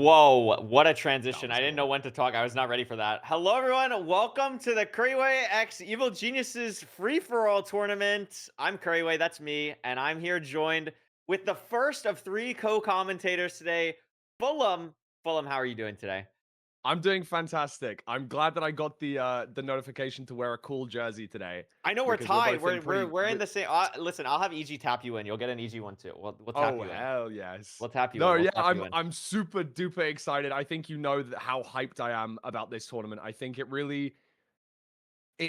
Whoa, what a That transition. was I didn't know cool. when to talk. I was not ready for that. Hello, everyone. Welcome to the Couriway X Evil Geniuses Free for All tournament. I'm Couriway, that's me, and I'm here joined with the first of three co commentators today, Fulham. Fulham, how are you doing today? I'm doing fantastic. I'm glad that I got the notification to wear a cool jersey today I know we're because we're tied. both in We're in the same. Listen, I'll have EG tap you in. You'll get an EG one too. We'll tap Oh, you in. hell yes. We'll tap you No, in. We'll yeah, tap I'm you in. I'm super duper excited. I think you know how hyped I am about this tournament. I think it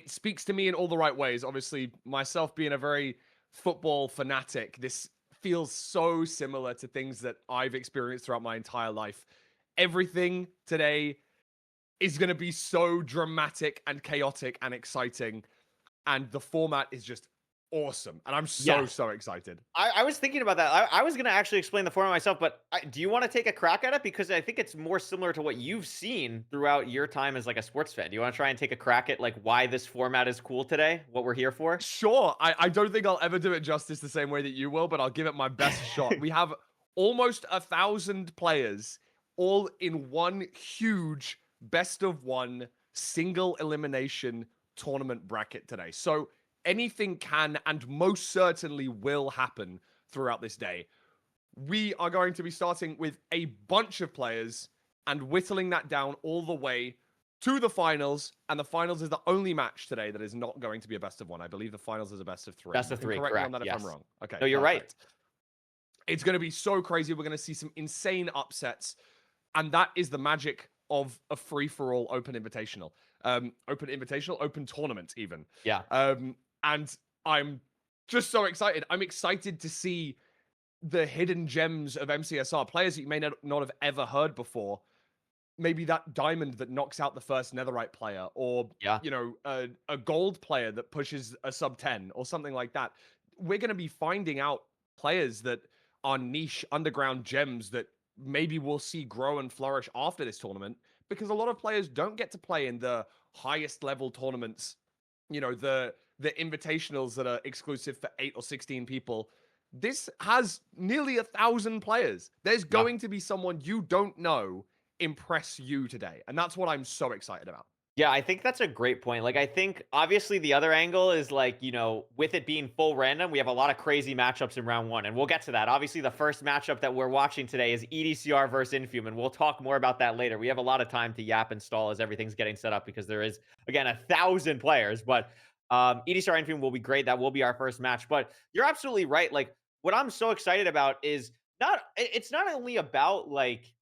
speaks to me in all the right ways. Obviously, myself being a very football fanatic, this feels so similar to things that I've experienced throughout my entire life. Everything today is going to be so dramatic and chaotic and exciting. And the format is just awesome. And I'm so, Yes. so excited. I was thinking about that. I was gonna actually explain the format myself, but do you want to take a crack at it? Because I think it's more similar to what you've seen throughout your time as like a sports fan. Do you want to try and take a crack at like why this format is cool today? What we're here for? Sure, I don't think I'll ever do it justice the same way that you will, but I'll give it my best shot. We have almost 1,000 players all in one huge best of one single elimination tournament bracket today. So anything can and most certainly will happen throughout this day. We are going to be starting with a bunch of players and whittling that down all the way to the finals. And the finals is the only match today that is not going to be a best of one. I believe the finals is a best of three. Best You of can three, correct me on correct? that if I'm Yes. wrong. Okay, No, you're right. perfect. It's going to be so crazy. We're going to see some insane upsets. And that is the magic of a free for all open invitational. Open tournament, even. Yeah. And I'm just so excited. I'm excited to see the hidden gems of MCSR, players that you may not have ever heard before. Maybe that diamond that knocks out the first netherite player, or Yeah. a gold player that pushes a sub 10 or something like that. We're going to be finding out players that are niche underground gems that maybe we'll see grow and flourish after this tournament, because a lot of players don't get to play in the highest level tournaments, the invitationals that are exclusive for 8 or 16 people. This has nearly 1,000 players. There's Yeah. going to be someone you don't know impress you today. And that's what I'm so excited about. Yeah, I think that's a great point. Like, I think obviously the other angle is like, with it being full random, we have a lot of crazy matchups in round one, and we'll get to that. Obviously, the first matchup that we're watching today is EDCR versus Infume, and we'll talk more about that later. We have a lot of time to yap and stall as everything's getting set up because there is, again, 1,000 players. But EDCR Infume will be great. That will be our first match. But you're absolutely right. Like, what I'm so excited about is it's not only about like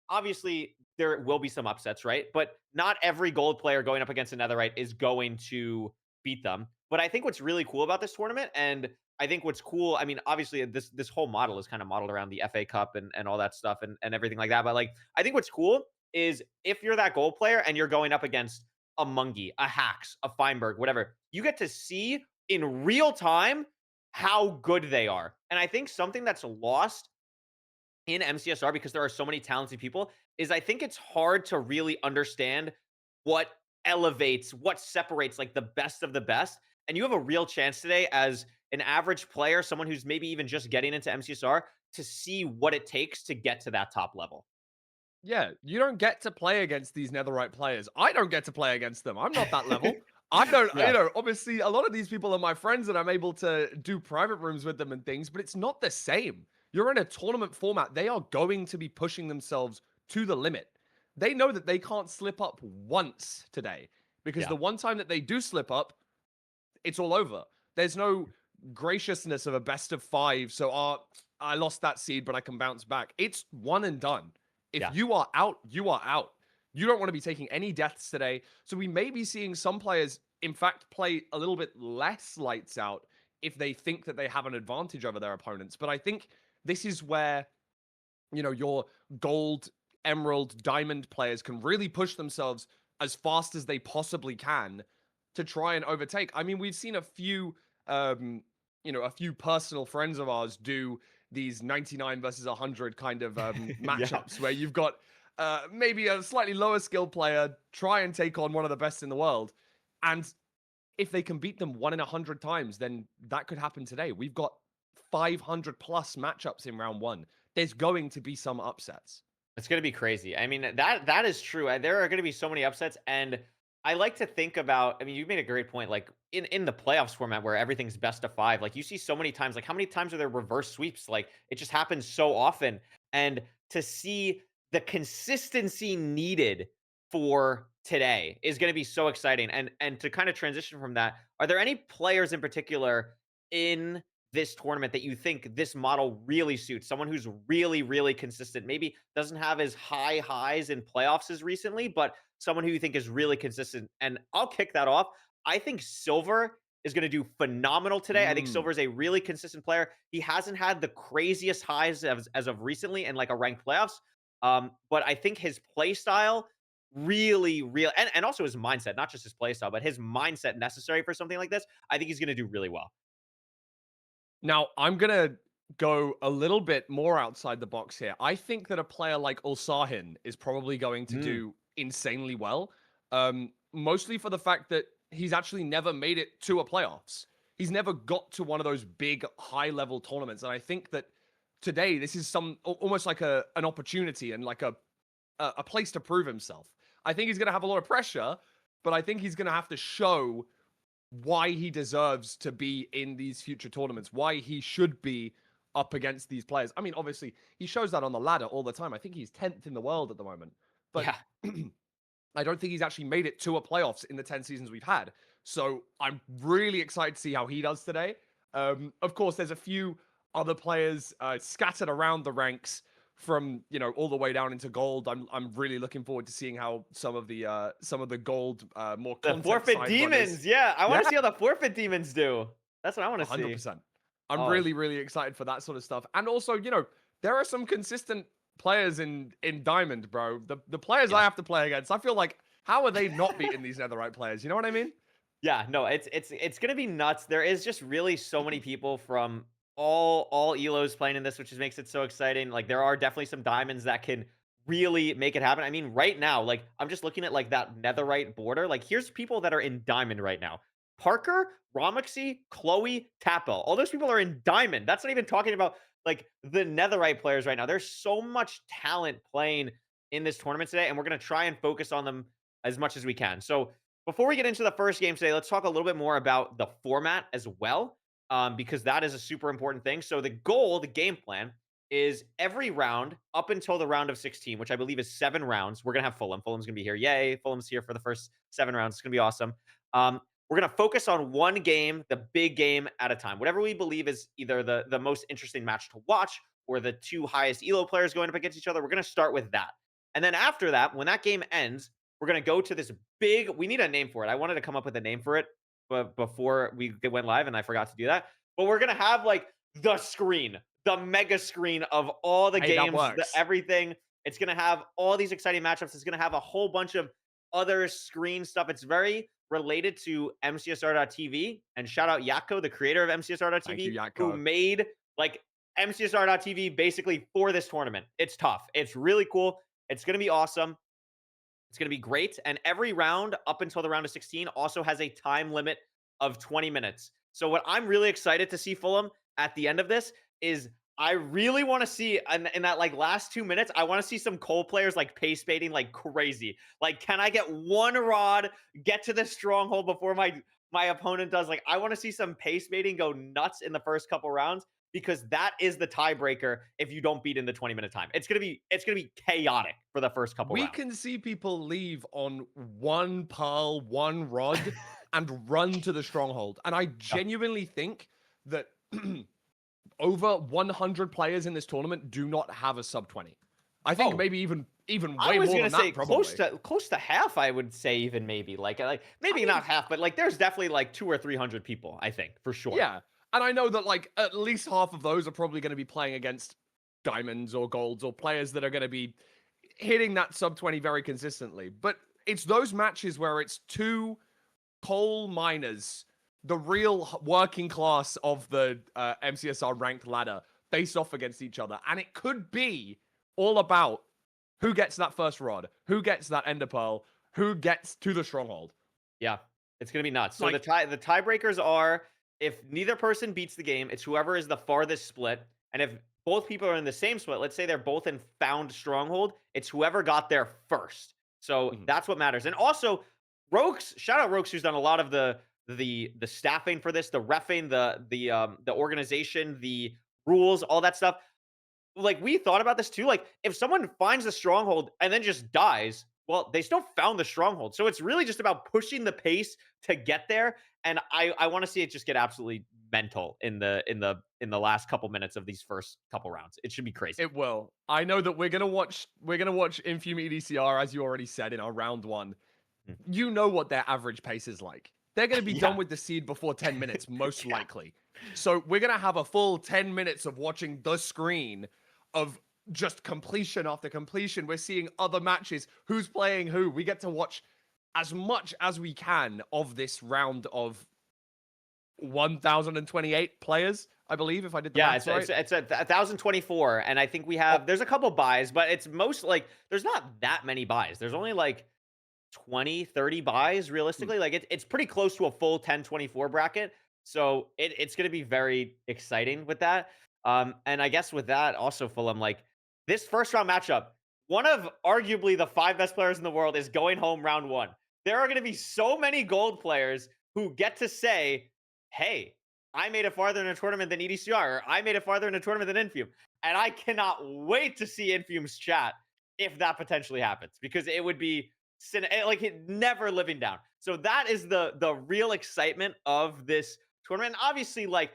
obviously there will be some upsets, right? But not every gold player going up against another right is going to beat them. But I think what's really cool about this tournament, and I think what's cool, I mean, obviously this whole model is kind of modeled around the FA Cup and all that stuff and everything like that. But like I think what's cool is if you're that gold player and you're going up against a Mungie, a Hacks, a Fineberg, whatever, you get to see in real time how good they are. And I think something that's lost in MCSR because there are so many talented people is I think it's hard to really understand what elevates, what separates like the best of the best. And you have a real chance today as an average player, someone who's maybe even just getting into MCSR to see what it takes to get to that top level. Yeah, you don't get to play against these netherite players. I don't get to play against them. I'm not that level. I don't, Yeah. obviously a lot of these people are my friends and I'm able to do private rooms with them and things, but it's not the same. You're in a tournament format. They are going to be pushing themselves to the limit. They know that they can't slip up once today, because Yeah. the one time that they do slip up, it's all over. There's no graciousness of a best of five. So, I lost that seed, but I can bounce back. It's one and done. If Yeah. you are out, you are out. You don't want to be taking any deaths today. So we may be seeing some players, in fact, play a little bit less lights out if they think that they have an advantage over their opponents. But I think this is where, your gold, emerald, diamond players can really push themselves as fast as they possibly can to try and overtake. I mean, we've seen a few personal friends of ours do these 99 versus 100 kind of Yeah. matchups where you've got maybe a slightly lower skill player try and take on one of the best in the world. And if they can beat them 1 in 100 times, then that could happen today. We've got 500 plus matchups in round one. There's going to be some upsets. It's gonna be crazy. I mean, that is true. There are gonna be so many upsets, and I like to think about. I mean, you made a great point. Like in the playoffs format where everything's best of five, like you see so many times. Like how many times are there reverse sweeps? Like it just happens so often, and to see the consistency needed for today is going to be so exciting. And to kind of transition from that, are there any players in particular in this tournament that you think this model really suits? Someone who's really, really consistent, maybe doesn't have as high highs in playoffs as recently, but someone who you think is really consistent. And I'll kick that off. I think Silver is going to do phenomenal today. I think Mm. Silver is a really consistent player. He hasn't had the craziest highs as of recently in like a ranked playoffs. But I think his play style really, real and also his mindset, not just his play style, but his mindset necessary for something like this. I think he's going to do really well. Now, I'm gonna go a little bit more outside the box here. I think that a player like Ulsahin is probably going to Mm, do insanely well. Mostly for the fact that he's actually never made it to a playoffs. He's never got to one of those big high level tournaments. And I think that today this is almost like an opportunity and like a place to prove himself. I think he's gonna have a lot of pressure, but I think he's gonna have to show why he deserves to be in these future tournaments, why he should be up against these players. I mean, obviously, he shows that on the ladder all the time. I think he's 10th in the world at the moment. But yeah. I don't think he's actually made it to a playoffs in the 10 seasons we've had. So I'm really excited to see how he does today. Of course, there's a few other players scattered around the ranks from all the way down into gold. I'm really looking forward to seeing how some of the gold more The content forfeit side runners. demons. Yeah. I want Yeah, to see how the forfeit demons do. That's what I want to see. 100%. I'm Oh, really, really excited for that sort of stuff. And also, there are some consistent players in Diamond, bro. The players I yeah. have to play against, I feel like, how are they not beating these netherite players? You know what I mean? Yeah, no, it's gonna be nuts. There is just really so many people from all elos playing in this, which just makes it so exciting. Like there are definitely some diamonds that can really make it happen. I mean, right now, like I'm just looking at like that netherite border. Like here's people that are in diamond right now. Parker, Romoxy, Chloe, Tapo. All those people are in diamond. That's not even talking about like the netherite players right now. There's so much talent playing in this tournament today, and we're gonna try and focus on them as much as we can. So before we get into the first game today, let's talk a little bit more about the format as well, because that is a super important thing. So the goal, the game plan, is every round up until the round of 16, which I believe is 7 rounds. We're gonna have Fulham. Fulham's gonna be here. Yay! Fulham's here for the first 7 rounds. It's gonna be awesome. We're gonna focus on one game, the big game at a time. Whatever we believe is either the most interesting match to watch or the two highest elo players going up against each other. We're gonna start with that, and then after that, when that game ends, we're gonna go to this big. We need a name for it. I wanted to come up with a name for it, but before we went live, and I forgot to do that. But we're gonna have like the screen, the mega screen of all the Hey, that games, works. everything. It's gonna have all these exciting matchups. It's gonna have a whole bunch of other screen stuff. It's very related to MCSR.TV. And shout out Yako, the creator of Thank you, MCSR.TV, who Yatko. made like MCSR.TV basically for this tournament. It's tough. It's really cool. It's gonna be awesome. It's going to be great. And every round up until the round of 16 also has a time limit of 20 minutes. So, what I'm really excited to see Fulham at the end of this is I really want to see in that like last 2 minutes, I want to see some Cole players like pace baiting like crazy. Like, can I get one rod, get to the stronghold before my opponent does? Like, I want to see some pace baiting go nuts in the first couple rounds because that is the tiebreaker if you don't beat in the 20-minute time. It's gonna be chaotic for the first couple We rounds. can see people leave on one pearl, one rod, and run to the stronghold. And I Yeah. genuinely think that over 100 players in this tournament do not have a sub 20. I think Oh, maybe even I way was more gonna than say that, close probably. to close to half. I would say even maybe like I maybe mean, not half, but like there's definitely like 200 or 300 people. I think for sure. yeah. And I know that like at least half of those are probably going to be playing against diamonds or golds or players that are going to be hitting that sub 20 very consistently. But it's those matches where it's two coal miners, the real working class of the MCSR ranked ladder, face off against each other. And it could be all about who gets that first rod, who gets that ender pearl, who gets to the stronghold. Yeah, it's gonna be nuts. So Like, the tiebreakers are if neither person beats the game, it's whoever is the farthest split, and if both people are in the same split, let's say they're both in found stronghold, it's whoever got there first. So Mhm. that's what matters. And also, Rokes, shout out Rokes, who's done a lot of the staffing for this, the refing, the organization, the rules, all that stuff. Like, we thought about this too. Like, if someone finds the stronghold and then just dies, well, they still found the stronghold. So it's really just about pushing the pace to get there. And I want to see it just get absolutely mental in the last couple minutes of these first couple rounds. It should be crazy. It will. I know that we're gonna watch Infume EDCR, as you already said, in our round one. Mm. You know what their average pace is like. They're gonna be done Yeah. with the seed before 10 minutes, most Yeah. likely. So we're gonna have a full 10 minutes of watching the screen of just completion after completion. We're seeing other matches. Who's playing who? We get to watch as much as we can of this round of 1,028 players, I believe, if I did the Yeah, maths right. it's a 1,024, and I think we have there's a couple buys, but it's most like there's not that many buys. There's only like 20, 30 buys Hmm. realistically. Like it's pretty close to a full 10-24 bracket. So it's gonna be very exciting with that. And I guess with that also, Fulham, like this first round matchup, one of arguably the 5 best players in the world is going home round one. There are gonna be so many gold players who get to say, hey, I made it farther in a tournament than EDCR, or I made it farther in a tournament than Infume. And I cannot wait to see Infume's chat if that potentially happens, because it would be like it never living down. So that is the real excitement of this tournament. And obviously, like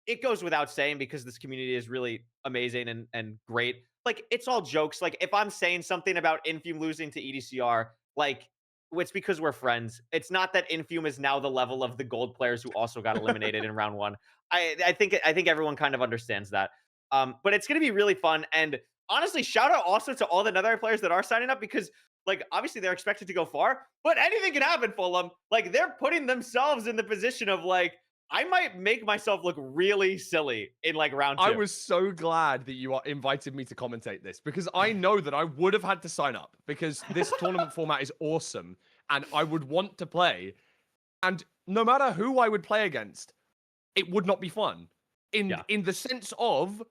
it goes without saying because this community is really amazing and great. Like it's all jokes. Like if I'm saying something about Infume losing to EDCR, like it's because we're friends. It's not that Infume is now the level of the gold players who also got eliminated in round one. I think everyone kind of understands that. But it's gonna be really fun. And honestly, shout out also to all the Netherite players that are signing up because like obviously they're expected to go far, but anything can happen, Fulham. Like they're putting themselves in the position of like, I might make myself look really silly in like round I two. was so glad that you invited me to commentate this because I know that I would have had to sign up because this tournament format is awesome and I would want to play. And no matter who I would play against, it would not be fun. In Yeah. in the sense of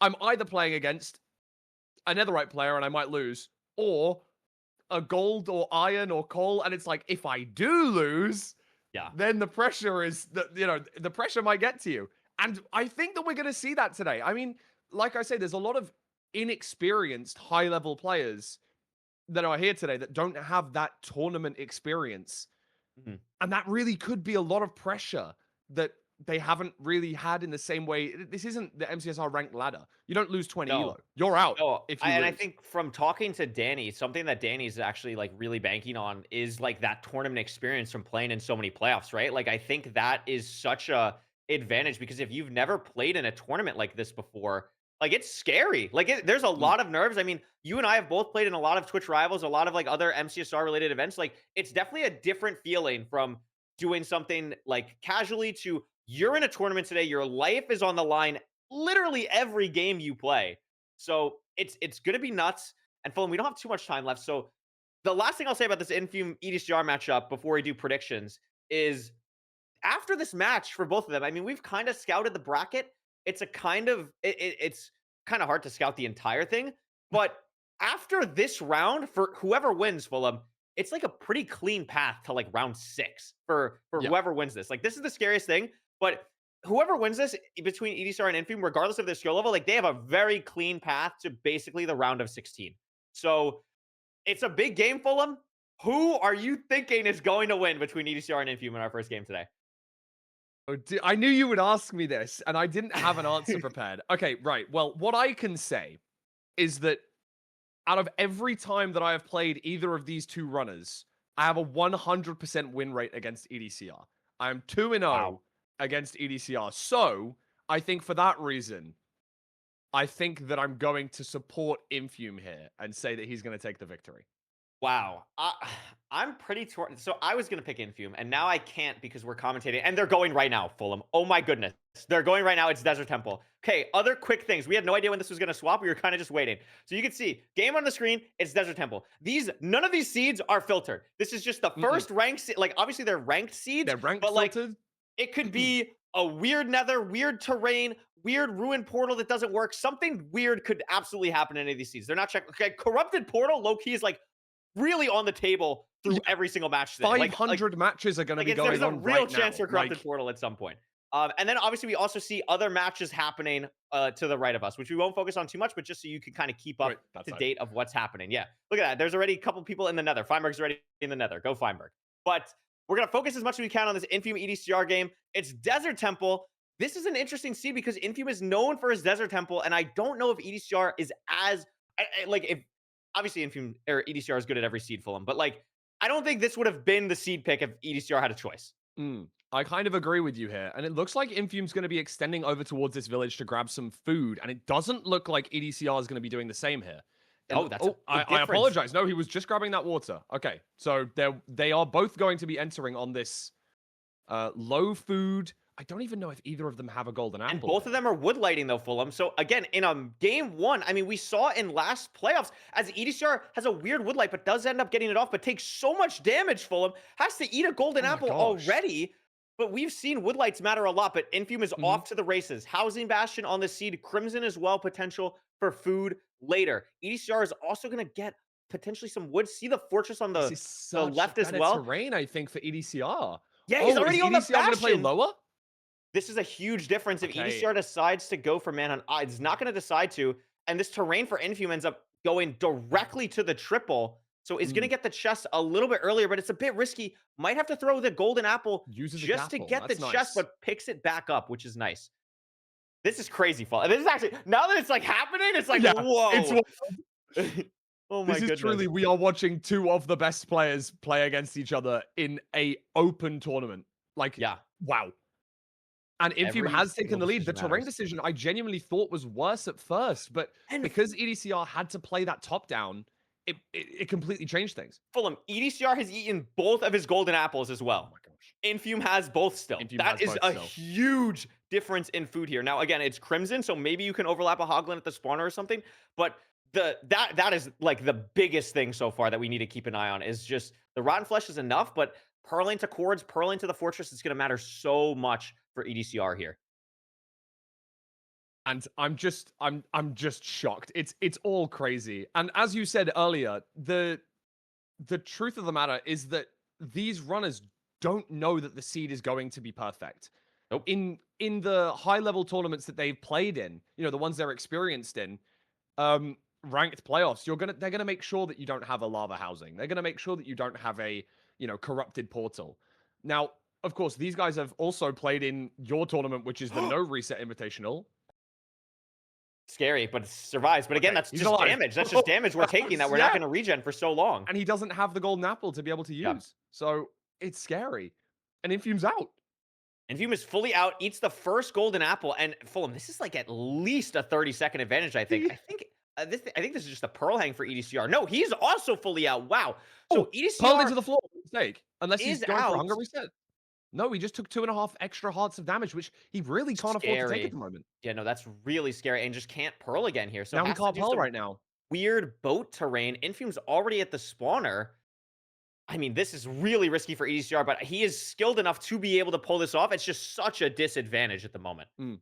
I'm either playing against a netherite player and I might lose, or a gold or iron or coal, and it's like if I do lose, Yeah. then the pressure is that the pressure might get to you. And I think that we're going to see that today. I mean, like I say, there's a lot of inexperienced high level players that are here today that don't have that tournament experience. Mhm. And that really could be a lot of pressure that they haven't really had in the same way. This isn't the MCSR ranked ladder. You don't lose 20 elo. No. You're out No, if you and I lose. think from talking to Danny, something that Danny's actually like really banking on is like that tournament experience from playing in so many playoffs, right? Like I think that is such a advantage because if you've never played in a tournament like this before, like it's scary. Like there's a Mm, lot of nerves. I mean, you and I have both played in a lot of Twitch Rivals, a lot of like other MCSR related events. Like it's definitely a different feeling from doing something like casually to you're in a tournament today, your life is on the line literally every game you play. So it's gonna be nuts. And Fulham, we don't have too much time left. So the last thing I'll say about this Infume EDCR matchup before we do predictions is after this match for both of them. I mean, we've kind of scouted the bracket. It's a kind of it's kind of hard to scout the entire thing, but after this round, for whoever wins, Fulham, it's like a pretty clean path to like round six for yeah. whoever wins this. Like this is the scariest thing, but whoever wins this between EDCR and Infume, regardless of their skill level, like they have a very clean path to basically the round of 16. So it's a big game, Fulham. Who are you thinking is going to win between EDCR and Infume in our first game today? Oh, I knew you would ask me this, and I didn't have an answer prepared. Okay, right. Well, what I can say is that out of every time that I have played either of these two runners, I have a 100% win rate against EDCR. I am 2-0 Wow. against EDCR. So, I think for that reason, I think that I'm going to support Infume here and say that he's going to take the victory. Wow. I'm pretty torn. So I was going to pick Infume, and now I can't because we're commentating, and they're going right now, Fulham. Oh my goodness. They're going right now. It's Desert Temple. Okay, other quick things. We had no idea when this was going to swap. We were kind of just waiting. So you can see, game on the screen, it's Desert Temple. None of these seeds are filtered. This is just the Mm-mm. first ranked, like obviously they're ranked seeds, They're ranked but like filtered. it could be a weird nether, weird terrain, weird ruined portal that doesn't work. Something weird could absolutely happen in any of these seeds. They're not checking. Okay, corrupted portal, low key is like really on the table through Yeah, every single match today. 500 matches are going to be There's going a on real right chance now. for corrupted portal at some point. And then obviously we also see other matches happening to the right of us, which we won't focus on too much, but just so you can kind of keep up Wait, that to side. date of what's happening. Yeah, look at that. There's already a couple people in the nether. Fineberg's already in the nether. Go Fineberg. But we're going to focus as much as we can on this Infume EDCR game. It's Desert Temple. This is an interesting seed because Infume is known for his Desert Temple, and I don't know if EDCR is as like if obviously Infume or EDCR is good at every seed Fulham, but like I don't think this would have been the seed pick if EDCR had a choice. I kind of agree with you here. And it looks like Infume's going to be extending over towards this village to grab some food. And it doesn't look like EDCR is going to be doing the same here. And, Oh, that's a big I difference. apologize. No, he was just grabbing that water. Okay. So they are both going to be entering on this low food. I don't even know if either of them have a golden apple. And both of them are wood lighting though, Fulham. So again, in game one, I mean, we saw in last playoffs as EDCR has a weird wood light, but does end up getting it off, but takes so much damage, Fulham. Has to eat a golden apple already. But we've seen wood lights matter a lot, but Infume is off to the races. Housing Bastion on the seed. Crimson as well, potential for food later. EDCR is also going to get potentially some wood. See the fortress on the left as well. Terrain, I think, for EDCR. Yeah, he's already on the EDCR going to play lower? This is a huge difference if EDCR decides to go for Manhunt. It's not going to decide to. And this terrain for Infume ends up going directly to the triple. So it's going to get the chest a little bit earlier, but it's a bit risky. Might have to throw the golden apple just to get the chest, but picks it back up, which is nice. This is crazy fun. This is actually, now that it's like happening, it's like, whoa. Oh my goodness. This is truly, we are watching two of the best players play against each other in a open tournament. Like, wow. And Infume has taken the lead. The terrain decision I genuinely thought was worse at first, but because EDCR had to play that top down, it completely changed things. Fulham, EDCR has eaten both of his golden apples as well. Oh my gosh. Infume has both still. That is a huge difference in food here. Now, again, it's Crimson, so maybe you can overlap a Hoglin at the spawner or something, but that is like the biggest thing so far that we need to keep an eye on is just the Rotten Flesh is enough, but purling to cords, purling to the fortress is going to matter so much for EDCR here. And I'm just shocked. It's all crazy. And as you said earlier, the truth of the matter is that these runners don't know that the seed is going to be perfect. Nope. In the high level tournaments that they've played in, you know, the ones they're experienced in, ranked playoffs, they're gonna make sure that you don't have a lava housing. They're gonna make sure that you don't have a, you know, corrupted portal. Now, of course, these guys have also played in your tournament, which is the no reset invitational. Scary, but it survives. But again, that's just damage. That's just damage we're taking that we're not going to regen for so long. And he doesn't have the golden apple to be able to use. So it's scary. And Infume's out. Infume is fully out, eats the first golden apple. And Fulham, this is like at least a 30-second advantage, I think. I think this is just a pearl hang for EDCR. No, he's also fully out. Wow. So EDCR pearl into the floor. Mistake. Unless he's going out. for hunger reset. No, he just took 2.5 extra hearts of damage, which he really can't afford to take at the moment. Yeah, no, that's really scary. And just can't pearl again here. So now he can't pearl right now. Weird boat terrain. Infume's already at the spawner. I mean, this is really risky for EDCR, but he is skilled enough to be able to pull this off. It's just such a disadvantage at the moment. You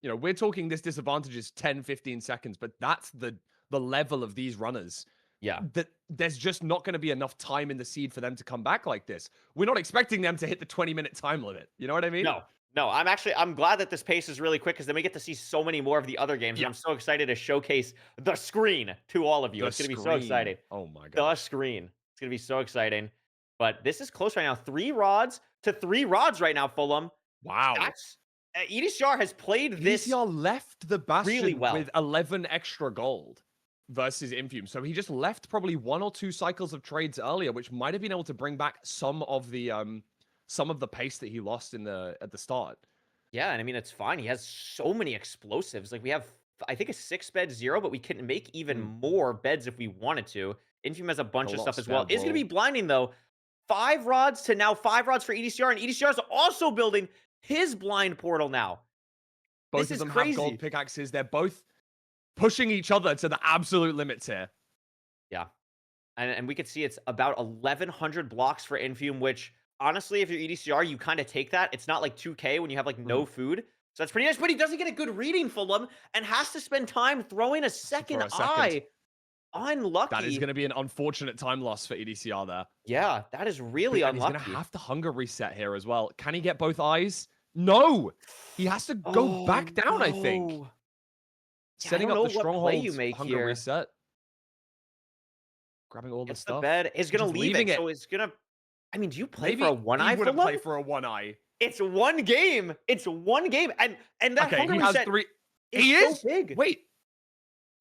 know, we're talking this disadvantage is 10, 15 seconds, but that's the level of these runners. Yeah. That there's just not going to be enough time in the seed for them to come back like this. We're not expecting them to hit the 20-minute time limit. You know what I mean? No, I'm glad that this pace is really quick because then we get to see so many more of the other games. And I'm so excited to showcase the screen to all of you. It's going to be so exciting. Oh my God. The screen. It's going to be so exciting. But this is close right now. 3 rods to 3 rods right now, Fulham. Wow. That's EDCR has played this EDCR left the Bastion really well with 11 extra gold versus Infume. So he just left probably 1 or 2 cycles of trades earlier, which might have been able to bring back some of the pace that he lost at the start. Yeah, and I mean it's fine. He has so many explosives. Like we have I think a 6-bed 0, but we can make even more beds if we wanted to. Infume has a bunch of stuff as well. It's going to be blinding though. 5 rods to now 5 rods for EDCR, and EDCR is also building his blind portal now. Both of them have gold pickaxes. They're both pushing each other to the absolute limits here. Yeah. And we could see it's about 1,100 blocks for Infume, which honestly, if you're EDCR, you kind of take that. It's not like 2K when you have like no food. So that's pretty nice, but he doesn't get a good reading, Fulham, and has to spend time throwing a For second a second. eye. That is Unlucky. going to be an unfortunate time loss for EDCR there. Yeah, that is really And he's going to unlucky. have to hunger reset here as well. Can he get both eyes? No! He has to go back down, I think. No. Yeah, I Setting don't up know the what play you strongholds, make hunger here. reset. Grabbing all the Gets the stuff. bed. He's gonna Just leave leaving it, it. so it's gonna. I mean, do you play for Maybe a one he eye wouldn't Fulham? play for a one eye. It's one game. It's one game, and that Okay, hunger he has reset 3. is He so is? big. Wait.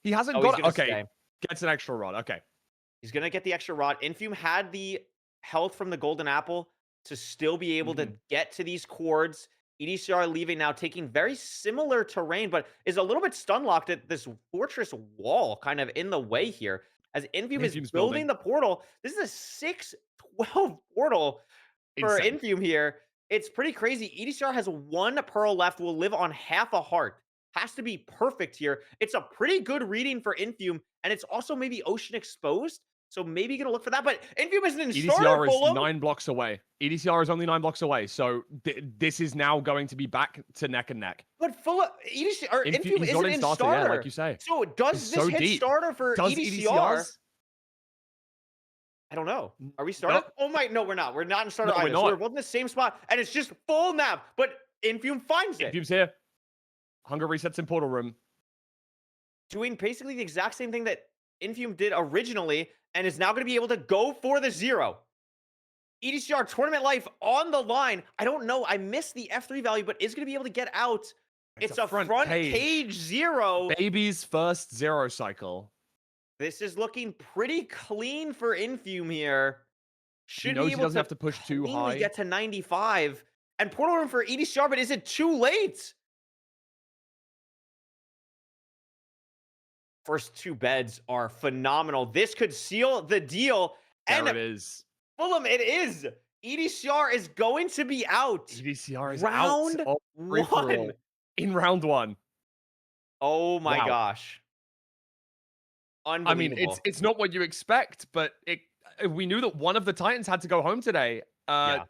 He hasn't Oh, he's got it. gonna Okay. stay. Gets an extra rod. Okay. He's gonna get the extra rod. Infume had the health from the golden apple to still be able to get to these cords. EDCR leaving now, taking very similar terrain, but is a little bit stun locked at this fortress wall, kind of in the way here. As Infume is Infume's building building. the portal, this is a 6-12 portal for Insane. Infume here. It's pretty crazy. EDCR has 1 pearl left, will live on half a heart. Has to be perfect here. It's a pretty good reading for Infume, and it's also maybe ocean exposed. So maybe gonna look for that. But Infume isn't in starter, EDCR is Fulham. 9 blocks away. EDCR is only 9 blocks away. So this is now going to be back to neck and neck. But Fulham, EDCR, or Infume He's isn't not in starter, starter. yeah, like you say. So does He's this so hit deep. starter for Does EDCR? EDCR's? I don't know. Are we starter? No. Oh my, no, we're not. We're not in starter No, we're either. So not. we're both in the same spot, and it's just full map. But Infume finds it. Infume's here. Hunger resets in portal room. Doing basically the exact same thing that Infume did originally, and is now going to be able to go for the 0. EDCR tournament life on the line. I don't know. I missed the F3 value, but is going to be able to get out. It's a front cage 0. Baby's first 0 cycle. This is looking pretty clean for Infume here. He knows he doesn't have to push too high. Get to 95. And portal room for EDCR, but is it too late? First 2 beds are phenomenal. This could seal the deal. There And it is. Fulham, it is. EDCR is going to be out. EDCR is round out. 1. In round 1. Oh my Wow. gosh. I mean, it's not what you expect, but we knew that one of the Titans had to go home today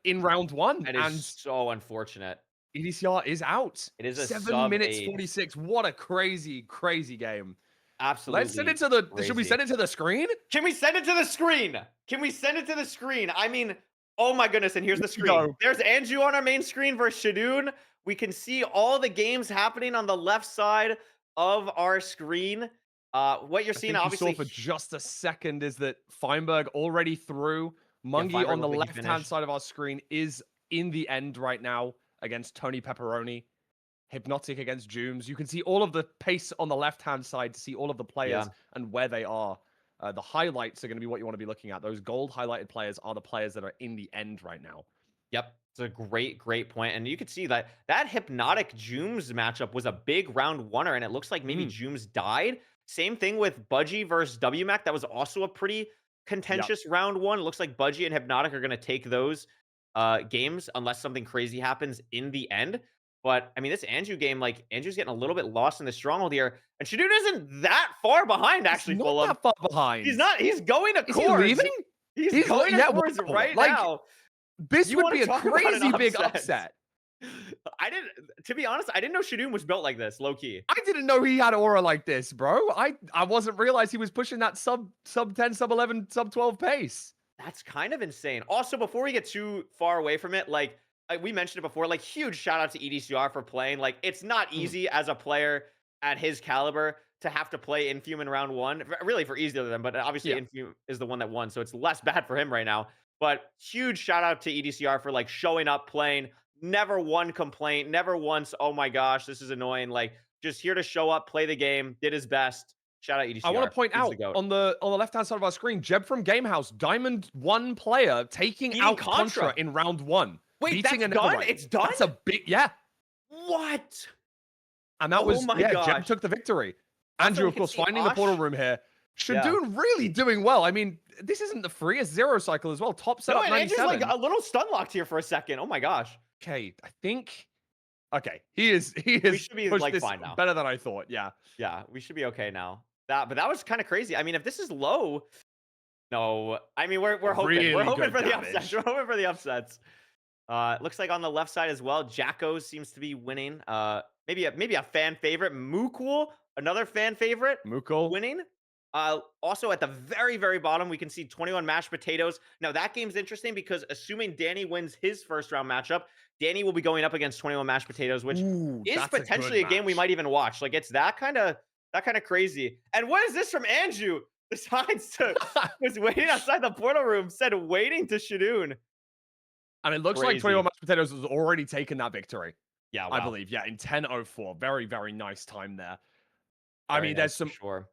in round 1. And it's so unfortunate. EDCR is out. It is a 7 minutes 8. 46. What a crazy, crazy game. Absolutely. Let's send it to the. Crazy. Should we send it to the screen? Can we send it to the screen? Can we send it to the screen? I mean, oh my goodness, and here's the screen. Go. There's Anju on our main screen versus Shadoon. We can see all the games happening on the left side of our screen. What you're seeing, obviously, you saw for just a second is that Fineberg already through. Mungie on the left-hand side of our screen is in the end right now against Tony Pepperoni. Hypnotic against Jooms. You can see all of the pace on the left-hand side to see all of the players and where they are. The highlights are going to be what you want to be looking at. Those gold highlighted players are the players that are in the end right now. Yep. It's a great point. And you could see that Hypnotic Jooms matchup was a big round 1-er, and it looks like maybe Jooms died. Same thing with Budgie versus WMAC. That was also a pretty contentious round 1. It looks like Budgie and Hypnotic are going to take those games unless something crazy happens in the end. But, I mean, this Anju game, like, Anju's getting a little bit lost in the stronghold here. And Shadoon isn't that far behind, actually, He's Fulham. not that far behind. He's not. He's going to Is course. he leaving? He's going to course right now. This You would wanna be a talk about an crazy big upset. upset. To be honest, I didn't know Shadoon was built like this, low key. I didn't know he had aura like this, bro. I wasn't realized he was pushing that sub 10, sub 11, sub 12 pace. That's kind of insane. Also, before we get too far away from it, like we mentioned it before, like huge shout out to EDCR for playing. Like it's not easy as a player at his caliber to have to play Infume in round 1. Really for easier than them, but obviously Infume is the one that won, so it's less bad for him right now. But huge shout out to EDCR for like showing up, playing. Never one complaint, never once, oh my gosh, this is annoying. Like just here to show up, play the game, did his best. Shout out EDCR. I want to point out on the left-hand side of our screen, Jeb from Gamehouse, Diamond 1 player taking out Contra in round 1. Wait, that's done? It's done? That's a big, What? And that was, Jeb took the victory. Andrew, of course, finding the portal room here. Shadoon really doing well. I mean, this isn't the freest 0 cycle as well. Top setup 97. Andrew's like a little stun locked here for a second. Oh my gosh. Okay, I think. Okay, he is. We should be like fine now. Better than I thought. Yeah. Yeah, we should be okay now. But that was kind of crazy. I mean, if this is low, no. I mean, we're hoping. We're hoping for the upsets. We're hoping for the upsets. Looks like on the left side as well, Jacko seems to be winning. Maybe a fan favorite, Moocool, another fan favorite, Mukul. winning. Also at the very, very bottom, we can see 21 mashed potatoes. Now that game's interesting because assuming Danny wins his first round matchup, Danny will be going up against 21 mashed potatoes, which Ooh, is that's potentially a game we match. might even watch. Like it's that kind of crazy. And what is this from Andrew? Besides was waiting outside the portal room, said waiting to Shadoon. And it looks like 21 mashed potatoes has already taken that victory. Yeah, wow. I believe. Yeah, in 10:04. Very, very nice time there. Very I mean, nice, there's some. sure.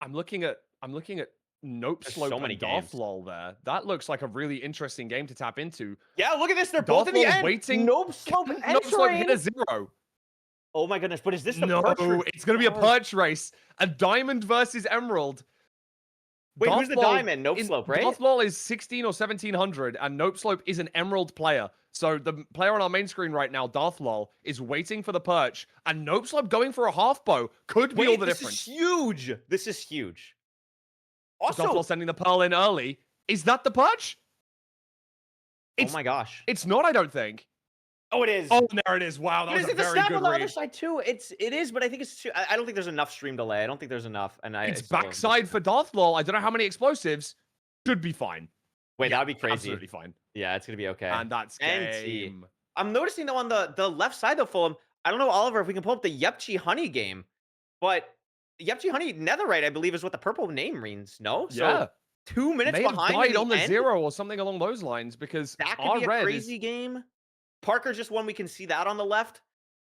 I'm looking at Nope There's Slope so many and games. Darthlol there. That looks like a really interesting game to tap into. Yeah, look at this. They're both in the end. Waiting. Nope Slope Nope Slope hit a entering. 0. Oh my goodness, but is this the No, perch or- it's going to be a perch race. A diamond versus emerald. Wait, who's the Darthlol diamond? Nope Slope, right? Darthlol is 16 or 1700, and Nope Slope is an emerald player. So the player on our main screen right now, Darthlol, is waiting for the perch, and Nope Slope going for a half bow could be all the difference. This is huge. This is huge. Also, Darthlol sending the pearl in early. Is that the perch? Oh my gosh. It's not, I don't think. Oh, it is. Oh, there it is. Wow, that But was is a it the very snap good on the read. other side too? It is, but I think it's too. I don't think there's enough stream delay. I don't think there's enough. And It's backside for Darthlol. I don't know how many explosives. Should be fine. Wait, Yeah, that'd be crazy. Absolutely fine. Yeah, it's gonna be okay. And that's NT. game. I'm noticing though on the left side though, Fulham. I don't know, Oliver, if we can pull up the Yepchi Honey game, but Yepchi Honey Netherite, I believe, is what the purple name means. No, Yeah. So 2 minutes May have behind died in on the end? 0 or something along those lines because That could our be a red crazy is game. Parker just won. We can see that on the left.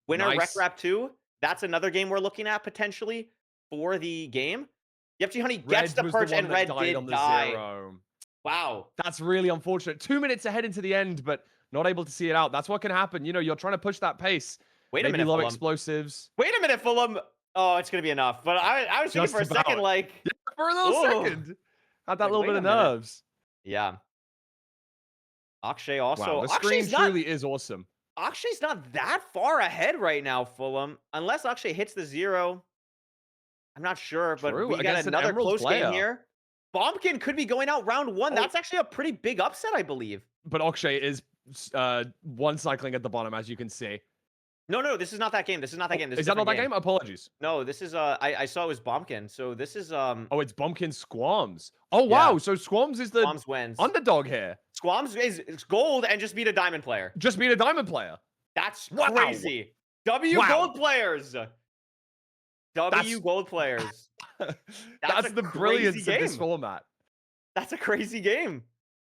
Winner Nice. Recraft 2. That's another game we're looking at potentially for the game. Yepchi Honey gets the was perch, one and that Red died did on the die. 0. Wow. That's really unfortunate. 2 minutes ahead into the end, but not able to see it out. That's what can happen. You know, you're trying to push that pace. Wait a Maybe minute, low Fulham. explosives. Wait a minute, Fulham. Oh, it's going to be enough. But I was thinking Just for a second, about. like... Yeah, for a little Ooh. second. Had that Like, little wait bit a of minute. nerves. Yeah. Akshay also... Wow, the screen truly is awesome. Akshay's not that far ahead right now, Fulham. Unless Akshay hits the 0. I'm not sure, but True, we got against an another Emerald close player. game here. Bombkin could be going out round 1. Oh. That's actually a pretty big upset, I believe. But Akshay is one cycling at the bottom, as you can see. No, this is not that game. This is not that game. This is that not that game? Apologies. No, this is I saw it was Bombkin. So this is Oh, it's Bumpkin Squams. Oh wow, so Squams is the Squams wins. underdog here. Squams is gold and just beat a diamond player. Just beat a diamond player. That's Wow. crazy. W Wow. gold players. Gold players. That's a the brilliance of crazy this game. format. That's a crazy game.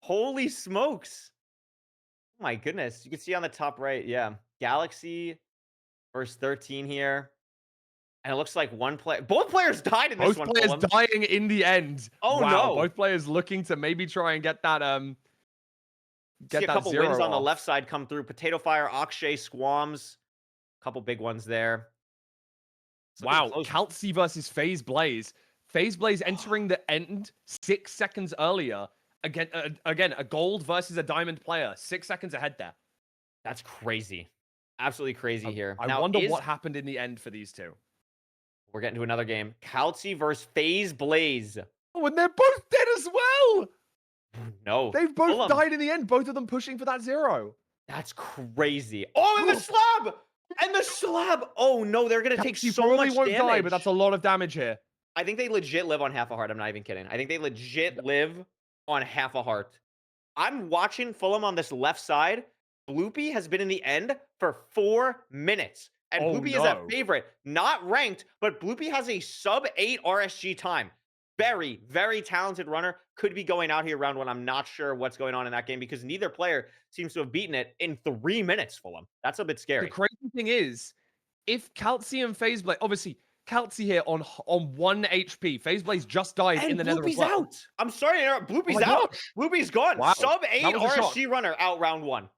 Holy smokes. Oh my goodness. You can see on the top right, yeah. Galaxy verse 13 here. And it looks like both players died in this one. Both players Fulham. dying in the end. Oh wow, no. Both players looking to maybe try and get that See a couple 0 wins on the off. left side come through. Potato Fire, Akshay, Squams. Couple big ones there. Wow, Calci versus FaZe Blaze. FaZe Blaze entering the end 6 seconds earlier. Again, a gold versus a diamond player. 6 seconds ahead there. That's crazy. Absolutely crazy here. I now, wonder what happened in the end for these two. We're getting to another game. Calci versus FaZe Blaze. Oh, and they're both dead as well. No. They've both died in the end. Both of them pushing for that 0. That's crazy. Oh, and the slab! And the slab! Oh, no, they're going to take so probably much won't damage. die, but that's a lot of damage here. I think they legit live on half a heart. I'm not even kidding. I think they legit live on half a heart. I'm watching Fulham on this left side. Bloopy has been in the end for 4 minutes. And Bloopy is a favorite. Not ranked, but Bloopy has a sub-8 RSG time. Very, very talented runner. Could be going out here round 1. I'm not sure what's going on in that game because neither player seems to have beaten it in 3 minutes, Fulham. That's a bit scary. The crazy thing is, if Calci and FaZe Blaze, obviously, Calci here on 1 HP. FaZe Blaze just died and in the nether. Bloopy's out. I'm sorry to interrupt. Bloopy's out. Bloopy's gone. Wow. Sub-8 RSG runner out round 1.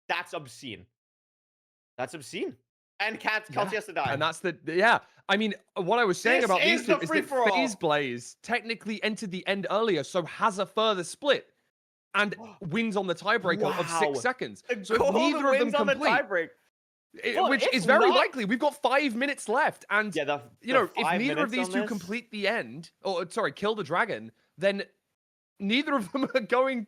That's obscene. That's obscene. And Calci has to die. And that's I mean, what I was saying about these two is that FaZe Blaze technically entered the end earlier, so has a further split and wins on the tiebreaker of 6 seconds. So if neither of them complete, which is very likely. We've got 5 minutes left, and if neither of these two complete the end, or sorry, kill the dragon, then neither of them are going,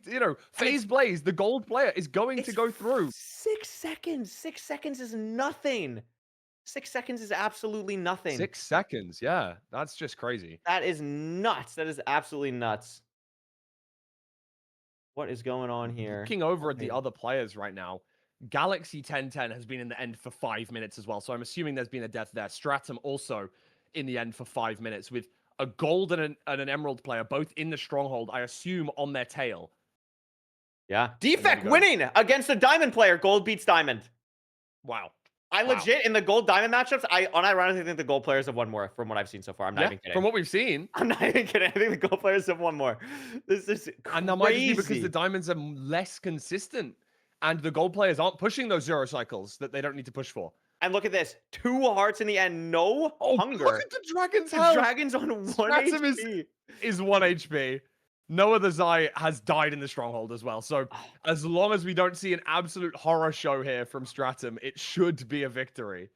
FaZe Blaze, the gold player, is going to go through. 6 seconds. 6 seconds is nothing. 6 seconds is absolutely nothing. 6 seconds, yeah. That's just crazy. That is nuts. That is absolutely nuts. What is going on here? Looking over at the Okay. other players right now, Galaxy 1010 has been in the end for 5 minutes as well. So I'm assuming there's been a death there. Stratum also in the end for 5 minutes with a gold and an emerald player both in the stronghold, I assume, on their tail. Yeah. Defect winning against a diamond player. Gold beats diamond. Wow. I legit, in the gold diamond matchups, I unironically think the gold players have won more from what I've seen so far. I'm not even kidding. From what we've seen. I'm not even kidding. I think the gold players have won more. This is crazy. And that might just be because the diamonds are less consistent. And the gold players aren't pushing those 0 cycles that they don't need to push for. And look at this. 2 hearts in the end. No hunger. Look at the dragon's The health. dragon's on 1 HP. Is 1 HP. No other Zai has died in the stronghold as well. So as long as we don't see an absolute horror show here from Stratum, it should be a victory.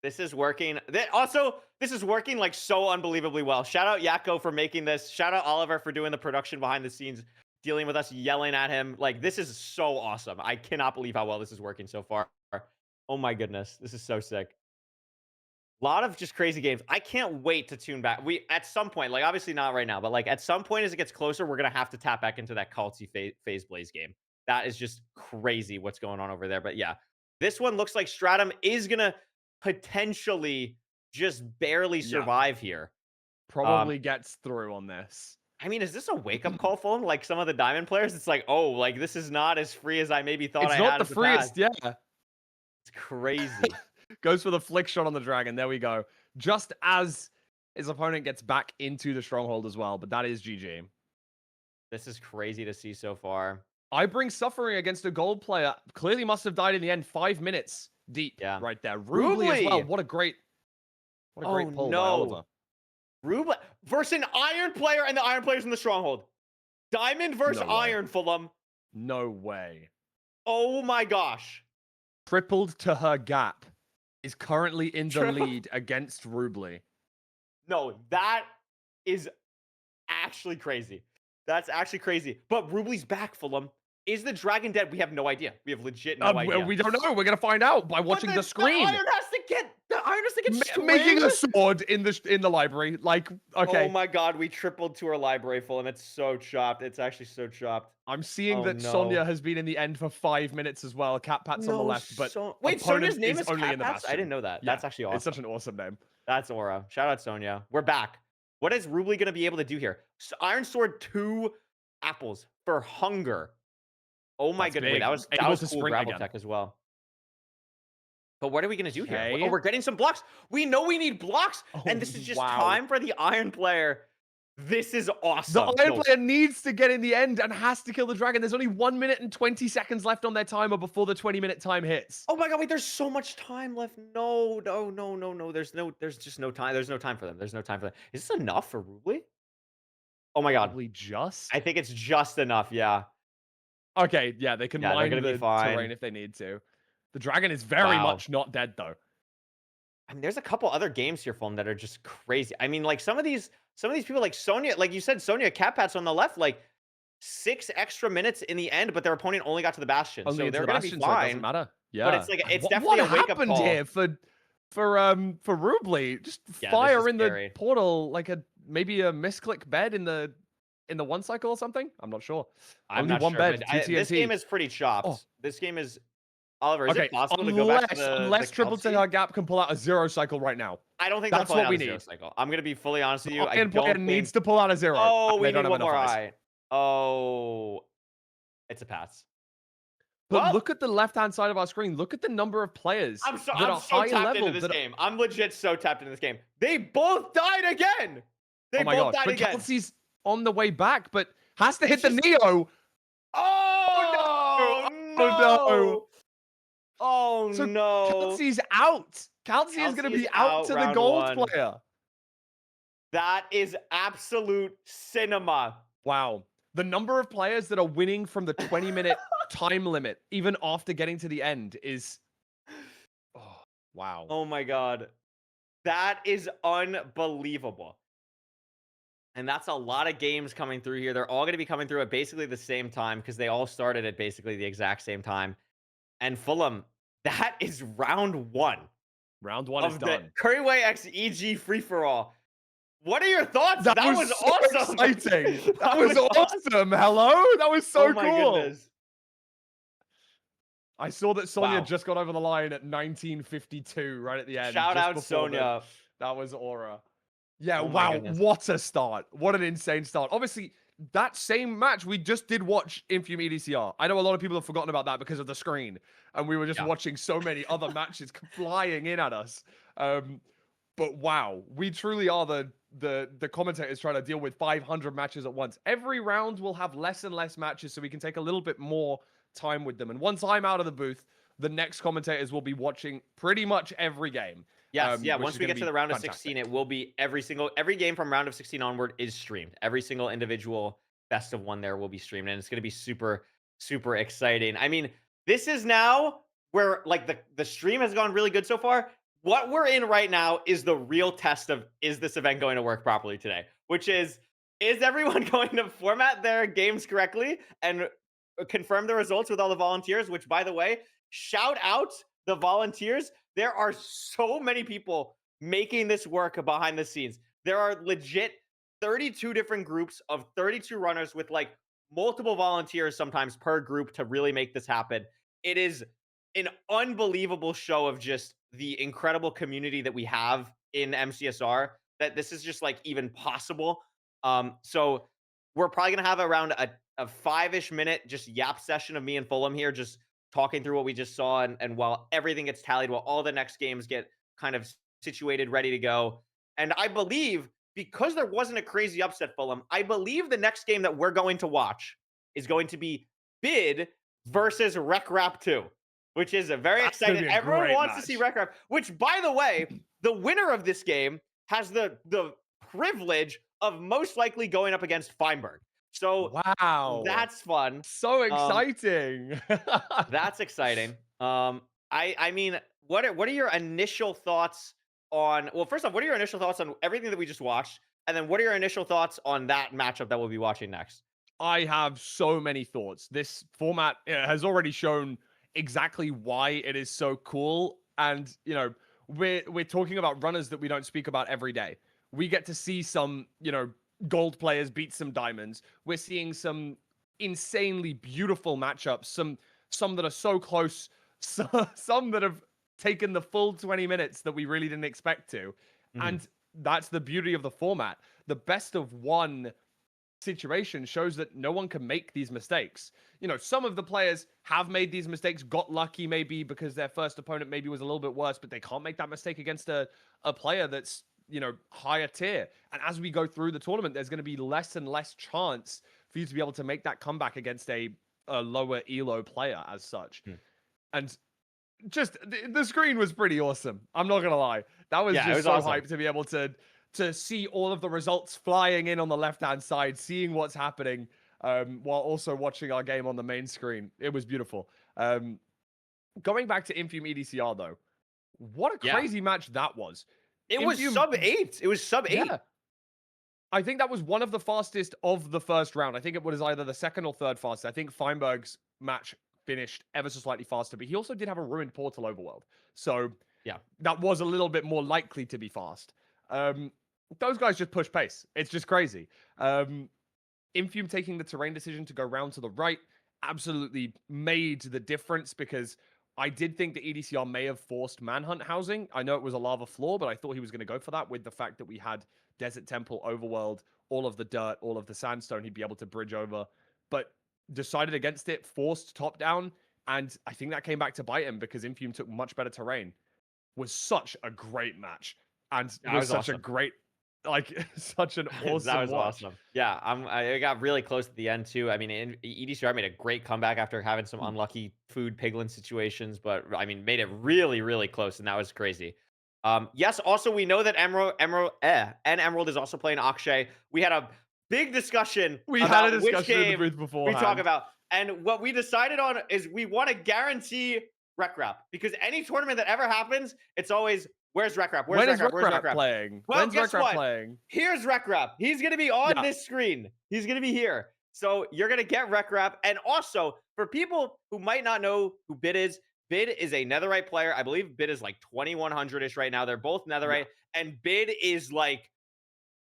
This is working. Also, this is working like so unbelievably well. Shout out Yakko for making this. Shout out Oliver for doing the production behind the scenes, dealing with us, yelling at him. Like, this is so awesome. I cannot believe how well this is working so far. Oh my goodness. This is so sick. A lot of just crazy games. I can't wait to tune back. At some point, like obviously not right now, but like at some point as it gets closer, we're gonna have to tap back into that culty FaZe Blaze game. That is just crazy what's going on over there. But yeah, this one looks like Stratum is gonna potentially just barely survive here. Probably gets through on this. I mean, is this a wake-up call for him? Like some of the diamond players, it's like, oh, like this is not as free as I maybe thought I had. It's not the freest, yeah. It's crazy. Goes for the flick shot on the dragon. There we go. Just as his opponent gets back into the stronghold as well, but that is GG. This is crazy to see so far. I bring suffering against a gold player. Clearly must have died in the end. 5 minutes deep right there. Rubly as well. What a great pull by Oliver. Rubly versus an iron player, and the iron player's in the stronghold. Diamond versus iron, Fulham. No way. Oh my gosh. Tripled to her gap is currently in the lead against Rubly. No, that is actually crazy. That's actually crazy. But Rubly's back, Fulham. Is the dragon dead? We have no idea. We have legit no idea. We don't know. We're gonna find out by watching the screen. The iron has to get making a sword in the library. Like, okay. Oh my god, we tripled to our library, Fulham. It's so chopped. It's actually so chopped. I'm seeing that Sonya has been in the end for 5 minutes as well. Cat Pat's on the left, but wait, Sonya's name is Cat Pats? I didn't know that. Yeah, that's actually awesome. It's such an awesome name. That's aura. Shout out Sonya. We're back. What is Rubly going to be able to do here? Iron Sword 2 apples for hunger. Oh my goodness. Wait, that was cool gravel tech as well. But what are we going to do here? Oh, we're getting some blocks. We know we need blocks. And this is just time for the iron player. This is awesome. The iron player needs to get in the end and has to kill the dragon. There's only 1 minute and 20 seconds left on their timer before the 20-minute time hits. Oh my god, wait, there's so much time left. No. There's just no time. There's no time for them. There's no time for them. Is this enough for Rubly? Oh my god. Probably just? I think it's just enough, yeah. Okay, yeah, they can mine the terrain if they need to. The dragon is very much not dead, though. I mean, there's a couple other games here, Fulham, that are just crazy. I mean, like some of these people, like Sonya, like you said, Sonya Cat Pats on the left, like 6 extra minutes in the end, but their opponent only got to the bastion, so they're gonna be fine. So it doesn't matter. Yeah, but it's like it's definitely a wake up call. What happened here for Rubly? Just fire in the portal like maybe a misclick bed in the 1 cycle or something. I'm not sure. I'm not sure. Bed, this game is pretty chopped. This game is. Oliver, is it possible to go back to unless Triple Ten Gap can pull out a 0 cycle right now? I don't think that's what we need. Cycle. I'm gonna be fully honest with you. I don't think needs to pull out a 0. Oh, we need one more eye. Oh, it's a pass. But look at the left-hand side of our screen. Look at the number of players I'm so tapped into this game. I'm legit so tapped into this game. They both died again. They both died again. Kelsey's on the way back, but has to hit the Neo. Oh no! Oh so no! Kelsey's out. Kelsey is going to be out to the gold player. That is absolute cinema. Wow. The number of players that are winning from the 20-minute time limit, even after getting to the end, is... Oh, wow. Oh my god. That is unbelievable. And that's a lot of games coming through here. They're all going to be coming through at basically the same time because they all started at basically the exact same time. And Fulham, that is round one Round one is of the done. Couriway x EG free for all. What are your thoughts? That That was was so awesome. exciting. That was awesome. awesome. Hello? That was so Oh my cool. goodness. I saw that Sonya Wow. just got over the line at 1952 right at the end. Shout just out before Sonya. that was Aura. Yeah, Oh my wow. goodness. What a start. What an insane start. Obviously, that same match, we just did watch Infume EDCR. I know a lot of people have forgotten about that because of the screen. And we were just Yeah. watching so many other matches flying in at us. But wow, we truly are the commentators trying to deal with 500 matches at once. Every round will have less and less matches so we can take a little bit more time with them. And once I'm out of the booth, the next commentators will be watching pretty much every game. Yes, yeah. Which Once is we gonna get to be the round of fantastic. 16, it will be every game from round of 16 onward is streamed. Every single individual best of one there will be streamed, and it's going to be super, super exciting. I mean, this is now where like the stream has gone really good so far. What we're in right now is the real test of is this event going to work properly today? Which is everyone going to format their games correctly and confirm the results with all the volunteers? Which, by the way, shout out the volunteers. There are so many people making this work behind the scenes. There are legit 32 different groups of 32 runners with like multiple volunteers sometimes per group to really make this happen. It is an unbelievable show of just the incredible community that we have in MCSR that this is just like even possible. So we're probably gonna have around a 5-ish minute just yap session of me and Fulham here, just talking through what we just saw, and while everything gets tallied, while all the next games get kind of situated, ready to go. And I believe because there wasn't a crazy upset, Fulham, I believe the next game that we're going to watch is going to be Bid versus Recraft 2, which is a very That's gonna exciting. be a Everyone great wants to see match. Recraft, which, by the way, the winner of this game has the privilege of most likely going up against Fineberg. So Wow. that's fun. So Um, exciting. that's exciting. I mean, what are your initial thoughts on? Well, first off, what are your initial thoughts on everything that we just watched, and then what are your initial thoughts on that matchup that we'll be watching next? I have so many thoughts. This format has already shown exactly why it is so cool. And, we're talking about runners that we don't speak about every day. We get to see some, gold players beat some diamonds. We're seeing some insanely beautiful matchups, some that are so close, some that have taken the full 20 minutes that we really didn't expect to. Mhm. And that's the beauty of the format. The best of one situation shows that no one can make these mistakes. Some of the players have made these mistakes, got lucky maybe because their first opponent maybe was a little bit worse, but they can't make that mistake against a player that's, higher tier. And as we go through the tournament, there's going to be less and less chance for you to be able to make that comeback against a lower elo player as such. Hmm. And just the screen was pretty awesome. I'm not gonna lie. That was Yeah, it just was so awesome. hyped to be able to see all of the results flying in on the left hand side, seeing what's happening, while also watching our game on the main screen. It was beautiful. Going back to Infume EDCR though, what a Yeah, crazy match that was. it was Infume, sub 8. It was sub 8. yeah. I think that was one of the fastest of the first round. I think it was either the second or third fastest. I think Fineberg's match finished ever so slightly faster, but he also did have a ruined portal overworld. So Yeah. that was a little bit more likely to be fast. Those guys just push pace. It's just crazy. Infume taking the terrain decision to go round to the right absolutely made the difference because I did think the EDCR may have forced Manhunt housing. I know it was a lava floor, but I thought he was going to go for that with the fact that we had Desert Temple, Overworld, all of the dirt, all of the sandstone he'd be able to bridge over. But decided against it, forced top down, and I think that came back to bite him because Infume took much better terrain. Was such a great match and That was was such a awesome. great, such an That awesome was watch. awesome. Yeah, I got really close at the end too. I mean, EDCR made a great comeback after having some unlucky food piglin situations, but I mean, made it really, really close, and that was crazy. Yes. Also, we know that Emerald is also playing Akshay. We had a big discussion We had a about which discussion in the game booth we talk beforehand. about, and what we decided on is we want to guarantee Recraft because any tournament that ever happens, it's always Where's Recraft? Where's When is Recraft? Where's Recraft Recraft? playing? Well, When's guess Recraft what? playing? Here's Recraft. He's gonna be on Yeah. this screen. He's gonna be here. So you're gonna get Recraft. And also, for people who might not know who Bid is a Netherite player. I believe Bid is like 2100-ish right now. They're both Yeah. Netherite, and Bid is like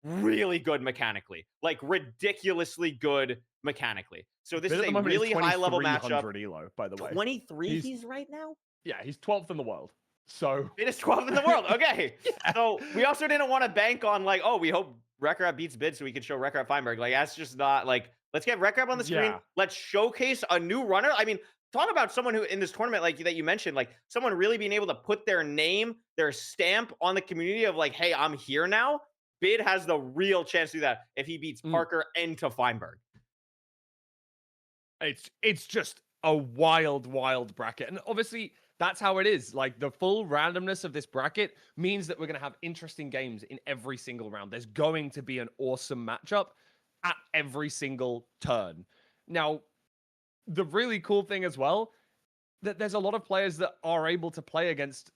really good mechanically, like ridiculously good mechanically. So this Bid is at the a moment is really high level matchup. 2300 elo, by the way. 23 he's right now. Yeah, he's 12th in the world. So Bid is 12th in the world. Okay. Yeah. So we also didn't want to bank on like, oh, we hope Recraft beats Bid so we could show Recraft Fineberg. Like that's just not like, let's get Recraft on the screen. Yeah. Let's showcase a new runner. I mean, talk about someone who in this tournament, like that you mentioned, like someone really being able to put their name, their stamp on the community of like, hey, I'm here now. Bid has the real chance to do that if he beats Parker into Fineberg. It's just a wild bracket. And obviously that's how it is. Like the full randomness of this bracket means that we're going to have interesting games in every single round. There's going to be an awesome matchup at every single turn. Now, the really cool thing as well, that there's a lot of players that are able to play against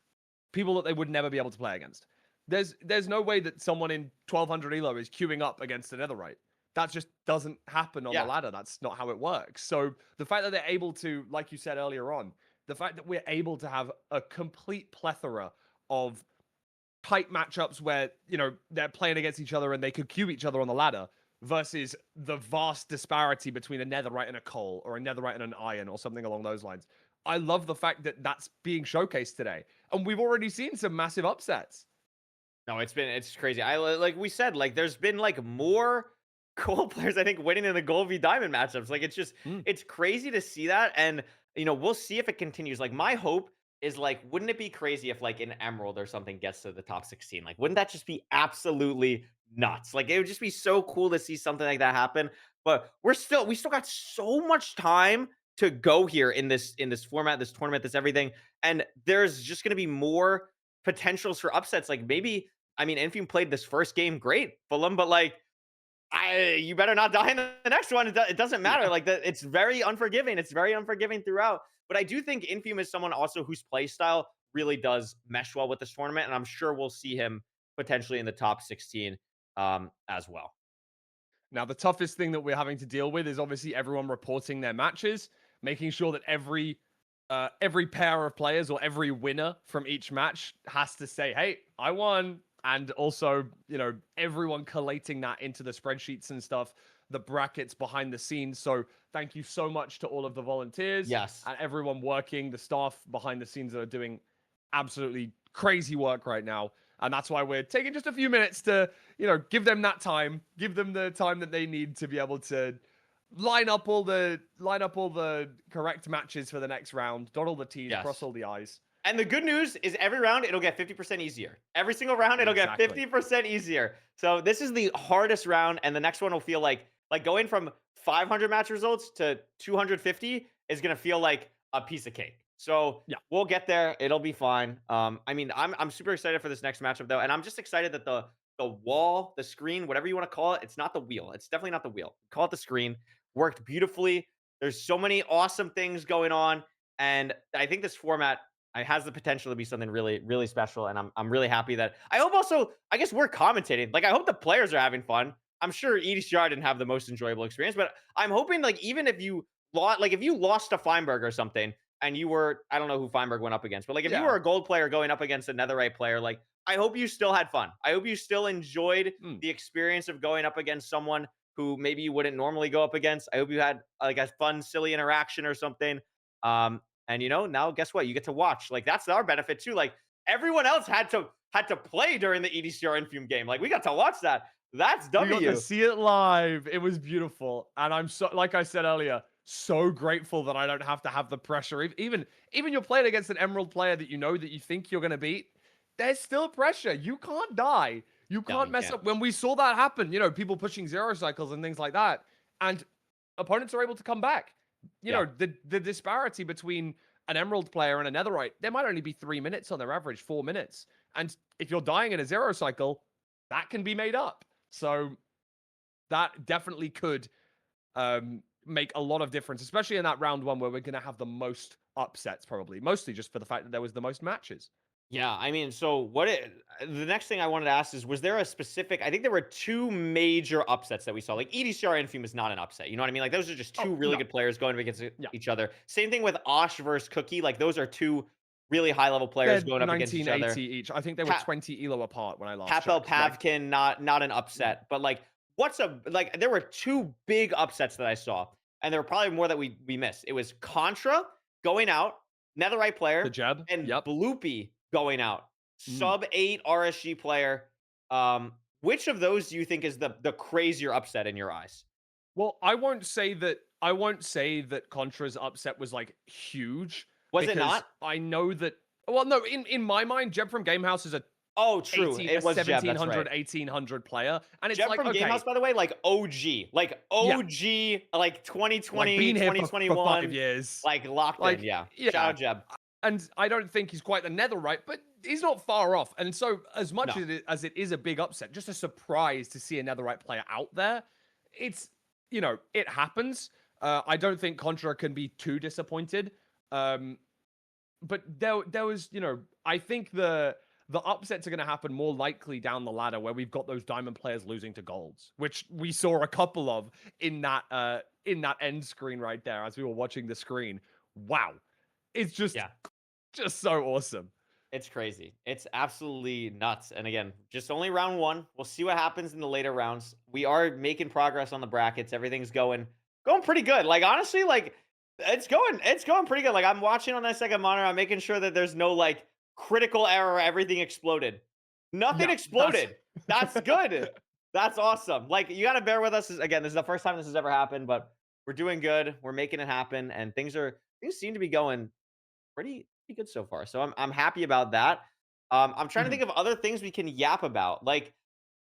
people that they would never be able to play against. There's no way that someone in 1200 elo is queuing up against an Netherite. That just doesn't happen on the ladder. That's not how it works. So the fact that they're able to, like you said earlier on, the fact that we're able to have a complete plethora of tight matchups where, you know, they're playing against each other and they could queue each other on the ladder versus the vast disparity between a Netherite and a coal or a Netherite and an iron or something along those lines. I love the fact that that's being showcased today. And we've already seen some massive upsets. No, it's crazy. I like we said, like there's been like more gold players, I think, winning in the gold v diamond matchups. Like it's just it's crazy to see that. And you know, we'll see if it continues. Like my hope is like, wouldn't it be crazy if like an emerald or something gets to the top 16? Like, wouldn't that just be absolutely nuts? Like it would just be so cool to see something like that happen. But we still got so much time to go here in this format, this tournament, this everything. And there's just gonna be more potentials for upsets. Like maybe, I mean, Infume played this first game great, Fulham, but like you better not die in the next one. It doesn't matter. Yeah. Like it's very unforgiving. It's very unforgiving throughout. But I do think Infume is someone also whose play style really does mesh well with this tournament, and I'm sure we'll see him potentially in the top 16 as well. Now, the toughest thing that we're having to deal with is obviously everyone reporting their matches, making sure that every pair of players or every winner from each match has to say, "Hey, I won." And also, you know, everyone collating that into the spreadsheets and stuff, the brackets behind the scenes. So thank you so much to all of the volunteers. Yes. And everyone working, the staff behind the scenes that are doing absolutely crazy work right now. And that's why we're taking just a few minutes to, you know, give them that time, give them the time that they need to be able to line up all the correct matches for the next round, dot all the T's, cross all the I's. And the good news is every round, it'll get 50% easier. Every single round, it'll get 50% easier. So this is the hardest round, and the next one will feel like going from 500 match results to 250 is going to feel like a piece of cake. So we'll get there. It'll be fine. I mean, I'm super excited for this next matchup, though. And I'm just excited that the wall, the screen, whatever you want to call it, it's not the wheel. It's definitely not the wheel. Call it the screen. Worked beautifully. There's so many awesome things going on. And I think this format has the potential to be something really, really special. And I'm really happy that I hope also, I guess we're commentating. Like, I hope the players are having fun. I'm sure EDCR didn't have the most enjoyable experience, but I'm hoping like even if you lost, like if you lost to Fineberg or something and you were, I don't know who Fineberg went up against, but like if you were a gold player going up against a Netherite player, like I hope you still had fun. I hope you still enjoyed the experience of going up against someone who maybe you wouldn't normally go up against. I hope you had like a fun, silly interaction or something. And you know, now guess what? You get to watch. Like that's our benefit too. Like everyone else had to play during the EDCR Infume game. Like we got to watch that. That's W. We got to see it live. It was beautiful, and I'm so, like I said earlier, so grateful that I don't have to have the pressure. Even you're playing against an Emerald player that you know that you think you're going to beat. There's still pressure. You can't die. You can't mess up. When we saw that happen, you know, people pushing zero cycles and things like that, and opponents are able to come back. You know, the disparity between an Emerald player and a Netherite, there might only be 3 minutes on their average, 4 minutes. And if you're dying in a zero cycle, that can be made up. So that definitely could make a lot of difference, especially in that round one where we're going to have the most upsets, probably. Mostly just for the fact that there was the most matches. Yeah, I mean, so the next thing I wanted to ask is, was there a specific? I think there were two major upsets that we saw. Like EDCR Infume is not an upset. You know what I mean? Like those are just two Oh, really no. good players going up against Yeah. each other. Same thing with Osh versus Cookie. Like those are two really high level players They're going up against each 1980 other. each. I think they were 20 elo apart when I last Papel checked. Like, Pavkin, not an mm, upset, but like there were two big upsets that I saw, and there were probably more that we missed. It was Contra going out, Netherite the player, Jeb. and Yep. Bloopy going out. Mm. Sub 8 RSG player. Which of those do you think is the crazier upset in your eyes? Well, I won't say that. I won't say that Contra's upset was like huge Was it because not? I know that. Well, no, in my mind, Jeb from Gamehouse is a Oh, true. a It was Jeb. That's 1700, right. 1800 player, and it's Jeb like from okay, Gamehouse, by the way, like OG, yeah, like like 2020, been here for 5 2021, years, like locked in. like Yeah. Shout yeah, out Jeb. and I don't think he's quite the Netherite, but he's not far off. And so, as much No. as it is a big upset, just a surprise to see a Netherite player out there, it's it happens. I don't think Contra can be too disappointed. Um, but there was I think the upsets are going to happen more likely down the ladder where we've got those diamond players losing to golds, which we saw a couple of in that end screen right there as we were watching the screen. Wow, it's Yeah. just so awesome. It's crazy. It's absolutely nuts. And again, just only round one. We'll see what happens in the later rounds. We are making progress on the brackets. Everything's going pretty good. Like honestly, like it's going pretty good. Like I'm watching on that second monitor. I'm making sure that there's no like critical error. Everything exploded. Nothing Yeah, that's exploded. That's good. That's awesome. Like you got to bear with us. Again, this is the first time this has ever happened, but we're doing good. We're making it happen, and things seem to be going pretty good so far. So I'm happy about that. I'm trying to Mhm. think of other things we can yap about. Like,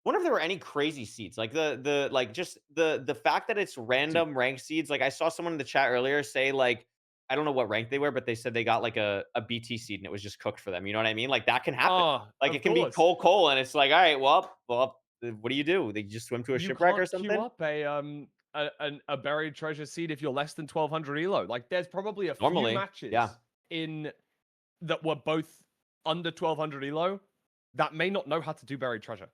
wonder if there were any crazy seeds. Like the like just the fact that it's Dude. random rank seeds. Like I saw someone in the chat earlier say like I don't know what rank they were, but they said they got like a BT seed and it was just cooked for them. You know what I mean? Like that can happen. Oh, Like of it can be course. cold, and it's like, all right, well, what do you do? They just swim to a You shipwreck or can't queue something? up a buried treasure seed if you're less than 1200 elo. Like there's probably a few Normally, yeah. matches in that were both under 1200 elo that may not know how to do buried treasure.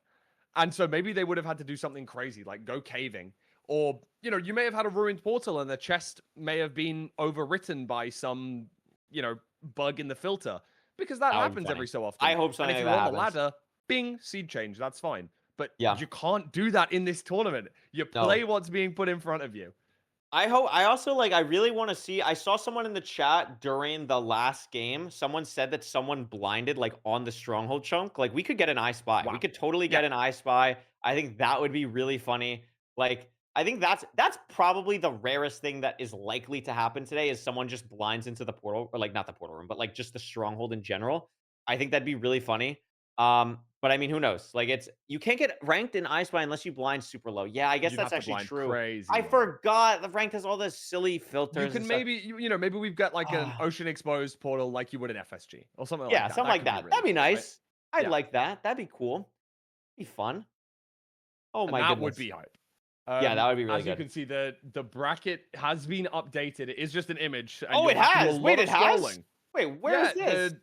And so maybe they would have had to do something crazy like go caving, or you may have had a ruined portal and the chest may have been overwritten by some, bug in the filter, because that That would be happens funny. every so I often. hope And something if like you're that on the happens. ladder, bing, seed change, that's fine. But Yeah. you can't do that in this tournament. You No. play what's being put in front of you. I also like I really want to see. I saw someone in the chat during the last game. Someone said that someone blinded like on the stronghold chunk. Like we could get an I spy. We Wow. could totally Yeah. get an I spy. I think that would be really funny. Like I think that's probably the rarest thing that is likely to happen today is someone just blinds into the portal or like not the portal room, but like just the stronghold in general. I think that'd be really funny. But I mean, who knows? Like it's you can't get ranked in I spy unless you blind super low. Yeah, I guess You'd that's have to actually blind true. crazy I low. forgot the rank has all the silly You filters and can stuff. maybe, maybe we've got like an Ah, ocean exposed portal like you would in FSG or something like yeah, that. something That like could be that. really That'd be cool, right? nice. I'd Yeah. like that. That'd be cool. Be fun. Oh And my that would goodness. be hype. Yeah, that would be really As you good. can see, the bracket has been updated. It is just an image, and Oh, you'll it have to do a has. Wait, lot of it has? scrolling. Wait, where Yeah, is this?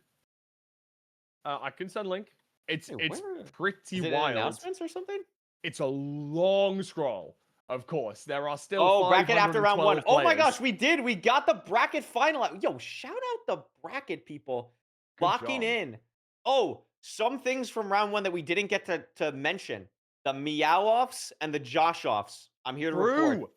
I can send a link. It's Wait, it's where pretty is it in wild. announcements or something? It's a long scroll. Of course, there are still Oh, bracket after round one. 512 Oh my gosh, players. we did. We got the bracket final. Yo, shout out the bracket people Good locking job. in. Oh, some things from round one that we didn't get to mention. The meow offs and the Josh offs. I'm here to report. True.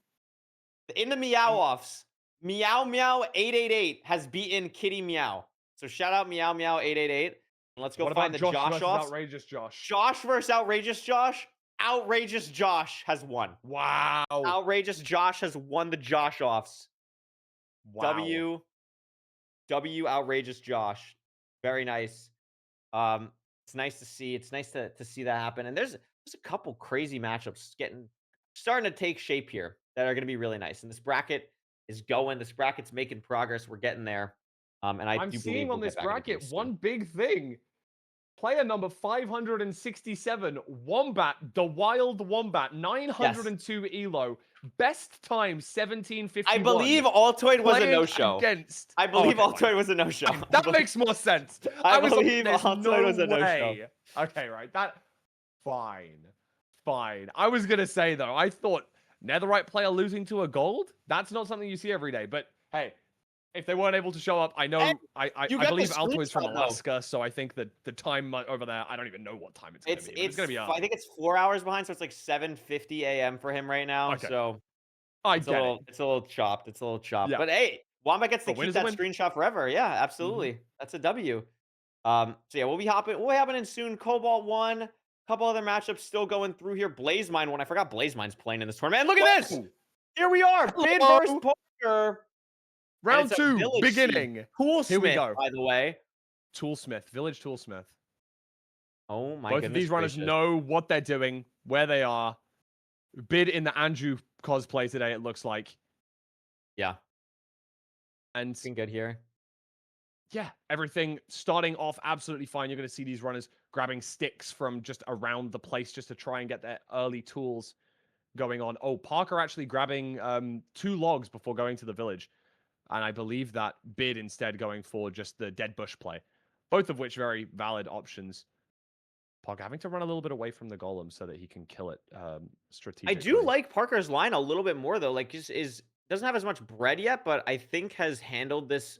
In the meow And offs, Meow Meow 888 has beaten Kitty Meow. So shout out Meow Meow 888. And let's go what find about the Josh Josh versus offs. Outrageous Josh? Josh versus Outrageous Josh. Outrageous Josh has won. Wow. Outrageous Josh has won the Josh offs. Wow. W W Outrageous Josh. Very nice. It's nice to see. It's nice to see that happen. And there's a couple crazy matchups starting to take shape here that are going to be really nice. And this bracket is going. This bracket's making progress. We're getting there. And I I'm do believe seeing on we'll get this back into bracket pace soon. one big thing. Player number 567, Wombat, the Wild Wombat, Yes. 902 elo. Best time 17:51. I believe Altoid was a playing no-show. against. I Oh, believe okay, fine. Altoid was a no-show. That makes more sense. I I was like, believe there's Altoid no was a no-show. way. Okay, right. Fine. Fine. I was gonna say though, I thought Netherite player losing to a gold. That's not something you see every day. But hey, if they weren't able to show up, I Hey, know. you I got the believe Altoid's from screenshot, though. Alaska, so I think that the time over there. I don't even know what time it's gonna be. But it's gonna be I early. think it's 4 hours behind, so it's like 7:50 AM for him right now. Okay, So I get it. it's a little chopped. It's a little chopped. Yeah, But hey, Wamba gets to a win keep is a that win. screenshot forever. Yeah, Hmm. absolutely. That's a W. So yeah, we'll be hopping in soon. Cobalt 1. Couple other matchups still going through here. Blazemine 1. I forgot Blazemine's playing in this tournament. And look at this. Whoa! Here we are. Bid versus Hello. Parker. And Round it's a two, village siege. beginning. Here we Toolsmith, go. by the way. Toolsmith, Village Toolsmith. Oh my Both of goodness these runners gracious. know what they're doing, where they are. Bid in the Andrew cosplay today, it looks like. Yeah, And looking good here. yeah, everything starting off absolutely fine. You're going to see these runners grabbing sticks from just around the place just to try and get their early tools going on. Oh, Parker actually grabbing 2 logs before going to the village. And I believe that Bid instead going for just the dead bush play. Both of which very valid options. Parker having to run a little bit away from the golem so that he can kill it I strategically. do like Parker's line a little bit more though. Like is doesn't have as much bread yet, but I think has handled this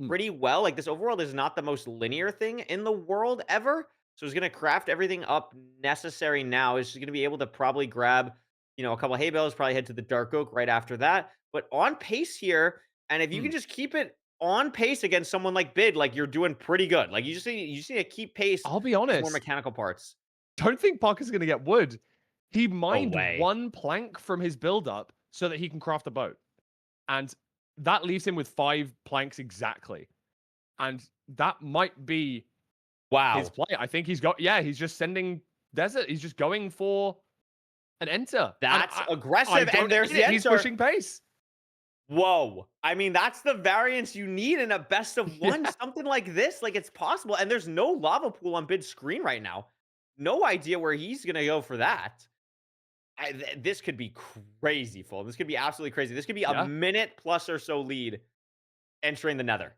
Mm. pretty well. Like this overworld is not the most linear thing in the world ever. So he's gonna craft everything up necessary now. He's gonna be able to probably grab, a couple hay bales, probably head to the dark oak right after that. But on pace here, and if you can Mm. just keep it on pace against someone like Bid, like you're doing pretty good. Like you just need to keep pace I'll be with more honest. mechanical parts. Don't think Parker's going to get wood. He No mined way. 1 plank from his buildup so that he can craft a boat. And that leaves him with 5 planks exactly. And that might be Wow. his play. I think he's just sending desert. He's just going for an enter. And That's I aggressive, don't and there's hate the it. He's enter. pushing pace. Whoa. I mean, that's the variance you need in a best of one. Yeah. Something like this, like it's possible. And there's no lava pool on Bid's screen right now. No idea where he's gonna go for that. This could be crazy, full. This could be absolutely crazy. This could be a Yeah. minute plus or so lead entering the Nether.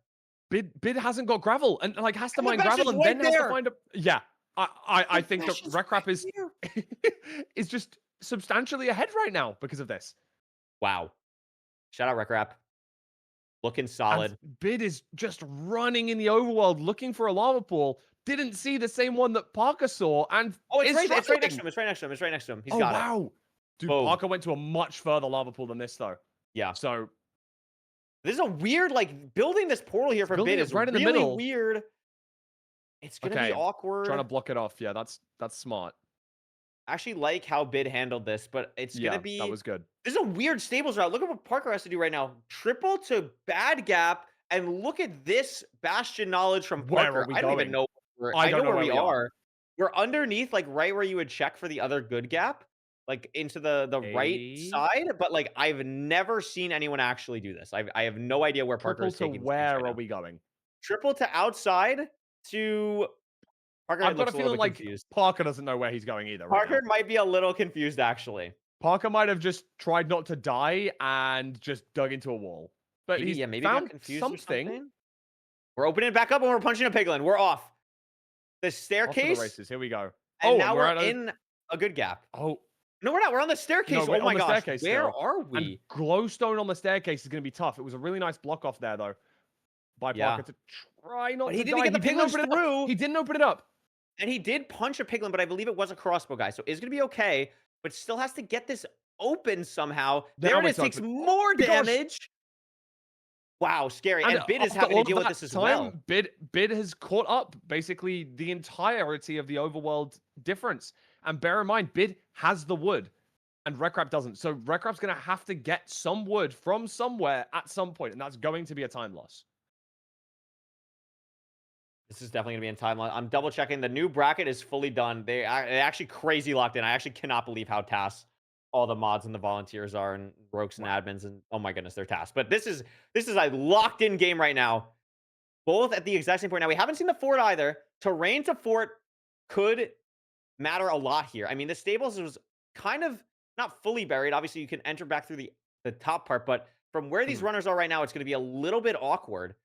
Bid hasn't got gravel and like has to And the mine bench gravel is and right then has to there. find a yeah. I The think that bench is Recraft right is there. is just substantially ahead right now because of this. Wow. Shout out Recraft. Looking And solid. Bid is just running in the overworld looking for a lava pool. Didn't see the same one that Parker saw and Oh, is it's right next to struggling. him. It's right next to him. It's right next to him. He's Oh got it. wow. Dude, Boom. Parker went to a much further lava pool than this though. Yeah. So This is a weird, like, building this portal here for building Bid it is right in the really middle. weird. It's gonna be Okay. awkward. Trying to block it off. Yeah, that's smart. I actually like how Bid handled this, but it's gonna Yeah, that be was good. this is a weird stables route. Look at what Parker has to do right now. Triple to bad gap, and look at this bastion knowledge from Where Parker. are we I don't even going? know. I I don't know know where where we we are. are. We're underneath, like right where you would check for the other good gap, like into the right A side. But like I've never seen anyone actually do this. I have no idea where Parker triple is to taking this piece where right are now. we going? Triple to outside to Parker I've got a looks a little feeling bit like confused. Parker doesn't know where he's going either right now. Parker might be a little confused actually. Parker might have just tried not to die and just dug into a wall. But Maybe, he's yeah, maybe got found confused or something. something. We're opening it back up and we're punching a piglin. We're off. The Off to the staircase, races. Here we go. and Oh, now and we're at a in a good gap. oh No, we're not. We're on the staircase. no, we're Oh my on the gosh. staircase Where still. are And we? glowstone on the staircase is going to be tough. It was a really nice block off there though by Yeah. Parker to try not But to he didn't die. get the He didn't piglins open it up. through. He didn't open it up. And he did punch a piglin, but I believe it was a crossbow guy. So it's going to be okay. But still has to get this open somehow. There Now it is. it's Takes open. more Gosh. damage. Wow, scary. And Bid is after having all to deal of with that this as time, well. Bid has caught up basically the entirety of the overworld difference. And bear in mind, Bid has the wood, and Recraft doesn't. So Recraft's going to have to get some wood from somewhere at some point, and that's going to be a time loss. This is definitely going to be in time. I'm double checking. The new bracket is fully done. They actually crazy locked in. I actually cannot believe how tasked all the mods and the volunteers are and rogues and admins. And oh my goodness, they're tasked. But this is a locked in game right now. Both at the exact same point. Now, we haven't seen the fort either. Terrain to fort could matter a lot here. I mean, the stables was kind of not fully buried. Obviously, you can enter back through the top part, but from where these Mhm. runners are right now, it's going to be a little bit awkward.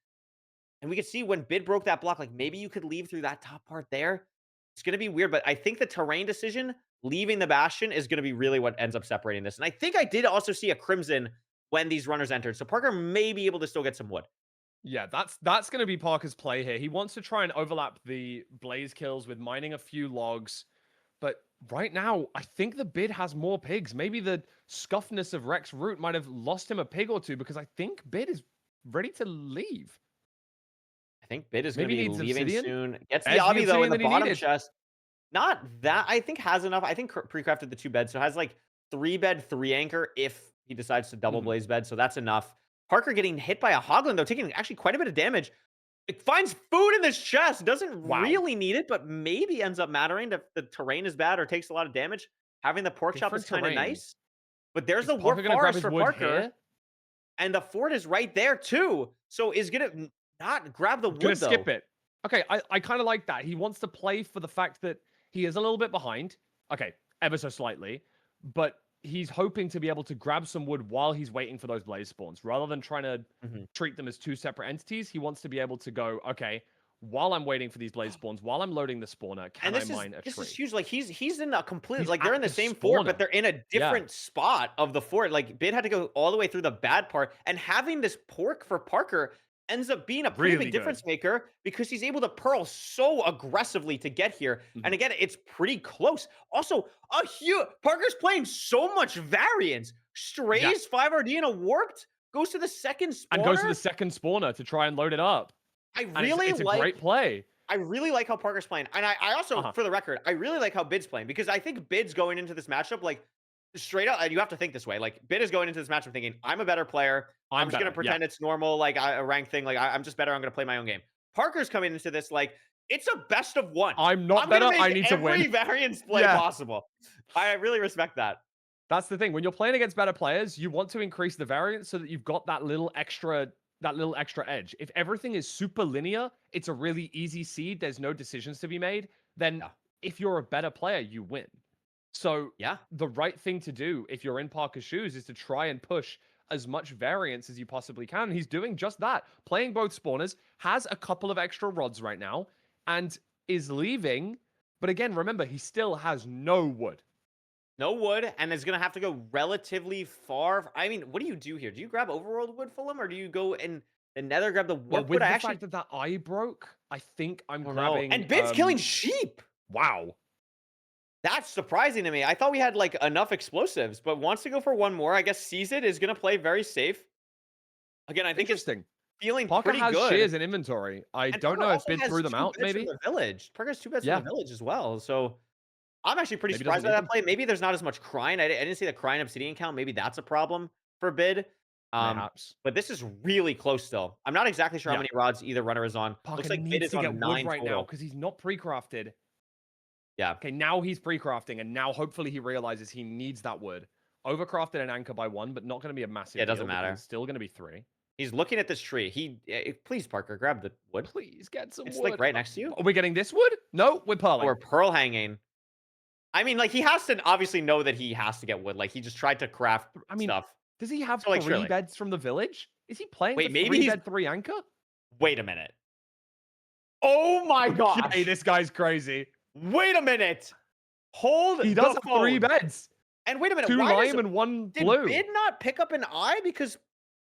And we could see when Bid broke that block, like maybe you could leave through that top part there. It's going to be weird, but I think the terrain decision, leaving the Bastion, is going to be really what ends up separating this. And I think I did also see a Crimson when these runners entered. So Parker may be able to still get some wood. Yeah, that's going to be Parker's play here. He wants to try and overlap the blaze kills with mining a few logs. But right now, I think the Bid has more pigs. Maybe the scuffness of Rex Root might have lost him a pig or two because I think Bid is ready to leave. I think Bid is going to Maybe be needs leaving obsidian. soon. Gets the There's the obby, though, in obsidian the that he bottom needed. chest. Not that. I think has enough. I think pre-crafted the 2 beds, so has like 3 bed, 3 anchor if he decides to double Mhm. blaze bed, so that's enough. Parker getting hit by a Hoglin, though, taking actually quite a bit of damage. It finds food in this chest. Doesn't Wow. really need it, but maybe ends up mattering if the terrain is bad or takes a lot of damage. Having the pork chop is Different kind of terrain. nice. But there's Is the Parker warp going to grab forest his for wood Parker, here? and the fort is right there too. So is gonna not grab the Gonna wood skip though. it. Okay, I kind of like that. He wants to play for the fact that he is a little bit behind. Okay, ever so slightly. But he's hoping to be able to grab some wood while he's waiting for those blaze spawns. Rather than trying to Mhm. treat them as 2 separate entities, he wants to be able to go, okay, while I'm waiting for these blaze spawns, while I'm loading the spawner, can And I mine a this is tree? huge. Like he's in a complete He's like they're at in the the same fort, but spawner. they're in a Yeah, different spot of the fort. Like Bid had to go all the way through the bad part, and having this pork for Parker ends up being a pretty really big good. difference maker because he's able to pearl so aggressively to get here. And Mhm. again, it's pretty close. Also, a huge Parker's playing so much variance. Yeah. Strays 5RD and a warped goes to the second And goes to spawner. the second spawner to try and load it up. I And really it's a great like play. I really like how Parker's playing. And I also, Uh-huh. for the record, I really like how Bid's playing because I think Bid's going into this matchup, like, straight up, and you have to think this way. Like, Bid is going into this matchup thinking, I'm a better player. I'm I'm just going to better. Yeah. pretend it's normal, like a rank thing. Like, I'm just better. I'm going to play my own game. Parker's coming into this, like, it's a best of one. I'm not I'm going better. to I make need to every win. variance play Yeah. possible. I really respect that. That's the thing. When you're playing against better players, you want to increase the variance so that you've got that little extra edge. If everything is super linear, it's a really easy seed, there's no decisions to be made, then Yeah. if you're a better player, you win. So Yeah. the right thing to do if you're in Parker's shoes is to try and push as much variance as you possibly can. And he's doing just that. Playing both spawners, has a couple of extra rods right now, and is leaving. But again, remember, he still has no wood. No wood, and is going to have to go relatively far. I mean, what do you do here? Do you grab overworld wood, Fulham, or do you go and the nether grab the Well, warp wood? with I the actually fact that that eye broke, I think I'm don't know. grabbing. And Bid's killing sheep. Wow, That's surprising to me. I thought we had like enough explosives, but wants to go for one more. I guess sees it is going to play very safe. Again, I think it's interesting. feeling Parker pretty has good. shears in inventory. I And don't Parker know if also Bid has threw them 2 out. beds from Maybe. the village. Parker has 2 beds from Yeah. the village as well. So I'm actually pretty Maybe doesn't surprised by need that them. play. Maybe there's not as much crying. I didn't see the crying obsidian count. Maybe that's a problem for Bid. Mayhaps. But this is really close still. I'm not exactly sure how Yeah. many rods either runner is on. Parker Looks like Bid needs is to get on wood 9 right now total. because he's not pre-crafted. Yeah. Okay, now he's pre-crafting, and now hopefully he realizes he needs that wood. Overcrafted an anchor by 1, but not going to be a massive Yeah, it deal doesn't because matter. it's still going to be 3. He's looking at this tree. Please, Parker, grab the wood. Please get some It's wood. like right next to you. Are we getting this wood? No, we're pearling. Or pearl hanging. I mean, like he has to obviously know that he has to get wood. Like he just tried to craft I mean, stuff. does he have So like 3 surely. beds from the village? Is he playing Wait, for maybe 3 he's bed 3 anchor? wait a minute. Oh my gosh. Hey, this guy's crazy. Wait a minute. Hold He the does have phone. 3 beds. And wait a minute. 2 Why lime and 1 did blue. Bid not pick up an eye? Because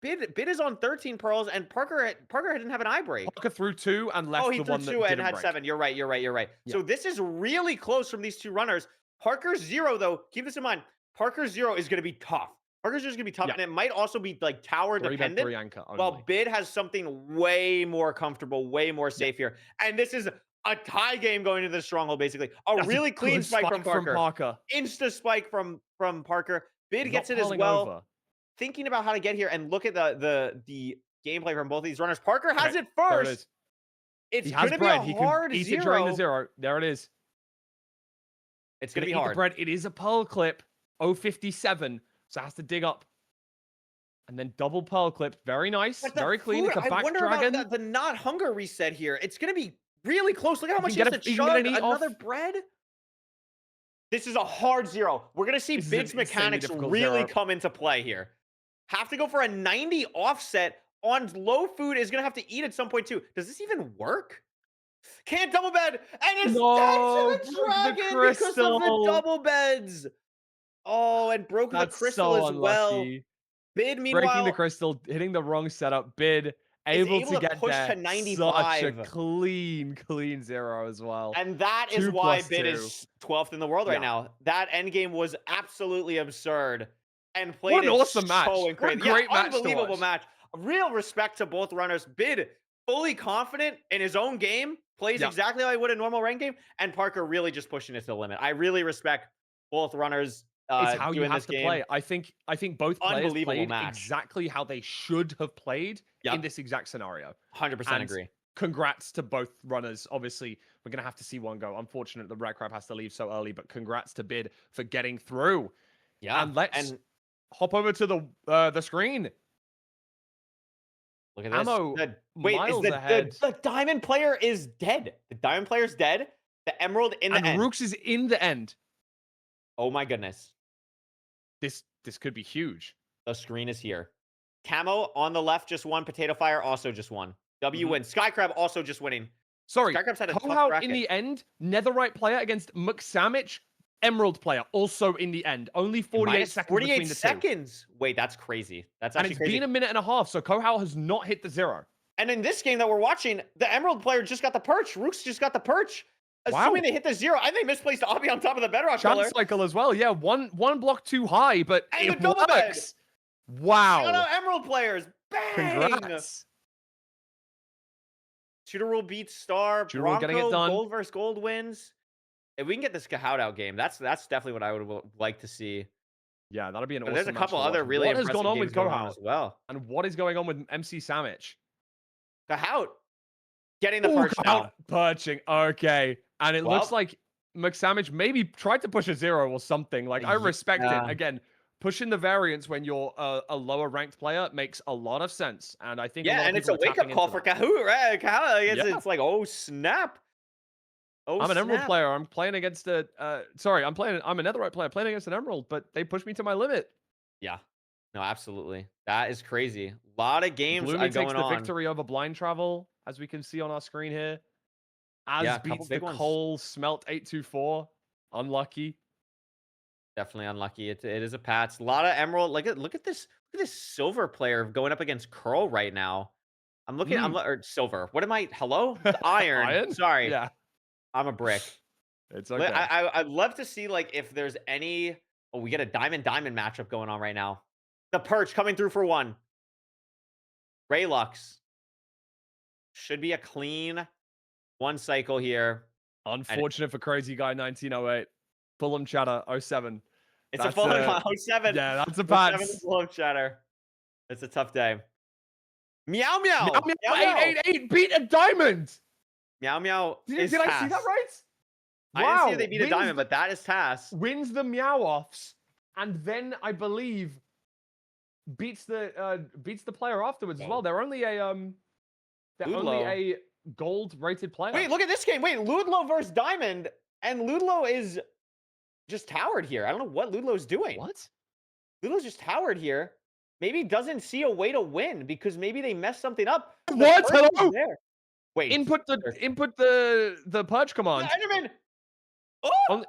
Bid is on 13 pearls and Parker didn't have an eye break. Parker threw 2 and left Oh, he the threw one that 2 and didn't had break. 7. You're right. Yeah. So this is really close from these 2 runners. Parker's 0, though, keep this in mind. Parker's 0 is going to be tough. Parker's 0 is going to be tough, Yeah. and it might also be like tower 3 bed dependent. 3 anchor only. While Bid has something way more comfortable, way more safe here. And this is a tie game going into the stronghold, basically. That's Really clean good spike from Parker. Insta spike from Parker. Bid Not gets it as pulling well. over. Thinking about how to get here and look at the gameplay from both of these runners. Parker has it There it first. is. It's He going has to be bread. a He hard can eat 0. it during the 0. There it is. It's going to be eat hard. the bread. It is a pearl clip. 057. So has to dig up. And then double pearl clip. Very nice. But the Very clean. food- It's a back I wonder dragon. about the not hunger reset here. It's going to be really close. Look at how much he can has get to he can get chug. an eat Another off. bread. This is a hard 0. We're gonna see This is an Bid's insanely mechanics difficult really 0. come into play here. Have to go for a 90 offset on low food, is gonna have to eat at some point too. Does this even work? Can't double bed, and it's dead No, to the broke the dragon because of the crystal. double beds. Oh, and broke the That's crystal so as well. unlucky. Bid, Breaking the meanwhile, crystal, hitting the wrong setup. Bid is able able to to get push to there. Such a 95. clean 0 as well. And that is 2 why plus Bid 2. is 12th in the world right Yeah. now. That endgame was absolutely absurd and What played an it awesome match. so What a incredible. Yeah, great match to unbelievable watch. match. Real respect to both runners. Bid fully confident in his own game, plays Yeah. exactly how he would a normal rank game, and Parker really just pushing it to the limit. I really respect both runners It's how you doing have this to game. play. I think both players Unbelievable played match. exactly how they should have played in Yep, this exact scenario. 100% And agree. congrats to both runners. Obviously, we're going to have to see one go. Unfortunate the Recraft has to leave so early, but congrats to Bid for getting through. Yeah, And let's and hop over to the screen. look at this. Ammo Wait, is miles ahead. the diamond player is dead. The diamond player's dead. The emerald in the And end. Rooks is in the end. Oh my goodness. This could be huge. The screen is here. Camo on the left just won. Potato Fire also just won. W wins. Skycrab also just winning. Sorry, Skycrab's had a tough Kohout bracket. in the end, Netherite player against Muksamich, Emerald player, also in the end. Only 48 Minus seconds 48 between the two. seconds. Wait, that's crazy. That's And actually it's crazy. been a minute and a half, so Kohout has not hit the 0. And in this game that we're watching, the emerald player just got the perch. Rooks just got the perch. Wow. Assuming they hit the 0. I think misplaced Obby on top of the bedrock pillar. Chance cycle as well. Yeah, one block too high, but And it the double bed. works. Shout Wow. out emerald players. Bang! Congrats. Shooter rule beats Star. Shooter rule getting it Bronco, done. gold versus gold wins. If we can get this Kahout out game, that's definitely what I would like to see. Yeah, that'll be an But awesome there's a match couple to other watch. really What has impressive gone on games with going on Kohout? as well. And what is going on with MC Samich? Kahout getting the Ooh, perch now. Kohout perching. Okay. And it looks Well- like McSamich maybe tried to push a 0 or something. Like, I respect it. Again, pushing the variance when you're a lower ranked player makes a lot of sense. And I think Yeah, and it's a wake-up call for Kahoot, right? Kahoot, it's like, oh, snap. Oh, I'm an Emerald snap. player. I'm playing against a sorry, I'm a Netherite player playing against an Emerald, but they pushed me to my limit. Yeah. No, absolutely. That is crazy. A lot of games Bloomy are takes going the on. victory over Blind Travel, as we can see on our screen here. Az Yeah, a couple beats the big ones. Coal Smelt 824. Unlucky. Definitely unlucky. It is a Pats. A lot of emerald. Like, look at this silver player going up against Curl right now. I'm looking. Or silver. What am I? Hello, the iron. Iron? Sorry, Yeah, I'm a brick. it's okay. I'd love to see like if there's any. Oh, we get a diamond matchup going on right now. The perch coming through for one. Raylux should be a clean one cycle here. Unfortunate for Crazy Guy 1908. Fulham Chatter 07. It's That's a full a- 07. Yeah, that's a 07 Pats. is Fulham Chatter. It's a tough day. Meow meow. Meow, meow, 888 beat a diamond. Meow meow. Did I see that right? I didn't see if they beat a diamond, but that is Tass. Wins the meow offs, and then I believe beats the player afterwards as well. They're only a gold rated player. Wait, look at this game. Wait, Ludlow versus Diamond, and Ludlow is just towered here. I don't know what Ludlow's doing. What? Ludlow's just towered here. Maybe doesn't see a way to win because maybe they messed something up. The What? person Hello? is there. Wait. Input the purge command. Enderman. Oh,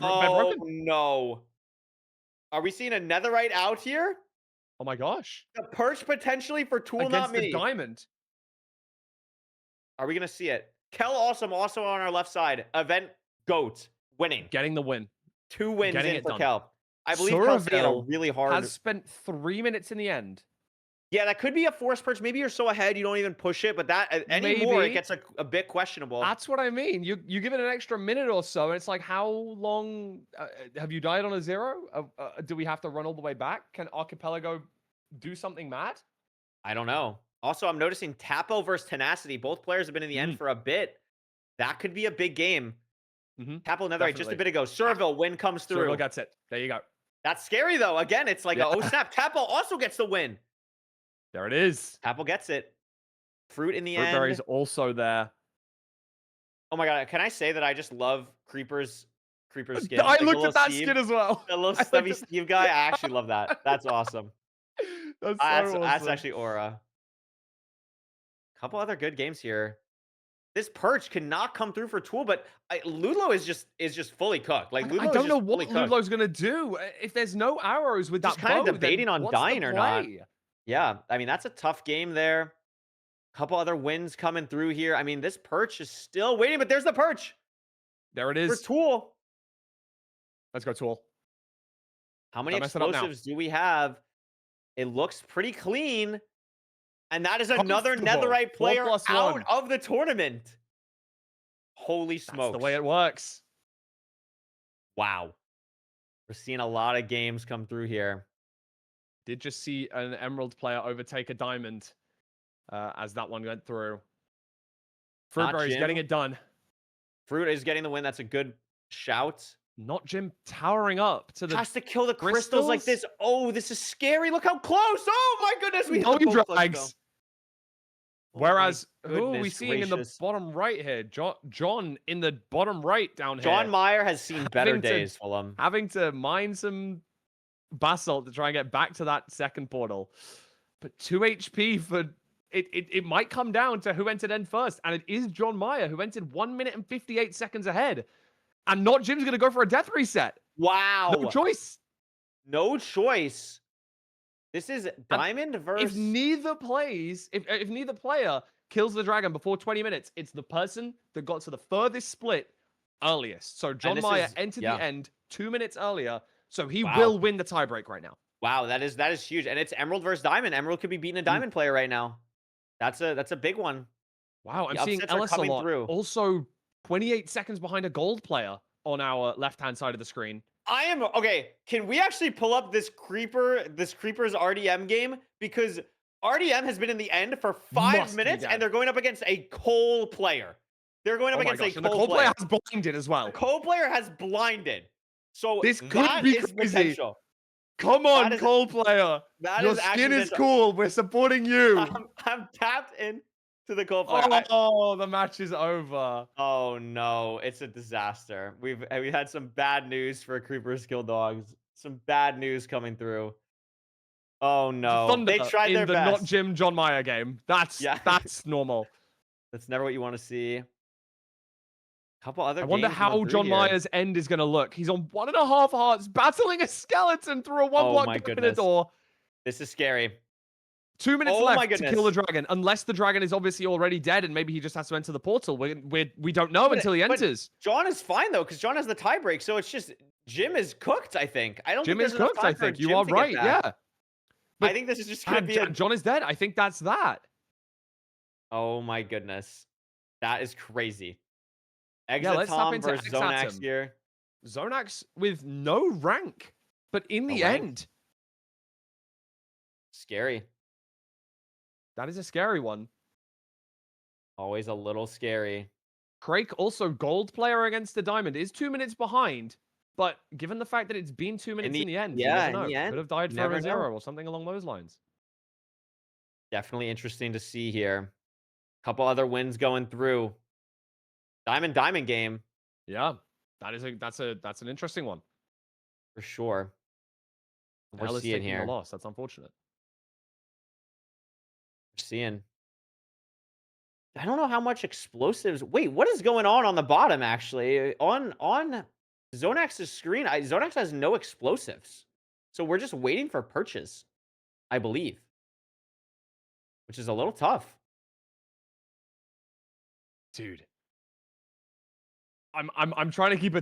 Oh no. Are we seeing a netherite out here? oh my gosh. The perch potentially for Tool Against Not the Me. diamond. Are we gonna see it? Kel Awesome also on our left side. Event Goat winning. Getting the win. 2 wins getting in it for done. Kel. I believe Kel's had a Suravel really hard. Has spent 3 minutes in the end. Yeah, that could be a force perch. Maybe you're so ahead you don't even push it, but that anymore it Maybe. gets a bit questionable. That's what I mean. You give it an extra minute or so, and it's like, how long have you died on a 0? Do we have to run all the way back? Can Archipelago do something mad? I don't know. Also, I'm noticing Tapo versus Tenacity. Both players have been in the end for a bit. That could be a big game. Tapo Netherite just a bit ago. Surville win comes through. Surville gets it. There you go. That's scary though. Again, it's like oh snap. Tapo also gets the win. There it is. Tapo gets it. Fruit in the Fruitberry's end. also there. Oh my god, can I say that I just love Creeper's creeper skin. I Like the looked little at that Steve, skin as well. the little I stubby looked Steve guy. I actually love that. That's awesome. That's so That's awesome. actually aura. Couple other good games here. This perch cannot come through for Tool, but Ludlow is just fully cooked. Like I Ludlow is don't know just what fully cooked. Ludlow's gonna do. If there's no arrows with Just that kind of bow, then debating on what's the dying or not. play? Yeah, I mean that's a tough game there. Couple other wins coming through here. I mean this perch is still waiting, but there's the perch There it for is. Tool. Let's go, Tool. How many Don't mess it up now. explosives do we have? It looks pretty clean. And that is another Comfortable. Netherite Four player plus out one. of the tournament. Holy That's the way smokes. it works. Wow. We're seeing a lot of games come through here. Did just see an Emerald player overtake a Diamond as that one went through. Not Fruitberry's getting Jim. it done. Fruit is getting the win. That's a good shout. Not Jim towering up to the Has to kill the crystals like this. Oh, this is scary. Look how close. Oh my goodness. We hit the going boat clutch, though. drags. Oh my Whereas, who are we goodness seeing in the gracious. bottom right here? John in the bottom right down here. John Meyer has seen better having to- days, Fulham. Having to mine some basalt to try and get back to that second portal. But 2 HP for... It might come down to who entered end first. And it is John Meyer who entered 1 minute and 58 seconds ahead. And not Jim's going to go for a death reset. Wow. No choice. No choice. This is Diamond versus... If neither plays, if neither player kills the dragon before 20 minutes, it's the person that got to the furthest split earliest. So John Meyer entered the end 2 minutes earlier, so he will win the tiebreak right now. Wow, that is huge. And it's Emerald versus Diamond. Emerald could be beating a Diamond player right now. That's a big one. Wow, I'm The seeing upsets are Ellis a coming lot. through. Also, 28 seconds behind a gold player on our left-hand side of the screen. Okay. Can we actually pull up this creeper's RDM game? Because RDM has been in the end for 5 minutes, and they're going up against a Cole player. They're going up against a Cole player. The Cole player has blinded as well. The Cole player has blinded. So this could be crazy. Potential. Come on, Cole player. Your skin is cool. We're supporting you. I'm tapped in to the Cole player. Oh, the match is over. Oh no, it's a disaster. We had some bad news for Creeper Skill Dogs. Some bad news coming through. Oh no, Thunder they tried their in the best. not Jim John Meyer game. That's normal. That's never what you want to see. Couple other. I wonder how John Meyer's end is going to look. He's on 1.5 hearts, battling a skeleton through a one-block door. This is scary. 2 minutes left to kill the dragon, unless the dragon is obviously already dead and maybe he just has to enter the portal. We don't know until he enters. John is fine though, because John has the tiebreak, so it's just Jim is cooked. I think. I don't. Jim think is cooked. I think you are right. Yeah. But I think this is just going to be. John is dead. I think that's that. Oh my goodness, that is crazy. Let's tap into versus Zonax here. Zonax with no rank, but in the end, scary. That is a scary one. Always a little scary. Crake, also gold player against the diamond, is 2 minutes behind. But given the fact that it's been 2 minutes in the end, you never know. Could have died for a 0 or something along those lines. Definitely interesting to see here. Couple other wins going through. Diamond game. Yeah, that's an interesting one for sure. We're seeing here a loss. That's unfortunate. We're seeing. I don't know how much explosives. Wait, what is going on the bottom? Actually, on Zonax's screen, Zonax has no explosives, so we're just waiting for perches, I believe, which is a little tough, dude. I'm trying to keep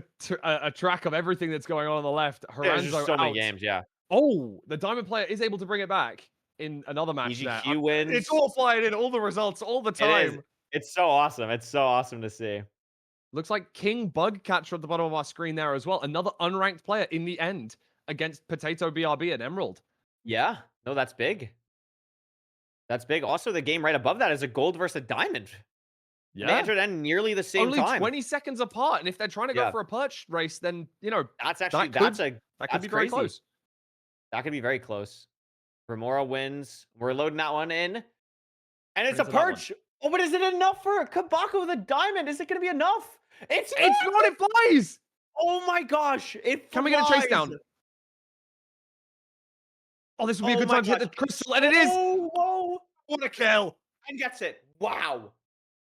a track of everything that's going on the left. There's so many games, yeah. Oh, the diamond player is able to bring it back in another match. EGQ wins. It's all flying in, all the results, all the time. It's so awesome. It's so awesome to see. Looks like King Bugcatcher at the bottom of our screen there as well. Another unranked player in the end against Potato BRB and Emerald. Yeah, no, that's big. That's big. Also, the game right above that is a gold versus a diamond. Yeah. They entered in nearly the same time. Only 20 seconds apart. And if they're trying to go for a perch race, then, that's actually, that could be very close. That could be very close. Remora wins. We're loading that one in. And it's a perch. Oh, but is it enough for Kabako with a diamond? Is it going to be enough? It's not. It flies. Oh my gosh, it Can we get a chase flies. down? Oh, this would be a Oh good my time to hit gosh. the crystal, and it is! Oh, whoa. What a kill! And gets it. Wow.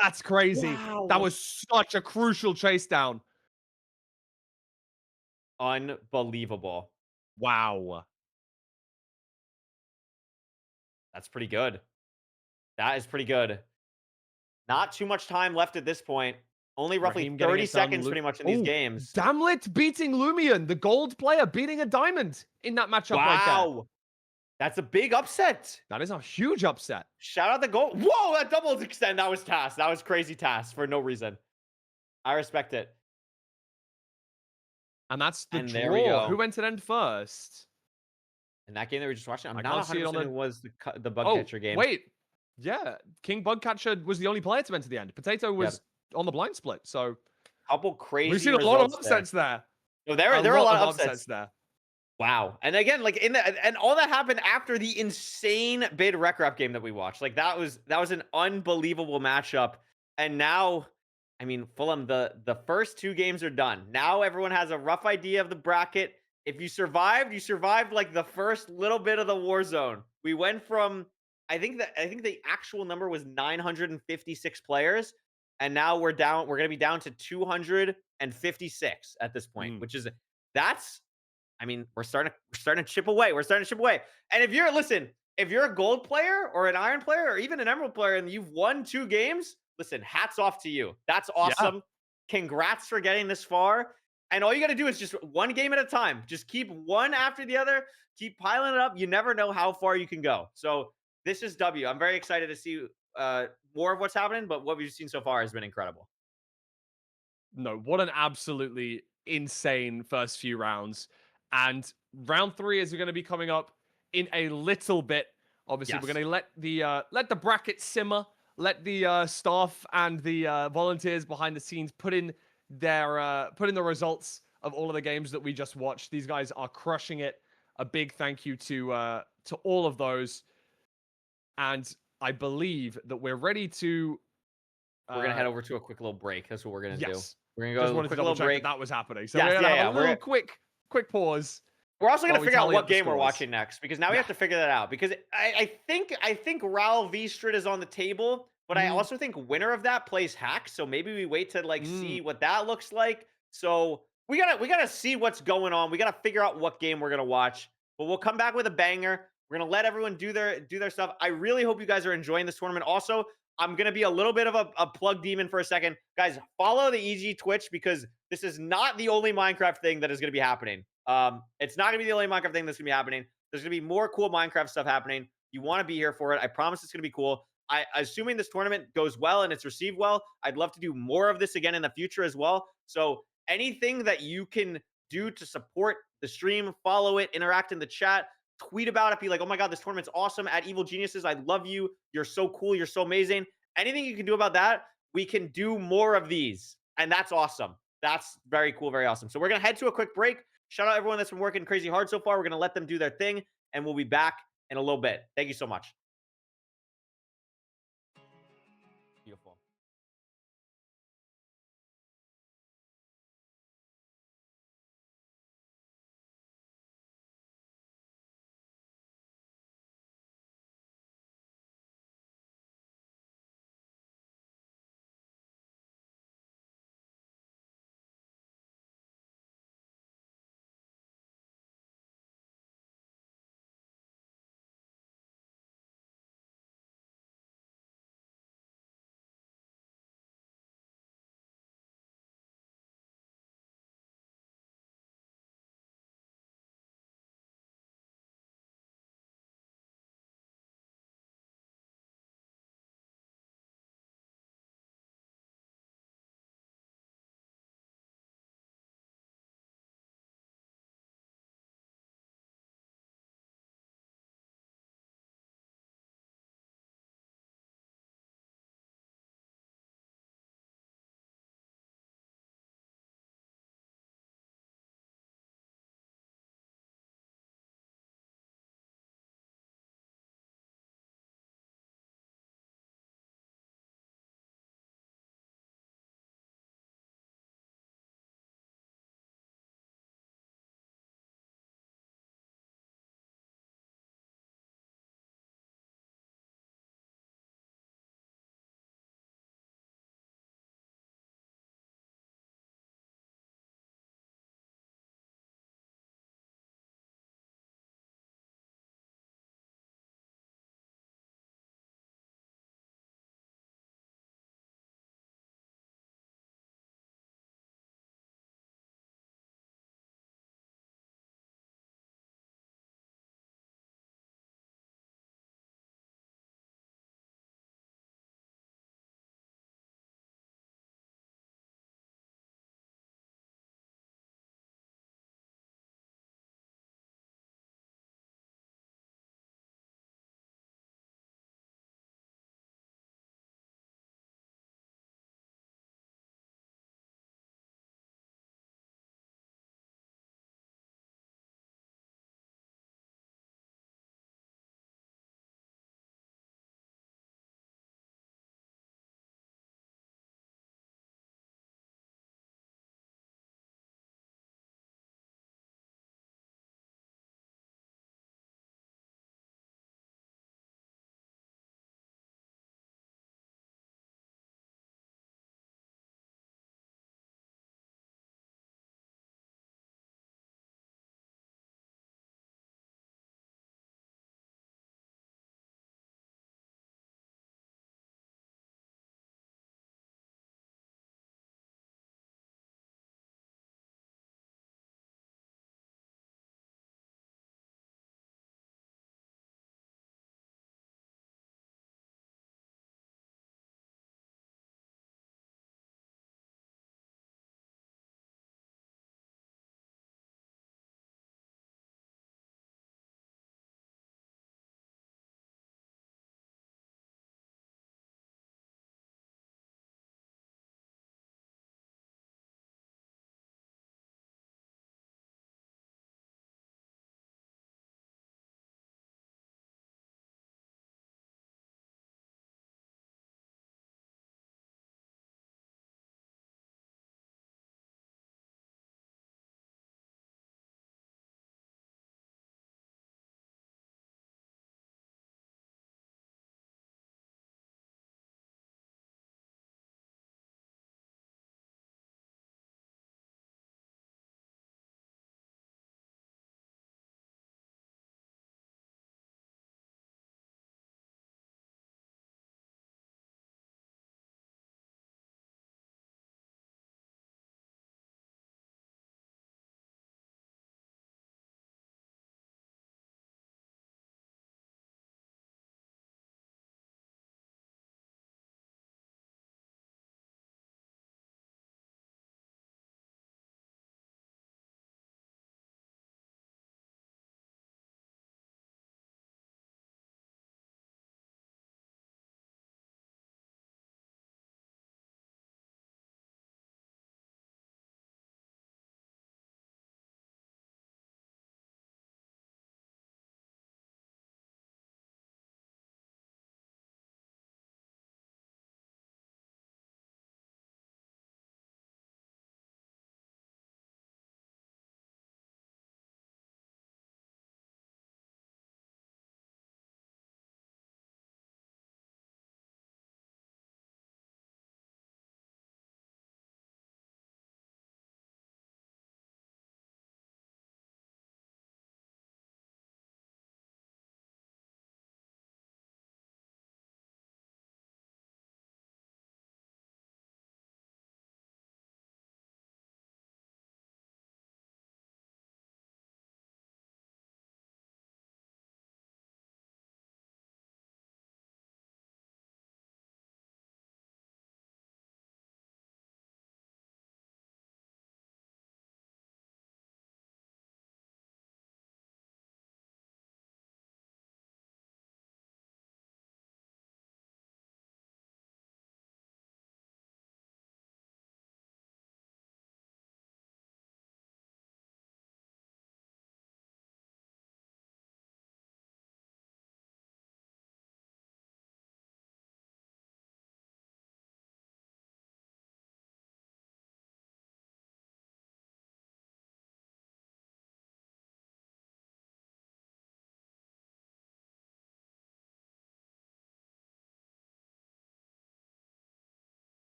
That's crazy. That Wow. was such a crucial chase down. Unbelievable. Wow. That's pretty good. That is pretty good. Not too much time left at this point. Only roughly Raheem getting 30 it done. seconds pretty much in these Oh, games. Damlet beating Lumion, the gold player beating a diamond in that matchup right there. Wow. That's a big upset. That is a huge upset. Shout out the goal. Whoa, that doubles extend. That was task. That was crazy task for no reason. I respect it. And that's the And there we draw. go. Who went to end first? In that game that we were just watching, I'm I not can't see it 100% on the... it was the bug Oh, catcher game. wait. Yeah, King Bugcatcher was the only player to enter the end. Potato was on the blind split, so... Couple crazy We've seen a lot of results there. upsets there. No, there are a lot of upsets there. Wow. And again, like and all that happened after the insane bid Recraft game that we watched. Like that was an unbelievable matchup. And now, I mean, Fulham, the first two games are done. Now everyone has a rough idea of the bracket. If you survived like the first little bit of the war zone. We went from I think the actual number was 956 players. And now we're gonna be down to 256 at this point, which is that's I mean, we're starting to chip away. We're starting to chip away. And if you're a gold player or an iron player or even an emerald player and you've won 2 games, listen, hats off to you. That's Yeah. awesome. Congrats for getting this far. And all you got to do is just one game at a time. Just keep one after the other. Keep piling it up. You never know how far you can go. So this is W. I'm very excited to see more of what's happening, but what we've seen so far has been incredible. No, what an absolutely insane first few rounds. And round 3 is going to be coming up in a little bit. Obviously, Yes. we're going to let the bracket simmer, let the staff and the volunteers behind the scenes put in the results of all of the games that we just watched. These guys are crushing it. A big thank you to all of those. And I believe that we're ready to. We're gonna head over to a quick little break. That's what we're gonna do. We're gonna go Just a wanted quick to double little check break. that was happening. So Yes, we're gonna yeah, have a little quick pause. We're also gonna while we figure out tally what up the game we're scores. watching next because now we have to figure that out because I think Raul V Strid is on the table, but I also think winner of that plays hack. So maybe we wait to like see what that looks like. So we gotta see what's going on. We gotta figure out what game we're gonna watch. But we'll come back with a banger. We're gonna let everyone do their stuff. I really hope you guys are enjoying this tournament. Also, I'm gonna be a little bit of a plug demon for a second. Guys, follow the EG Twitch because this is not the only Minecraft thing that is gonna be happening. It's not gonna be the only Minecraft thing that's gonna be happening. There's gonna be more cool Minecraft stuff happening. You want to be here for it. I promise it's gonna be cool. Assuming this tournament goes well and it's received well, I'd love to do more of this again in the future as well. So anything that you can do to support the stream, follow it, interact in the chat, tweet about it, be like, oh my God, this tournament's awesome at Evil Geniuses. I love you. You're so cool. You're so amazing. Anything you can do about that, we can do more of these. And that's awesome. That's very cool, very awesome. So we're going to head to a quick break. Shout out everyone that's been working crazy hard so far. We're going to let them do their thing, and we'll be back in a little bit. Thank you so much. Beautiful.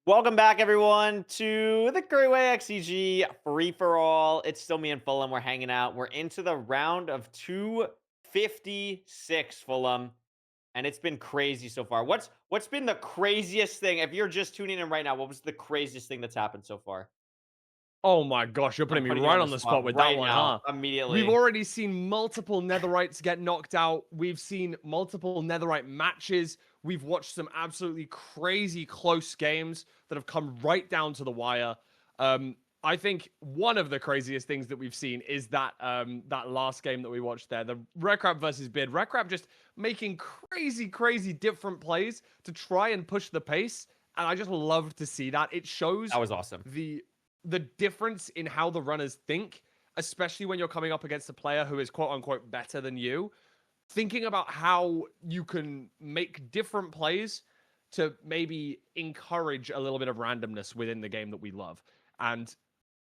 Welcome back, everyone, to the Couriway XCG free for all. It's still me and Fulham. We're hanging out. We're into the round of 256, Fulham, and it's been crazy so far. What's been the craziest thing? If you're just tuning in right now, what was the craziest thing that's happened so far? Oh my gosh, you're I'm putting me putting you right on the on the spot spot with that right one, now, huh? We've immediately. already seen multiple Netherites get knocked out. We've seen multiple Netherite matches. We've watched some absolutely crazy close games that have come right down to the wire. I think one of the craziest things that we've seen is that last game that we watched there, the Recraft versus Bid. Recraft just making crazy different plays to try and push the pace, and I just love to see that. It shows That was awesome. the difference in how the runners think, especially when you're coming up against a player who is quote unquote better than you. Thinking about how you can make different plays to maybe encourage a little bit of randomness within the game that we love. And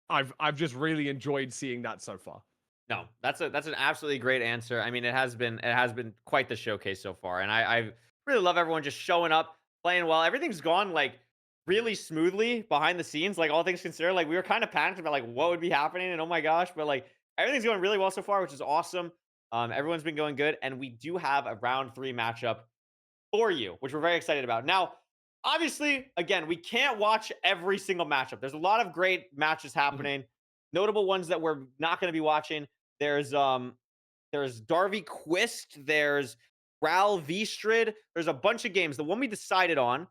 I've just really enjoyed seeing that so far. No, that's an absolutely great answer. I mean, it has been quite the showcase so far, and I really love everyone just showing up, playing well. Everything's gone like really smoothly behind the scenes, like all things considered. Like we were kind of panicked about like what would be happening, and oh my gosh, but like everything's going really well so far, which is awesome. Everyone's been going good, and we do have a round three matchup for you, which we're very excited about. Now, obviously, again, we can't watch every single matchup. There's a lot of great matches Mhm. happening. Notable ones that we're not going to be watching. There's Darby Quist, there's Ral Vstrid. There's a bunch of games. The one we decided on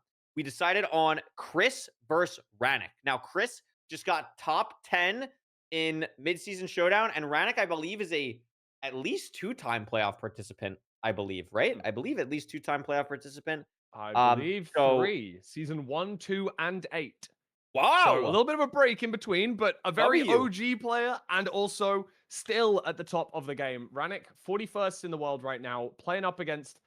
Chris versus Rannick. Now, Chris just got top 10 in midseason showdown, and Rannick, I believe, is a at least two-time playoff participant. I believe, right? I believe at least two-time playoff participant. I believe So three, season 1, 2, and 8. So a wow, little bit of a break in between, but a very W. OG player and also still at the top of the game. Rannick, 41st in the world right now, playing up against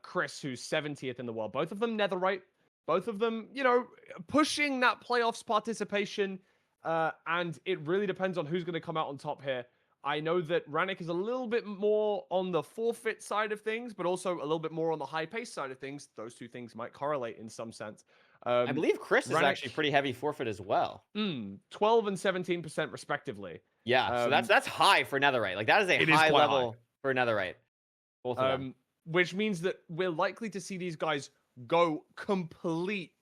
Chris, who's 70th in the world. Both of them netherite. Both of them, pushing that playoffs participation. And it really depends on who's going to come out on top here. I know that Rannick is a little bit more on the forfeit side of things, but also a little bit more on the high pace side of things. Those two things might correlate in some sense. I Um, believe Chris is Rannick, actually pretty heavy forfeit as well. 12 and 17% respectively. Yeah, so Um, that's high for Netherite. Like that is a it is high quite high. level for Netherite. Both of them. Which means that we're likely to see these guys go complete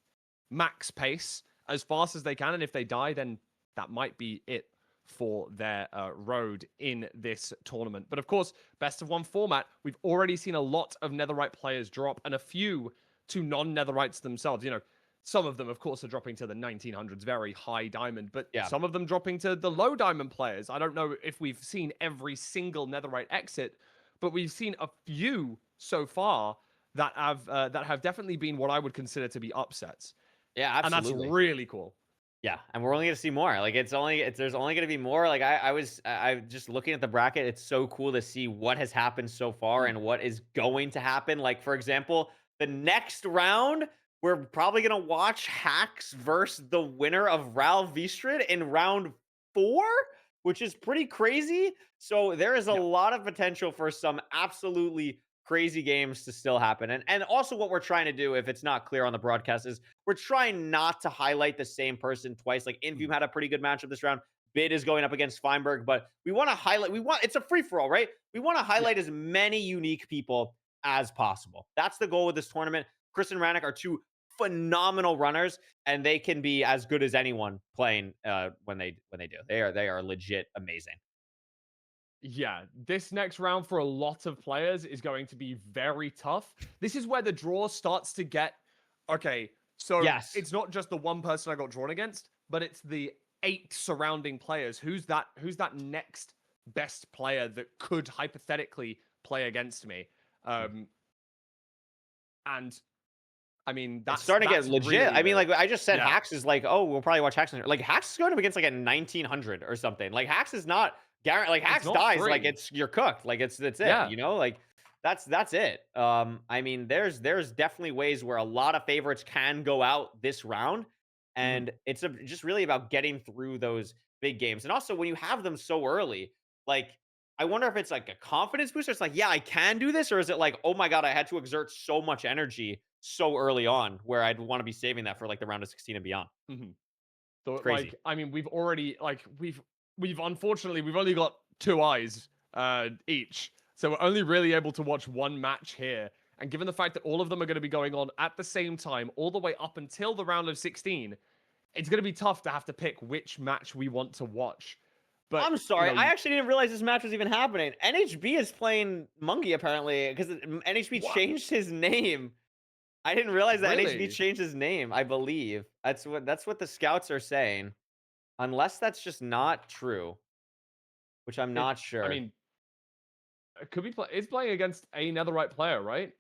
max pace as fast as they can. And if they die, then that might be it for their road in this tournament. But of course, best of one format, we've already seen a lot of Netherite players drop and a few to non-Netherites themselves. Some of them, of course, are dropping to the 1900s, very high diamond, but Yeah. some of them dropping to the low diamond players. I don't know if we've seen every single Netherite exit, but we've seen a few so far that have definitely been what I would consider to be upsets, Yeah, and that's absolutely. really cool. Yeah, and we're only gonna see more. Like there's only gonna be more. Like I just looking at the bracket. It's so cool to see what has happened so far Mm. and what is going to happen. Like for example, the next round, we're probably gonna watch Hacks versus the winner of Ral Vstrid in round 4, which is pretty crazy. So there is a Yeah. lot of potential for some absolutely crazy games to still happen. And also what we're trying to do, if it's not clear on the broadcast, is we're trying not to highlight the same person twice. Like Infume Mm. had a pretty good matchup this round. Bid is going up against Fineberg, but we want to highlight. It's a free for all, right? We want to Yeah. highlight as many unique people as possible. That's the goal with this tournament. Chris and Rannick are two phenomenal runners, and they can be as good as anyone playing when they do. They are legit amazing. Yeah, this next round for a lot of players is going to be very tough. This is where the draw starts to get okay. So Yes. it's not just the one person I got drawn against, but it's the 8 surrounding players. Who's that next best player that could hypothetically play against me? Um, and I mean It's that's starting to get that's legit. really I mean, the like I just said, yeah. Hacks is like, oh, we'll probably watch Hacks. Like Hacks is going up against like a 1900 or something. Like Hacks is not guaranteed. Like It's Hacks not dies, like free. you're cooked. Like that's it. Yeah. You know, like that's it. I mean, there's definitely ways where a lot of favorites can go out this round, Mhm. and just really about getting through those big games. And also when you have them so early, like I wonder if it's like a confidence booster. It's like, yeah, I can do this, or is it like, oh my god, I had to exert so much energy so early on, where I'd want to be saving that for like the round of 16 and beyond. Mhm. So It's like, crazy. I mean, we've already like we've unfortunately we've only got 2 eyes each, so we're only really able to watch one match here. And given the fact that all of them are going to be going on at the same time, all the way up until the round of 16, it's going to be tough to have to pick which match we want to watch. But I'm you sorry. know, I actually didn't realize this match was even happening. NHB is playing Monkey apparently because NHB what changed his name. I didn't realize that NHB really? changed his name. I believe that's what the scouts are saying, unless that's just not true, which I'm It. not I sure. mean, could be play. It's playing against a netherite player, right?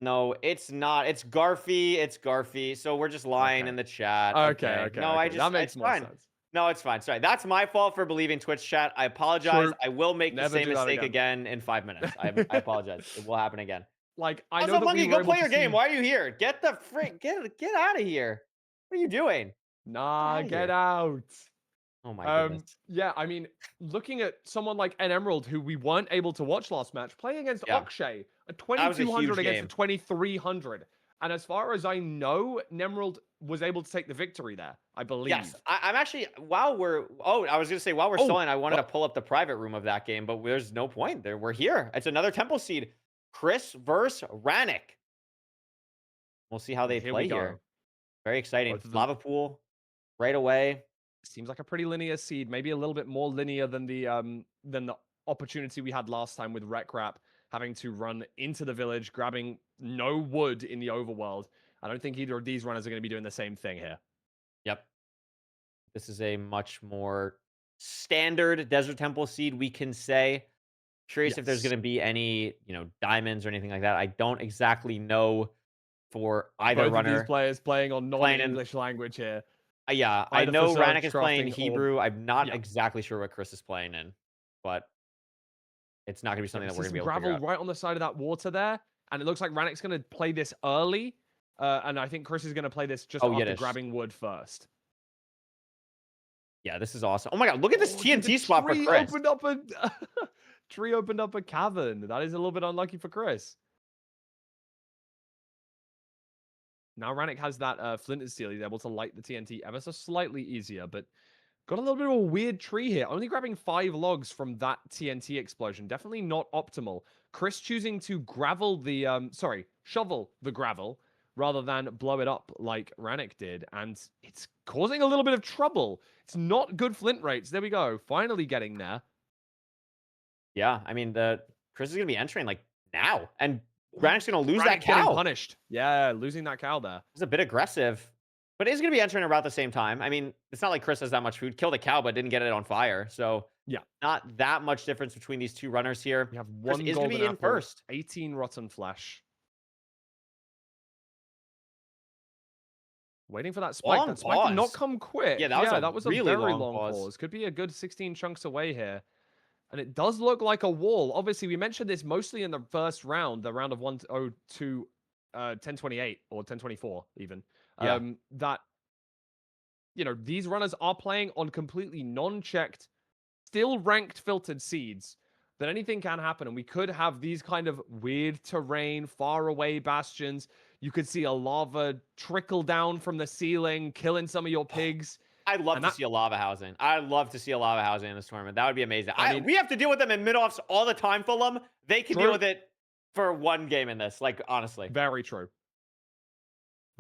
No, it's not. It's Garfy. It's Garfy. So we're just lying Okay. in the chat. Okay. Okay. Okay. No, Okay. That it's makes more fine. sense. No, it's fine. Sorry. That's my fault for believing Twitch chat. I apologize. True. I will make the Never same do that mistake again. again in 5 minutes. I apologize. It will happen again. Like, I know Also, that we Monkey, were go able play to your game. see. Why are you here? Get the frick, get out of here. What are you doing? Get Nah, out of get here. out. Oh my goodness. Yeah, I mean, looking at someone like an Emerald, who we weren't able to watch last match, playing against Yeah, Akshay, a that was a 2200 huge against a game. 2300. And as far as I know, Nemrald was able to take the victory there, I Yes, believe. I'm actually while we're I was gonna say while we're Oh, stalling, I wanted to well, pull up the private room of that game, but there's no point. There, we're here. It's another Temple Seed. Chris versus Rannick. We'll see how they here we play go. here. Very exciting. Both of them Lava pool right away. seems like a pretty linear seed, maybe a little bit more linear than the opportunity we had last time with Recraft having to run into the village, grabbing no wood in the overworld. I don't think either of these runners are going to be doing the same thing here. Yep. This is a much more standard Desert Temple Seed, we can say. Curious if there's Yes. gonna be any, diamonds or anything like that. I don't exactly know for either Both of these runner players playing on playing in. non-English language here, Yeah, I either for know Rannick surge is playing crafting or Hebrew. I'm not yeah. exactly sure what Chris is playing in, but it's not gonna be Yeah, something we that see we're gonna be some able to figure gravel out. right on the side of that water there, and it looks like Rannick's going to play this early, and I think Chris is going to play this just Oh, after Yiddish. grabbing wood first. Yeah, this is awesome. Oh my god, look at this Oh, dude, the TNT spot for tree Chris. opened up a tree opened up a cavern. That is a little bit unlucky for Chris. Now Rannick has that flint and steel. He's able to light the TNT ever so slightly easier, but got a little bit of a weird tree here. Only grabbing 5 logs from that TNT explosion. Definitely not optimal. Chris choosing to shovel the gravel rather than blow it up like Rannick did. And it's causing a little bit of trouble. It's not good flint rates. There we go. Finally getting there. Yeah, I mean the Chris is gonna be entering like now, and Ooh, Rannick's gonna lose that Rannick getting cow. punished. Yeah, losing that cow there. It's a bit aggressive, but he's gonna be entering about the same time. I mean, it's not like Chris has that much food. Killed a cow, but didn't get it on fire. So Yeah. not that much difference between these two runners here. We have Chris one is gonna golden be in apple, first. 18 rotten flesh. Waiting for that spike. Long That spike did not pause. come quick. Yeah, Yeah, that that was a really very long long pause. pause. Could be a good 16 chunks away here. And it does look like a wall. Obviously, we mentioned this mostly in the first round, the round of 102, 1028 or 1024 even. Yeah. That, these runners are playing on completely non-checked, still ranked filtered seeds. That anything can happen, and we could have these kind of weird terrain, far away bastions. You could see a lava trickle down from the ceiling, killing some of your pigs. I'd love And to that, see a lava housing. I'd love to see a lava housing in this tournament. That would be amazing. I mean, We have to deal with them in mid-offs all the time, Fulham. They can deal true, with it for one game in this. Like, honestly. very true.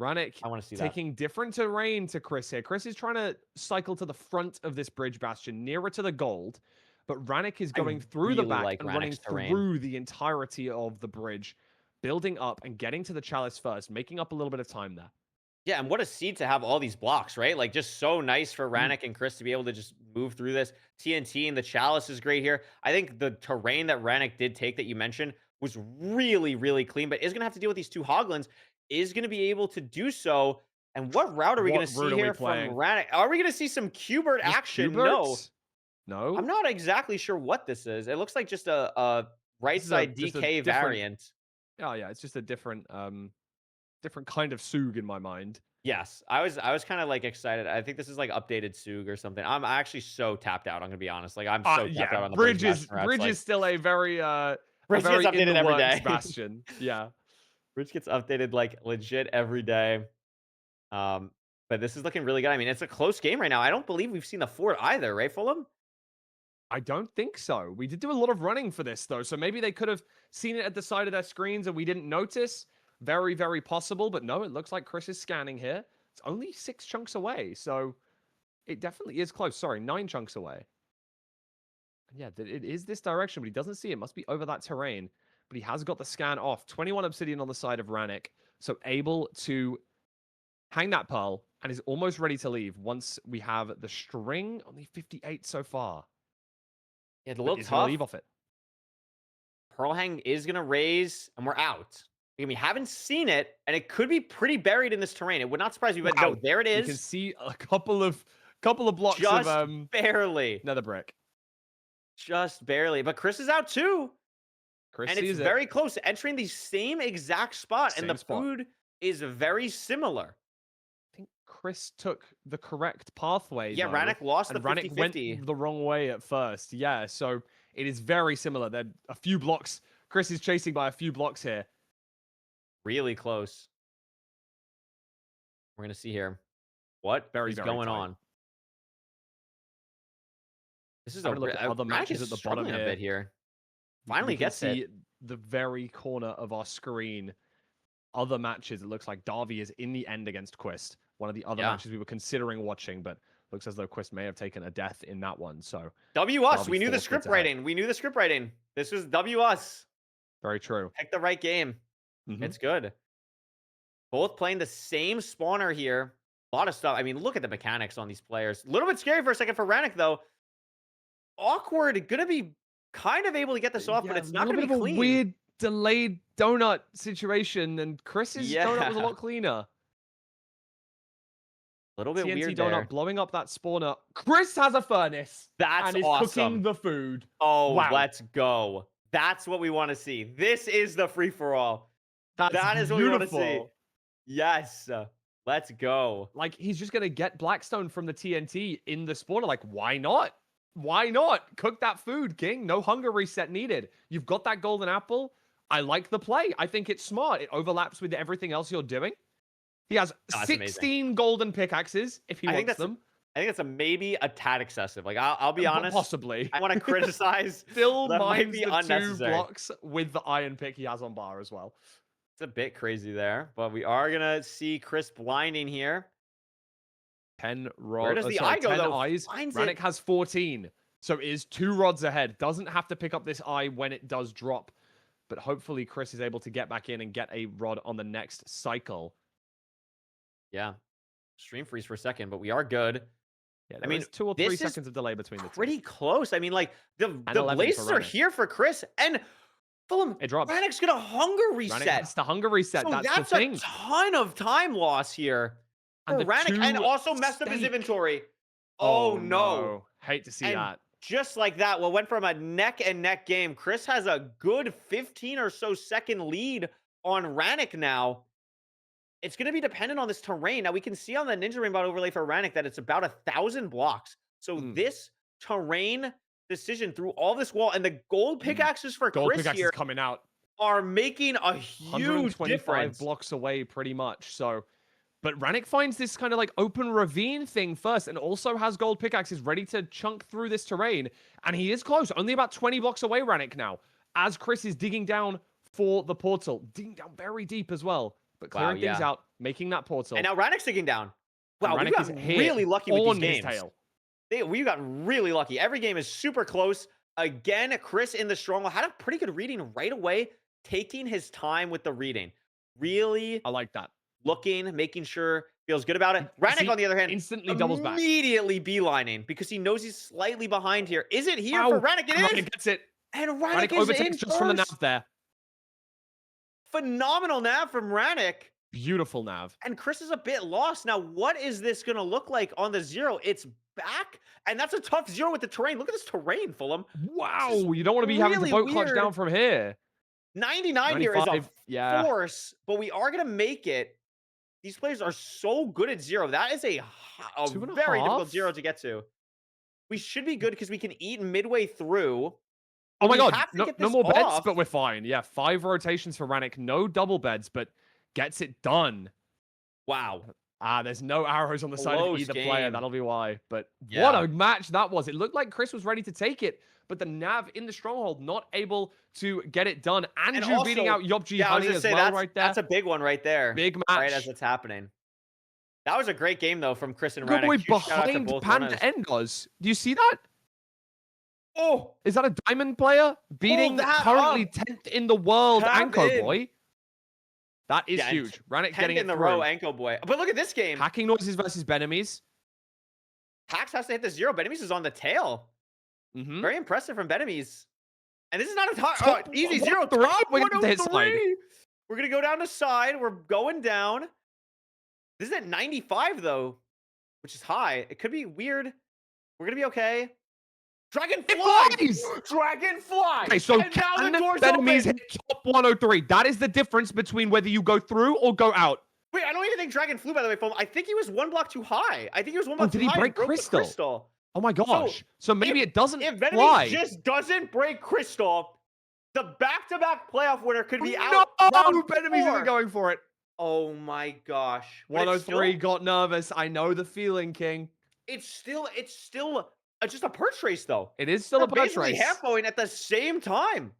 Rannick I want to see that. taking different terrain to Chris here. Chris is trying to cycle to the front of this bridge bastion, nearer to the gold. But Rannick is I going through the really back like and running Rannick's terrain. through the entirety of the bridge, building up and getting to the chalice first, making up a little bit of time there. Yeah, and what a seed to have all these blocks, right? Like, just so nice for Rannick and Chris to be able to just move through this. TNT and the Chalice is great here. I think the terrain that Rannick did take that you mentioned was really, really clean, but is going to have to deal with these two Hoglins. Is going to be able to do so. And what route are we going What to see route are we here from playing? Rannick? Are we going to see some Qbert Just action? No. Q-Berts? No? I'm not exactly sure what this is. It looks like just a right This is a side just a DK different. variant. Oh yeah, it's just a different different kind of Sug in my mind. Yes, I was kind of like excited. I think this is like updated Sug or something. I'm actually so tapped out. I'm gonna be honest. Like I'm so tapped Yeah, out on the Bridge Rats. Bridge Like is still a Bridge gets very in updated the every works day. bastion. Yeah. Bridge gets updated like legit every day. Um, but this is looking really good. I mean, it's a close game right now. I don't believe we've seen the fort either, right, Fulham? I don't think so. We did do a lot of running for this though, so maybe they could have seen it at the side of their screens and we didn't notice. Very, very possible, but no, it looks like Chris is scanning here. It's only 6 chunks away, so it definitely is close. Sorry, 9 chunks away. Yeah, it is this direction, but he doesn't see it. Must be over that terrain, but he has got the scan off. 21 obsidian on the side of Rannick, so able to hang that pearl and is almost ready to leave once we have the string. Only 58 so far. Yeah, it's a little He's gonna tough. leave off it. Pearl Hang is gonna raise, and we're out. We haven't seen it, and it could be pretty buried in this terrain. It would not surprise me, but no, there it You is. can see a couple of blocks Just of barely. nether brick. Just barely. But Chris is out too. Chris And it's sees very close, entering the same exact spot, and Same the spot. food is very similar. I think Chris took the correct pathway. Yeah, though, Rannick lost the and Rannick 50-50. went the wrong way at first. Yeah, so it is very similar. They're a few blocks. Chris is chasing by a few blocks here. Really close. We're gonna see here. What Very, is very going tight. on? This is Having a look at other Rannick matches is at the bottom struggling a here. bit here. Finally We can gets see it. the very corner of our screen. Other matches, it looks like Darby is in the end against Quist. One of the other matches we were considering watching, but looks as though Quist may have taken a death in that one. So W us. Darby We knew the forfeits script ahead. writing. We knew the script writing. This was W us. Very true. Pick the right game. It's good. Both playing the same spawner here. A lot of stuff. I mean, look at the mechanics on these players. A little bit scary for a second for Rannick, though. Awkward. Gonna be kind of able to get this off, but it's not gonna be clean. A weird delayed donut situation, and Chris's donut was a Yeah. lot cleaner. A little bit TNT weird donut there. blowing up that spawner. Chris has a furnace. That's and is awesome. cooking the food. Oh, Wow. let's go. That's what we want to see. This is the free for all. That's That is what we want to see. beautiful. Yes. Let's go. Like, he's just gonna get Blackstone from the TNT in the spawner. Like, why not? Why not? Cook that food, King. No hunger reset needed. You've got that golden apple. I like the play. I think it's smart. It overlaps with everything else you're doing. He has 16 golden pickaxes if he wants them. I think that's maybe a tad excessive. Like, I'll be honest. Possibly. I want to criticize. Still that might mines be the unnecessary. 2 blocks with the iron pick he has on bar as well. It's a bit crazy there, but we are going to see Chris blinding here. 10 rods. Where does the eye go, 10 though? eyes. Rannick has 14. So is 2 rods ahead. Doesn't have to pick up this eye when it does drop. But hopefully Chris is able to get back in and get a rod on the next cycle. Yeah. Stream freeze for a second, but we are good. Yeah, I mean, 2 or 3 this is seconds of delay between the two. Pretty close. I mean, like, the 11 blazes for are Rannick. here for Chris, and Fulham, It drops. Rannick's going to hunger Rannick reset. has the hunger reset. So That's the thing. a ton of time loss here for And the Rannick, and 2 also messed up his stake. inventory. Oh, no. Hate to see And that. just like that, what went from a neck and neck game, Chris has a good 15 or so second lead on Rannick now. It's going to be dependent on this terrain. Now, we can see on the Ninja Rainbow overlay for Rannick that it's about 1,000 blocks. So this terrain decision through all this wall, and the gold pickaxes for Gold Chris pickaxes here coming out. are making a huge 125 difference. blocks away pretty much. So, but Rannick finds this kind of like open ravine thing first and also has gold pickaxes ready to chunk through this terrain. And he is close, only about 20 blocks away, Rannick now, as Chris is digging down for the portal. Digging down very deep as well, but clearing things out, making that portal. And now Rannick's digging down. Wow, we Rannick got really lucky with these games. We got really lucky. Every game is super close. Again, Chris in the stronghold had a pretty good reading right away, taking his time with the reading. Really, I like that. Looking, making sure, feels good about it. Rannick, on the other hand, instantly doubles back. Immediately beelining because he knows he's slightly behind here. Is it here for Rannick? It is. Rannick gets it. And Rannick is overtakes in just from the nav there. Phenomenal nav from Rannick. Beautiful nav. And Chris is a bit lost. Now, what is this going to look like on the 0? It's back, and that's a tough 0 with the terrain. Look at this terrain, Fulham. Wow, you don't want to be having to boat clutch down from here. 99 here is a 95, yeah. force, but we are gonna make it. These players are so good at 0. That is a Two and a very difficult half? 0 to get to. We should be good because we can eat midway through, Oh but my we god, have to no, get no this more beds, off. but we're fine. Yeah, 5 rotations for Randic, no double beds, but gets it done. Wow. There's no arrows on the side of Close either player. game. That'll be why. But what Yeah. a match that was. It looked like Chris was ready to take it, but the Nav in the stronghold not able to get it done. Andrew also, beating out Yopji yeah, I was Honey gonna as say well right there. that's a big one right there. Big Right as match. it's happening. That was a great game though from Chris and Good boy Randic. Huge shout out to behind both Panda runners. Endos. Do you see that? Oh, Is that a diamond player beating that currently up. 10th in the world Tap Anko in. Boy? That is Yeah, huge. Randic 10th getting it in the through. row, Anko Boy. But look at this game. Hacking noises versus Benemies. Hax has to hit the 0. Benemies is on the tail. Mm-hmm. Very impressive from Benemies. And this is not a easy 0. 103. Top We're gonna hit side. 103. We're going to go down to side. We're going down. This is at 95, though, which is high. It could be weird. We're going to be okay. Dragonfly! Dragonfly! Okay, so and now the can door's Benemies open. hit top 103? That is the difference between whether you go through or go out. Wait, I don't even think Dragon flew, by the way, Foam. I think he was 1 block too high. I think he was 1 block did too he high. and break broke the crystal? Oh my gosh. So maybe it doesn't If Benemies fly. just doesn't break crystal, the back-to-back playoff winner could be out. No, round Benemies 4. isn't going for it. Oh my gosh. But 103 got nervous. I know the feeling, King. It's still just a perch race, though. It is still They're a perch basically race. half-owing at the same time.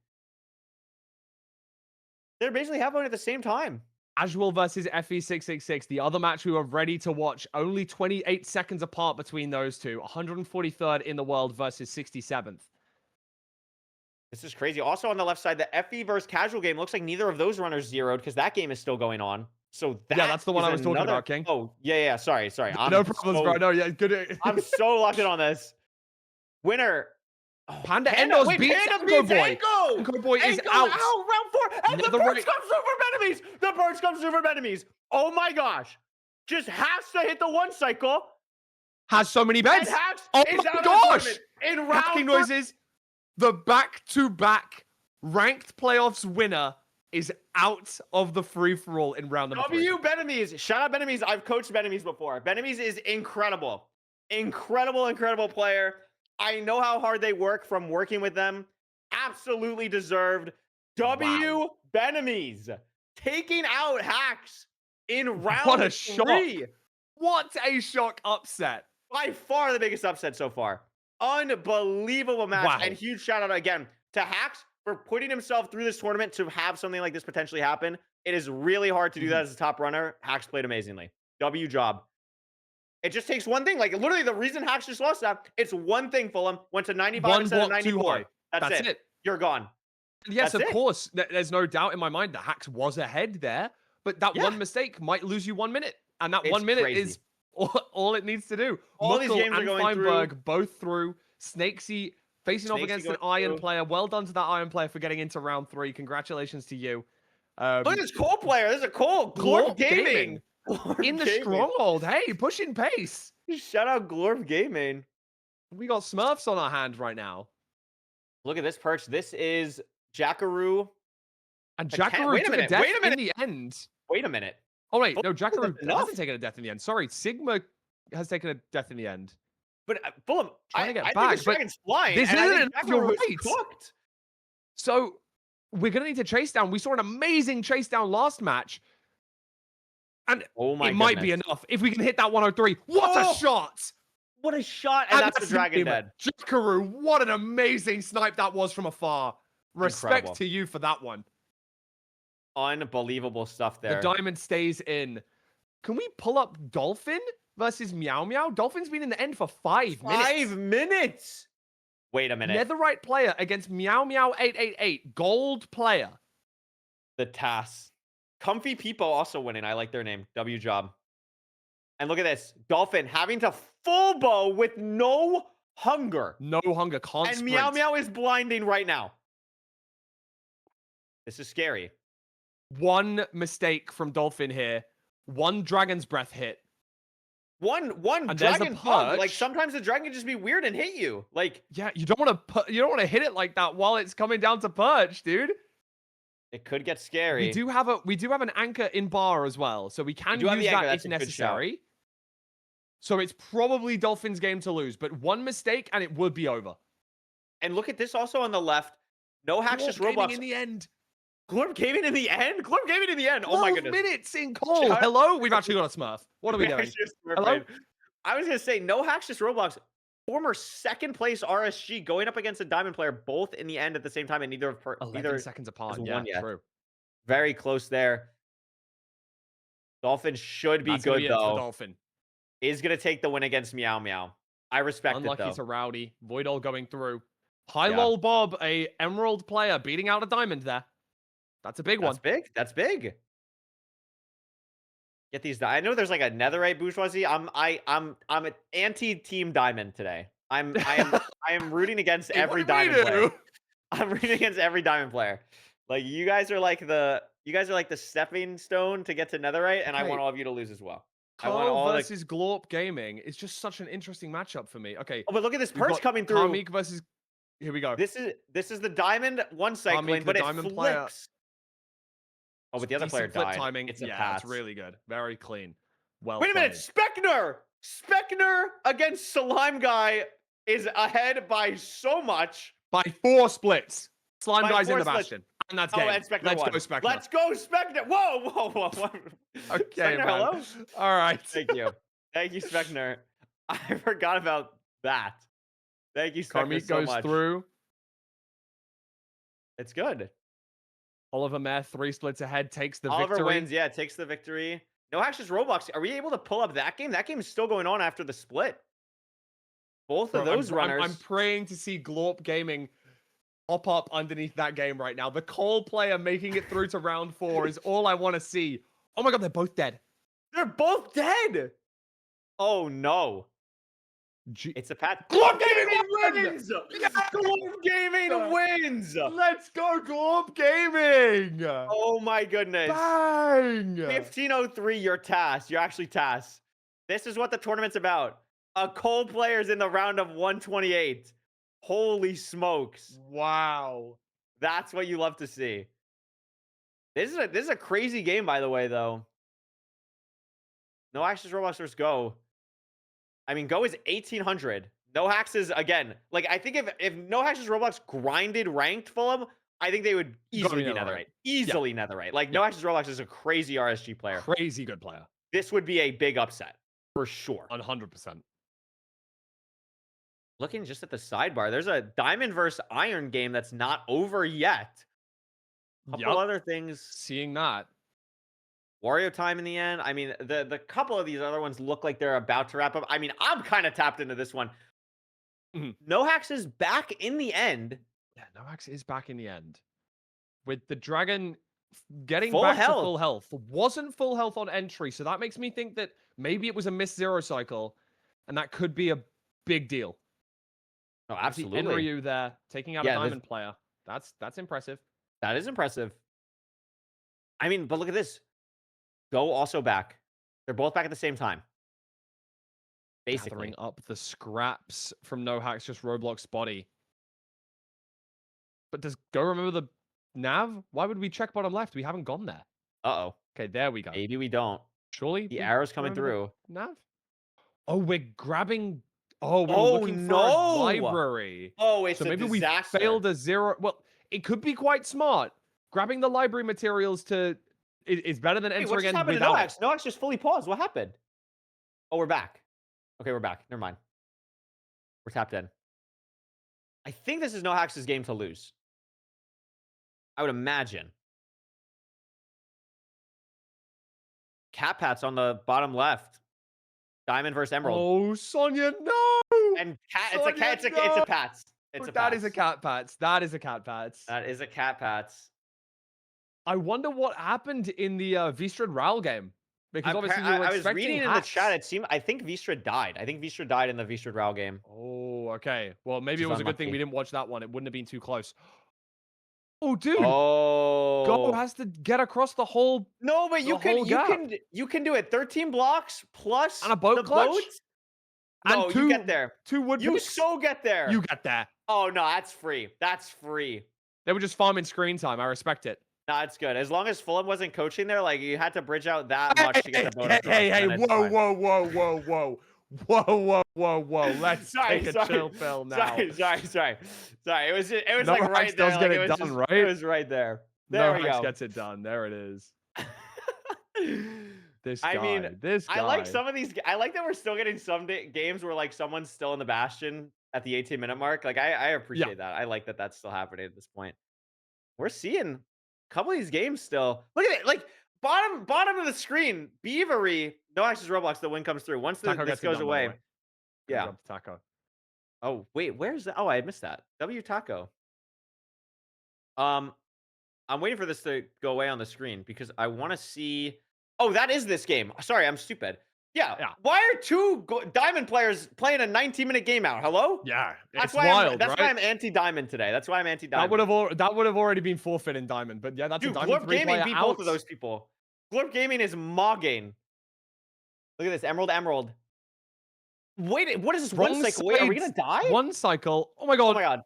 They're basically half-owing at the same time. Azuel versus FE666, the other match we were ready to watch. Only 28 seconds apart between those two. 143rd in the world versus 67th. This is crazy. Also on the left side, the FE versus casual game looks like neither of those runners zeroed because that game is still going on. So that's the one I was talking about, King. Oh, yeah. Sorry. No problems, bro. No, yeah, good. I'm so locked in on this. Winner. Oh, Panda Endos beats Anko Boy. Anko! Anko Boy is out. Round 4. And the perch comes through for Benemies. The perch comes through for Benemies. Oh my gosh. Just has to hit the 1 cycle. Has so many beds. And Hax Oh is my out gosh. of the in round Hacking noises. The back-to-back ranked playoffs winner is out of the free-for-all in round number 3. Benemies. Shout out Benemies. I've coached Benemies before. Benemies is incredible. Incredible player. I know how hard they work from working with them. Absolutely deserved. Wow. Benemies taking out Hax in round 3. What a shock. What a shock upset. By far the biggest upset so far. Unbelievable match. Wow. And huge shout out again to Hax for putting himself through this tournament to have something like this potentially happen. It is really hard to do that as a top runner. Hax played amazingly. W job. It just takes one thing. Like, literally, the reason Hax just lost that, it's one thing, Fulham. Went to 95 instead of 94. That's it. You're gone. Yes, of course. There's no doubt in my mind that Hax was ahead there. But that one mistake might lose you 1 minute. And that 1 minute is all it needs to do. All these games and are going Fineberg both through. Snakesy facing off against an Iron player. Well done to that Iron player for getting into round 3. Congratulations to you. Look at this Cole player. This is a Cole. Glorp Gaming. In the stronghold. Hey, pushing pace. Shout out Glorp Gaming. We got Smurfs on our hand right now. Look at this perch. This is Jackaroo. And Jackaroo took a death in the end. Wait a minute. Oh, wait. No, Jackaroo hasn't taken a death in the end. Sorry, Sigma has taken a death in the end. But Fulham, I think back, this dragon's flying. This isn't enough. You're right. Cooked. So we're gonna need to chase down. We saw an amazing chase down last match, and it might be enough if we can hit that 103. What a shot! What a shot! And that's the dragon dead. Jackaroo, what an amazing snipe that was from afar. Respect to you for that one. Unbelievable stuff there. The diamond stays in. Can we pull up Dolphin versus Meow Meow? Dolphin's been in the end for 5 minutes. 5 minutes? Wait a minute. Netherite player against Meow Meow 888. Gold player. The TAS. Comfy People also winning. I like their name. W job. And look at this. Dolphin having to full bow with no hunger. No hunger. Can't and sprint. Meow Meow is blinding right now. This is scary. One mistake from Dolphin here. One Dragon's Breath hit. One dragon hug. Like sometimes the dragon can just be weird and hit you. Like yeah, you don't want to hit it like that while it's coming down to perch, dude. It could get scary. We do have an anchor in bar as well, so we can do have use the anchor, that that's if a good shout. necessary. So it's probably Dolphins' game to lose, but one mistake and it would be over. And look at this also on the left. No hacks, just Gaming Roblox. in the end. Glorp gaming in the end? Glorp gaming in the end. Oh my 12 goodness. minutes in call. Hello? We've actually got a Smurf. What are we Yeah, doing? it's just Smurf Hello? brain. I was going to say, no hacks, just Roblox. Former second place RSG going up against a Diamond player, both in the end at the same time, and neither 11 seconds apart. has Yeah, won yet. true. Very close there. Dolphin should be That's gonna good, be it for though. Dolphin. Is going to take the win against Meow Meow. I respect Unlucky it, though. to Rowdy. Voidol going through. High Yeah. lol Bob, a Emerald player beating out a Diamond there. That's a big one. That's big. That's big. Get these. I know there's like a netherite bourgeoisie. I'm an anti-team Diamond today. I am rooting against Hey, every what did we Diamond player. do? I'm rooting against every Diamond player. Like you guys are like the stepping stone to get to netherite, and I Okay. want all of you to lose as well. I want Carl all versus Glorp Gaming is just such an interesting matchup for me. Okay, Oh, but look at this we've perch got coming through. Karmik versus. Here we go. This is the Diamond one cycling, the but it Diamond player. flips. Oh, but the other Decent player flip died. timing. It's a Yeah, pass. it's really good. Very clean. Well Wait a minute, Spectre! Spectre against Slime Guy is ahead by so much. By 4 splits. Slime By Guy's in 4 the splits. Bastion. And that's Oh, game. and Spectre Let's won. go, Spectre. Let's go, Spectre! Whoa, whoa, whoa, whoa. Okay, Spectre, man. hello? All right. Thank you. Thank you, Spectre. I forgot about that. Thank you, Spectre, Karmik so goes much. through. It's good. Oliver Meh, 3 splits ahead, takes the Oliver victory. wins, yeah, takes the victory. No Hacks just Roblox. Are we able to pull up that game? That game is still going on after the split. Both of those runners. I'm praying to see Glorp Gaming pop up underneath that game right now. The Cole player making it through to round 4 is all I want to see. Oh my god, they're both dead. They're both dead. Oh no. It's a pat. Glorp Gaming wins! Glorp Gaming wins! Let's go, Glorp Gaming! Oh my goodness. Bang! 1503, you're tasked. You're actually tasked. This is what the tournament's about. A Cole player's in the round of 128. Holy smokes. Wow. That's what you love to see. This is a crazy game, by the way, though. No Hacks Roblox versus Go. I mean, Go is 1800. No Hacks is, again, like, I think if No Hacks Roblox grinded ranked Fulham, I think they would easily be Netherite. Easily Netherite. Like, No Hacks Roblox is a crazy RSG player. Crazy good player. This would be a big upset, for sure. 100%. Looking just at the sidebar, there's a Diamond versus Iron game that's not over yet. Couple other things. Seeing that. Wario time in the end. I mean, the couple of these other ones look like they're about to wrap up. I mean, I'm kind of tapped into this one. No Hacks is back in the end. Yeah, No Hacks is back in the end. With the dragon getting Full back health. to full health. Wasn't full health on entry, so that makes me think that maybe it was a missed 0 cycle, and that could be a big deal. Oh, absolutely. Enryu there, taking out a Diamond player. That's impressive. That is impressive. I mean, but look at this. Go also back. They're both back at the same time. Basically. Gathering up the scraps from No Hacks, just Roblox body. But does Go remember the nav? Why would we check bottom left? We haven't gone there. Uh-oh. Okay, there we go. Maybe we don't. Surely the arrow's coming through. Nav? Oh, we're grabbing. Oh, we're looking for a library. Oh, it's so a maybe disaster. we failed a 0. Well, it could be quite smart. Grabbing the library materials is better than entering in without No Hacks? No Hacks just fully paused. What happened? Oh, we're back. Okay, we're back. Never mind. We're tapped in. I think this is No Hacks' game to lose. I would imagine. Cat Pats on the bottom left. Diamond versus Emerald. Oh, Sonya, no! And cat, Sonya, it's a Pats. That is a Cat Pats. That is a Cat Pats. That is a Cat Pats. I wonder what happened in the Vistrid Ral game. Because obviously you were I was reading in the chat, I think Vistrid died. I think Vistrid died in the Vistrid Ral game. Oh, okay. Well, maybe it was a good thing we didn't watch that one. It wouldn't have been too close. Oh, dude. Oh. Go has to get across the whole. No, but you can do it. 13 blocks plus and a boat clutch. No, and you get there. 2 wood. You so get there. You get there. Oh no, that's free. That's free. They were just farming screen time. I respect it. Nah, it's good. As long as Fulham wasn't coaching there, like, you had to bridge out that Hey, much to get hey, the hey, bonus draws, hey, and hey, then it's whoa, fine. whoa, whoa, whoa, whoa. Whoa, whoa, whoa, whoa. Let's Sorry, take a sorry, chill pill now. sorry. It was No like hacks right there. does get Like it it was done, just, it right? was right there. No There we hacks go. gets it done. There it is. This I mean, guy. This I like guy. some of these. I like that we're still getting some games where like someone's still in the bastion at the 18-minute mark. Like I Yeah. appreciate that. I like that that's still happening at this point. We're seeing a couple of these games still. Look at it, like bottom of the screen. Beavery, no access Roblox. The win comes through once Taco this gets it goes done, by the way. away. Good Yeah. job, Taco. Oh wait, where's that? Oh, I missed that. W Taco. Um, I'm waiting for this to go away on the screen because I want to see. Oh, that is this game. Sorry, I'm stupid. Yeah. Yeah. Why are two diamond players playing a 19-minute game out? Hello? Yeah. That's It's why wild, That's why right? I'm anti-diamond today. That's why I'm That would anti-diamond. have already been forfeit in Diamond, but yeah, that's a Dude, Diamond Glorp Gaming 3-player beat both out. of those people. Glorp Gaming is mogging. Look at this. Emerald. Wait, what is this one Wrong cycle? Wait, are we gonna sides. die? One cycle. Oh my Oh god. my god.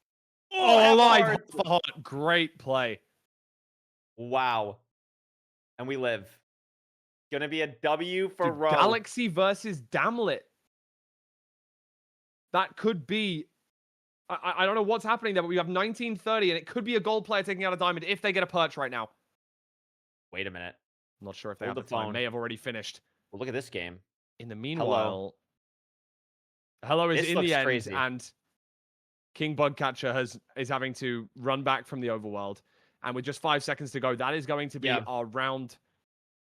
Oh, Oh, half a alive. heart. Half a heart. Great play. Wow. And we live. Gonna be a W for Dude, Row. Galaxy versus Damlet. That could be. I don't know what's happening there, but we have 1930, and it could be a gold player taking out a diamond if they get a perch right now. Wait a minute. I'm not sure if they Hold have the the time. phone. May have already finished. Well, look at this game. In the Hello. meanwhile, Hello is This in looks the end, crazy. and King Bugcatcher is having to run back from the overworld. And with just 5 seconds to go, that is going to be Yeah. our round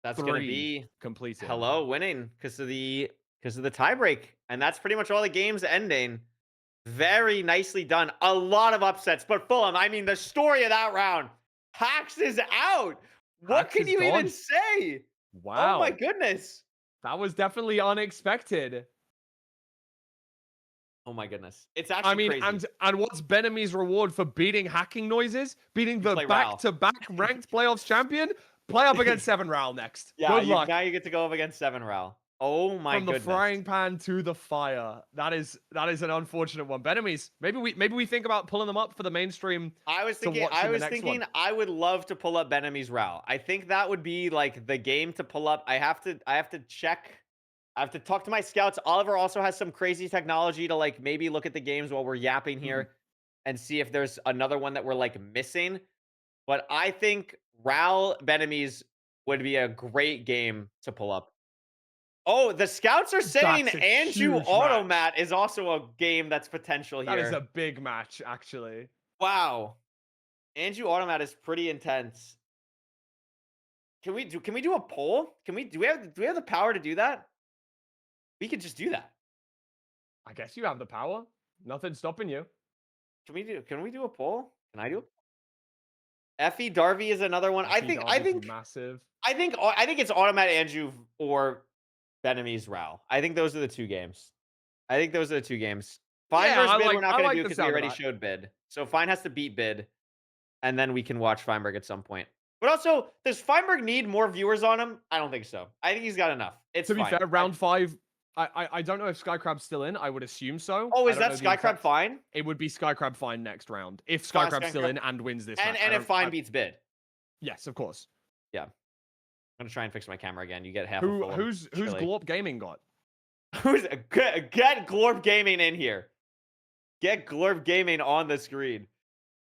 That's 3 gonna be completed. Hello winning because of the tiebreak, and that's pretty much all the games ending. Very nicely done. A lot of upsets, but Fulham. I mean, the story of that round. Hacks is out. What Hacks can is you even gone. say? Oh my Wow. goodness. That was definitely unexpected. Oh my goodness. It's actually crazy. and what's Benami's reward for beating hacking noises? Beating You the play Ral. back-to-back ranked playoffs champion? Play up against 7 Ral next. Yeah, Good luck. now you get to go up against 7 Ral. Oh my From the goodness. frying pan to the fire. That is an unfortunate one. Benamis, maybe we think about pulling them up for the mainstream. I was to thinking watch in the next one. I would love to pull up Benami's Ral. I think that would be like the game to pull up. I have to check. I have to talk to my scouts. Oliver also has some crazy technology to like maybe look at the games while we're yapping here and see if there's another one that we're like missing. But I think Ral Benami's would be a great game to pull up. Oh, the scouts are saying That's a Anju huge Automat match. is also a game that's potential That is a here. big match, actually. Wow. Anju Automat is pretty intense. Can we do a poll? Do we have the power to do that? We could just do that. I guess you have the power. Nothing's stopping you. Can we do a poll? Can I do it? Effie Darby is another one. I think Massive. I think it's Automat Anju or Benami's Ral. I think those are the two games. Fine Yeah, versus Bid we're not I going to like do the because we sound of already that. showed Bid. So Fine has to beat Bid, and then we can watch Fineberg at some point. But also, does Fineberg need more viewers on him? I don't think so. I think he's got enough. It's To be fine. fair, round 5, I don't know if Skycrab's still in. I would assume so. Oh, I is don't that know the Skycrab Fine? It would be Skycrab Fine next round. If Fine, Skycrab's still Skycrab. in and wins this And match. if Fine beats Bid. Yes, of course. Yeah. I'm going to try and fix my camera again. You get half a full. Who's Glorp Gaming got? Get Glorp Gaming in here. Get Glorp Gaming on the screen.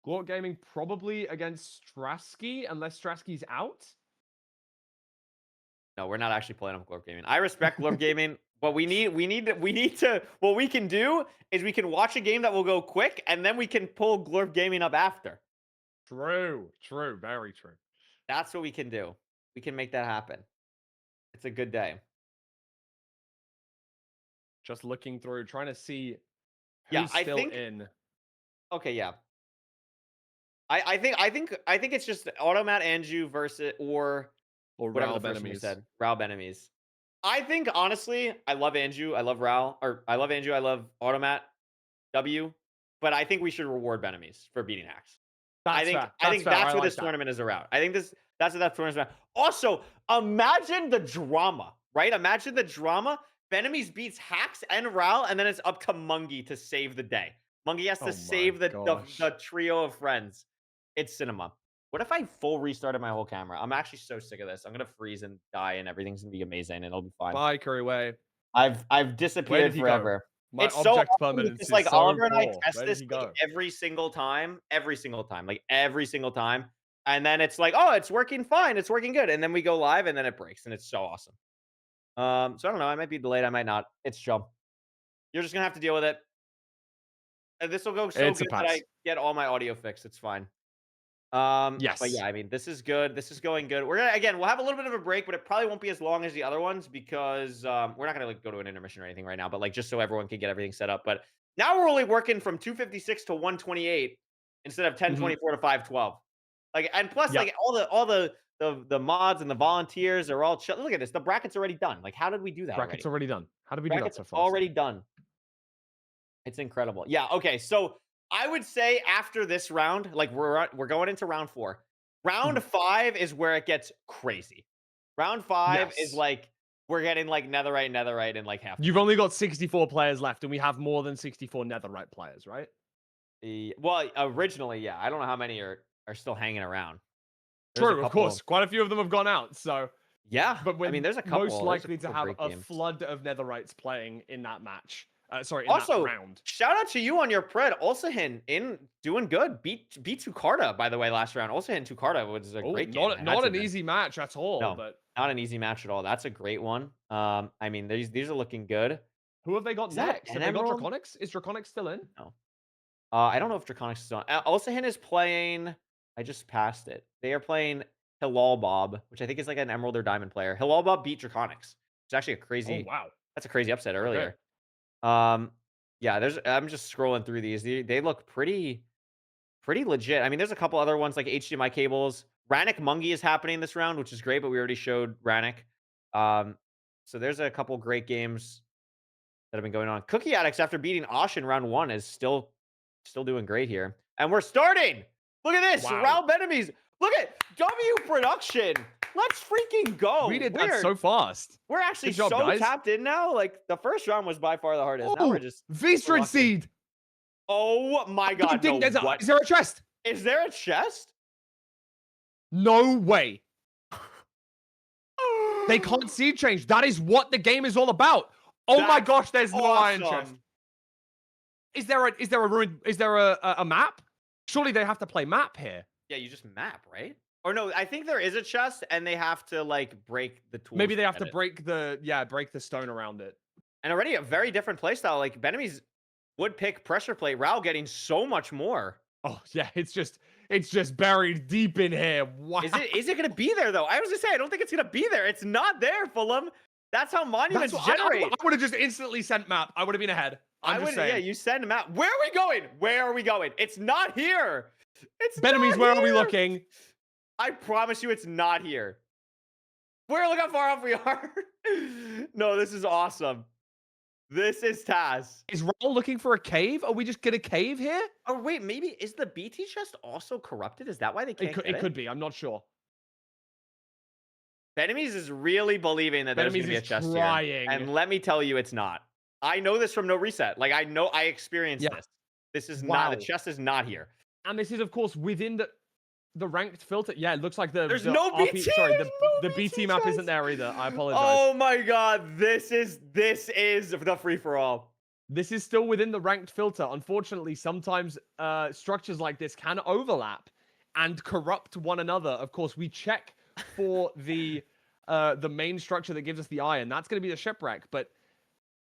Glorp Gaming probably against Strasky, unless Strasky's out. No, we're not actually playing on Glorp Gaming. I respect Glorp Gaming, but we need to. What we can do is we can watch a game that will go quick, and then we can pull Glorp Gaming up after. True, very true. That's what we can do. We can make that happen. It's a good day. Just looking through, trying to see who's still in. Okay, yeah. I think it's just Automat Anju versus or whatever Ral the first one you Benamis. said. Ral Benamis. I think honestly, I love Anju. I love Ral. Or I love Anju. I love Automat W. But I think we should reward Benamis for beating Hacks. I think that's what this tournament is around. I think that's what that tournament is about. Also, imagine the drama, right? Imagine the drama. Benamis beats Hacks and Ral, and then it's up to Mungie to save the day. Mungie has to save the trio of friends. It's cinema. What if I full restarted my whole camera? I'm actually so sick of this. I'm gonna freeze and die, and everything's gonna be amazing, and it'll be fine. Bye, Couriway. I've Where did disappeared he go? forever. My It's so object awesome permanence because, is like, so Oliver and I poor. test Where did this, he like, go? every single time, like, every single time, and then it's like, "Oh, it's working fine, it's working good," and then we go live, and then it breaks, and it's so awesome. So I don't know, I might be delayed, I might not. It's chill. You're just gonna have to deal with it. And this will go so It's a good that I pass. get all my audio fixed, it's fine. But Yes. yeah, I mean, this is good. This is going good. We're gonna again, we'll have a little bit of a break, but it probably won't be as long as the other ones because we're not gonna like go to an intermission or anything right now, but like just so everyone can get everything set up. But now we're only working from 256 to 128 instead of Mhm. 1024 to 512. Like, and plus, Yep. like all the mods and the volunteers are all chill. Look at this. The bracket's already done. Like, how did we do that Bracket's already? already done. How did we do that Bracket's so fast? already done. It's incredible. Yeah, okay, so I would say after this round, like, we're going into round 4. Round Mhm. 5 is where it gets crazy. Round 5 is, Yes. like, we're getting, like, netherite in, like, half the You've map. only got 64 players left, and we have more than 64 netherite players, right? Well, originally, yeah, I don't know how many are still hanging around. There's a True, of couple. course. Quite a few of them have gone out, so Yeah, but I mean, we're there's a most couple. There's a likely to couple have great a games. flood of netherites playing in that match. Sorry, in that Also, round. shout out to you on your pred. Olsahin in doing good. Beat Tukarda, by the way, last round. Olsahin Tukarda was a Oh, great game. It had not to have an been. easy match at all, No, but not an easy match at all. That's a great one. I mean, these are looking good. who have they got Is that next? an Have they got emerald? Draconics? Is Draconics still in? No. I don't know if Draconics is on. Olsahin is playing. I just passed it. They are playing Hilal Bob, which I think is like an emerald or diamond player. Hilal Bob beat Draconics. It's actually a Oh, crazy. wow. That's a crazy upset Okay. earlier. Yeah. I'm just scrolling through these. They look pretty legit. I mean, there's a couple other ones like HDMI cables. Randic Mungie is happening this round, which is great, but we already showed Rannick. So there's a couple great games that have been going on. Cookie Addicts, after beating Osh in round 1, is still doing great here. And we're starting. Look at this. Wow. Raul Benemies. Look at W Production. Let's freaking We go. did that so fast. We're actually Good job, so guys. tapped in now. Like, the first round was by far the hardest. Now we're Oh, just we're V-Strid locked in. Seed. Oh my I don't god, think no. there's a, What? is there a chest? Is there a chest? No way. They can't seed change. That is what the game is all about. Oh my That's gosh, there's no iron chest. awesome. Is there a map? Surely they have to play map here. Yeah, you just map, right? Or no, I think there is a chest and they have to like break the tools. Maybe they have get to it. break the stone around it. And already a very different playstyle. Like Benemies would pick pressure plate. Rao getting so much more. Oh yeah, it's just buried deep in here. Wow. Is it gonna be there though? I was gonna say I don't think it's gonna be there. It's not there, Fulham. That's how monuments generate. I would have just instantly sent map. I would have been ahead. I'm just saying. Yeah, you send a map. Where are we going? Where are we going? It's not here. It's Benemies, not where here. are we looking? I promise you it's not here. Look how far off we are. No, this is awesome. This is Taz. Is Raul looking for a cave? Are we just gonna cave here? Oh, wait, maybe is the BT chest also corrupted? Is that why they can't get it? It could be. I'm not sure. Benemies is really believing that there's going to be a chest here. And let me tell you, it's not. I know this from No Reset. Like, I know I experienced this. This is not, the chest is not here. And this is, of course, within the ranked filter. Yeah, it looks like there's no BT. Sorry, the BT BT map isn't there either. I apologize. Oh my god, this is the free for all. This is still within the ranked filter. Unfortunately, sometimes structures like this can overlap and corrupt one another. Of course, we check for the main structure that gives us the iron. That's going to be the shipwreck, but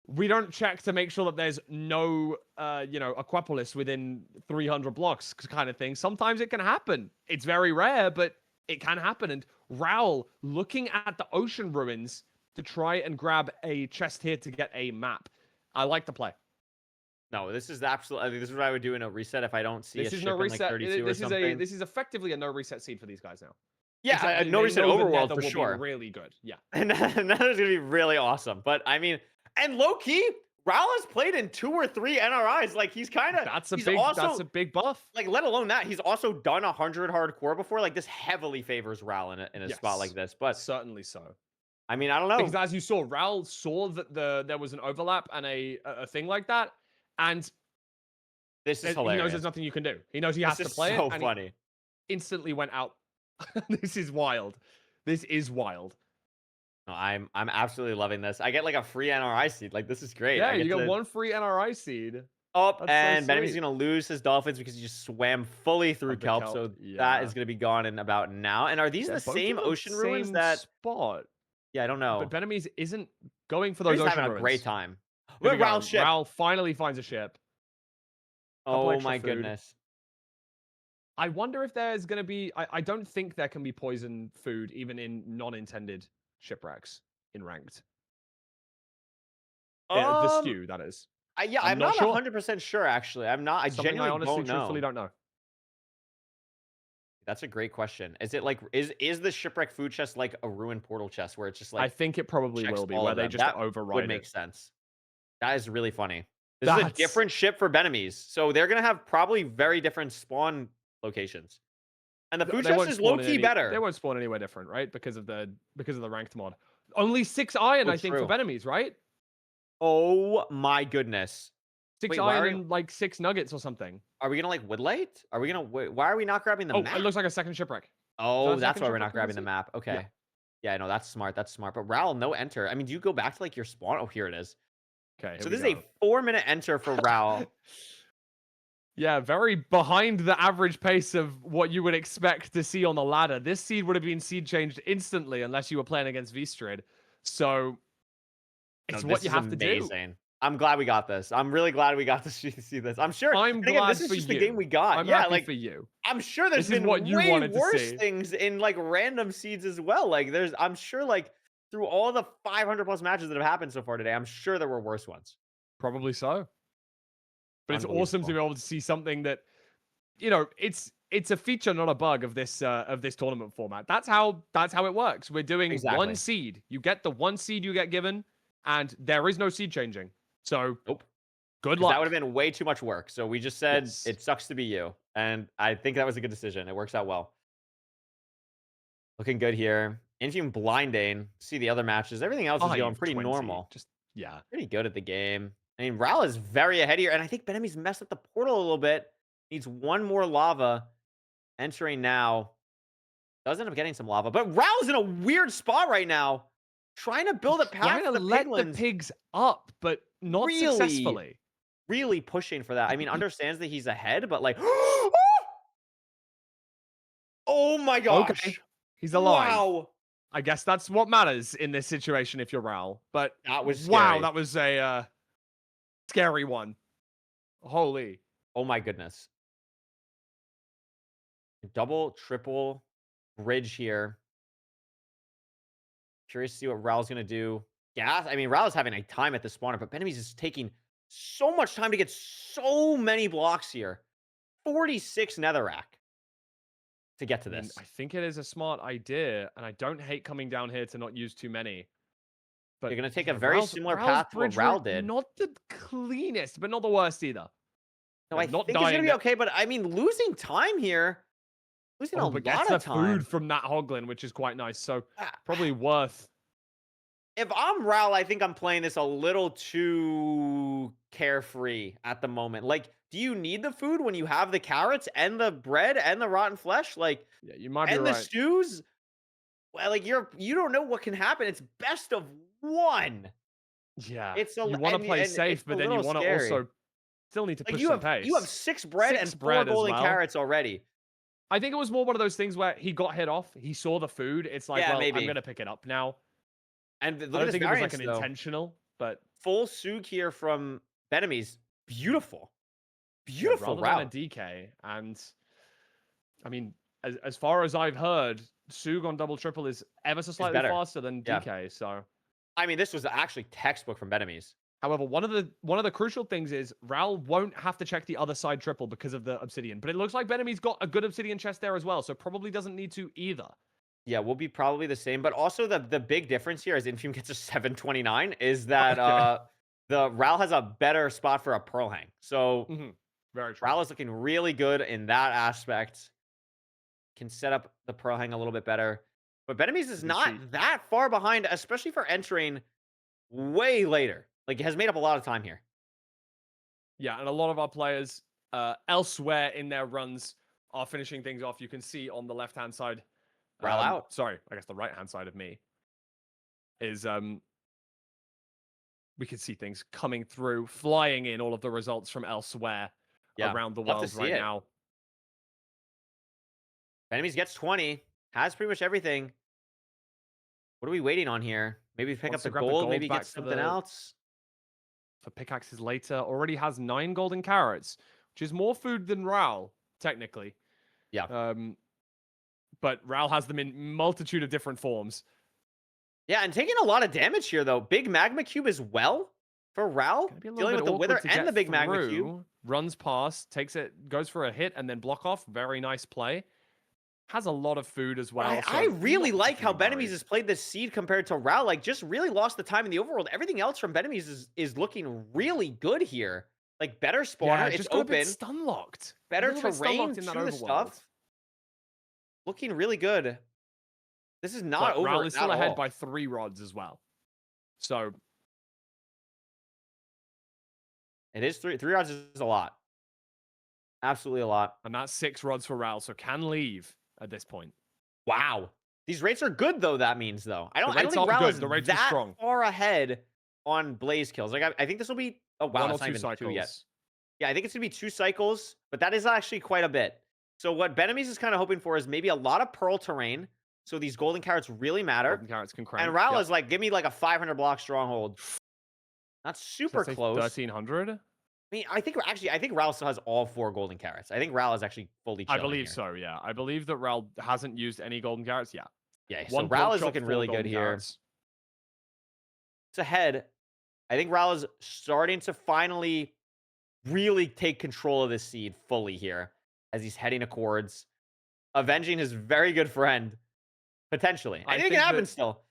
we don't check to make sure that there's no Aquapolis within 300 blocks kind of thing. Sometimes it can happen. It's very rare, but it can happen. And Raul looking at the ocean ruins to try and grab a chest here to get a map. I like the play. No, this is absolutely. I think this is what I would do in a reset if I don't see this a is ship no in reset. like 32 or something. This is effectively a no reset seed for these guys now. Yeah, no reset overworld for will sure. Be really good. Yeah, and that is gonna be really awesome. But I mean, and low key, Raul has played in 2 or 3 NRIs. Like he's kind of that's a big buff. Like let alone that he's also done 100 hardcore before. Like this heavily favors Raul in a spot like this. But certainly so. I mean, I don't know. Because as you saw, Raul saw that there was an overlap and a thing like that, and this is hilarious. He knows there's nothing you can do. He knows he has to play it. So funny. Instantly went out This is wild. This is wild. No, I'm absolutely loving this. I get like a free NRI seed. Like this is great. Yeah, I you get got to one free NRI seed. up, That's so and Benemi's sweet. gonna lose his dolphins because he just swam fully through Of the kelp. kelp. So that Yeah. is gonna be gone in about now. And are these They're the both in same the ocean ruins same that? spot. Yeah, I don't But know. Benemies isn't going for those Benemi's having ocean a great ruins. time. Here we Look, go. Raul ship. Ral finally finds a ship. Couple Oh extra my food. goodness. I wonder if there's going to be. I don't think there can be poison food even in non-intended shipwrecks in ranked. The Um, stew, that is. yeah, I'm I'm not not sure. 100% sure actually. I'm not. I Something I genuinely honestly, don't truthfully know. don't know. That's a great question. Is it like is the shipwreck food chest like a ruined portal chest where it's just I like think it probably checks will be, all where of they them? just That would override make it. sense. That is really funny. This is a That's different ship for Benemies, so they're gonna have probably very different spawn locations. And the food they chest won't is low spawn in key any. They better. won't spawn anywhere different, right? Because of the ranked mod. Only 6 iron, Oh, I think, for true. Benemies, right? Oh my goodness. 6 Wait, why iron and like 6 nuggets or something. are we gonna like woodlight? Are we gonna why are we not grabbing the Oh, map? it looks like a second shipwreck. Is that Oh, a that's second why we're shipwreck not we can grabbing the see? map. Yeah. Okay. Yeah, no, that's smart. That's smart. But Raul, no enter. I mean, do you go back to like your spawn? Oh, here it is. Okay, here So we this is a go. 4-minute enter for Raul. Yeah, very behind the average pace of what you would expect to see on the ladder. This seed would have been seed changed instantly unless you were playing against V-Strid. So No, it's what this you is have to do. amazing. I'm glad we got this. I'm really glad we got to see this. I'm sure. And I'm again, this glad is for just the game you. we got. I'm Yeah, happy like for you. I'm sure there's This is what been you way wanted to worse see. things in like random seeds as well. Like I'm sure like through all the 500 plus matches that have happened so far today, I'm sure there were worse ones. Probably so. But it's awesome to Unbelievable. be able to see something that, it's a feature, not a bug of this tournament format. That's how it works. We're doing one Exactly. seed. You get the one seed you get given, and there is no seed changing. So Nope. good Because that would luck. have been way too much work. So we just said Yes. it sucks to be you. And I think that was a good decision. It works out well. Looking good here. Infume blinding. See the other matches. Everything else is going pretty 520. normal. Just yeah. Pretty good at the game. I mean, Ral is very ahead here. And I think Benemi's messed up the portal a little bit. Needs one more lava. Entering now. Does end up getting some lava. But Ral's in a weird spot right now. Trying to build a path Trying for to the let the piglins. pigs up, but not Really, successfully. really pushing for that. I mean, understands that he's ahead, but like, oh my Okay. gosh. He's alive. Wow. I guess that's what matters in this situation if you're Ral. But That was wow, scary. that was a scary one. Holy. Oh my goodness. Double, triple bridge here. Curious to see what Raul's going to do. Yeah, I mean, Raul's having a time at the spawner, but Benemies is taking so much time to get so many blocks here. 46 netherrack to get to I mean, this. I think it is a smart idea, and I don't hate coming down here to not use too many. But You're going to take yeah, a very similar path to what bridge Raul route, did. not the cleanest, but not the worst either. No, Yeah, I not think it's going dying to be there. okay, but I mean, losing time here. Losing a Oh, but gets lot the of time. food from that hoglin, which is quite nice. So Ah, probably worth. If I'm Raul, I think I'm playing this a little too carefree at the moment. Like, do you need the food when you have the carrots and the bread and the rotten flesh? Like, Yeah, you might be and the right. stews? Well, like you don't know what can happen. It's best of one. Yeah, It's a you want to play and it's safe, a but then you little want to scary. also still need to Like push some you have pace. 6 bread and 6 4 bread as golden well. carrots already. I think it was more one of those things where he got hit off. He saw the food. It's like, Yeah, well, I'm maybe. gonna pick it up now. And I look at don't this think it was like variance an though. intentional, but Full Sug here from Benemies. Beautiful. yeah, Beautiful rather than a route. DK. And I mean, as far as I've heard, Sug on double triple is ever so slightly better. faster than Yeah. DK. So, I mean, this was actually textbook from Benemies. however, one of the crucial things is Ral won't have to check the other side triple because of the obsidian. But it looks like Benemy's got a good obsidian chest there as well, so probably doesn't need to either. Yeah, we'll be probably the same. But also the big difference here is Infume gets a 729 is that Okay. the Ral has a better spot for a pearl hang. So Very true. Ral is looking really good in that aspect. Can set up the pearl hang a little bit better. But Benemies is Do not see. that far behind, especially for entering way later. Like, it has made up a lot of time here. Yeah, and a lot of our players elsewhere in their runs are finishing things off. You can see on the left-hand side Ral out. Sorry, I guess the right-hand side of me is we can see things coming through, flying in all of the results from elsewhere Yeah, around the love to world see right it. now. Enemies gets 20. Has pretty much everything. What are we waiting on here? Maybe pick Wants up to the grab the gold. gold Maybe back get something else. for pickaxes later. Already has 9 golden carrots, which is more food than Ral, technically. Yeah. But Ral has them in multitude of different forms. Yeah, and taking a lot of damage here, though. Big magma cube as well for Ral. Gonna be a little Dealing bit with the awkward wither to and get the big magma cube. through. Runs past, takes it, goes for a hit, and then block off. Very nice play. Has a lot of food as well. I really not like how particularly Benemies worried. has played this seed compared to Ral. Like, just really lost the time in the overworld. Everything else from Benemies is looking really good here. Like, better spawner. Yeah, It's just got a bit open. stun locked. Better terrain to the overworld. stuff. Looking really good. This is not But over Ral is still at ahead all. by 3 rods as well. So It is 3 rods is a lot. Absolutely a lot. and that's 6 rods for Ral, so can leave at this point. Wow. These rates are good, though, that means, though. I don't rates think are Ral good. is The rates are that strong. far ahead on blaze kills. Like, I think this will be... Oh, wow, 1 or it's not 2 even cycles. 2 yet. Yeah, I think it's going to be 2 cycles, but that is actually quite a bit. So what Benemies is kind of hoping for is maybe a lot of pearl terrain, so these golden carrots really matter. Golden carrots can crank. And Ral is like, give me like a 500 block stronghold. That's super close. 1300? I mean, I think Ral still has all 4 golden carrots. I think Ral is actually fully chilling I believe here. so, yeah. I believe that Ral hasn't used any golden carrots. Yeah. Yeah, so 1 Ral pork is chop, looking 4 really good golden here. carrots. It's ahead. I think Ral is starting to finally really take control of this seed fully here as he's heading towards avenging his very good friend, potentially. I think it can happen still.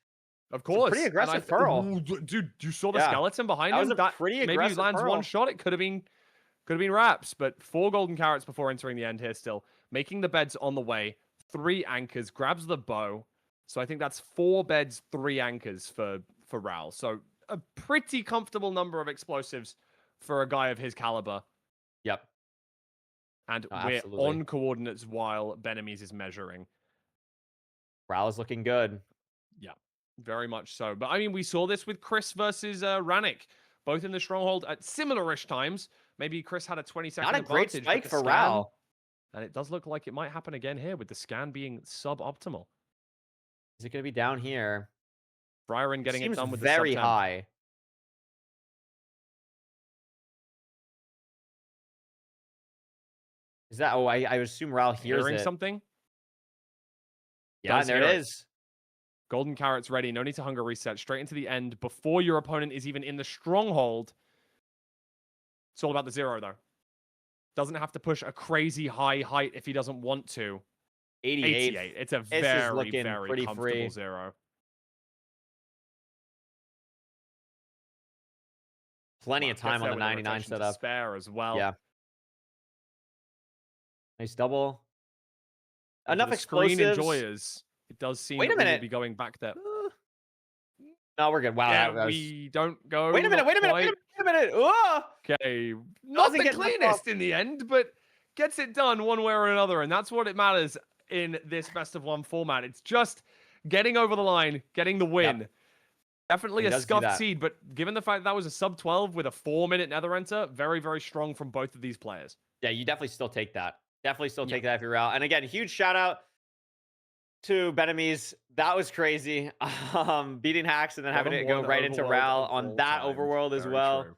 Of course. Pretty aggressive pearl. Ooh, dude, you saw the Yeah. skeleton behind That him? was a pretty maybe he aggressive lands pearl. 1 shot. It could have been wraps, but 4 golden carrots before entering the end here still. Making the beds on the way. 3 anchors, grabs the bow. So I think that's 4 beds, 3 anchors for Ral. So a pretty comfortable number of explosives for a guy of his caliber. Yep. And Oh, we're absolutely. on coordinates while Benemies is measuring. Ral is looking good. Yeah, very much so. But I mean, we saw this with Chris versus Randic, both in the stronghold at similar-ish times. Maybe Chris had a 20-second Not a great advantage, spike but the for scan- Ral. And it does look like it might happen again here with the scan being suboptimal. Is it going to be down here? Byron getting Seems it done with very the sub-10. high. Is that? Oh, I assume Ral hears Hearing it. something? Yeah, Does there hear it it. is. Golden carrots ready. No need to hunger reset. Straight into the end before your opponent is even in the stronghold. It's all about the 0, though. Doesn't have to push a crazy high height if he doesn't want to. 88. It's a This is very, looking very pretty comfortable free. 0. Plenty of Gets time on there the with a 99 rotation to setup. spare as well. Yeah. Nice double. And for Enough the screen explosives. enjoyers. It does seem Wait a that we will minute. be going back there. No, we're good. Wow. Yeah, that was... we don't go. Wait a minute. not Wait a minute. quite. Wait a minute. Oh! Okay. Not Doesn't the get knocked cleanest off. in the end, but gets it done one way or another. And that's what it matters in this best of 1 format. It's just getting over the line, getting the win. Yep. Definitely He a does do scuffed that. seed, but given the fact that was a sub 12 with a 4-minute nether enter, very, very strong from both of these players. Yeah, you definitely still take that. Definitely still Yeah. take that if you're out. And again, huge shout out to Benemies. That was crazy. Beating hacks and then having it go right into Ral on that overworld as well. True.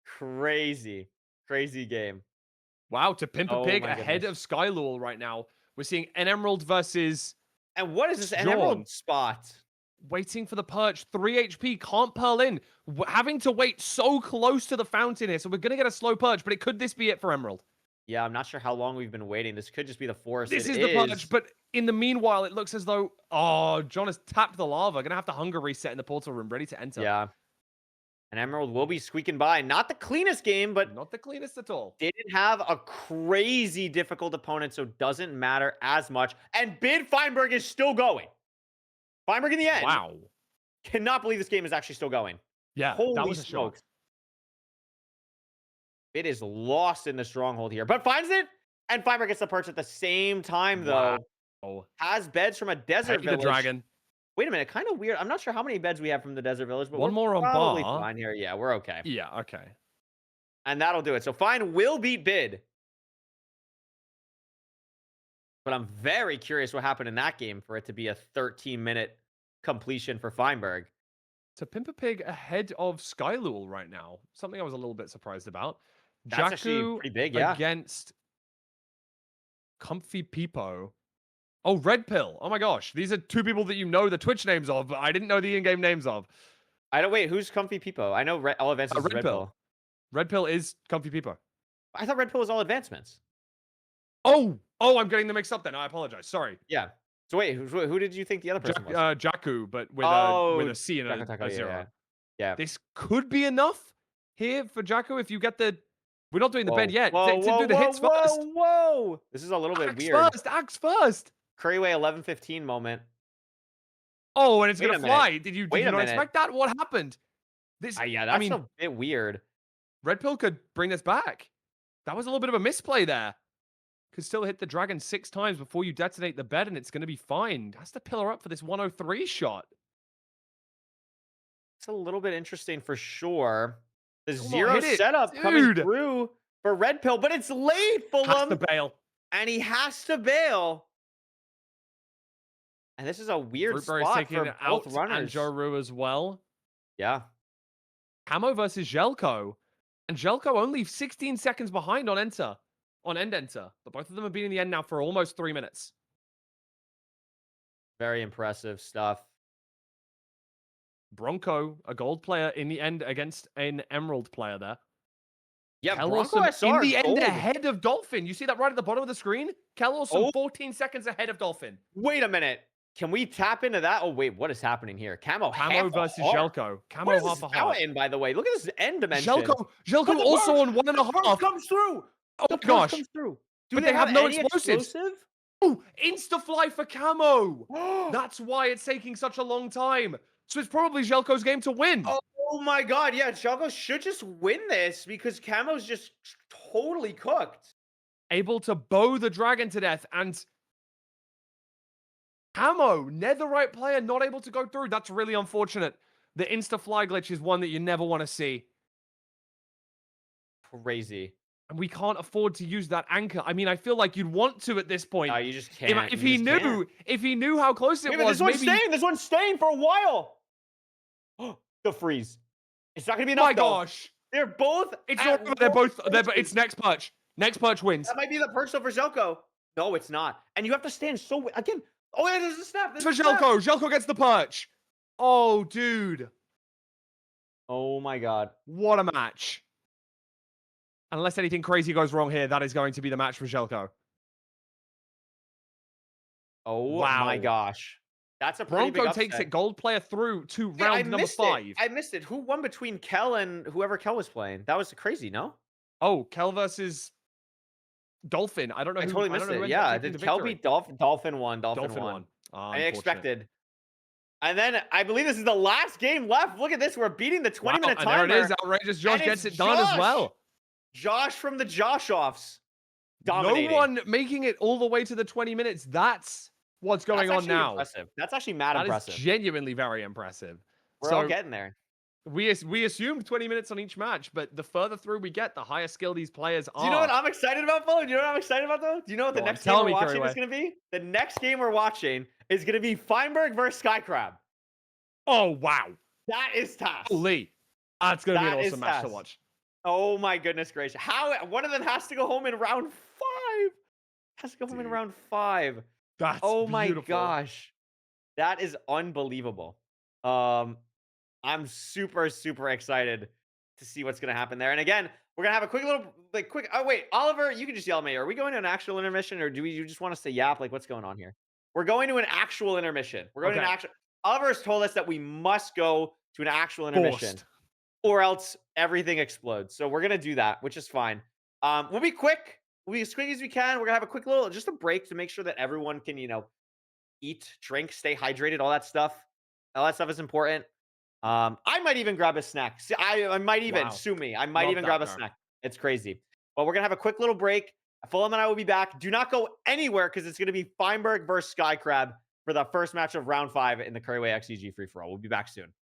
Crazy. Crazy game. Wow, to Pimp a Oh Pig my ahead goodness. of Skylul right now. We're seeing an Emerald versus And what is this? An John. emerald spot. waiting for the perch. 3 HP, can't pearl in. Having to wait so close to the fountain here, so we're going to get a slow perch, but could this be it for Emerald? Yeah, I'm not sure how long we've been waiting. This could just be the forest. This It is the perch, but in the meanwhile, it looks as though, oh, John has tapped the lava. Going to have to hunger reset in the portal room, ready to enter. Yeah. And Emerald will be squeaking by. Not the cleanest game, but not the cleanest at all. didn't have a crazy difficult opponent, so doesn't matter as much. And Bid Fineberg is still going. Fineberg in the end. Wow. Cannot believe this game is actually still going. Yeah, Holy that was a smokes. shock. It is lost in the stronghold here, but finds it. And Fineberg gets the perch at the same time, though. Wow. Oh, has beds from a desert take the village. dragon. Wait a minute, kind of weird. I'm not sure how many beds we have from the desert village, but One we're more on probably bar. fine here. Yeah, we're okay. Yeah, okay. And that'll do it. So Fine will beat Bid. But I'm very curious what happened in that game for it to be a 13-minute completion for Fineberg. So Pimperpig ahead of Skylul right now. Something I was a little bit surprised about. That's actually Jakku pretty big, yeah. against Comfy Peepo. Oh, Red Pill. Oh my gosh. These are two people that you know the Twitch names of, but I didn't know the in-game names of. I don't wait, who's Comfy Peepo? I know all advancements is Red Pill. Red Pill is Comfy Peepo. I thought Red Pill was all advancements. Oh, I'm getting them mixed up then. I apologize. Sorry. Yeah. So wait, who did you think the other person was? Jakku, but with a C and a 0. Yeah. This could be enough here for Jakku if you get the... We're not doing the bend yet. Whoa, Do the hits first. Whoa! This is a little bit weird. Axe first. Couriway 11:15 moment. Oh, and it's going to fly. Minute. Did you Wait a not minute. expect that? What happened? Yeah, that's a bit weird. Red Pill could bring this back. That was a little bit of a misplay there. Could still hit the dragon 6 times before you detonate the bed, and it's going to be fine. Has to pillar up for this 103 shot. It's a little bit interesting for sure. The Come on, zero hit it, setup coming through for Red Pill, but it's late, Fulham. Has to bail. And he has to bail. And this is a weird spot for both runners. And Joru as well. Yeah. Camo versus Jelko. And Jelko only 16 seconds behind on enter. On end enter. But both of them have been in the end now for almost 3 minutes. Very impressive stuff. Bronco, a gold player in the end against an emerald player there. Yeah, Bronco in the end ahead of Dolphin. You see that right at the bottom of the screen? Awesome 14 seconds ahead of Dolphin. Wait a minute. Can we tap into that? Oh, wait. What is happening here? Camo versus Jelko. Camo half a heart. In, by the way. Look at this end dimension. Jelko also on 1.5. Comes through. Oh my gosh. Comes through. Do they have no explosives? Oh, insta-fly for Camo. That's why it's taking such a long time. So it's probably Jelko's game to win. Oh my god, yeah, Jelko should just win this because Camo's just totally cooked. Able to bow the dragon to death, and Camo, netherite player, not able to go through. That's really unfortunate. The insta-fly glitch is one that you never want to see. Crazy. And we can't afford to use that anchor. I mean, I feel like you'd want to at this point. No, you just can't. If he knew how close it was, This one's staying for a while. The freeze. It's not gonna be enough. Oh my gosh. They're both. It's next perch. Next perch wins. That might be the perch for Jelko. No, it's not. And you have to stand so again. Oh yeah, there's a snap. For Jelko. Jelko gets the perch. Oh, dude. Oh my god. What a match. Unless anything crazy goes wrong here, that is going to be the match for Jelko. Oh wow. My gosh. That's a pretty Bronco big upset. takes it gold player through to round number 5. I missed it. Who won between Kel and whoever Kel was playing? That was crazy, no? Oh, Kel versus Dolphin. I don't know. I totally missed it. Yeah, did Kel beat Dolphin? Dolphin won. Dolphin won. I expected. And then I believe this is the last game left. Look at this. We're beating the 20-minute timer. And there it is. Outrageous Josh gets it done as well. Josh from the Josh-offs. Dominating. No one making it all the way to the 20 minutes. That's what's going on now. Impressive. That's actually mad impressive. That is genuinely very impressive. We're all getting there. We assumed 20 minutes on each match, but the further through we get, the higher skill these players are. Do you know what I'm excited about, Flo? Do you know what I'm excited about, though? Do you know what the next game we're watching is going to be? The next game we're watching is going to be Fineberg versus Skycrab. Oh, wow. That is tough. Holy. That's going to be an awesome match to watch. Oh, my goodness gracious. One of them has to go home in round 5. Has to go home in round 5. That's oh beautiful. My gosh. That is unbelievable. I'm super excited to see what's going to happen there. And again, we're going to have a quick oh wait, Oliver, you can just yell at me. Are we going to an actual intermission or do you just want us to yap? Like what's going on here? We're going to an actual intermission. We're going to an actual Oliver has told us that we must go to an actual intermission or else everything explodes. So we're going to do that, which is fine. We'll be quick. We'll be as quick as we can. We're going to have a quick just a break to make sure that everyone can, eat, drink, stay hydrated, all that stuff. All that stuff is important. I might even grab a snack. See, I might even sue me. I might even grab a snack. It's crazy. But we're going to have a quick little break. Fulham and I will be back. Do not go anywhere because it's going to be Fineberg versus Skycrab for the first match of round 5 in the Couriway XEG free for all. We'll be back soon.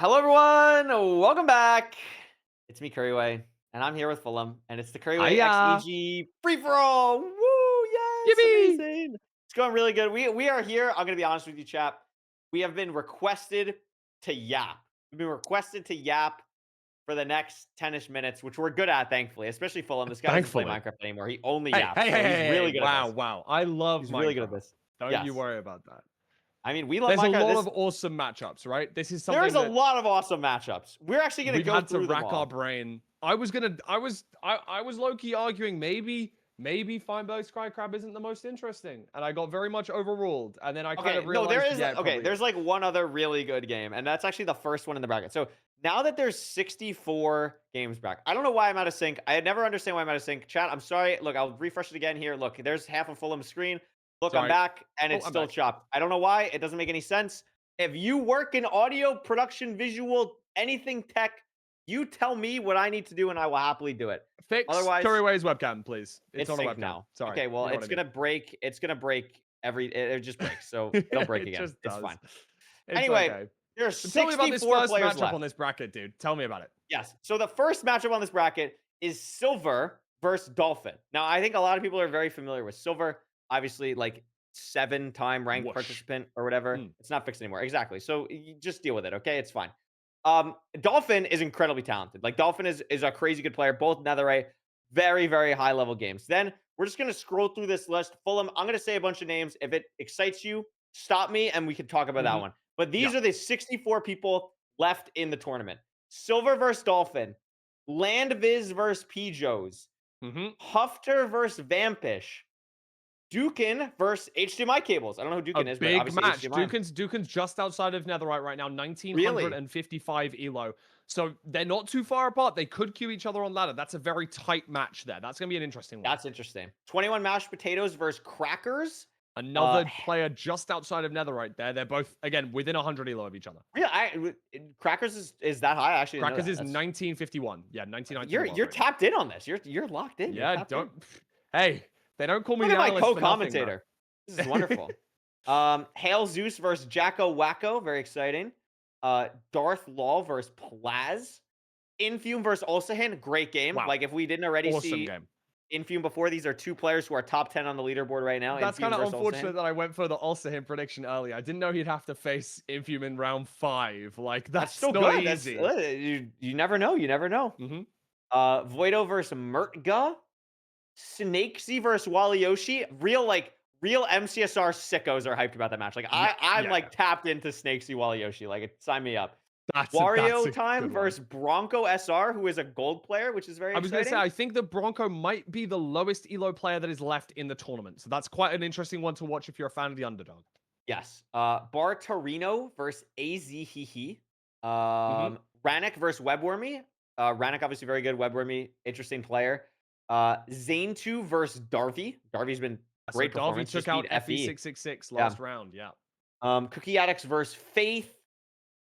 Hello, everyone. Welcome back. It's me, Couriway, and I'm here with Fulham, and it's the Couriway Hiya! XEG free for all. Woo! Yes, Yippee! amazing. It's going really good. We are here. I'm gonna be honest with you, chap. We have been requested to yap. We've been requested to yap for the next 10ish minutes, which we're good at, thankfully. Especially Fulham. This guy doesn't play Thankfully. Minecraft anymore. He only Hey, yaps, hey, so hey, he's hey, really hey. good at Wow, this. wow. I love He's really good at Minecraft. this. Don't you Yes. worry about that. I mean, we love There's a Minecraft. lot This of awesome matchups, right? This is There's something a that lot of awesome matchups. We're actually gonna we've go had to through them rack our all. brain. I was low-key arguing maybe Fineberg Skycrab isn't the most interesting. And I got very much overruled. And then I kind Okay, of no, there realized, is yeah, it okay, probably there's is. like one other really good game, and that's actually the first one in the bracket. So now that there's 64 games back, I don't know why I'm out of sync. I never understand why I'm out of sync. Chat, I'm sorry. Look, I'll refresh it again here. Look, there's half of Fulham's screen. Look, I'm Sorry. back, and Oh, it's I'm still back. chopped. I don't know why. It doesn't make any sense. If you work in audio, production, visual, anything tech, you tell me what I need to do, and I will happily do it. Fix Otherwise, Couriway's webcam, please. It's it's not a synced webcam. now. Sorry. Okay, well, You know what I it's mean. gonna break. It's gonna break it just breaks. So it'll break It again. just It's does. fine. It's Anyway, okay. there's But tell me about this 64 first players matchup on left. this bracket, dude. Tell me about it. Yes. So the first matchup on this bracket is Silver versus Dolphin. Now, I think a lot of people are very familiar with Silver. Obviously, like 7-time ranked Whoosh. participant or whatever. Mm. It's not fixed anymore. Exactly. So you just deal with it. Okay, it's fine. Dolphin is incredibly talented. Like Dolphin is a crazy good player. Both Netherite, very very high level games. Then we're just gonna scroll through this list. Fulham. I'm gonna say a bunch of names. If it excites you, stop me and we can talk about that Hmm. one. But Yeah. these are the 64 people left in the tournament. Silver versus Dolphin, Landviz versus Pijos, Hmm. Hufter versus Vampish, Dukin versus HDMI cables. I don't know who A Dukin is, but big obviously match. HDMI. Dukin's just outside of Netherite right now, Really? 1955 elo. So they're not too far apart. They could queue each other on ladder. That's a very tight match there. That's gonna be an interesting one. That's interesting. 21 mashed potatoes versus crackers. Uh, Another player just outside of Netherite there. They're both again within 100 elo of each other. yeah, crackers is that high? I actually didn't know Crackers that. is That's 1951. Yeah, 1990 in the world you're right now. tapped in on this. You're locked in. You're Yeah, tapped in. don't. Hey, they don't call me Look the at my analyst for nothing, bro. co-commentator. This is wonderful. Hail Zeus versus Jacko Wacko, very exciting. Darth Law versus Plaz. Infume versus Ulsahin, great game. Wow, Like if we didn't already awesome see game. Infume before, these are two players who are top 10 on the leaderboard right now. That's kind Infume of versus unfortunate Ulsahin. that I went for the Ulster prediction earlier. I didn't know he'd have to face Infume in round 5. Like That's that's still not good. That's easy. you never know. You never know. Hmm. Voido versus Murtga. Snakesy versus Walioshi. Real MCSR sickos are hyped about that match. Like Yeah, I'm yeah, yeah. like tapped into Snakesy Walioshi. Like sign me up. That's Wario a time good one. versus Bronco SR, who is a gold player, which is very I was gonna say exciting. I think the Bronco might be the lowest elo player that is left in the tournament, so that's quite an interesting one to watch if you're a fan of the underdog. Yes. Bar Torino versus AZHehe. Hmm. Randic versus Webwormy. Randic obviously very good. Webwormy, interesting player. Zane2 versus Darvy. Darvy's been So great Darby performance. took Just beat out FE. FE666 Yeah. last round. Yeah. Cookie Addicts versus Faith.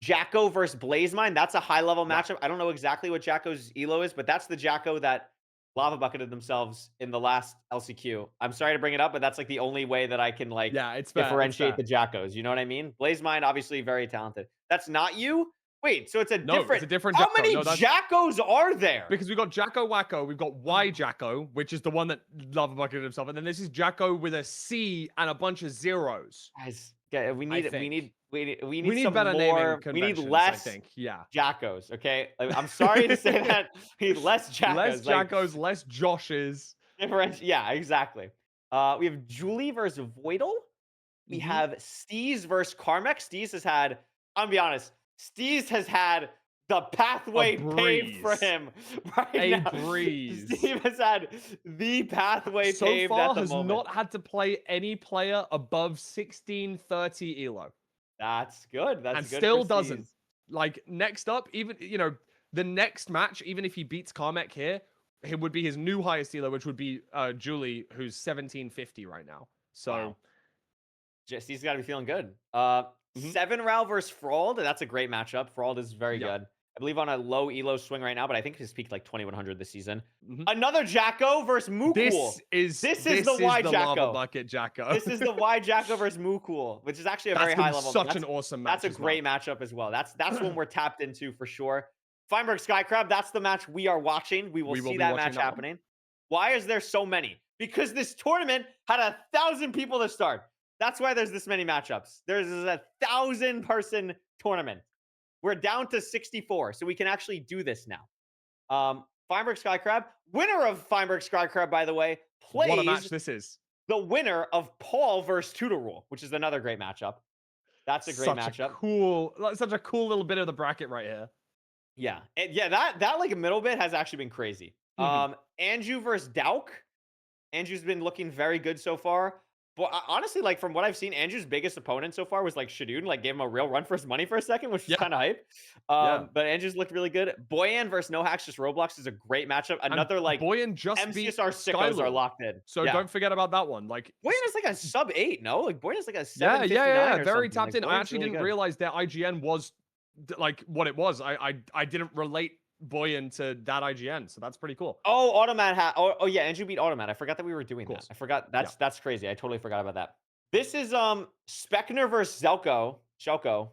Jacko versus Blazemine. That's a high level Wow. matchup. I don't know exactly what Jacko's elo is, but that's the Jacko that lava bucketed themselves in the last LCQ. I'm sorry to bring it up, but that's like the only way that I can like Yeah, it's fair. It's differentiate fair. the Jackos. You know what I mean? Blazemine, obviously very talented. That's not you? Wait, so it's a No, it's different. a different How Jacko. many No, that's Jackos are there? because we've got Jacko Wacko, we've got Y Jacko, which is the one that lava bucketed himself, and then this is Jacko with a C and a bunch of zeros. Guys, okay, we I need we think need we need we we need need some better naming more. We need conventions. I less think, yeah, Jackos. Okay, like, I'm sorry to say that. We need less less Jackos. Like Jackos, less Joshes. Yeah, exactly. We have Julie versus Voidal. We Hmm. have Steez versus Carmex. Steez has had, I'm gonna be honest, Steez has had the A pathway paved for breeze, him right a now. breeze. Steve has had the pathway So paved at far, the has moment. not had to play any player above 1630 elo. That's good. That's And good for still doesn't. Steez. Like next up, even the next match, even if he beats Carmack here, it would be his new highest elo, which would be Julie, who's 1750 right now. So Wow. Steez's got to be feeling good. mhm. 7 Ral versus Fraud. That's a great matchup. Fraud is very Yep. good. I believe on a low elo swing right now, but I think he's peaked like 2100 this season. Mhm. Another Jacko versus Moocool. This is the Y the Jacko. lava bucket Jacko. This is the Y Jacko versus Moocool, which is actually a very high level. Such an awesome match. That's a great matchup as well. That's one we're tapped into for sure. Fineberg Skycrab, that's the match we are watching. We will see that match happening. Why is there so many? Because this tournament had 1,000 people to start. That's why there's this many matchups. There's a 1,000-person tournament. We're down to 64, so we can actually do this now. Fineberg Skycrab, winner of Fineberg Skycrab, by the way, plays what a match this is. The winner of Paul versus Tutor Rule, which is another great matchup. That's a great matchup. Such a cool little bit of the bracket right here. Yeah. And yeah, that like middle bit has actually been crazy. Anju versus Dauk. Anju's been looking very good so far. But honestly, like from what I've seen, Andrew's biggest opponent so far was like Shadoon, like gave him a real run for his money for a second, which was kind of hype. But Andrew's looked really good. Boyan versus No Hacks just Roblox is a great matchup. Another like Boyan just MCSR sickos are locked in. So don't forget about that one. Like Boyan is like a sub 8, no? Like Boyan is like a 7. Very tapped in. I actually didn't realize their IGN was like what it was. I didn't relate Boyan to that IGN, so that's pretty cool. Oh, Automat oh yeah, Andrew beat Automat. I forgot that we were doing that. I forgot. That's crazy. I totally forgot about that. This is Specner versus Zelko. Shelko.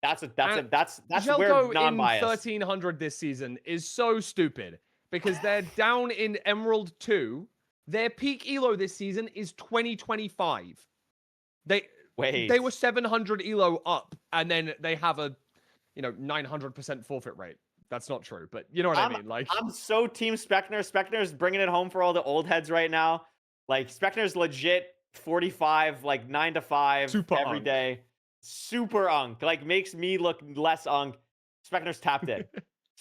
That's Zelko where non-biased. In 1300 this season is so stupid because they're down in Emerald 2. Their peak elo this season is 2025. They were 700 elo up, and then they have a 900% forfeit rate. That's not true, but you know what I mean. Like I'm so team Specner. Specner's bringing it home for all the old heads right now. Like Specner's legit 45, like 9 to 5 Super every day. Super unk. Like makes me look less unk. Specner's tapped in.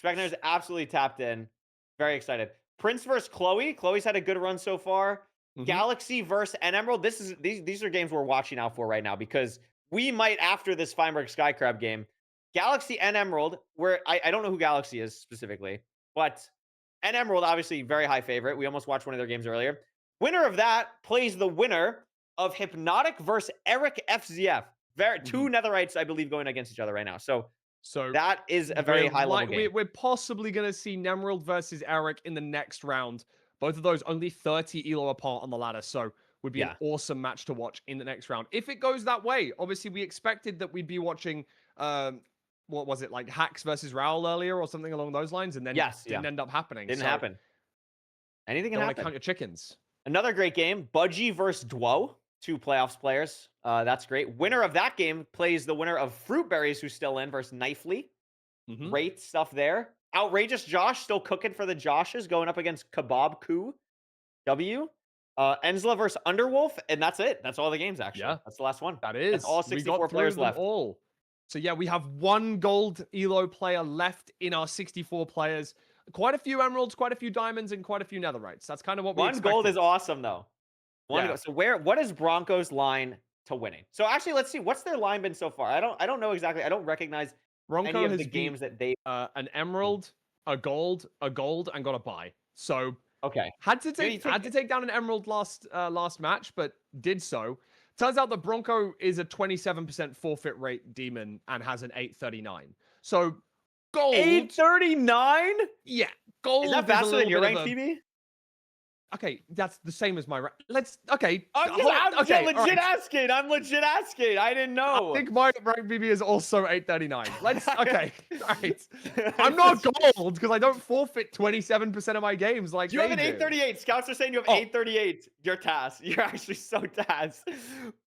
Specner's absolutely tapped in. Very excited. Prince versus Chloe. Chloe's had a good run so far. Galaxy versus N Emerald. These are games we're watching out for right now because we might, after this Fineberg Skycrab game, Galaxy and Emerald, where I don't know who Galaxy is specifically, but and Emerald, obviously, very high favorite. We almost watched one of their games earlier. Winner of that plays the winner of Hypnotic versus Eric FZF. Two Netherites, I believe, going against each other right now. So that is a very high level game. We're possibly going to see Nemerald versus Eric in the next round. Both of those only 30 elo apart on the ladder. So would be an awesome match to watch in the next round. If it goes that way, obviously we expected that we'd be watching what was it, like Hacks versus Raoul earlier or something along those lines, and then didn't end up happening. Didn't happen. Anything can happen. Count your chickens. Another great game, Budgie versus Dwo, 2 playoffs players. That's great. Winner of that game plays the winner of Fruitberries, who's still in, versus Knifely. Great stuff there. Outrageous Josh, still cooking for the Joshes, going up against Kebab Koo. Enzla versus Underwolf, and that's it. That's all the games, actually. Yeah. That's the last one. That's all 64 players left. So yeah, we have 1 gold elo player left in our 64 players. Quite a few emeralds, quite a few diamonds, and quite a few netherites. That's kind of what we expected. 1 gold is awesome, though. So what is Broncos' line to winning? So actually, let's see. What's their line been so far? I don't know exactly. I don't recognize any of the games that they an emerald, a gold, and got a bye. So had to take down an emerald last match, but did so. Turns out that Bronco is a 27% forfeit rate demon and has an 839. So gold 839? Yeah, gold is that faster than your rank, Phoebe? Okay, that's the same as my rank. I'm legit asking. I didn't know. I think my rank BB is also 839. All right. I'm not gold because I don't forfeit 27% of my games like you have an 838. Scouts are saying you have 838. You're Taz. You're actually so Taz.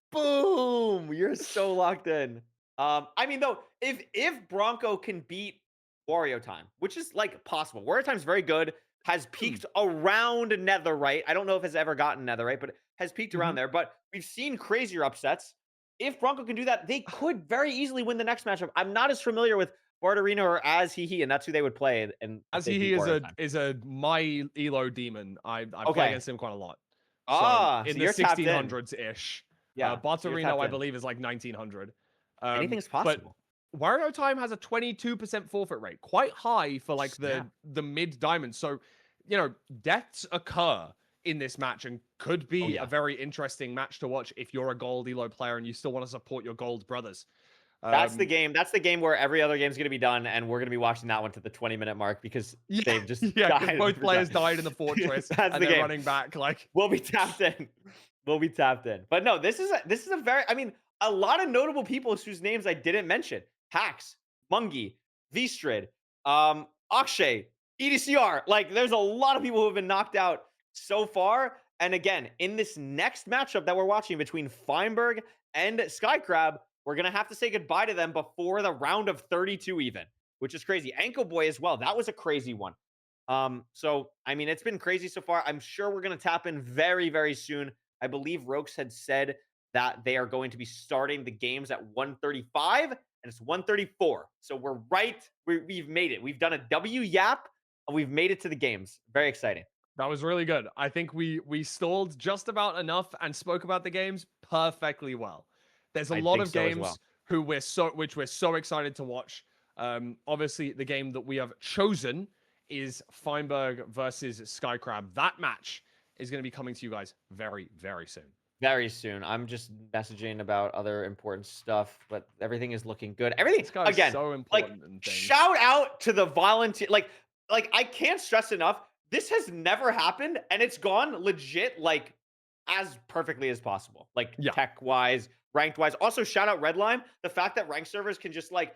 Boom. You're so locked in. I mean, though, if Bronco can beat Wario Time, which is like possible. Wario Time's very good. Has peaked around Netherite. I don't know if it's ever gotten Netherite, but has peaked around there. But we've seen crazier upsets. If Bronco can do that, they could very easily win the next matchup. I'm not as familiar with Barterino or Azhihi, and that's who they would play. And Azhihi is a my elo demon. I play against him quite a lot. In the 1600s ish. Yeah, Barterino I believe is like 1900. Anything's possible. But Wario Time has a 22% forfeit rate, quite high for like the mid diamonds. So, deaths occur in this match and could be a very interesting match to watch if you're a gold elo player and you still want to support your gold brothers. That's the game. That's the game where every other game's gonna be done, and we're gonna be watching that one to the 20-minute mark because Yeah, they've just yeah, because died. both players died in the fortress, That's and the they're game. running back. Like, We'll be tapped in. We'll be tapped in. But no, this is a very I mean, a lot of notable people whose names I didn't mention. Hax, Mungi, Vstrid, Akshay, EDCR. Like, there's a lot of people who have been knocked out so far. And again, in this next matchup that we're watching between Fineberg and Skycrab, we're gonna have to say goodbye to them before the round of 32 even, which is crazy. Ankle Boy as well. That was a crazy one. So I mean, it's been crazy so far. I'm sure we're gonna tap in very, very soon. I believe Rokes had said that they are going to be starting the games at 1:35, and it's 1:34. So we're right. We've made it. We've done a W yap, and we've made it to the games. Very exciting. that was really good. I think we stalled just about enough and spoke about the games perfectly well. There's a I lot think of so as well. games which we're so excited to watch. Obviously, the game that we have chosen is Fineberg versus Skycrab. That match is going to be coming to you guys very, very soon. Very soon. I'm just messaging about other important stuff, but everything is looking good. Everything This guy's again, so like important in things. shout out to the volunteer. Like I can't stress enough. This has never happened, and it's gone legit like as perfectly as possible. Like Yeah, tech wise, ranked wise. Also, shout out Redline. The fact that ranked servers can just like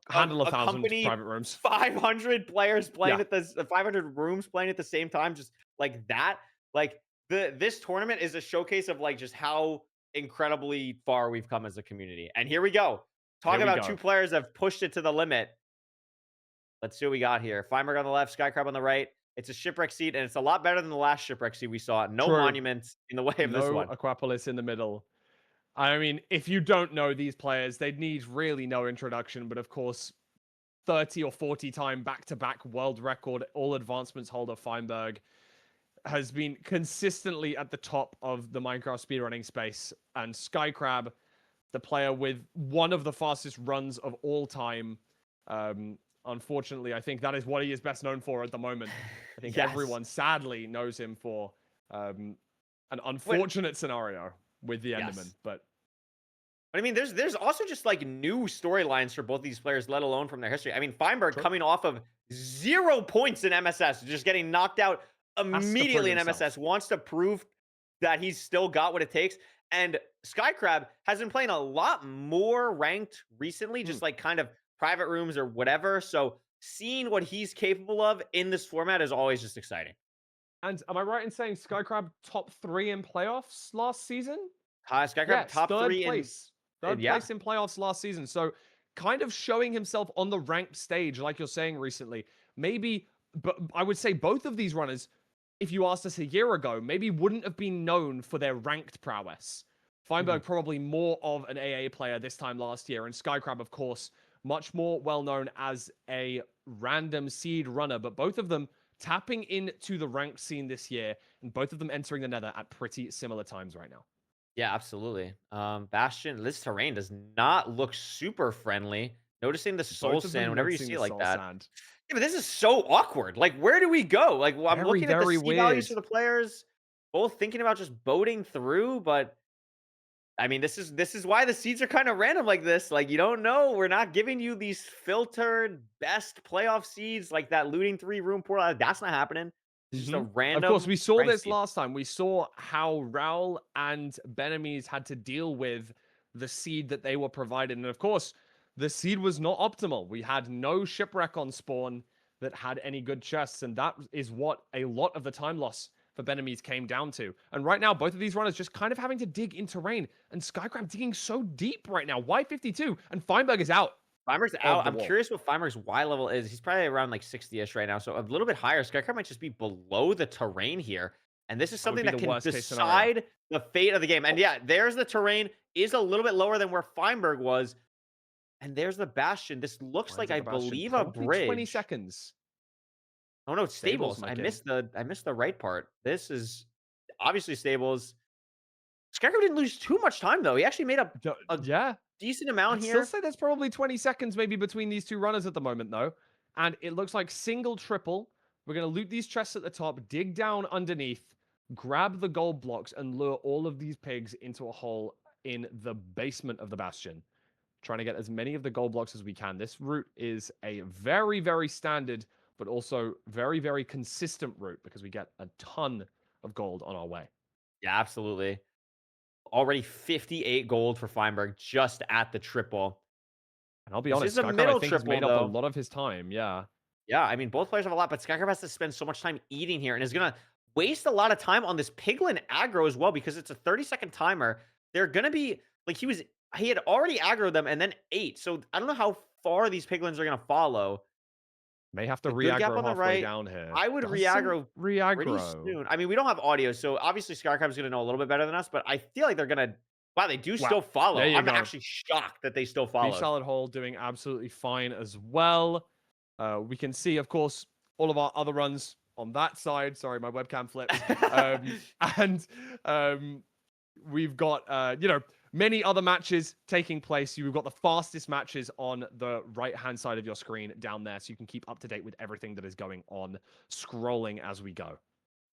handle a 1,000 company private rooms. 500 players playing Yeah. at this 500 rooms playing at the same time, just like that. Like this tournament is a showcase of like just how incredibly far we've come as a community. And here we go. Here Talk we about go. two players that have pushed it to the limit. Let's see what we got here. Fineberg on the left, Skycrab on the right. It's a shipwreck seat, and it's a lot better than the last shipwreck seat we saw. No True. monuments in the way of this No one. Aquapolis in the middle. I mean, if you don't know these players, they'd need really no introduction, but of course, 30 or 40 time back-to-back world record all advancements holder Fineberg has been consistently at the top of the Minecraft speedrunning space, and Skycrab, the player with one of the fastest runs of all time. Unfortunately, I think that is what he is best known for at the moment. I think Yes. everyone sadly knows him for an But unfortunate scenario with the Enderman, yes. but I mean, there's also just like new storylines for both these players, let alone from their history. I mean, Fineberg Sure. coming off of 0 points in MSS, just getting knocked out Has to prove immediately in himself. MSS, wants to prove that he's still got what it takes. And Skycrab has been playing a lot more ranked recently, just like kind of private rooms or whatever. So seeing what he's capable of in this format is always just exciting. And am I right in saying Skycrab top 3 in playoffs last season? Skycrab Yes, top third 3 in place. Third yeah. place in playoffs last season. So kind of showing himself on the ranked stage, like you're saying recently. Maybe, but I would say both of these runners, if you asked us a year ago, maybe wouldn't have been known for their ranked prowess. Fineberg probably more of an AA player this time last year, and Skycrab, of course, much more well known as a random seed runner. But both of them tapping into the ranked scene this year, and both of them entering the Nether at pretty similar times right now. Yeah, absolutely. Bastion, this terrain does not look super friendly. Noticing the soul Both of sand them whenever you noticing see the it like soul that. sand. Yeah, but this is so awkward. Like, where do we go? Like, well, I'm Very, looking at the very C values weird. for the players, both thinking about just boating through, but I mean, this is why the seeds are kind of random like this. Like, you don't know. We're not giving you these filtered best playoff seeds like that looting 3 room portal. That's not happening. It's just a Of course, random we saw rank this seed. last time. We saw how Raul and Benamis had to deal with the seed that they were provided. And of course, the seed was not optimal. We had no shipwreck on spawn that had any good chests. And that is what a lot of the time loss for Benamis came down to. And right now, both of these runners just kind of having to dig into rain. And Skycrab digging so deep right now. Y52 and Fineberg is out. Fineberg's Of out. the I'm wall. curious what Fineberg's Y level is. He's probably around like 60-ish right now, so a little bit higher. Skycrab might just be below the terrain here. And this is That would something be that the can worst case scenario. decide the fate of the game. And yeah, there's the terrain, is a little bit lower than where Fineberg was. And there's the Bastion. This looks like, Lines of I the Bastion. believe, a Probably 20 bridge. seconds. Oh no, it's Stables, Stables. my I king. missed the right part. This is obviously Stables. Skycrab didn't lose too much time though. He actually made a Yeah. decent amount I'd here. still say there's probably 20 seconds maybe between these two runners at the moment, though. And it looks like single, triple. We're going to loot these chests at the top, dig down underneath, grab the gold blocks, and lure all of these pigs into a hole in the basement of the Bastion. trying to get as many of the gold blocks as we can. This route is a very, very standard, but also very, very consistent route because we get a ton of gold on our way. Yeah, absolutely. Already 58 gold for Fineberg just at the triple. And I'll be This honest, is a Skycrab, I middle think, has triple, made up a though. lot of his time. Yeah. Yeah, I mean, both players have a lot, but skycrab has to spend so much time eating here and is going to waste a lot of time on this piglin aggro as well because it's a 30-second timer. They're going to be like he had already aggroed them and then ate. So I don't know how far these piglins are going to follow. May have to A good gap re-aggro on the halfway right. down here. I would Doesn't re-aggro pretty re-aggro. soon. I mean, we don't have audio, so obviously Skycrab's going to know a little bit better than us, but I feel like they're going to. Wow, they do still follow. There you I'm go. actually shocked that they still Beach follow. Salad Hole doing absolutely fine as well. We can see, of course, all of our other runs on that side. Sorry, my webcam flipped. We've got, many other matches taking place. You've got the fastest matches on the right-hand side of your screen down there, so you can keep up to date with everything that is going on, scrolling as we go.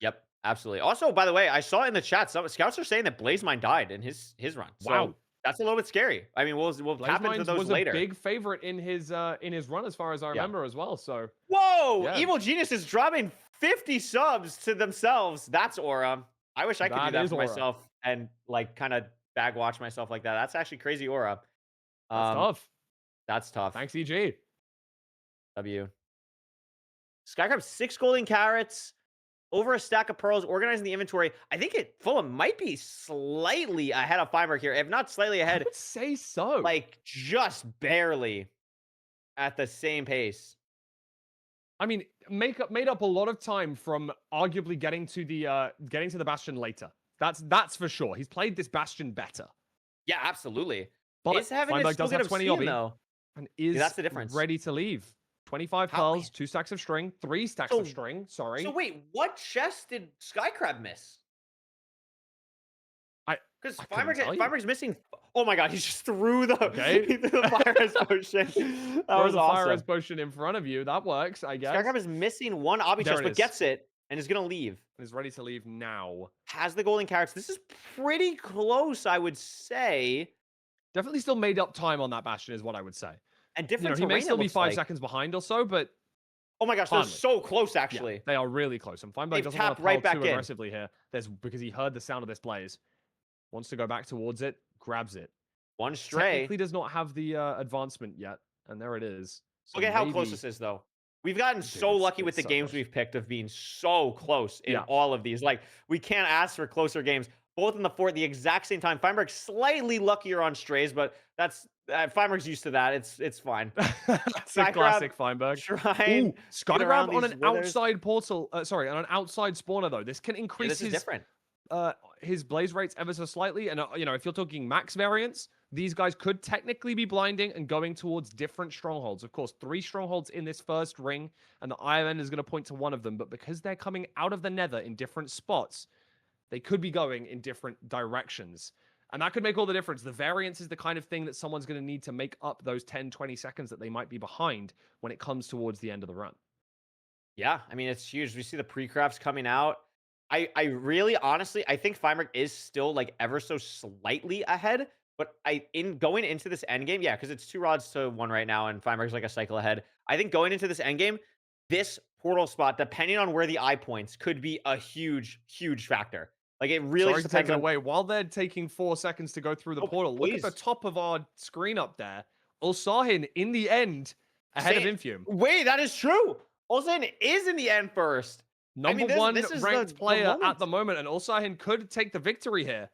Yep, absolutely. Also, by the way, I saw in the chat some scouts are saying that Blazemine died in his run. So Wow. that's a little bit scary. I mean, we'll tap into Blazemines those was later. a big favorite in his run, as far as I remember as well. So whoa, yeah. Evil Genius is dropping 50 subs to themselves. That's aura. I wish I could do that for myself and like kind of bag watch myself like that. That's actually crazy aura. That's tough. That's tough. Thanks, EG. W. Skycrab 6 golden carrots. Over a stack of pearls, organizing the inventory. I think Fulham might be slightly ahead of Fineberg here. If not slightly ahead. I would say so. Like, just barely at the same pace. I mean, made up a lot of time from arguably getting to the Bastion later. That's for sure. He's played this Bastion better. Yeah, absolutely. But is having Fineberg to still does get have 20 obsidian, obby, though. and is that's the difference. Ready to leave. 25 pearls, 2 stacks of string, 3 stacks of string. Sorry. So wait, what chest did Skycrab miss? Because Fineberg's missing. Oh my god, he just threw the fire res potion. That was awesome. Fire res potion in front of you. That works, I guess. Skycrab is missing one obby chest, but gets it and is gonna leave. Is ready to leave now. Has the golden carrots. This is pretty close, I would say. Definitely still made up time on that Bastion, is what I would say. And different he may still be 5 like. seconds behind or so, but oh my gosh, they're so close, actually. Yeah, they are really close. And Fineberg doesn't want to right back too aggressively here. Because he heard the sound of this blaze. Wants to go back towards it, grabs it. One stray. Technically does not have the advancement yet, and there it is. So look at how close this is, though. We've gotten so lucky with the games we've picked of being so close in all of these. Like, we can't ask for closer games. Both in the fort, the exact same time. Fineberg slightly luckier on strays, but that's Fineberg's used to that. It's fine. It's a classic Fineberg. Skycrab on an outside portal. Sorry, on an outside spawner though. This can increase his blaze rates ever so slightly. And if you're talking max variance, these guys could technically be blinding and going towards different strongholds. Of course, 3 strongholds in this first ring, and the IMN is going to point to one of them. But because they're coming out of the nether in different spots, they could be going in different directions. And that could make all the difference. The variance is the kind of thing that someone's going to need to make up those 10, 20 seconds that they might be behind when it comes towards the end of the run. Yeah, I mean, it's huge. We see the pre-crafts coming out. I really, honestly, I think Fineberg is still like ever so slightly ahead. But going into this end game, yeah, because it's 2 rods to 1 right now, and Fineberg's like a cycle ahead. I think going into this end game, this portal spot, depending on where the eye points, could be a huge, huge factor. Like, it really Sorry to take it away. While they're taking 4 seconds to go through the portal, look at the top of our screen up there. Ulsahin, in the end, ahead of Infume. Wait, that is true. Ulsahin is in the end first. Number 1 ranked player at the moment, and Ulsahin could take the victory here.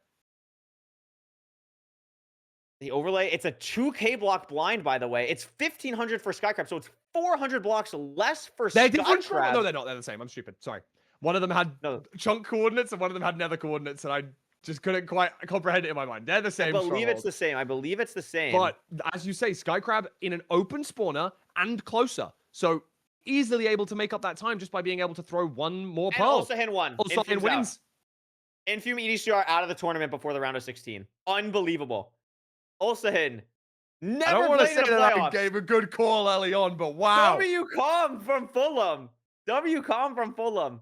The overlay, it's a 2K block blind, by the way. It's 1,500 for Skycrab, so it's 400 blocks less for Skycrab. They're different. No, they're not. They're the same. I'm stupid. Sorry. One of them had chunk coordinates, and one of them had nether coordinates, and I just couldn't quite comprehend it in my mind. They're the same. I believe it's the same. I believe it's the same. But as you say, Skycrab in an open spawner and closer. So easily able to make up that time just by being able to throw 1 more pearl. And also hit 1. Also wins. Infume EDCR out of the tournament before the round of 16. Unbelievable. Ulsahin never I don't want to say that I gave a good call early on, but wow. WCOM from Fulham. WCOM from Fulham.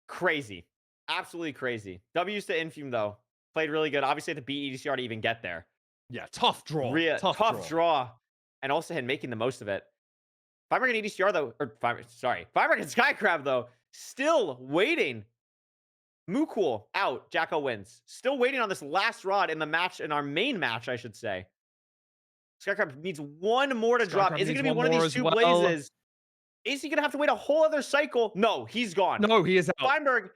Crazy. Absolutely crazy. W's to Infume, though. Played really good. Obviously, had to beat EDCR to even get there. Yeah, tough draw. Real Tough draw. draw. And also him making the most of it. Fineberg and EDCR though, or Fineberg and Skycrab though, still waiting. Moocool out. Jacko wins. Still waiting on this last rod in the match, in our main match, I should say. Skycrab needs one more to drop. Is it going to be one of these two blazes? Is he going to have to wait a whole other cycle? No, he's gone. No, he is out. Fineberg,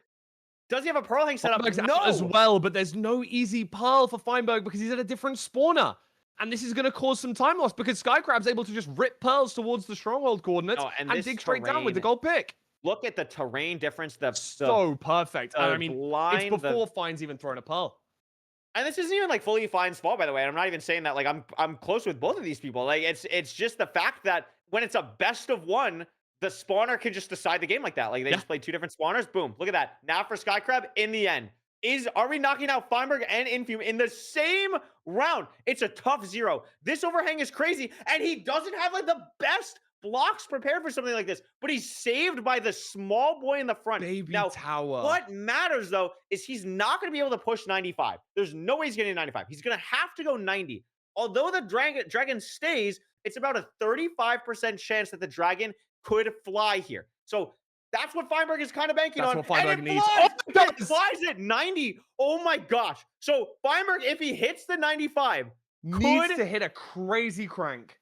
does he have a Pearl Hang set up? No. Out as well, but there's no easy Pearl for Fineberg because he's at a different spawner. And this is going to cause some time loss because Skycrab's able to just rip Pearls towards the stronghold coordinates and dig straight down with the gold pick. Look at the terrain difference. So perfect. I mean, it's before Fine's even thrown a Pearl. And this isn't even like fully Fine's fault, by the way. And I'm not even saying that like I'm close with both of these people. Like it's just the fact that when it's a best of one, the spawner can just decide the game like that. Like they just played two different spawners. Boom. Look at that. Now for Skycrab in the end. Are we knocking out Fineberg and Infume in the same round? It's a tough 0. This overhang is crazy, and he doesn't have like the best blocks prepared for something like this, but he's saved by the small boy in the front. Baby now, tower. What matters though is he's not going to be able to push 95. There's no way he's getting 95. He's going to have to go 90. Although the dragon stays, it's about a 35% chance that the dragon could fly here. So that's what Fineberg is kind of banking on. That's what Fineberg needs. It flies at 90. Oh my gosh. So Fineberg, if he hits the 95, needs to hit a crazy crank.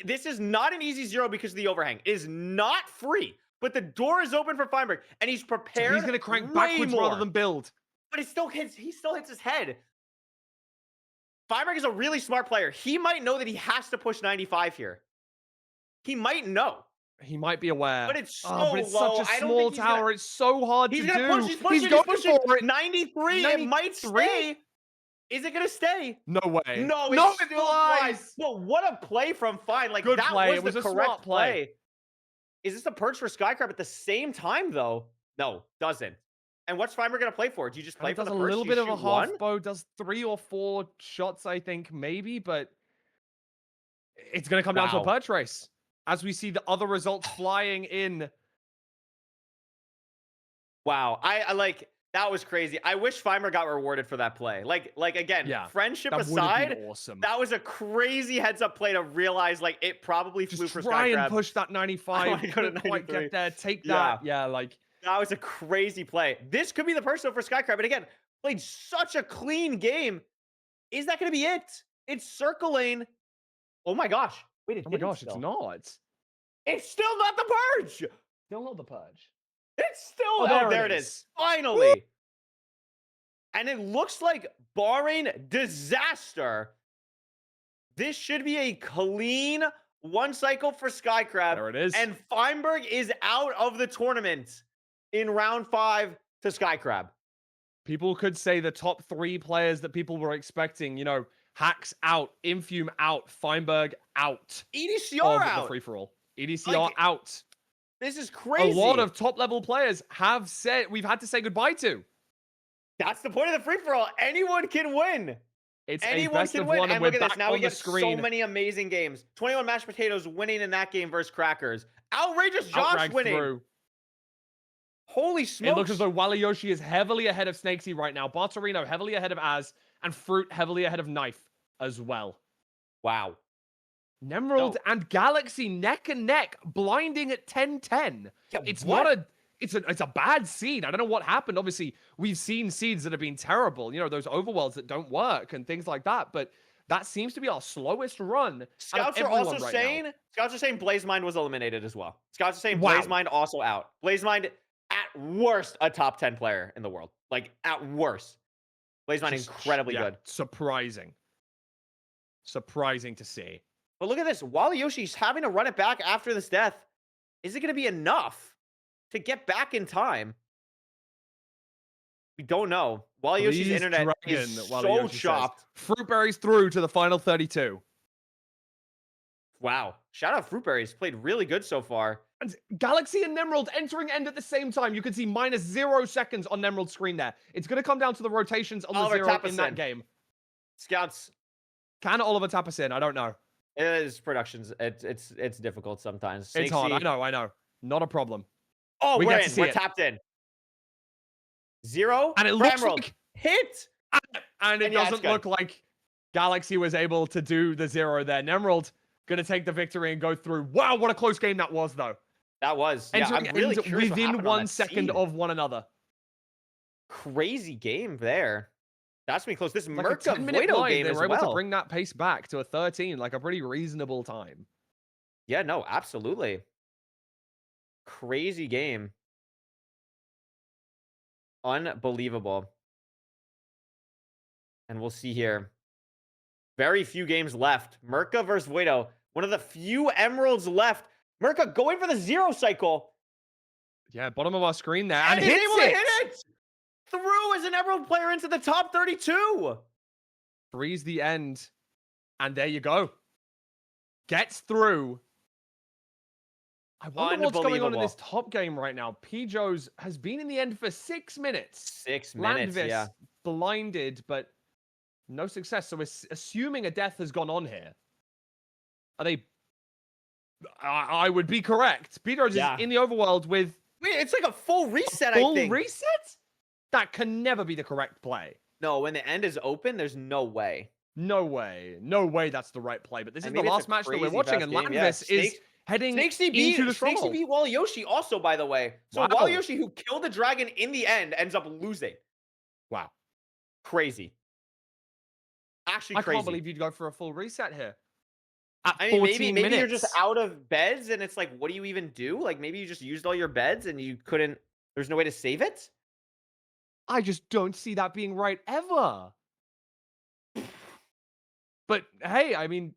This is not an easy 0 because of the overhang. It is not free, but the door is open for Fineberg, and he's prepared. So he's going to crank backwards rather than build. But it still hits. He still hits his head. Fineberg is a really smart player. He might know that he has to push 95 here. He might know. He might be aware. But it's so but it's low. such a small tower. It's so hard to do. Push, he's going for it. 93. It might stay. Is it going to stay? No way. No, it flies. Well, what a play from Fine. Like, good that play. was the correct play. Is this a perch for Skycrab at the same time, though? No, doesn't. And what's Fineberg going to play for? Do you just play for the perch? Does a little bit of a half bow. Does 3 or 4 shots, I think, maybe. But it's going to come down to a perch race. As we see the other results flying in. Wow. I like, that was crazy. I wish Fineberg got rewarded for that play. Like again, friendship aside, awesome. That was a crazy heads up play to realize like it probably flew for Skycrab. Try and push that 95. Couldn't quite get there. Take that. Yeah, like. That was a crazy play. This could be the person for Skycrab. And again, played such a clean game. Is that going to be it? It's circling. Oh my gosh. Wait, oh my gosh, it's not. It's still not the purge. Still not the purge. It's still. Oh, there it is. Finally. Woo! And it looks like, barring disaster, this should be a clean 1 cycle for Skycrab. There it is. And Fineberg is out of the tournament in round 5 to Skycrab. People could say the top 3 players that people were expecting, you know, Hacks out, Infume out, Fineberg out. EDCR out. The free-for-all. EDCR out. This is crazy. A lot of top-level players have said we've had to say goodbye to. That's the point of the free-for-all. Anyone can win. Anyone can win. And look at this. Now we get so many amazing games. 21 mashed potatoes winning in that game versus Crackers. Outrageous Josh winning. Through. Holy smokes. It looks as though Wally Yoshi is heavily ahead of Snakesy right now. Bartorino heavily ahead of Az. And Fruit heavily ahead of Knife as well. Wow. Nemerald and Galaxy neck and neck, blinding at 10-10. Yeah, it's a bad seed. I don't know what happened. Obviously, we've seen seeds that have been terrible. You know, those overworlds that don't work and things like that. But that seems to be our slowest run. Scouts are also saying Blazemind was eliminated as well. Scouts are saying Blazemind also out. Blazemind at worst a top 10 player in the world. Like at worst. Blazemind incredibly good. Surprising to see. But look at this. Wally Yoshi's having to run it back after this death. Is it going to be enough to get back in time? We don't know. Wally Yoshi's internet is so chopped. Fruitberries through to the final 32. Wow. Shout out Fruitberries. Played really good so far. And Galaxy and Nemerald entering end at the same time. You can see -0 seconds on Nemerald's screen there. It's going to come down to the rotations on the 0 in that game. Scouts. Can Oliver tap us in? I don't know. It is productions. It's difficult sometimes. It's hard. I know. Not a problem. Oh, we're in. We're tapped in. 0. And it looks like hit. And it doesn't look like Galaxy was able to do the 0 there. Nemerald gonna take the victory and go through. Wow, what a close game that was, though. That was. Yeah, I'm Entering really ends curious what within happened on 1 that second seed. of one another. Crazy game there. That's me close. This Like a Merca 10-minute Voido blind, game they as were able to well. bring that pace back to a 13, like a pretty reasonable time. Yeah, no, absolutely. Crazy game. Unbelievable. And we'll see here. Very few games left. Merca versus Voido. One of the few emeralds left. Merca going for the 0 cycle. Yeah, bottom of our screen there. And And he's hits able it! to hit it! Through as an emerald player into the top 32. Freeze the end. And there you go. Gets through. I wonder what's going on in this top game right now. Pijos has been in the end for 6 minutes. 6 minutes, Landvis yeah. blinded, but no success. So we're assuming a death has gone on here. Are they... I would be correct. Pijos is in the overworld with... Wait, it's like a full reset, I think. Full reset? That can never be the correct play. No, when the end is open, there's no way. No way. No way that's the right play. But this is the it's last a match that we're crazy watching, fast and game, Landvis is heading into the stronghold. Snakesy beat Wally also, by the way. So Wow. Wally, who killed the dragon in the end, ends up losing. Wow. Crazy. Actually crazy. I can't believe you'd go for a full reset here. I mean, maybe you're just out of beds, and it's like, what do you even do? Like, maybe you just used all your beds, and you couldn't... There's no way to save it? I just don't see that being right ever. But hey, I mean,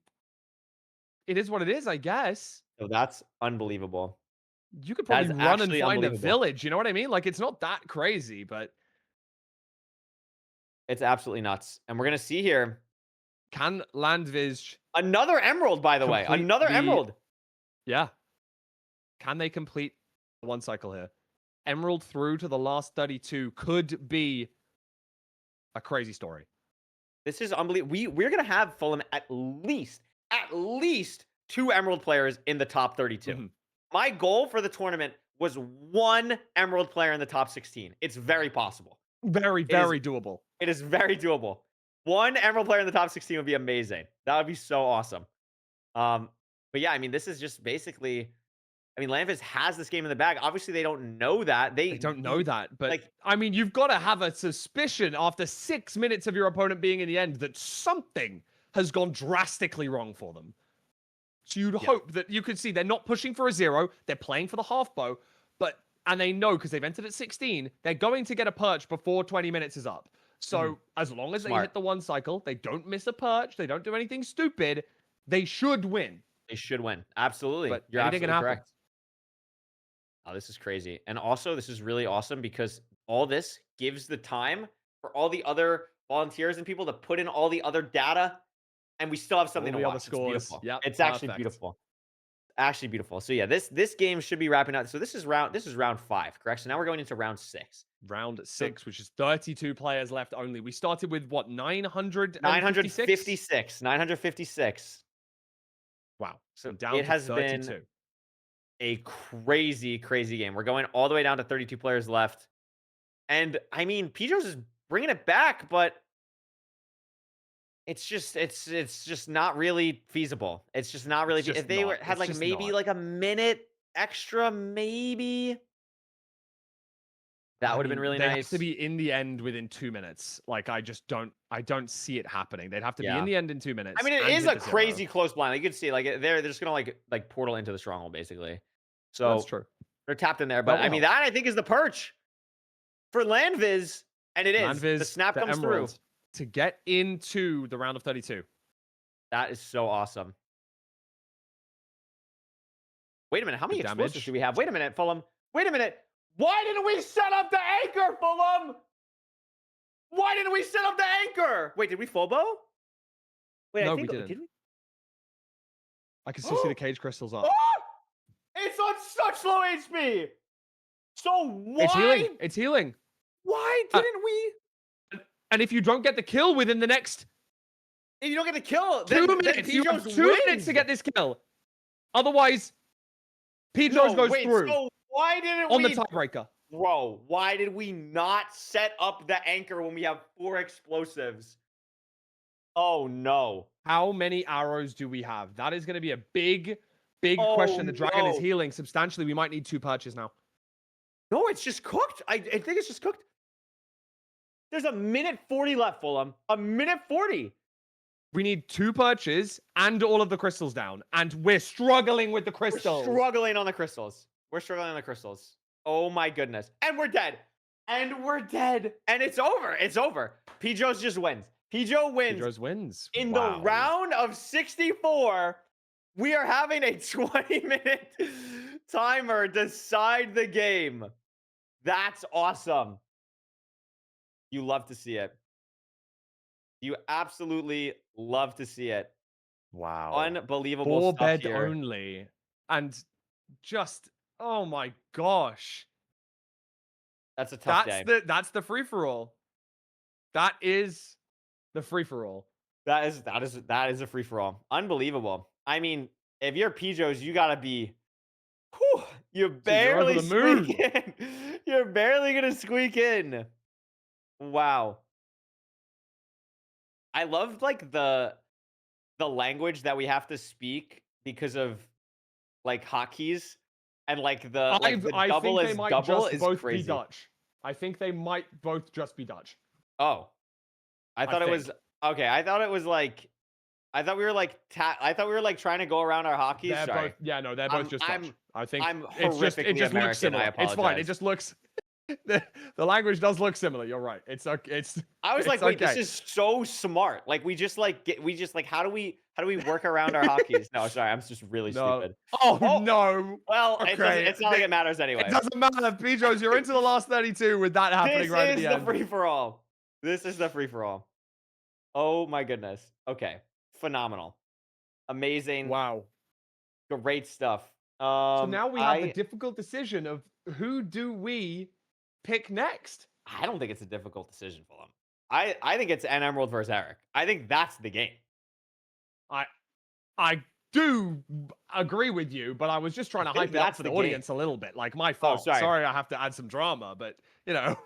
it is what it is, I guess. So that's unbelievable. You could probably run and find a village, you know what I mean? Like, it's not that crazy, but... It's absolutely nuts. And we're going to see here... Can Landvis... Another emerald, by the way. Another emerald. Yeah. Can they complete one cycle here? Emerald through to the last 32 could be a crazy story. This is unbelievable. We're going to have Fulham at least 2 emerald players in the top 32. Mm-hmm. My goal for the tournament was 1 emerald player in the top 16. It's very possible. Very doable. It is very doable. 1 emerald player in the top 16 would be amazing. That would be so awesome. But yeah, I mean, this is just basically... I mean, Landvis has this game in the bag. Obviously, they don't know that. They don't know that, but like, I mean, you've got to have a suspicion after 6 minutes of your opponent being in the end that something has gone drastically wrong for them. So you'd hope that you could see they're not pushing for a 0. They're playing for the half bow, and they know because they've entered at 16, they're going to get a perch before 20 minutes is up. So as long as they hit the 1 cycle, they don't miss a perch, they don't do anything stupid, they should win. They should win. Absolutely. But you're absolutely correct. Oh, this is crazy. And also, this is really awesome because all this gives the time for all the other volunteers and people to put in all the other data, and we still have something to watch. It's beautiful. Yep, it's actually beautiful. Actually beautiful. So yeah, this game should be wrapping up. So this is round 5, correct? So now we're going into round 6. Round 6, which is 32 players left only. We started with what, 956? 956. Wow. So down it has 32. Been a crazy game. We're going all the way down to 32 players left. And I mean, Pijos is bringing it back, but it's just not really feasible. It's just not really. If they had like maybe like a minute extra, maybe that would have been really nice. They have to be in the end within 2 minutes. Like I don't see it happening. They'd have to be in the end in 2 minutes. I mean, it is a crazy close blind. Like, you can see, like they're just gonna like portal into the stronghold basically. So that's true. They're tapped in there, but I mean that I think is the perch for Landvis, and it is. Landvis, the snap comes through to get into the round of 32. That is so awesome. Wait a minute, how many explosives do we have? Wait a minute, Fulham. Wait a minute. Why didn't we set up the anchor, Fulham? Why didn't we set up the anchor? Wait, did we full bow? Wait, no, I think we didn't. Did we? I can still see the cage crystals up. It's on such low HP. So why? It's healing. Why didn't we? And if you don't get the kill within the next... If you don't get the kill, 2 minutes. You have 2 minutes to get this kill. Otherwise, Pijos goes through. So why didn't on the tiebreaker? Bro, why did we not set up the anchor when we have 4 explosives? Oh no. How many arrows do we have? That is going to be a big, big Oh question. The dragon is no. healing substantially. We might need 2 perches now. No, it's just cooked. I think it's just cooked. There's a minute 40 left, Fulham. A minute 40. We need 2 perches and all of the crystals down. And we're struggling with the We're crystals. struggling on the crystals. We're struggling on the crystals. Oh my goodness. And we're dead. And we're dead. And it's over. It's over. Pijos just wins. Pijo wins. Pedro's wins. In the Wow. round of 64, we are having a 20-minute timer decide the game. That's awesome. You love to see it. You absolutely love to see it. Wow. Unbelievable 4 stuff bed here. only. And just, oh my gosh. That's a tough day. That's the free for all. That is the free for all. That is a free for all. Unbelievable. I mean, if you're Pijos, you gotta be. Whew, you Dude, you're over barely the moon. squeak in. You're barely gonna squeak in. Wow. I love like the language that we have to speak because of like hotkeys and like the I double think they is might double just is both be crazy. Dutch. I think they might both just be Dutch. Oh, I thought it think. was okay. I thought it was like I thought we were like I thought we were like trying to go around our hotkeys. They're Sorry. both, yeah, no, they're both just Dutch. I'm I think I'm it's just, it horrifically just looks American. I similar. It's fine. It apologize. just looks, the language does look similar. You're right. It's okay. I was it's like, wait, this okay. is so smart. Like we just like how do we work around our hotkeys? No, sorry, I'm just really No. stupid. Oh, Oh, no. well, Okay. it's not like it matters It anyway. doesn't matter. Pijos, you're into the last 32 with that happening This right at is the the end. free for all. This is the free for all. Oh my goodness. Okay. Phenomenal. Amazing. Wow. Great stuff. So now we have the I difficult decision of who do we pick next? I don't think it's a difficult decision for them. I think it's an Emerald versus Eric. I think that's the game. I I do agree with you, but I was just trying to think hype it up that's for the the game. audience a little bit. Like my Oh, fault. sorry. Sorry, I have to add some drama, but you know,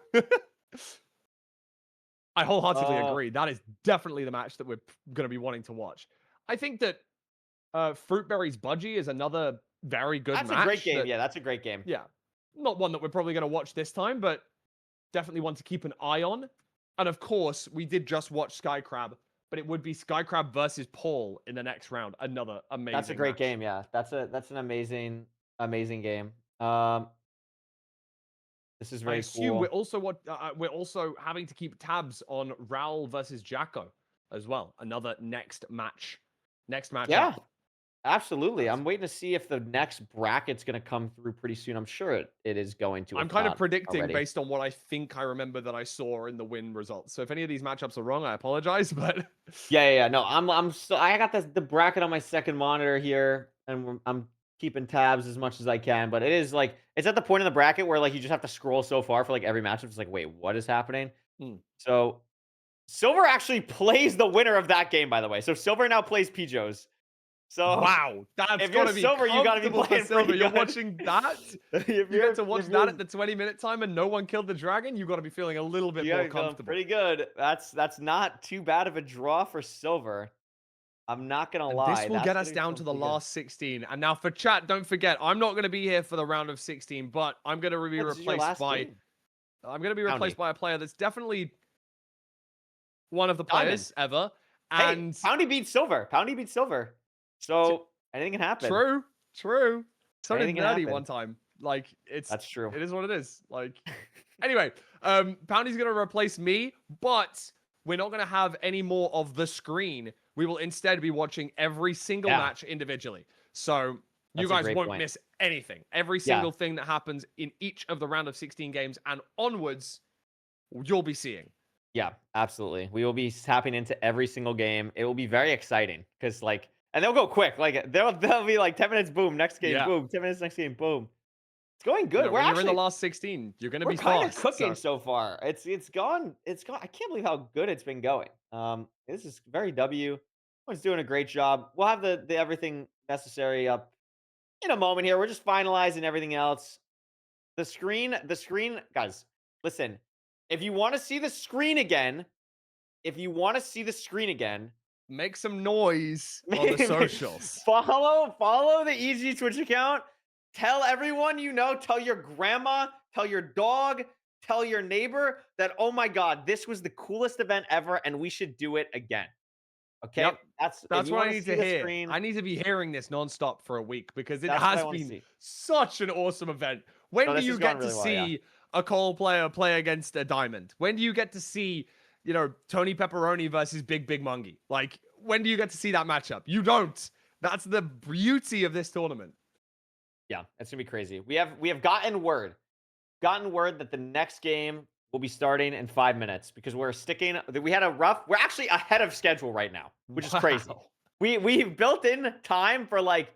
I wholeheartedly Uh, agree. That is definitely the match that we're going to be wanting to watch. I think that Fruitberry's Budgie is another very good that's match. a great game. That, Yeah, that's a great game. yeah, not one that we're probably going to watch this time, but definitely one to keep an eye on. And of course, we did just watch Skycrab, but it would be Skycrab versus Paul in the next round. Another amazing. That's a great match. game. Yeah, that's an amazing game. This is I very assume we're cool. also we're also having to keep tabs on Raul versus Jacko as well. Another next match. Yeah, Up. absolutely. I'm waiting to see if the next bracket's going to come through pretty soon. I'm sure it is going to. I'm if kind of not predicting already. based on what I think I remember that I saw in the win results. So if any of these matchups are wrong, I apologize. But Yeah. No, I'm so I got the bracket on my second monitor here, and I'm keeping tabs as much as I can. But it is like it's at the point in the bracket where like you just have to scroll so far for like every matchup. It's like, wait, what is happening? Hmm. So Silver actually plays the winner of that game, by the way. So Silver now plays Pijos. So wow, that's if got you're to be Silver, you got to be comfortable for playing Silver. pretty You're good. watching that. if You you're get to watch if that you're at the 20-minute time, and no one killed the dragon. You got to be feeling a little bit you more gotta be feeling comfortable. pretty good. That's not too bad of a draw for Silver. I'm not gonna And lie. this will That's get us gonna down feel to the pretty good. last 16. And now for chat, don't forget, I'm not going to be here for the round of 16, but I'm going to be Oh, this is your replaced last by game. I'm going to be Poundy. replaced by a player that's definitely one of the Diamond. players ever. Hey, And Poundy beats Silver. Poundy beats Silver. So anything can happen. true. So did Anything can Nerdy happen. one time. Like That's true. it is what it is. Like anyway, Poundy's going to replace me, but we're not going to have any more of the screen. We will instead be watching every single match individually. So you That's a guys great won't point. miss anything. Every single thing that happens in each of the round of 16 games and onwards, you'll be seeing. Yeah, absolutely. We will be tapping into every single game. It will be very exciting because like, and they'll go quick. Like they'll be like 10 minutes, boom, next game, boom, 10 minutes, next game, boom. It's going good. You know, We're when actually you're in the last 16, you're going to we're be kind of fast. cooking so far. It's gone. I can't believe how good it's been going. This is very W. Everyone's doing a great job. We'll have the everything necessary up in a moment here. We're just finalizing everything else. The screen, guys, listen. If you want to see the screen again, if you want to see the screen again, Make some noise on the socials. follow the EG Twitch account. Tell everyone you know. Tell your grandma. Tell your dog. Tell your neighbor that, oh my God, this was the coolest event ever, and we should do it again. Okay, Yep. that's if That's you what I want to need see to the hear. screen. I need to be hearing this nonstop for a week because it That's what I has want to been see. such an awesome event. When No, do this you has get gone to really well, yeah. see a Cole player play against a Diamond? When do you get to see, Tony Pepperoni versus Big Mungie? Like, when do you get to see that matchup? You don't. That's the beauty of this tournament. Yeah, it's gonna be crazy. We have gotten word that the next game will be starting in 5 minutes because we're actually ahead of schedule right now, which is crazy. Wow. We've built in time for like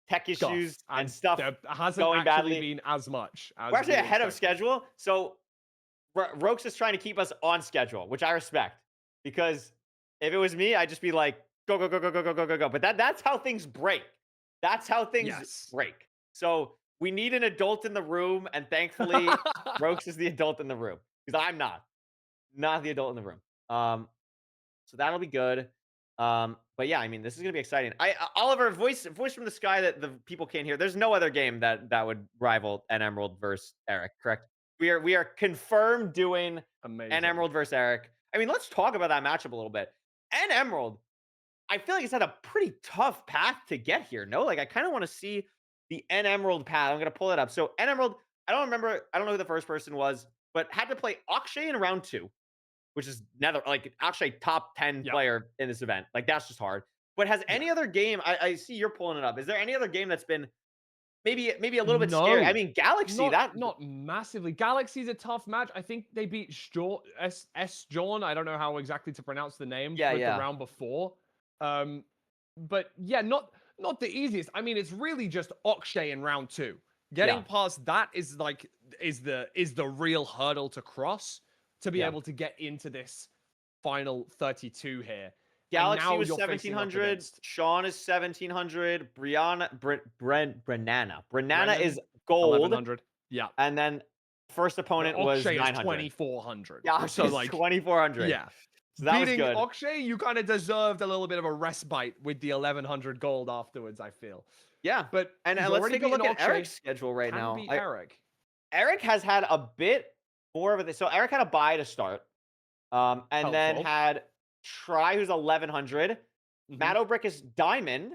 tech Stuff. issues and And stuff there hasn't going actually badly. been as much as We're actually we ahead of expected. schedule, so Rokes is trying to keep us on schedule, which I respect. Because if it was me, I'd just be like, go, go, go, go, go, go, go, go, go. But that's how things break. That's how things Yes. break. So we need an adult in the room, and thankfully, Rokes is the adult in the room. Because I'm not the adult in the room. So that'll be good. But yeah, I mean, this is gonna be exciting. Oliver, voice from the sky that the people can't hear. There's no other game that would rival N Emerald versus Eric, correct? We are confirmed doing Amazing. N Emerald versus Eric. I mean, let's talk about that matchup a little bit. N Emerald, I feel like it's had a pretty tough path to get here. No, like I kind of want to see the N Emerald path. I'm gonna pull it up. So N Emerald, I don't know who the first person was, but had to play Akshay in round 2, which is actually top 10 player in this event. Like that's just hard. But has any other game? I see you're pulling it up. Is there any other game that's been maybe a little bit scary? I No. mean, Galaxy Not massively. Galaxy's a tough match. I think they beat S. John. I don't know how exactly to pronounce the name Yeah, with yeah. the round before. But yeah, not the easiest. I mean, it's really just Akshay in round 2. Getting past that is the real hurdle to cross to be able to get into this final 32 here. Galaxy was 1700. Sean is 1700. Brennana is gold. 1100. Yeah. And then first opponent was 900. 2400. Yeah, so like 2400. Yeah. So that beating was good. Akshay, you kind of deserved a little bit of a respite with the 1100 gold afterwards, I feel. Yeah. But let's take a look at Eric's schedule right now. Eric has had a bit more of a so Eric had a bye to start. And then had Try, who's 1100. Matt Obrick is Diamond.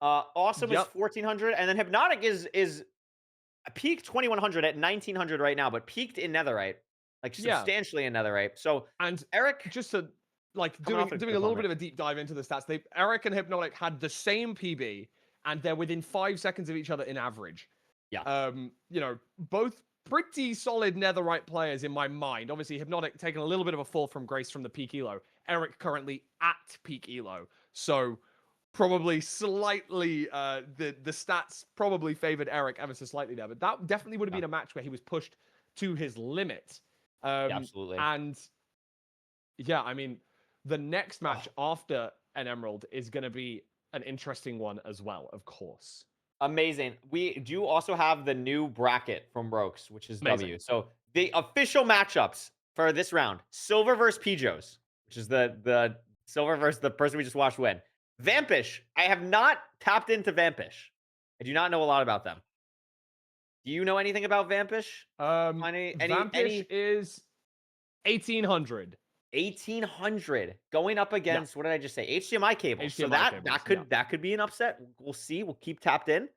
Awesome is 1400. And then Hypnotic is peaked 2100 at 1900 right now, but peaked in Netherite. Like substantially in Netherite. So and Eric, just to like doing a little bit of a deep dive into the stats, Eric and Hypnotic had the same PB, and they're within 5 seconds of each other in average. Yeah. Both pretty solid Netherite players in my mind. Obviously, Hypnotic taking a little bit of a fall from grace from the peak elo. Eric currently at peak elo. So probably slightly, the stats probably favored Eric ever so slightly there. But that definitely would have been a match where he was pushed to his limit. Absolutely. And yeah, I mean, the next match after an Emerald is going to be an interesting one as well, of course. Amazing. We do also have the new bracket from Rokes, which is W. So the official matchups for this round: Silver versus Pijos, which is the Silver versus the person we just watched win. Vampish. I have not tapped into Vampish. I do not know a lot about them. Do you know anything about Vampish? Vampish is 1800. 1800 going up against what did I just say? HDMI cables. So that could be an upset. We'll see. We'll keep tapped in.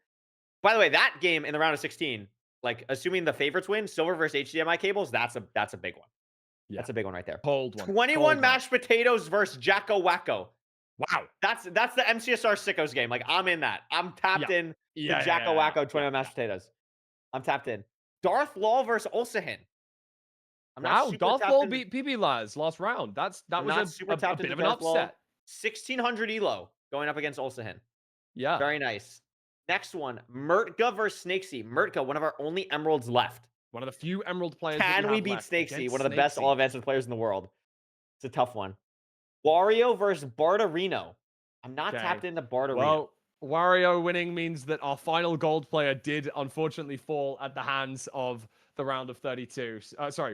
By the way, that game in the round of 16, like assuming the favorites win, Silver versus HDMI cables, that's a big one. Yeah. That's a big one right there. Cold one. 21 mashed potatoes versus Jacko Wacko. Wow. That's the MCSR Sickos game. Like I'm in that. I'm tapped in to Jacko Wacko 21 mashed potatoes. I'm tapped in. Darth Law versus Ulsahin. Darth Law beat PB Laz last round. That was a bit of an upset. 1600 elo going up against Ulsahin. Yeah. Very nice. Next one, Murtka versus Snakesy. Murtka, one of our only emeralds left. One of the few emerald players. Can we beat Snakesy? One of the best all-advanced players in the world. It's a tough one. Wario versus Bartarino. I'm not tapped into Bartarino. Well, Wario winning means that our final gold player did unfortunately fall at the hands of the round of 32.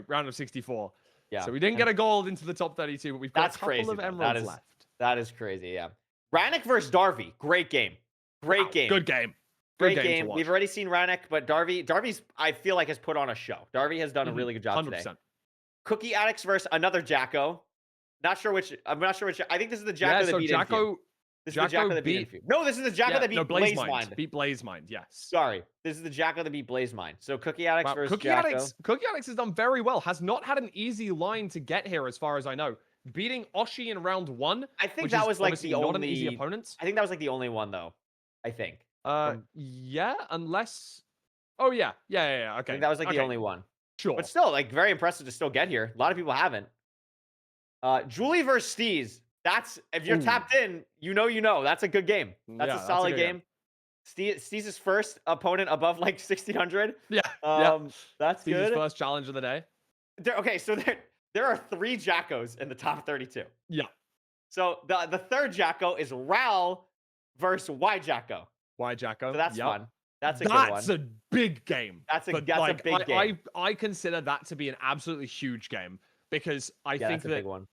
Round of 64. Yeah. So we didn't And get a gold into the top 32, but we've got that's a couple crazy, of though. emeralds left. That is crazy, yeah. Randic versus Darby. Great game. Great Wow, game. good game. Good Great game to game. watch. We've already seen Randic, but Darby's, I feel like, has put on a show. Darby has done a really good job 100%. today. Cookie Addicts versus another Jacko. I'm not sure which. I think this is the Jacko that beat Infume. This is the Jacko that beat Infume. No, this is the Jacko that beat Blazemind. Beat Blazemind, yes. Sorry. This is the Jacko that beat Blazemind. So Cookie Addicts versus Cookie Jacko. Addicts has done very well. Has not had an easy line to get here, as far as I know. Beating Oshi in round 1. I think which that is was like obviously the not only an easy opponent. I think that was like the only one though. I think. Yeah, unless. Oh yeah. Okay. I think that was like the only one. Sure. But still, like, very impressive to still get here. A lot of people haven't. Julie versus Steez. That's, if you're tapped in, you know. That's a good game. That's a solid game. Steez's first opponent above like 1600. Yeah. That's Steez's good. first challenge of the day. Okay, so there are 3 Jackos in the top 32. Yeah. So the third Jacko is Ral versus Y Jacko. Y Jacko. So that's fun. That's a good one. That's a big game. That's a big game. I consider that to be an absolutely huge game because I think that's a big one.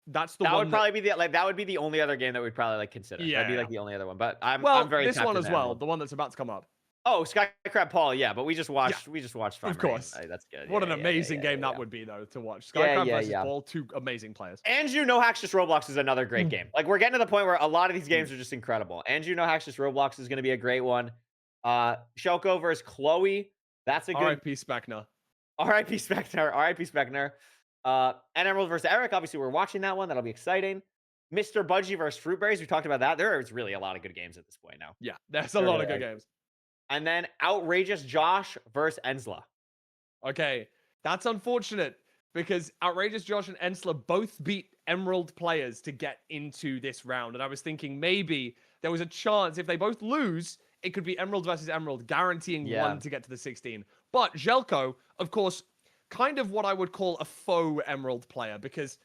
That's the that one would probably be that would be the only other game that we'd probably like consider. Yeah, that'd be like the only other one. But I'm very this tapped one in as well, Emerald. the one that's about to come up. Oh, Skycrab Paul, yeah, but we just watched Fineberg. Of course. That's good. What an amazing game that would be though to watch. Skycrab versus Paul, 2 amazing players. Anju No Hacks Just Roblox is another great game. Like, we're getting to the point where a lot of these games are just incredible. Anju No Hacks Just Roblox is going to be a great one. Shelko versus Chloe. That's a good. R.I.P. Specna. R.I.P. Specner. R.I.P. Specner. And Emerald versus Eric. Obviously, we're watching that one. That'll be exciting. Mr. Budgie versus Fruitberries. We talked about that. There's really a lot of good games at this point now. Yeah, there's a lot of good games. And then Outrageous Josh versus Ensla. Okay, that's unfortunate because Outrageous Josh and Ensla both beat Emerald players to get into this round. And I was thinking maybe there was a chance if they both lose, it could be Emerald versus Emerald, guaranteeing one to get to the 16. But Jelko, of course, kind of what I would call a faux Emerald player because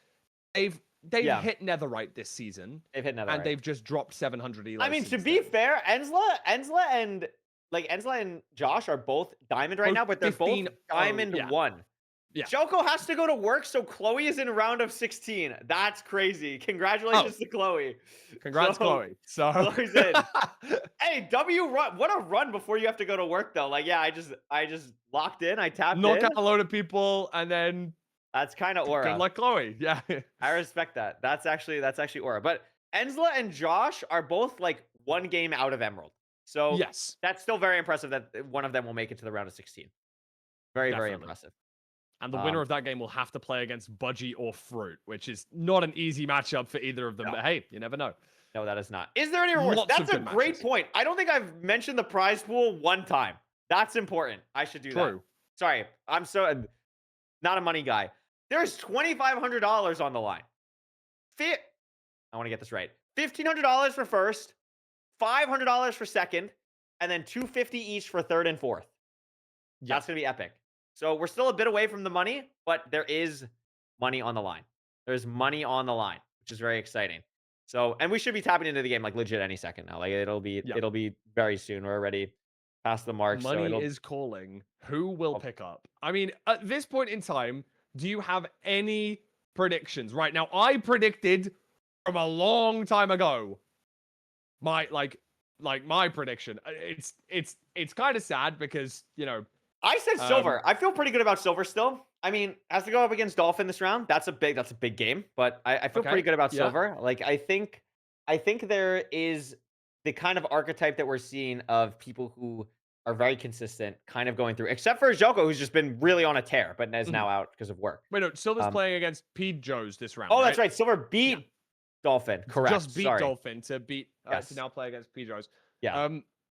they've hit Netherite this season. They've hit Netherite. And they've just dropped 700 elo. I mean, to be fair, Ensla and Josh are both diamond right now, but they're both diamond 1. Yeah. Jelko has to go to work, so Chloe is in round of 16. That's crazy. Congratulations to Chloe. Congrats, Chloe. So Chloe's in. Hey, W run. What a run before you have to go to work though. Like, yeah, I just locked in. I tapped knock in. out a load of people, and then that's kind of aura. Good luck, Chloe. Yeah. I respect that. That's actually aura. But Ensla and Josh are both like 1 game out of Emerald. So yes, that's still very impressive that one of them will make it to the round of 16. Very impressive. And the winner of that game will have to play against Budgie or Fruit, which is not an easy matchup for either of them. No. But hey, you never know. No, that is not. Is there any rewards? That's a great point. I don't think I've mentioned the prize pool one time. That's important. I should do that. Sorry, I'm so not a money guy. There's $2,500 on the line. I want to get this right. $1,500 for first, $500 for second, and then $250 each for third and fourth. Yeah. That's gonna be epic. So we're still a bit away from the money, but there is money on the line. There's money on the line, which is very exciting. So, and we should be tapping into the game like legit any second now. Like it'll be very soon. We're already past the mark. Money is calling. Who will pick up? I mean, at this point in time, do you have any predictions? Right now, I predicted from a long time ago. My my prediction. It's kind of sad because I said silver. I feel pretty good about silver still. I mean, has to go up against Dolphin this round. That's a big game, but I feel pretty good about silver. Like I think there is the kind of archetype that we're seeing of people who are very consistent, kind of going through, except for Joko, who's just been really on a tear, but is now out because of work. Wait, no, Silver's playing against P. Joe's this round. Oh, that's right. Silver beat Dolphin. Correct. Just beat Dolphin to beat to now play against P. Joe's. Yeah.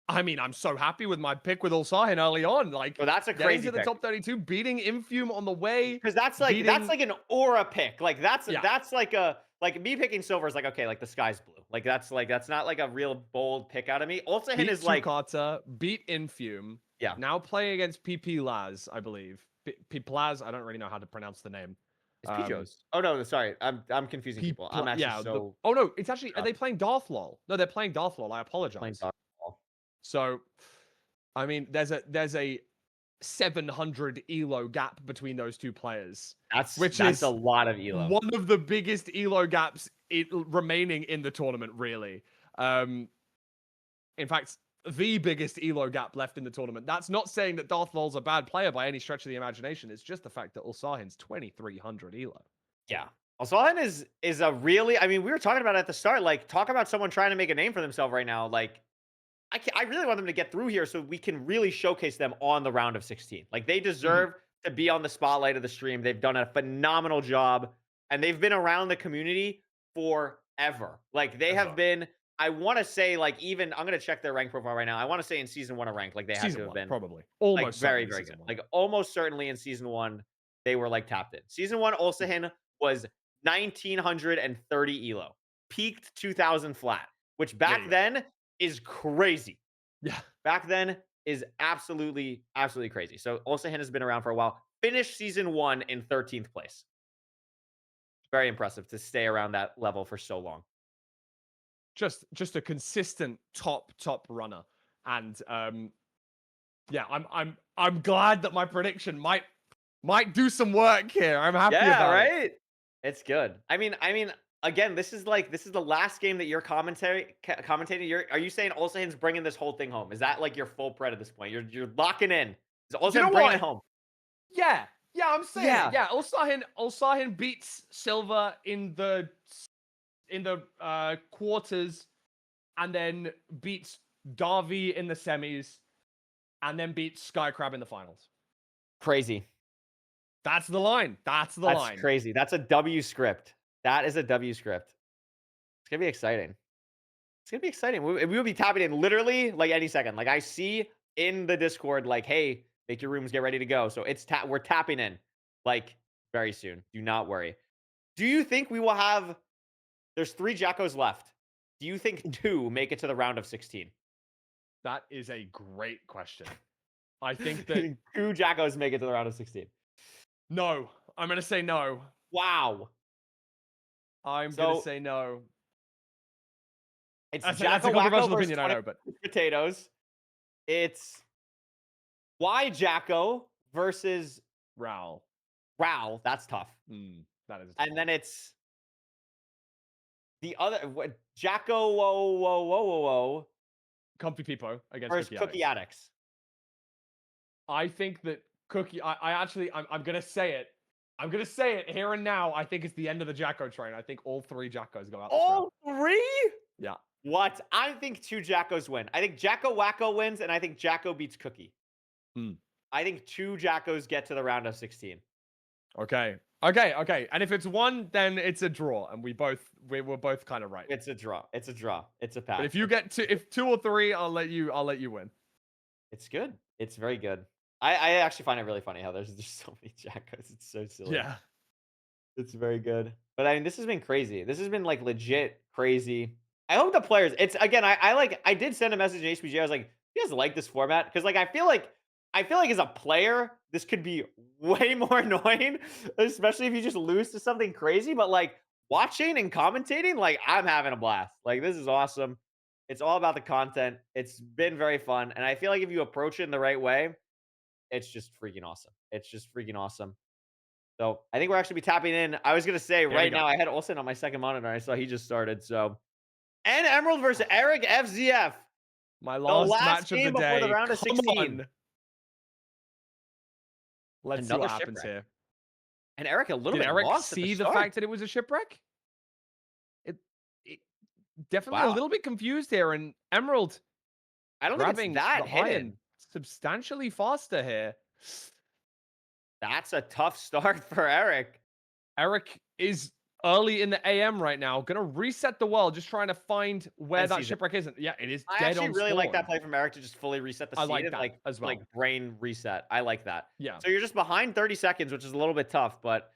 I mean, I'm so happy with my pick with Ulsahin early on. Like, that's a crazy getting to the top 32, beating Infume on the way. Because that's like an aura pick. Like that's like me picking silver is like, okay, like the sky's blue. Like that's not like a real bold pick out of me. Ulsahin is like Tukata, beat Infume. Yeah. Now playing against PP Laz, I believe. Plaz, I don't really know how to pronounce the name. It's Pijos. Oh no, sorry. I'm confusing people. I'm actually oh no, it's actually are they playing Darth Lol? No, they're playing Darth Lol. I apologize. Playing Darth Lol. So I mean, there's a 700 elo gap between those two players, That's which that's a is lot of elo. one of the biggest elo gaps remaining in the tournament, really. In fact, the biggest elo gap left in the tournament. That's not saying that Darth Maul's a bad player by any stretch of the imagination. It's just the fact that Ulsahin's 2300 elo. Yeah. Alsahan is a really, I mean, we were talking about it at the start, like, talk about someone trying to make a name for themselves right now. Like, I really want them to get through here so we can really showcase them on the round of 16. Like, they deserve to be on the spotlight of the stream. They've done a phenomenal job, and they've been around the community forever. Like, they have been, I want to say, like, even, I'm going to check their rank profile right now. I want to say in season 1 of rank, like, they had to Season have 1, been, probably. like, Almost very, certainly very season good. 1. Like, almost certainly in season 1, they were, like, tapped in. Season 1, Ulsahin was 1930 elo, peaked 2000 flat, which back then is crazy. Yeah. Back then is absolutely, absolutely crazy. So Ulsahin has been around for a while. Finished season 1 in 13th place. Very impressive to stay around that level for so long. Just a consistent top runner. And yeah, I'm glad that my prediction might do some work here. I'm happy about it. Right? It's good. I mean, again, this is the last game that you're commentating. Are you saying Ulsahin's bringing this whole thing home? Is that like your full pred at this point? You're locking in. Is Ulsahin bringing it home? Yeah, I'm saying Yeah. it. Yeah, Ulsahin beats Silver in the quarters, and then beats Darby in the semis, and then beats Skycrab in the finals. Crazy. That's the line. That's crazy. That's a W script. That is a W script. It's gonna be exciting. It's gonna be exciting. We will be tapping in literally like any second. Like I see in the Discord, like, hey, make your rooms, get ready to go. So it's we're tapping in like very soon. Do not worry. Do you think we will have? There's 3 Jackos left. Do you think 2 make it to the round of 16? That is a great question. I think that 2 Jackos make it to the round of 16. No, I'm gonna say no. Wow. I'm gonna say no. It's That's Jacko a controversial versus opinion, I know, but potatoes. It's Y Jacko versus Raul. That's tough. That is. And then it's the other Jacko whoa. Comfy Peepo against Versus Cookie Addicts. I think that Cookie. I'm gonna say it. I'm gonna say it here and now. I think it's the end of the Jacko train. I think all 3 Jackos go out. All 3? Yeah. What? I think 2 Jackos win. I think Jacko Wacko wins, and I think Jacko beats Cookie. I think 2 Jackos get to the round of 16. Okay. And if it's 1, then it's a draw, and we were both kind of right. It's a draw. It's a pass. But if you get if 2 or 3, I'll let you win. It's good. It's very good. I actually find it really funny how there's just so many Jackos. It's so silly. Yeah. It's very good. But I mean, this has been crazy. This has been like legit crazy. I hope the players, it's again, I did send a message to HPG. I was like, you guys like this format? Because like I feel like as a player, this could be way more annoying, especially if you just lose to something crazy. But like watching and commentating, like I'm having a blast. Like this is awesome. It's all about the content. It's been very fun. And I feel like if you approach it in the right way, it's just freaking awesome. It's just freaking awesome. So I think we're actually be tapping in. I was gonna say right now, I had Olsen on my second monitor. I saw he just started. So and Emerald versus Eric FZF. My last match of the day. Before the round of 16. On. Let's see what happens here. And Eric a little bit Eric lost see at the the start. fact that it was a shipwreck? It definitely a little bit confused here, and Emerald. I don't think it's that hidden. Substantially faster here. That's a tough start for Eric. Eric is early in the AM right now. Gonna reset the world, just trying to find where that shipwreck isn't. Yeah, it is dead on I actually really like spawn. that play from Eric to just fully reset the seed. I like that as well. Like brain reset. I like that. Yeah. So you're just behind 30 seconds, which is a little bit tough, but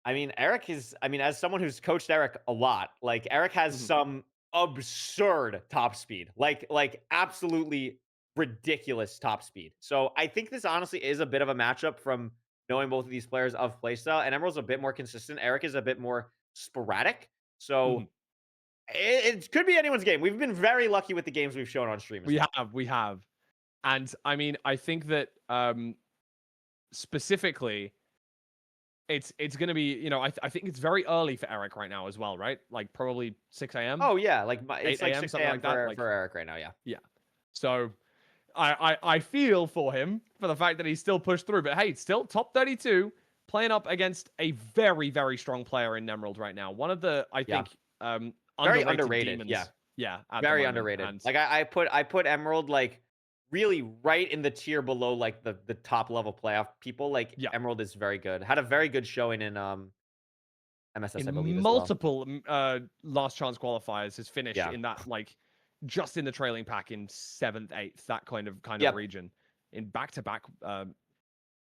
I mean, Eric is, I mean, as someone who's coached Eric a lot, like Eric has some absurd top speed, like absolutely ridiculous top speed. So I think this honestly is a bit of a matchup from knowing both of these players of playstyle. And Emerald's a bit more consistent. Eric is a bit more sporadic. So it could be anyone's game. We've been very lucky with the games we've shown on stream. We have. And I mean, I think that specifically, it's going to be, I think it's very early for Eric right now as well, right? Like probably 6 a.m., Oh yeah, like 8 it's like a.m., 6 something a.m. like that. Like, for Eric right now. Yeah. yeah. So I feel for him for the fact that he's still pushed through. But hey, still top 32, playing up against a very, very strong player in Emerald right now. One of the, I Yeah. think, Very underrated underrated. demons. Yeah. Yeah, at the Very moment. underrated. And Like I put Emerald like really right in the tier below like the top level playoff people. Like yeah, Emerald is very good. Had a very good showing in MSS, I believe, in as well. multiple last chance qualifiers, has finished Yeah. in that, like, just in the trailing pack in 7th, 8th, that kind of Yep. region. In back-to-back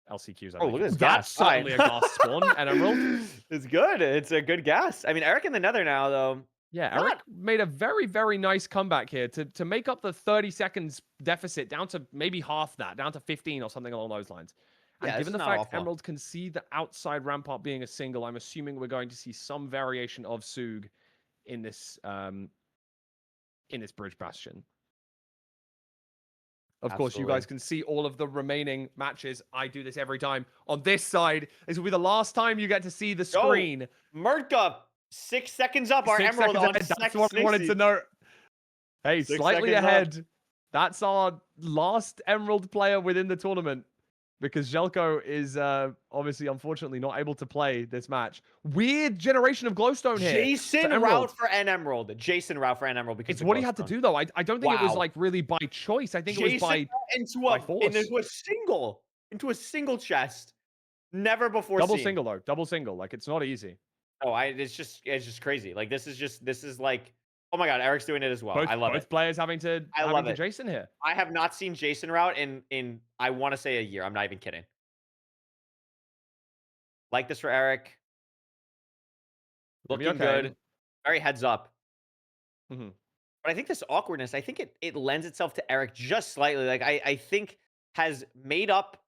LCQs, I Oh, think. look at this That's gas. All right. certainly a gas spawn at Emerald. It's good. It's a good gas. I mean, Eric in the Nether now, though. Yeah, Eric Not. made a very, very nice comeback here to make up the 30 seconds deficit down to maybe half that, down to 15 or something along those lines. And Yeah, this given is the not fact awful. Emerald can see the outside rampart being a single, I'm assuming we're going to see some variation of Sug in this bridge bastion. Of course, you Absolutely. guys can see all of the remaining matches. I do this every time. On this side, this will be the last time you get to see the screen. Murka, 6 seconds up. Our 6 Emerald seconds on ahead. That's second. what I wanted to know. Hey, 6 slightly seconds up. ahead. That's our last Emerald player within the tournament, because Jelko is obviously, unfortunately, not able to play this match. Weird generation of Glowstone here for Jason Emerald. route for N Emerald. Jason route for N Emerald because It's the what he had to glowstone. do, though. I don't think it was Wow. like really by choice. I think it was Jason by force. into a single chest. Never before Double seen. single, though. Double single. Like, it's not easy. Oh, it's just crazy. Like this is like, oh my god, Eric's doing it as well. I love Both it. players having to I love it. Jason here. I have not seen Jason route in I want to say a year. I'm not even kidding. Like this for Eric. Looking Okay. good. Very heads up. Mm-hmm. But I think this awkwardness, I think it lends itself to Eric just slightly. Like I think has made up,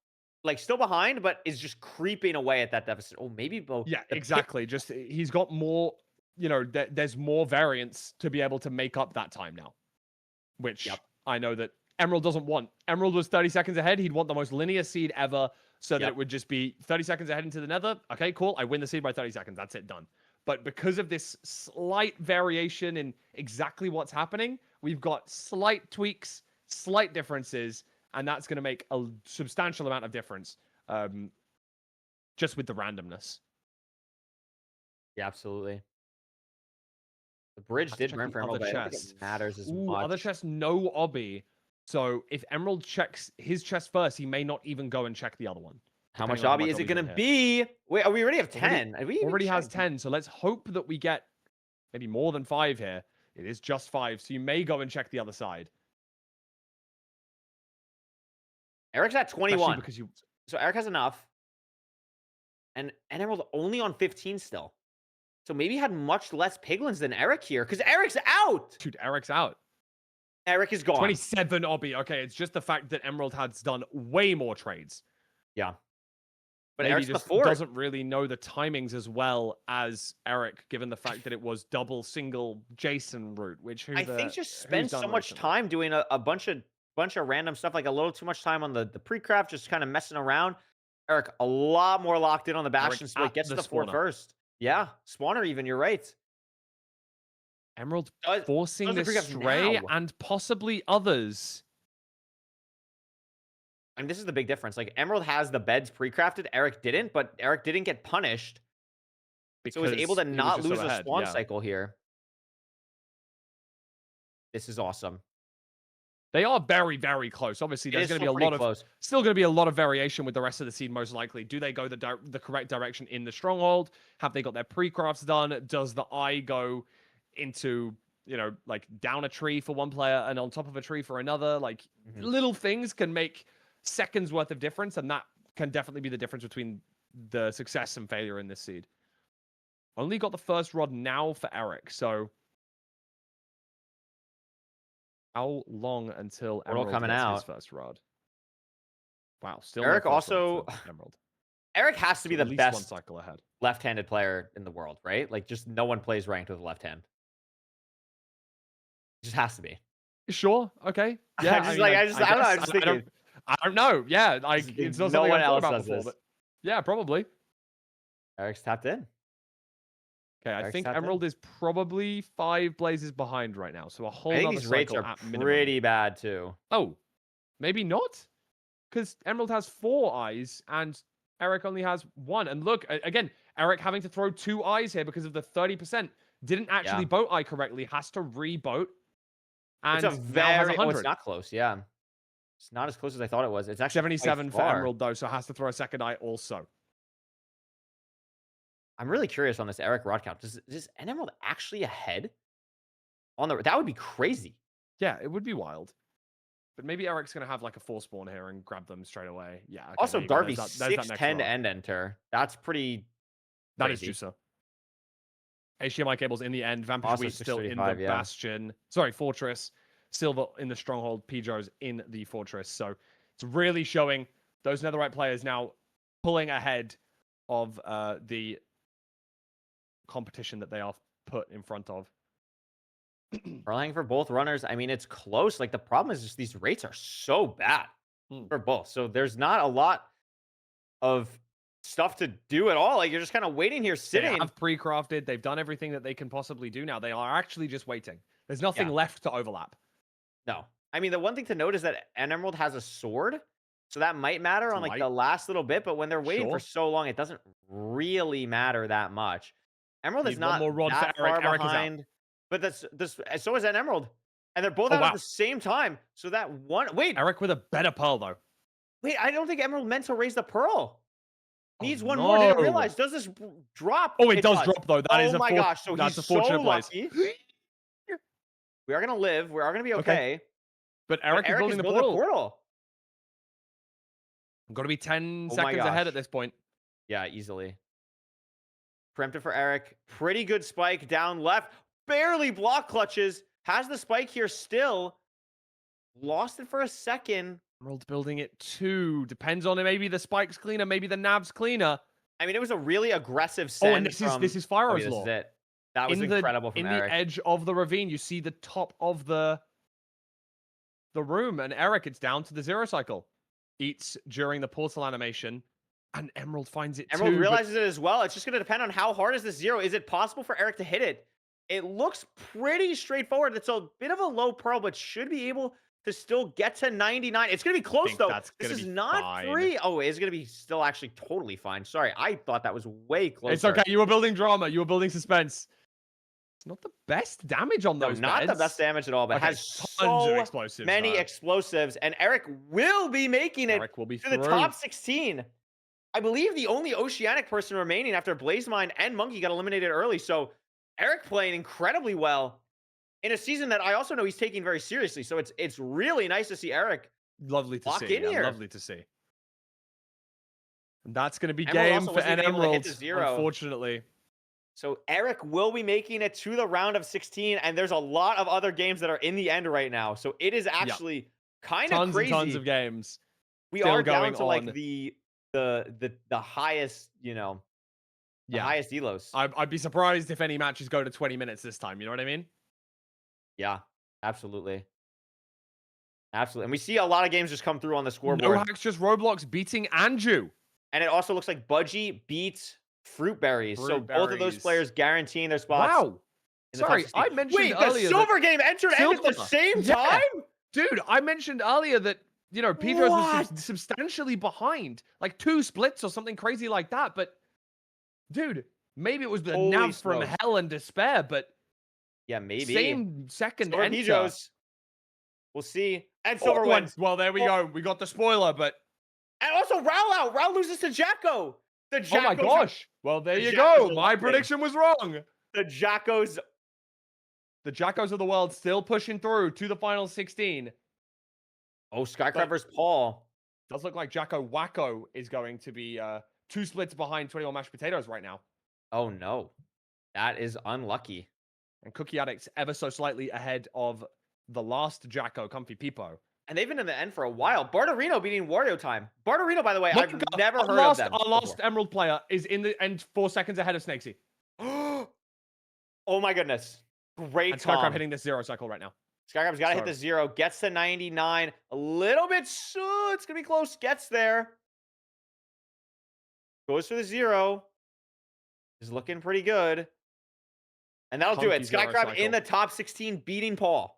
like still behind, but is just creeping away at that deficit. Oh, maybe both. Yeah, exactly. Just he's got more, there's more variance to be able to make up that time now, which I know that Emerald doesn't want. Emerald was 30 seconds ahead. He'd want the most linear seed ever, so that it would just be 30 seconds ahead into the Nether. Okay, cool. I win the seed by 30 seconds. That's it, done. But because of this slight variation in exactly what's happening, we've got slight tweaks, slight differences, and that's going to make a substantial amount of difference, just with the randomness. Yeah, absolutely. The bridge did burn for Emerald, but I don't think it matters as much. Other chest, no obby. So if Emerald checks his chest first, he may not even go and check the other one. How much obby is it going to be? Wait, we already have 10. We already has 10, so let's hope that we get maybe more than 5 here. It is just 5, so you may go and check the other side. Eric's at 21. Because So Eric has enough. And Emerald only on 15 still. So maybe he had much less piglins than Eric here, because Eric's out. Dude, Eric's out. Eric is gone. 27 obby. Okay, it's just the fact that Emerald has done way more trades. Yeah. But Maybe Eric's just doesn't really know the timings as well as Eric, given the fact that it was double single Jason route, which I think just spends so much time doing a bunch of random stuff, like a little too much time on the pre-craft, just kind of messing around. Eric a lot more locked in on the bastion split, gets to the fort first. Yeah, spawner even, you're right. Emerald forcing this stray and possibly others. And this is the big difference. Like, Emerald has the beds pre-crafted. Eric didn't, but Eric didn't get punished. So he was able to not lose a spawn cycle here. This is awesome. They are very, very close. Obviously, there's going to be still going to be a lot of variation with the rest of the seed, most likely. Do they go the correct direction in the stronghold? Have they got their pre-crafts done? Does the eye go into, like down a tree for one player and on top of a tree for another? Like, little things can make seconds worth of difference, and that can definitely be the difference between the success and failure in this seed. Only got the first rod now for Eric, so how long until Emerald gets his first rod? Wow, still Eric also Emerald. Eric has to be the best one cycle ahead left-handed player in the world, right? Like, just no one plays ranked with a left hand. It just has to be. Sure. Okay. Yeah. I don't know. I'm just thinking. I don't know. Yeah. Like it's not No something one I've thought else about does before, this. but yeah, probably. Eric's tapped in. Okay, I Eric's think tapped in. Emerald is probably 5 blazes behind right now, so a whole I think nother these rates cycle are at minimum. pretty bad too. Oh, maybe not, because Emerald has 4 eyes and Eric only has 1. And look, again, Eric having to throw 2 eyes here because of the 30%. Didn't actually Yeah. boat eye correctly, has to re-boat, and It's a now has very. Oh, it's 100. not close. Yeah. It's not as close as I thought it was. It's actually quite 77 for far. Emerald though, so has to throw a second eye also. I'm really curious on this Eric rod count. Does Emerald actually ahead on the? That would be crazy. Yeah, it would be wild. But maybe Eric's going to have like a 4 spawn here and grab them straight away. Yeah. Okay, Also, there you go. Darby There's that next 610 row. to end enter. That's pretty. That is crazy. juicer. HDMI cables in the end. Vanquish Also Wheat still in the 635, yeah. Bastion. Sorry, Fortress. Silver in the Stronghold. Pjo's in the Fortress. So it's really showing those Netherite players now pulling ahead of the competition that they are put in front of. Relying for both runners. I mean, it's close. Like the problem is just these rates are so bad for both. So there's not a lot of stuff to do at all. Like you're just kind of waiting here, sitting. They have pre-crafted. They've done everything that they can possibly do now. They are actually just waiting. There's nothing left to overlap. No. I mean, the one thing to note is that Emerald has a sword. So that might matter on like the last little bit, but when they're waiting for so long, it doesn't really matter that much. Emerald is not one more rod that for Eric. far Eric behind, but so is an Emerald, and they're both out at the same time. So that one, wait, Eric with a better pearl though. Wait, I don't think Emerald meant to raise the pearl. Needs one more. Didn't realize. Does this drop? Oh, it does drop though. That is oh my gosh! So that's he's a fortunate so lucky. We are gonna live. We are gonna be okay. But Eric is building the portal. I'm gonna be 10 seconds ahead at this point. Yeah, easily. Preemptive for Eric. Pretty good spike down left. Barely block clutches. Has the spike here still. Lost it for a second. Emerald building it too. Depends on it. Maybe the spike's cleaner. Maybe the nab's cleaner. I mean, it was a really aggressive send. Oh, and this is Fire's Law. This is it. That was incredible from Eric. In the edge of the ravine, you see the top of the room, and Eric, it's down to the 0 cycle. Eats during the portal animation, and Emerald finds it Emerald realizes it as well. It's just going to depend on how hard is this 0. Is it possible for Eric to hit it? It looks pretty straightforward. It's a bit of a low pearl, but should be able to still get to 99. It's going to be close, though. This is not free. Oh, it's going to be still actually totally fine. Sorry, I thought that was way closer. It's okay. You were building drama. You were building suspense. It's not the best damage on those not the best damage at all, but has tons of explosives, many explosives. And Eric will be making it to the top 16. I believe the only Oceanic person remaining after Blazemine and Monkey got eliminated early. So Eric playing incredibly well in a season that I also know he's taking very seriously. So it's really nice to see Eric lovely to lock see. in here. Lovely to see. And that's going to be game for Emerald, unfortunately. So Eric will be making it to the round of 16, and there's a lot of other games that are in the end right now. So it is actually kind of crazy. Tons of games. We are down to like the highest, the highest elos. I'd be surprised if any matches go to 20 minutes this time. You know what I mean? Yeah, absolutely. Absolutely. And we see a lot of games just come through on the scoreboard. No hacks, just Roblox beating Anju. And it also looks like Budgie beats Fruitberries. So both of those players guaranteeing their spots. Wow. Sorry, I mentioned earlier. The Silver game entered at the same time? Dude, I mentioned earlier that, Pedro's was substantially behind. Like 2 splits or something crazy like that. But, dude, maybe it was the nav from hell and despair, but. Yeah, maybe. Same second enter. We'll see. And Silver wins. Well, there we go. We got the spoiler, but. And also Raul out. Raul loses to Jacko. Oh my gosh. Well, there you go. My prediction was wrong. The Jackos of the world still pushing through to the final 16. Oh, Skycrab versus Paul. Does look like Jacko Wacko is going to be 2 splits behind 21 Mashed Potatoes right now. Oh, no. That is unlucky. And Cookie Addicts ever so slightly ahead of the last Jacko, Comfy Peepo. And they've been in the end for a while. Barterino beating Wario Time. Barterino, by the way, I've never heard of them. Our last Emerald player is in the end 4 seconds ahead of Snakesy. Oh my goodness. Great and Skycrab hitting this 0 cycle right now. Skycrab's got to hit the 0. Gets to 99. A little bit. It's going to be close. Gets there. Goes for the 0. Is looking pretty good. And that'll do it. Skycrab in the top 16, beating Paul.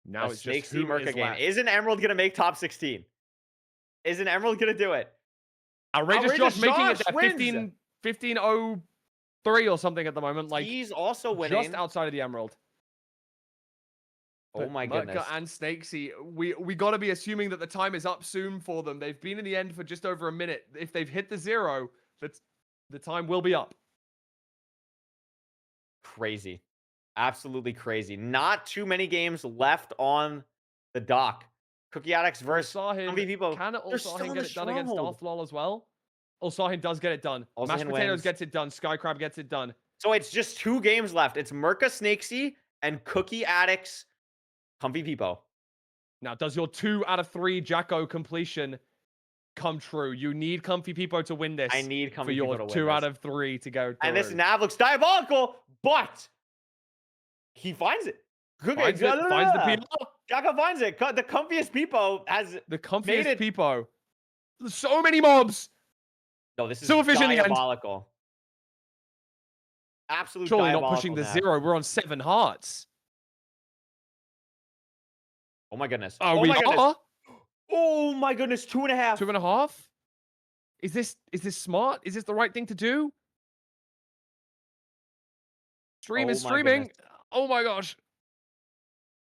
Now it's just who Merc is again. left. Isn't Emerald going to make top 16? Isn't Emerald going to do it? Outrageous Josh making it at 15:03 or something at the moment. Like, he's also winning. Just outside of the Emerald. Oh my goodness. Murka and Snakesy, we got to be assuming that the time is up soon for them. They've been in the end for just over a minute. If they've hit the 0, the time will be up. Crazy. Absolutely crazy. Not too many games left on the dock. Cookie Addicts versus Comfy People. Can Ulsahin get it done against Darthlol as well? Ulsahin does get it done. Mashed Potatoes gets it done. Skycrab gets it done. So it's just 2 games left. It's Murka Snakesy and Cookie Addicts Comfy People. Now, does your 2 out of 3 Jacko completion come true? You need Comfy People to win this. I need Comfy People to win 2 out of 3 to go through. And this nav looks diabolical, but he finds it. Finds the people. Jacko finds it. The comfiest people has the comfiest people. So many mobs. No, this is Silverfish diabolical. In the end. Absolute Surely diabolical. Not pushing the 0. We're on 7 hearts. Oh my goodness. Oh my goodness. Oh my goodness. 2.5. 2.5. Is this smart? Is this the right thing to do? Stream is streaming. Goodness. Oh my gosh.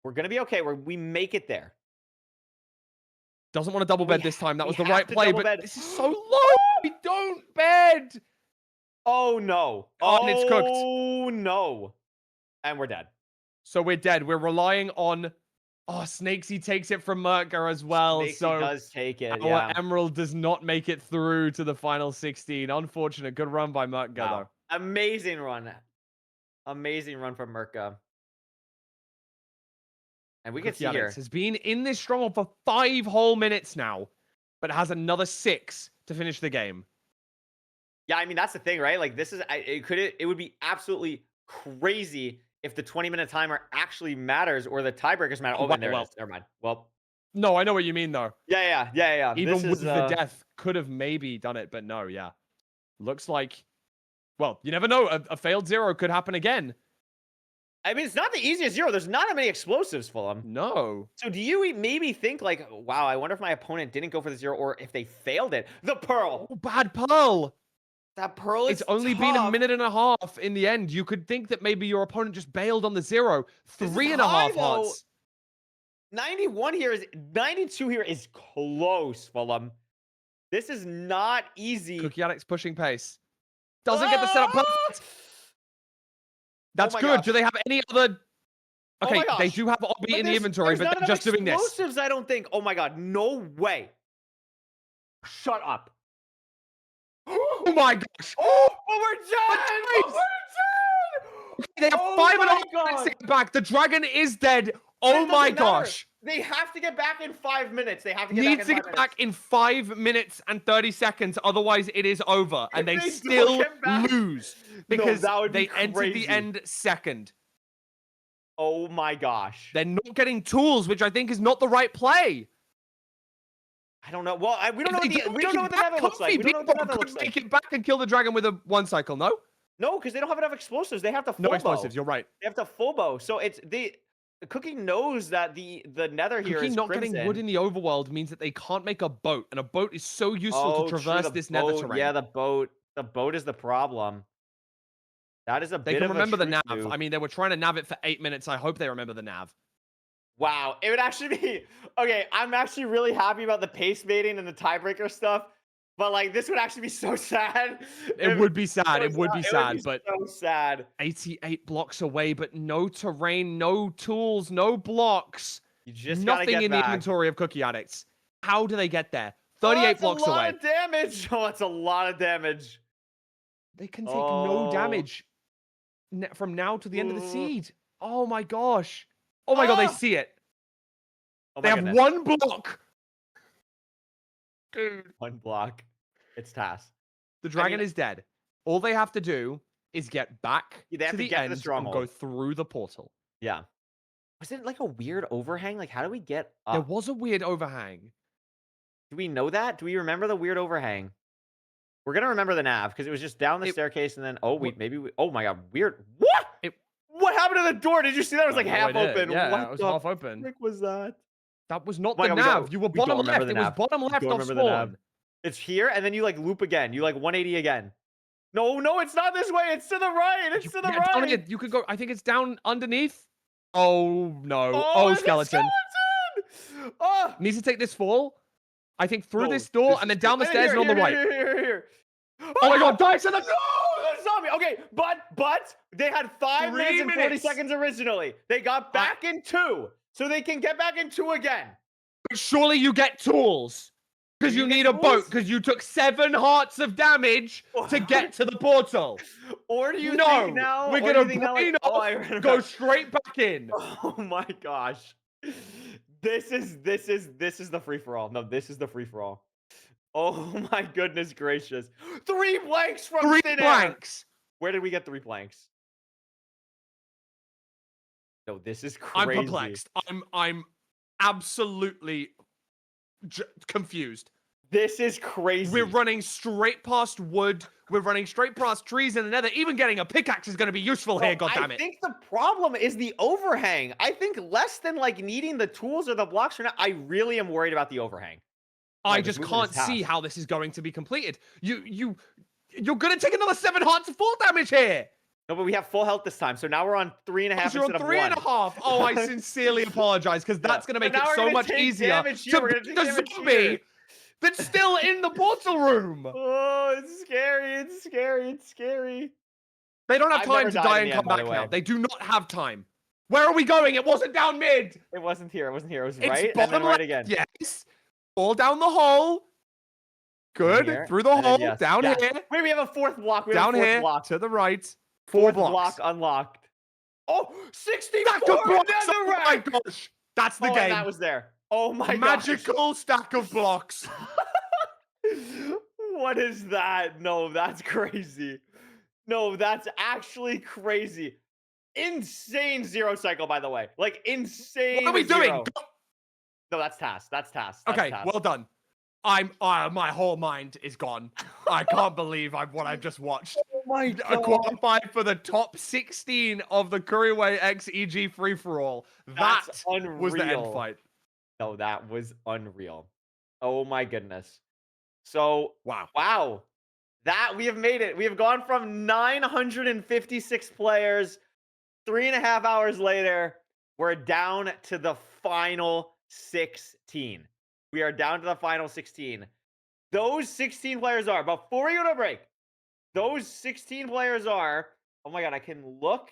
We're gonna be okay. We make it there. Doesn't want to double bed this time. That was the right play, but this is so low. We don't bed. Oh no. And it's cooked. Oh no. And we're dead. So we're dead. We're relying on. Oh, Snakesy takes it from Murka as well. Snakesy does take it. Our Emerald does not make it through to the final 16. Unfortunate. Good run by Murka, though. Amazing run. Amazing run from Murka. And we can see here. Has been in this stronghold for 5 whole minutes now, but has another 6 to finish the game. Yeah, I mean, that's the thing, right? Like, this is, it would be absolutely crazy if the 20-minute timer actually matters or the tiebreakers matter. Oh, there it is. Never mind. Well. No, I know what you mean, though. Yeah. Even with the death, could have maybe done it, but no, yeah. Looks like, well, you never know. A failed 0 could happen again. I mean, it's not the easiest 0. There's not that many explosives for them. No. So do you maybe think like, wow, I wonder if my opponent didn't go for the 0 or if they failed it. The Pearl. Oh, bad Pearl. That Pearl is It's only been a minute and a half in the end. You could think that maybe your opponent just bailed on the 0. 3.5 hearts. 91 here is 92 here is close, Fulham. This is not easy. Cookie Addicts pushing pace. Doesn't get the setup perfect. That's good. Gosh. Do they have any other? Okay, they do have Obby in the inventory, but they're just doing this. Explosives, I don't think. Oh my god, no way. Shut up. Oh my gosh. Oh, we're dead. We're dead. They have 5.5 minutes to get back. The dragon is dead. Oh my gosh. They have to get back in 5 minutes. They have to get back in 5 minutes and 30 seconds. Otherwise, it is over. And they still lose because they entered the end second. Oh my gosh. They're not getting tools, which I think is not the right play. I don't know. Well, we don't know what the nether looks like. We don't know what the nether looks like. Make it back and kill the dragon with a 1 cycle, no? No, because they don't have enough explosives. They have to full bow. No explosives, you're right. They have to full bow. So it's the Cookie knows that the nether here is not crimson. Getting wood in the overworld means that they can't make a boat, and a boat is so useful to traverse this nether terrain. Yeah, the boat is the problem. That is a bit of a They can remember the nav. too. I mean, they were trying to nav it for 8 minutes. I hope they remember the nav. Wow, it would actually be okay. I'm actually really happy about the pace baiting and the tiebreaker stuff, but like this would actually be so sad. It would be sad. It would be sad, but so sad. 88 blocks away, but no terrain, no tools, no blocks. You just nothing in the inventory of Cookie Addicts. How do they get there? 38 blocks away. That's a lot of damage. Oh, that's a lot of damage. They can take no damage from now to the end of the seed. Oh my gosh. Oh my god, they see it. They have 1 block. Dude. 1 block. It's task. The dragon is dead. All they have to do is get back They have to to the get to end the and stronghold. go through the portal. Yeah. Was it like a weird overhang? Like, how do we get There up? was a weird overhang. Do we know that? Do we remember the weird overhang? We're gonna remember the nav because it was just down the It, staircase and then w- oh my god, weird. What? it What happened to the door? Did you see that? It was like no half idea. open. Yeah, What it was the half open. frick was that? That was Oh not my the god, nav. You were we bottom don't remember left. the It was nav. bottom We left don't off remember the nav. spawn. It's here, and then you like loop again. You like 180 again. No, no, it's not this way. It's to the right. It's to the Yeah, down right. here. You could go. I think it's down underneath. Oh no. Oh, Oh, it's a skeleton. skeleton. Oh, Needs to take this fall. I think through no, this door this and is then down the good. stairs and on the right. Here. Oh my god, die to the No, the zombie. Okay, but they had 5 minutes and 40 seconds originally. They got back in 2, so they can get back in 2 again. But surely you get tools. Because you need a boat, because you took 7 hearts of damage to get to the portal. Or do you think now we're or do gonna you think now, brain like, off, go straight back in. Oh my gosh. This is the free-for-all. No, this is the free-for-all. Oh my goodness gracious. 3 blanks from 3 thin blanks. air. Where did we get 3 blanks? No, this is crazy. I'm perplexed. I'm absolutely confused. This is crazy. We're running straight past wood. We're running straight past trees in the nether. Even getting a pickaxe is going to be useful here, goddammit. I think the problem is the overhang. I think less than like needing the tools or the blocks or not. I really am worried about the overhang. I just can't see how this is going to be completed. You're going to take another 7 hearts of full damage here. No, but we have full health this time. So now we're on 3.5 instead you're on of 3.5. Oh, I sincerely apologize because that's going to make it so much easier to beat the zombie that's still in the portal room. Oh, it's scary. It's scary. It's scary. They don't have time to die and come back now. They do not have time. Where are we going? It wasn't down mid. It wasn't here. It wasn't here. It was It's right and then right again. Yes. All down the hole. Good. Through the hole. Yes. Down here. Wait, we have a 4th block. We have down a 4th here. block. To the right. 4 blocks. block unlocked. Oh, 64 stack of blocks. netherrack. Oh my gosh. That's the game. That was there. Oh my Magical stack of blocks. What is that? No, that's crazy. No, that's actually crazy. Insane 0 cycle, by the way. Like, insane. What are we doing? No, that's task. That's task. Okay, well done. My whole mind is gone. I can't believe what I've just watched. Oh my god. I qualified for the top 16 of the Couriway XEG free-for-all. That was the end fight. No, that was unreal. Oh my goodness. So, wow. That we have made it. We have gone from 956 players. 3.5 hours later, we're down to the final 16. We are down to the final 16. Those 16 players are, before we go to break, those 16 players are, oh my god, I can look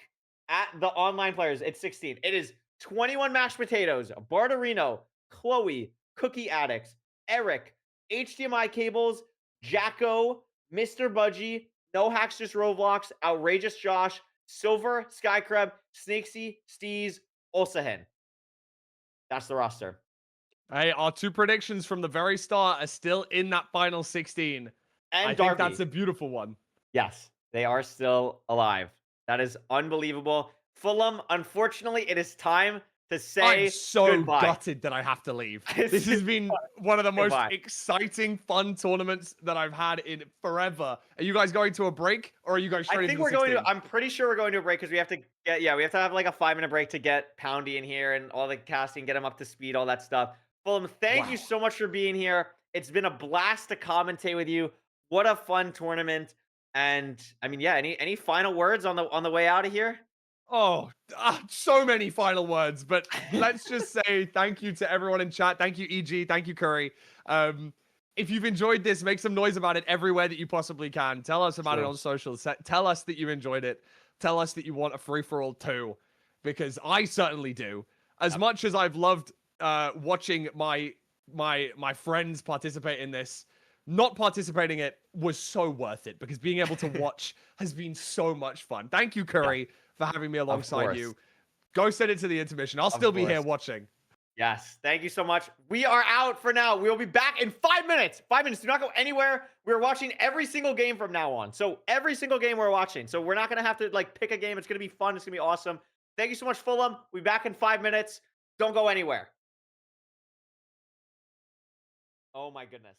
at the online players. It's 16. It is 21 Mashed Potatoes, Barterino, Chloe, Cookie Addicts, Eric, HDMI Cables, Jacko, Mr. Budgie, No Hacks Just Roblox, Outrageous Josh, Silver, Skycrab, Snakesy, Steez, Ulsahen. That's the roster. Hey, our 2 predictions from the very start are still in that final 16. And I think that's a beautiful one. Yes, they are still alive. That is unbelievable. Fulham, unfortunately, it is time to say I'm so goodbye. Gutted that I have to leave. This has been one of the most exciting, fun tournaments that I've had in forever. Are you guys going to a break, or are you guys straight into the 16? I'm pretty sure we're going to a break because we have to get, we have to have like a 5-minute break to get Poundy in here and all the casting, get him up to speed, all that stuff. Fulham, thank you so much for being here. It's been a blast to commentate with you. What a fun tournament. And I mean, yeah, any final words on the way out of here? Oh, so many final words, but let's just say thank you to everyone in chat. Thank you, EG. Thank you, Curry. If you've enjoyed this, make some noise about it everywhere that you possibly can. Tell us about it on socials. Tell us that you enjoyed it. Tell us that you want a free-for-all too, because I certainly do. As much as I've loved watching my friends participate in this, not participating in it was so worth it because being able to watch has been so much fun. Thank you, Curry, for having me alongside you. Go send it to the intermission. I'll still be here watching. Yes. Thank you so much. We are out for now. We'll be back in 5 minutes. 5 minutes. Do not go anywhere. We're watching every single game from now on. So every single game we're watching. So we're not going to have to like pick a game. It's going to be fun. It's going to be awesome. Thank you so much, Fulham. We'll be back in 5 minutes. Don't go anywhere. Oh my goodness.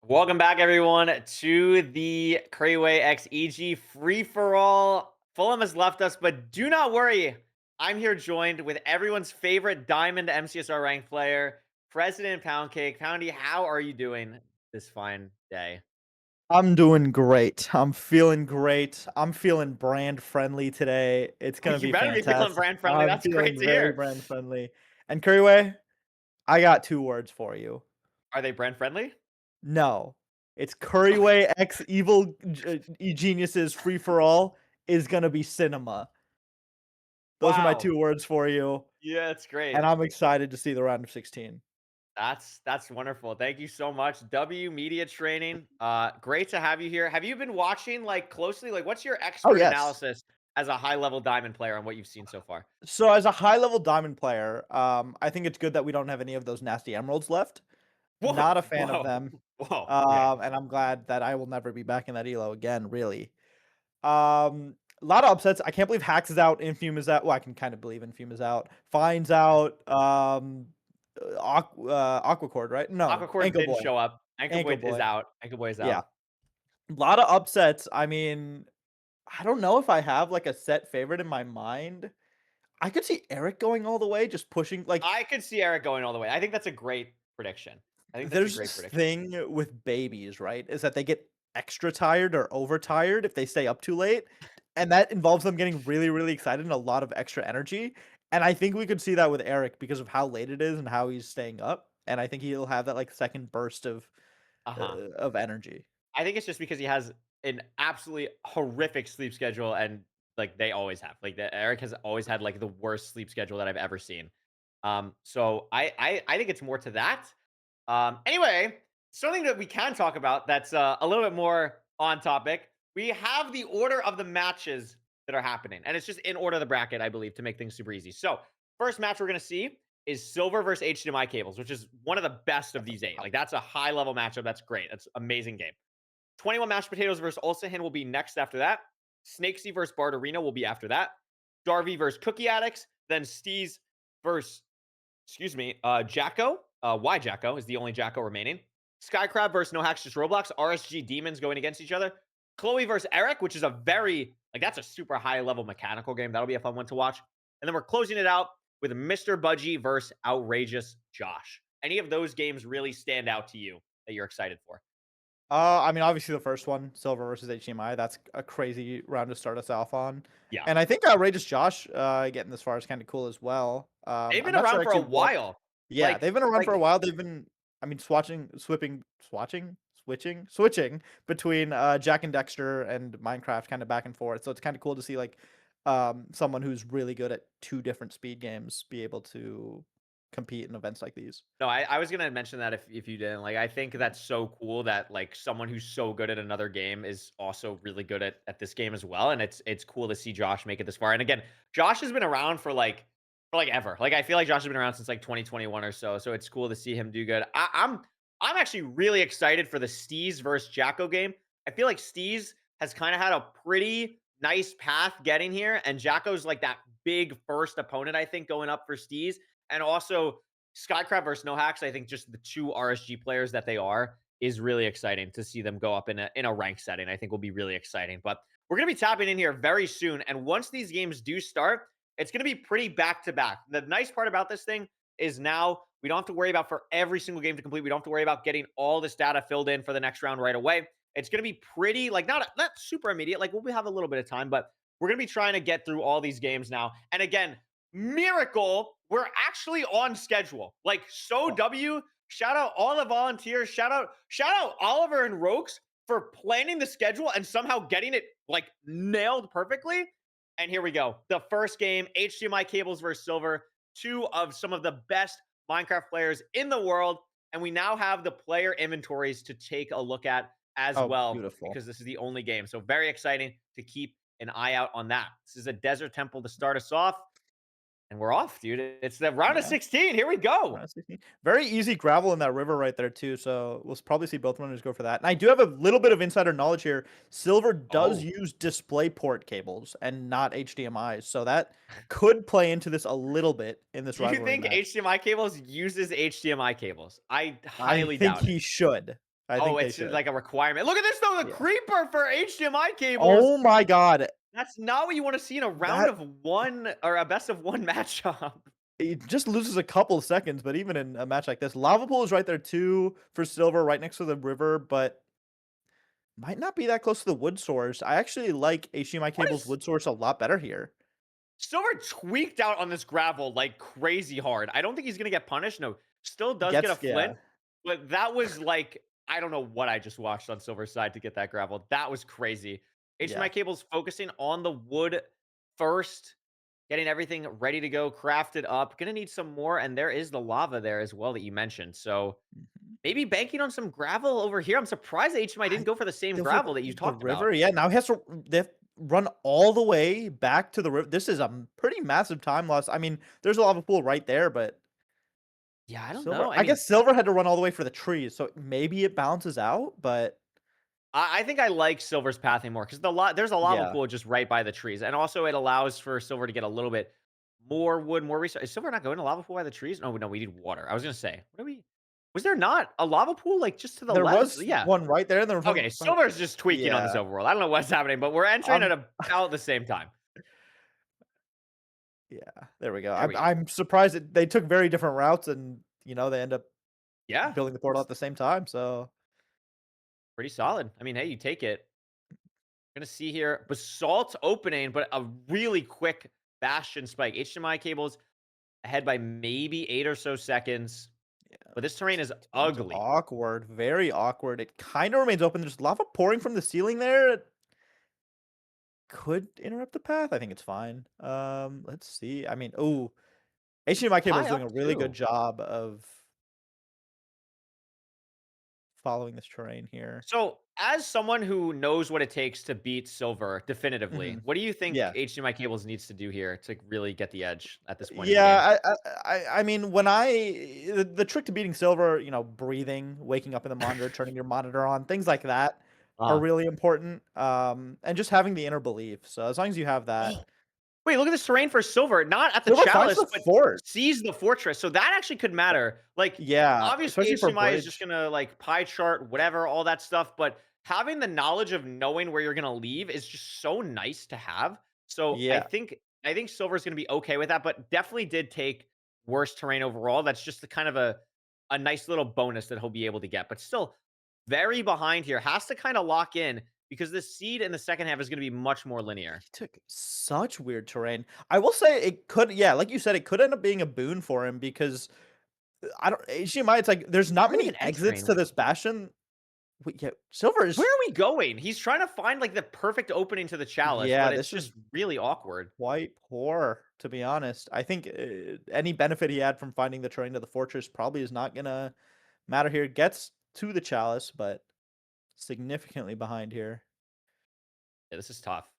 Welcome back, everyone, to the Couriway X EG free for all. Fulham has left us, but do not worry. I'm here joined with everyone's favorite Diamond MCSR ranked player, President Poundcake. Poundy, how are you doing this fine day? I'm doing great. I'm feeling great. I'm feeling brand friendly today. It's Oh, gonna you be better be feeling fantastic. brand friendly. I'm That's great feeling to very hear. brand friendly. And Curryway, I got two words for you. Are they brand friendly? No, it's Curryway X Evil Geniuses Free for All is gonna be cinema. Those are my Wow. two words for you, Yeah, it's great. and I'm excited to see the round of 16. That's wonderful. Thank you so much. W Media Training. Great to have you here. Have you been watching like closely? Like, what's your Oh expert yes. analysis as a high level diamond player on what you've seen so far? So as a high level diamond player, I think it's good that we don't have any of those nasty emeralds left. Whoa, Not a fan of whoa, them. whoa. Okay. And I'm glad that I will never be back in that elo again, really. A lot of upsets. I can't believe Hax is out, Infume is out. Well, I can kind of believe Infume is out. Fine's out. Aquacord, right? No, Aquacord Ankle didn't Boy. show up. Anchor Ankle Boy is Boy. out. Anchor Boy is Yeah. out. A lot of upsets. I mean, I don't know if I have like a set favorite in my mind. I could see Eric going all the way, just pushing like I could see Eric going all the way. I think that's a great prediction. I think that's a there's great this prediction. thing with babies, right? Is that they get extra tired or overtired if they stay up too late, and that involves them getting really, really excited and a lot of extra energy. And I think we could see that with Eric because of how late it is and how he's staying up. And I think he'll have that like second burst Uh huh. of energy. I think it's just because he has an absolutely horrific sleep schedule, and like they always have. Like Eric has always had like the worst sleep schedule that I've ever seen. So I think it's more to that. Anyway, something that we can talk about that's a little bit more on topic. We have the order of the matches that are happening, and it's just in order of the bracket, I believe, to make things super easy. So first match we're gonna see is silver versus HDMI cables, which is one of the best of these eight. Like that's a high level matchup. That's great. That's amazing game. 21 mashed potatoes versus Ulsahin will be next after that. Snakesy versus Barterino will be after that. Darby versus Cookie Addicts. Then Steez versus, Jacko. Y Jacko is the only Jacko remaining. Skycrab versus No Hacks Just Roblox. RSG Demons going against each other. Chloe versus Eric, which is a very, like, that's a super high level mechanical game. That'll be a fun one to watch. And then we're closing it out with Mr. Budgie versus Outrageous Josh. Any of those games really stand out to you that you're excited for? I mean, obviously the first one, silver versus HDMI, that's a crazy round to start us off on. Yeah. And I think outrageous Josh getting this far is kind of cool as well. They've I'm been not sure around for a actually what. while. Yeah, Like they've been around for a like while. They've been, I mean, switching between Jack and Dexter and Minecraft kind of back and forth. So it's kind of cool to see like someone who's really good at two different speed games be able to compete in events like these. no, I was gonna mention that if you didn't. Like, I think that's so cool that like someone who's so good at another game is also really good at this game as well. And it's cool to see Josh make it this far. And again, Josh has been around for like ever. Like I feel like Josh has been around since like 2021 or so. So it's cool to see him do good. I'm actually really excited for the Steez versus Jacko game. I feel like Steez has kind of had a pretty nice path getting here, and Jacko's like that big first opponent, I think, going up for Steez. And also Skycrab versus No Hacks, I think just the two RSG players that they are is really exciting to see them go up in a rank setting. I think will be really exciting. But we're gonna be tapping in here very soon. And once these games do start, it's gonna be pretty back to back. The nice part about this thing is now we don't have to worry about for every single game to complete. We don't have to worry about getting all this data filled in for the next round right away. It's gonna be pretty like not super immediate. Like we'll have a little bit of time, but we're gonna be trying to get through all these games now. And again, miracle, we're actually on schedule. Like so Oh, W, shout out all the volunteers, shout out Oliver and Rokes for planning the schedule and somehow getting it like nailed perfectly. And here we go. The first game, HDMI cables versus silver, two of some of the best Minecraft players in the world. And we now have the player inventories to take a look at as oh, well, beautiful. because this is the only game. So very exciting to keep an eye out on that. This is a desert temple to start us off. And we're off, dude. It's the round of Yeah. 16. Here we go. Round 16. Very easy gravel in that river right there too, so we'll probably see both runners go for that. And I do have a little bit of insider knowledge here. Silver does Oh, use DisplayPort cables and not HDMIs, so that could play into this a little bit in this do you rivalry think match. HDMI cables uses HDMI cables? I I highly think doubt it. he should. I Oh, think they it's just should. like a requirement. Look at this though, the Yeah. creeper for HDMI cables. Oh my god. That's not what you want to see in a round That of one or a best of one matchup. it just loses a couple seconds, but even in a match like this, lava pool is right there too for silver, right next to the river, but might not be that close to the wood source. I actually like HDMI What cable's is wood source a lot better here. Silver tweaked out on this gravel like crazy hard. I don't think he's gonna get punished. No, still does get a Gets flint, yeah, but that was like I don't know what I just watched on Silver's side to get that gravel. That was crazy. yeah. HDMI cables focusing on the wood first, getting everything ready to go, crafted up. Gonna need some more, and there is the lava there as well that you mentioned. So Mhm. maybe banking on some gravel over here. I'm surprised HDMI I didn't go for the same Silver gravel that you the talked about. river, yeah, now he has to they have run all the way back to the river. This is a pretty massive time loss. I mean, there's a lava pool right there, but Yeah, I don't Silver know. I I mean, guess Silver had to run all the way for the trees, so maybe it balances out, but I think I like Silver's pathing more because there's a lava yeah. pool just right by the trees, and also it allows for Silver to get a little bit more wood, more resource. Is Silver not going to lava pool by the trees? No, no, we need water. I was gonna say, what are we? Was there not a lava pool like just to the There left? was Yeah. one right there, and there was one Okay, right Silver's just tweaking on this yeah. overworld. I don't know what's happening, but we're entering at Um, about the same time. yeah, there we go. There I'm we go. I'm surprised that they took very different routes and, they end up Yeah, building the portal at the same time, so pretty solid. I mean, hey, you take it. Gonna see here basalt opening, but a really quick bastion spike. HDMI cables ahead by maybe 8 or so seconds. yeah, But this terrain is seems ugly. awkward, very awkward. It kinda remains open. There's lava pouring from the ceiling there. It could interrupt the path. I think it's fine. Let's see. I mean, ooh, HDMI cable is High doing up a really good too. job of following this terrain here. So, as someone who knows what it takes to beat silver definitively, Mhm. what do you think Yeah. HDMI cables needs to do here to really get the edge at this point in the game? Yeah, I mean, when the trick to beating silver, breathing, waking up in the monitor, turning your monitor on, things like that are Uh, really important. And just having the inner belief. So as long as you have that, oh, wait, look at this terrain for silver, not at the silver finds chalice, the but fort. sees the fortress. So that actually could matter. Like, Yeah, obviously, especially for HDMI is just bridge. gonna like pie chart, whatever, all that stuff. But having the knowledge of knowing where you're gonna leave is just so nice to have. So Yeah, I think silver's gonna be okay with that, but definitely did take worse terrain overall. That's just the kind of a nice little bonus that he'll be able to get. But still, very behind here. Has to kind of lock in because this seed in the second half is gonna be much more linear. he took such weird terrain. I will say it could, yeah, like you said, it could end up being a boon for him because I don't HDMI. It's like there's not We're many even exits entering. to this bastion. Yeah, silver Where is. are we going? He's trying to find, like, the perfect opening to the chalice, Yeah, but it's this is just really awkward. quite poor, to be honest. I think any benefit he had from finding the terrain to the fortress probably is not gonna matter here. Gets to the chalice, but significantly behind here. Yeah, this is tough.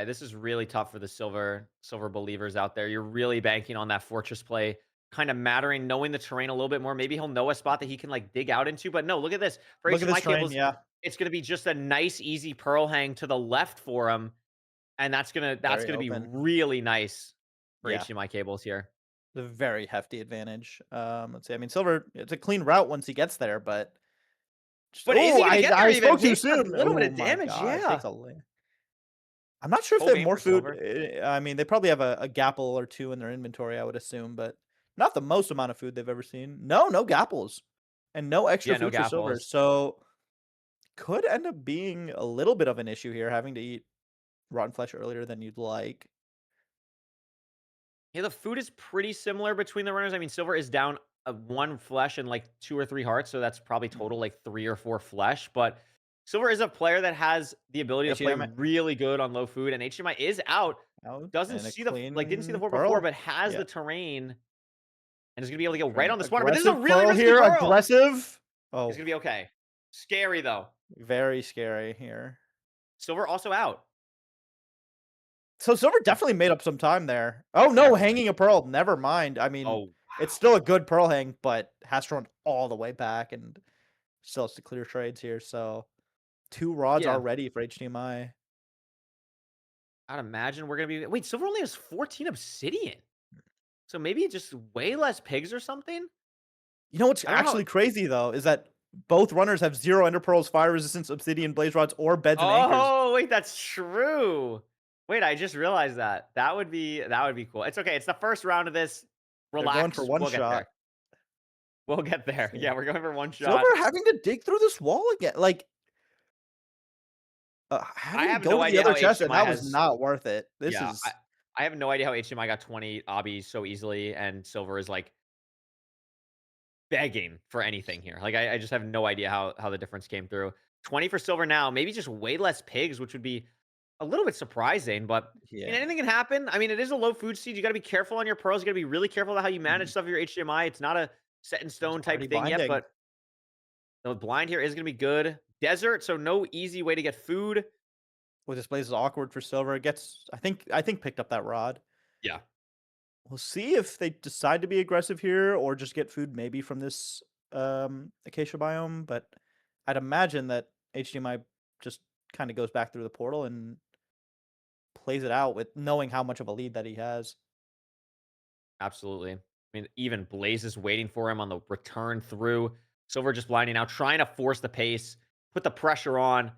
This is really tough for the silver believers out there. You're really banking on that fortress play kinda mattering, knowing the terrain a little bit more. Maybe he'll know a spot that he can, like, dig out into, but no, look at this. For Look at this HDMI terrain, cables, yeah, it's gonna be just a nice, easy pearl hang to the left for him, and that's very gonna be open. really nice for Yeah, HDMI cables here. the very hefty advantage. Let's see. I mean, silver. It's a clean route once he gets there, but just But is oh, he gonna I get there I even? spoke too Takes a soon. little bit Oh of my damage, god, it yeah. takes a. I'm not sure if they Full have game more for food. silver. I mean, they probably have a gapple or two in their inventory, I would assume, but not the most amount of food they've ever seen. No, no gapples, and no extra Yeah, no food for silver. gapples. So could end up being a little bit of an issue here, having to eat rotten flesh earlier than you'd like. Yeah, the food is pretty similar between the runners. I mean, silver is down one flesh and like 2 or 3 hearts, so that's probably Mm. total like 3 or 4 flesh. But silver is a player that has the ability to play HEM really good on low food, and HDMI is out. out Doesn't and a see the didn't see the clean fort before, pearl. but has Yeah, the terrain and is gonna be able to go right very on the spawner. But this is a aggressive really pearl risky here. pearl. Aggressive. He's Oh, gonna be okay. Scary though. very scary here. Silver also out. So silver definitely made up some time there. Oh no, Definitely. hanging a pearl. Never mind. I mean, Oh it's wow. still a good pearl hang, but has to run all the way back and still has to clear trades here. So two rods Yeah. are ready for HDMI. I'd imagine we're gonna be. Wait, silver only has 14 obsidian. So maybe just way less pigs or something? You know what's I don't know how actually crazy though is that Both runners have 0 ender pearls, fire resistance, obsidian, blaze rods, or beds and anchors. Oh, wait, that's true. Wait, I just realized that. That would be cool. It's okay. It's the first round of this. They're going for Relax. one We'll get shot. there. We'll get there. See. Yeah, we're going for one Silver shot. having to dig through this wall again. Like, I having to have go no to the idea other how chest, and HDMI that was has. not worth it. This Yeah, is I have no idea how HDMI got 20 obbies so easily, and Silver is like begging for anything here. Like I just have no idea how the difference came through. 20 for Silver now, maybe just way less pigs, which would be a little bit surprising, but I mean yeah. anything can happen. I mean, it is a low food seed. You got to be careful on your pearls. You got to be really careful about how you manage Mhm. stuff of your HDMI. It's not a set in It's stone type already thing yet, blinding. but the blind here is going to be good. Desert, so no easy way to get food. Well, this place is awkward for Silver. It gets I think picked up that rod. Yeah, We'll see if they decide to be aggressive here or just get food maybe from this acacia biome, but I'd imagine that HDMI just kind of goes back through the portal and plays it out with knowing how much of a lead that he has. absolutely. I mean, even Blaze is waiting for him on the return through. Silver just blinding now, trying to force the pace, put the pressure on.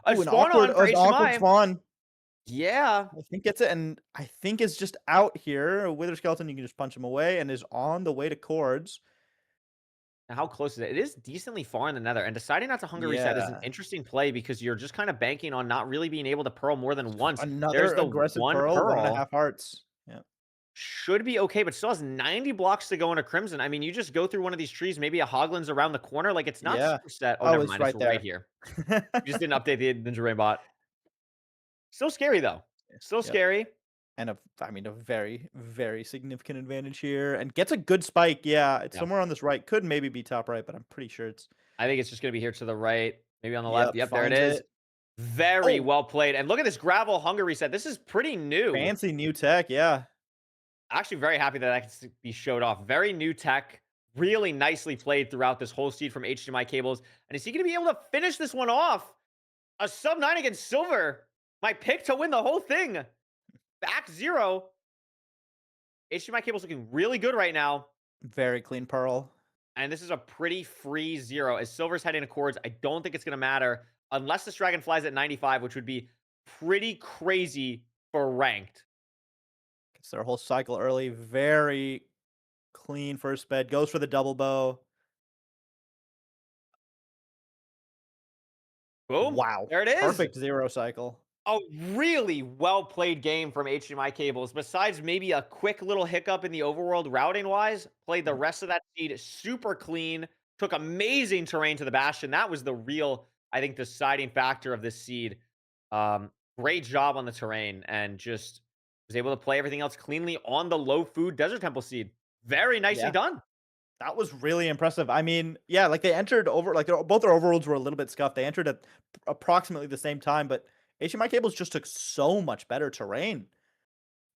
A Ooh, spawn on for an awkward HMI. spawn. Yeah. I think gets it, and I think is just out here. Wither Skeleton, you can just punch him away, and is on the way to Cords. Now, how close is it? It is decently far in the nether, and deciding not to hunger reset is an Yeah. interesting play because you're just kind of banking on not really being able to pearl more than once. There's Another the aggressive one pearl, pearl. 1.5 hearts. Yeah. Should be okay, but still has 90 blocks to go into Crimson. I mean, you just go through one of these trees, maybe a Hoglin's around the corner. Like, it's not Yeah. super set. Oh, Oh, never it's mind. It's right right there. here. You just didn't update the Ninja Rain bot. Still scary, though. Still Yep. scary. And a very, very significant advantage here. And gets a good spike. Yeah, it's Yeah. somewhere on this right. Could maybe be top right, but I'm pretty sure it's. I think it's just going to be here to the right, maybe on the left. Yep, Yep, there it finds is. it. Very Oh, well played. And look at this gravel hunger reset. This is pretty new. fancy new tech. Yeah. Actually, very happy that that can be showed off. Very new tech. Really nicely played throughout this whole seed from HDMI cables. And is he going to be able to finish this one off? A sub 9 against Silver. My pick to win the whole thing. Back 0. HDMI cable's looking really good right now. Very clean pearl. And this is a pretty free 0. As Silver's heading to Cords, I don't think it's going to matter. Unless this dragon flies at 95, which would be pretty crazy for ranked. Gets their whole cycle early. Very clean first bed. Goes for the double bow. Boom. Wow. There it is. Perfect 0 cycle. A really well played game from HDMI cables. Besides maybe a quick little hiccup in the overworld routing wise, played the rest of that seed super clean. Took amazing terrain to the Bastion. That was the real, I think, deciding factor of this seed. Great job on the terrain and just was able to play everything else cleanly on the low food Desert Temple seed. Very nicely Yeah. done. That was really impressive. I mean, yeah, like they entered over, like both their overworlds were a little bit scuffed. They entered at approximately the same time, but HDMI cables just took so much better terrain.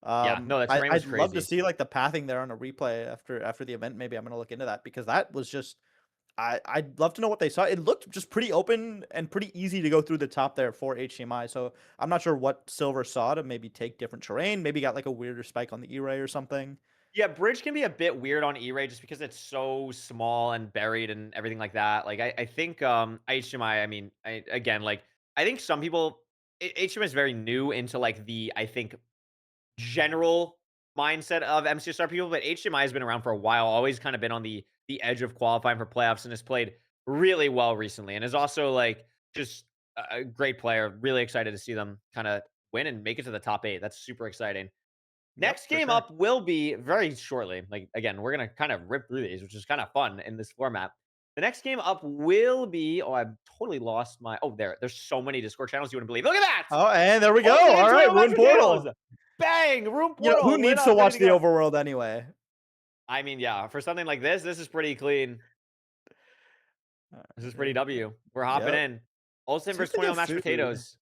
Yeah, no, that terrain was I'd love to crazy. see like the pathing there on a replay after the event. Maybe I'm gonna look into that because that was just I'd love to know what they saw. It looked just pretty open and pretty easy to go through the top there for HDMI. So I'm not sure what Silver saw to maybe take different terrain. Maybe got like a weirder spike on the E-ray or something. Yeah, bridge can be a bit weird on E-Ray just because it's so small and buried and everything like that. Like I think HDMI, I mean, again, like I think some people HDMI is very new into like the I think general mindset of MCSR people, but HDMI has been around for a while, always kind of been on the edge of qualifying for playoffs and has played really well recently and is also like just a great player. Really excited to see them kind of win and make it to the top 8. That's super exciting. Yep, Next for game sure. up will be very shortly. Like again, we're gonna kind of rip through these, which is kind of fun in this format. The next game up will be. Oh, I've totally lost my. Oh, there. There's so many Discord channels you wouldn't believe. Look at that! Oh, and there we go. Only All right, internal Rune match Portal. potatoes. Bang! Room You know, who portal. Lit needs up, to ready watch to the go. overworld anyway? I mean, yeah. For something like this is pretty clean. This is pretty W. We're hopping Yep. in. Olsen Seems versus to 21 get mashed food. potatoes. It's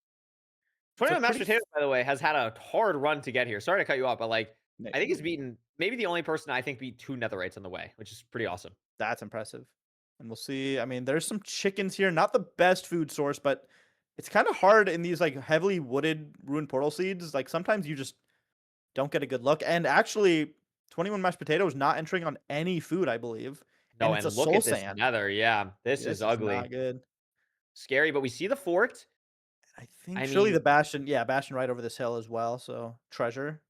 a 21 mashed pretty potatoes, by the way, has had a hard run to get here. Sorry to cut you off, but like, I think he's Nice. beaten maybe the only person I think beat 2 netherites on the way, which is pretty awesome. That's impressive. And we'll see. I mean, there's some chickens here. Not the best food source, but it's kind of hard in these like heavily wooded ruined portal seeds. Like sometimes you just don't get a good look. And actually, 21 mashed potatoes not entering on any food, I believe. No, and it's a and look soul at this sand. nether. Yeah, this is This is ugly. not good. Scary, but we see the fort. I think I surely the mean, bastion, yeah, bastion right over this hill as well. So treasure,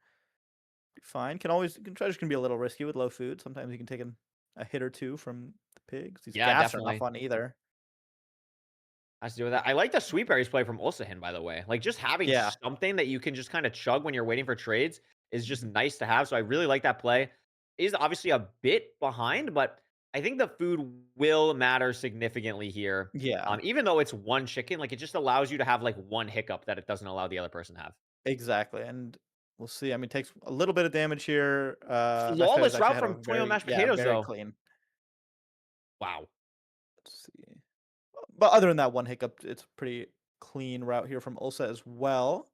be fine. Treasure can be a little risky with low food. Sometimes you can take a hit or two from the pigs. These yeah, gaps are not definitely fun either. has to do with that. I like the sweet berries play from Ulsahin, by the way. Like just having Yeah. something that you can just kind of chug when you're waiting for trades is just Mhm. nice to have. So I really like that play. Is obviously a bit behind, but I think the food will matter significantly here. Yeah. Even though it's one chicken, like it just allows you to have like one hiccup that it doesn't allow the other person to have. Exactly, and we'll see. I mean, it takes a little bit of damage here. Mashed potatoes Flawless actually route had a from 21 very, mashed yeah, potatoes, very though. clean. Wow. Let's see. But other than that one hiccup, it's a pretty clean route here from Ulsa as well.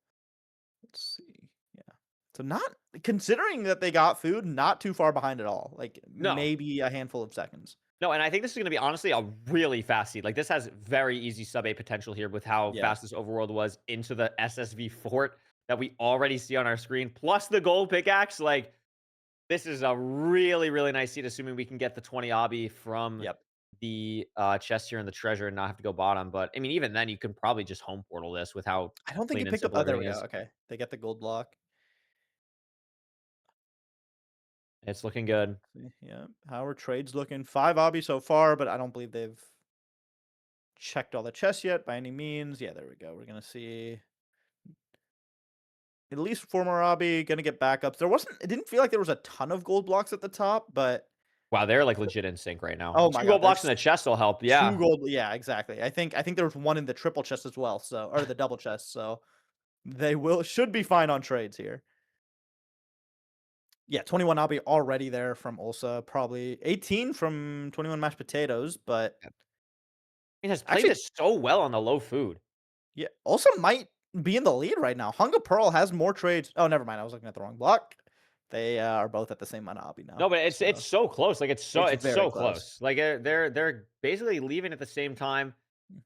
Let's see. Yeah. So not considering that they got food, not too far behind at all. Like No, maybe a handful of seconds. no, and I think this is going to be honestly a really fast seed. Like this has very easy sub A potential here with how Yeah. fast this overworld was into the SSV fort that we already see on our screen, plus the gold pickaxe. Like this is a really, really nice seed, assuming we can get the 20 obby from Yep. the chest here and the treasure and not have to go bottom. But I mean, even then, you can probably just home portal this with how I don't think clean it and picked up. simple Oh, there everything we go. is. Okay. They get the gold block. It's looking good. Yeah. How are trades looking? 5 obby so far, but I don't believe they've checked all the chests yet by any means. Yeah, there we go. We're gonna see at least 4 more obby, gonna get backups. It didn't feel like there was a ton of gold blocks at the top, but Wow, they're like legit in sync right now. oh my Two god, gold blocks in there's the chest will help. 2 Yeah. gold, yeah, exactly. I think there was one in the triple chest as well, so or the double chest, so they should be fine on trades here. Yeah, 21 obby already there from Ulsa, probably 18 from 21 mashed potatoes, but It has played actually, this so well on the low food. yeah, Ulsa might be in the lead right now. Hunger Pearl has more trades. Oh, never mind. I was looking at the wrong block. They are both at the same amount of obby now. No, but it's So so close. Like it's it's very so close. close. Like they're basically leaving at the same time. Mhm.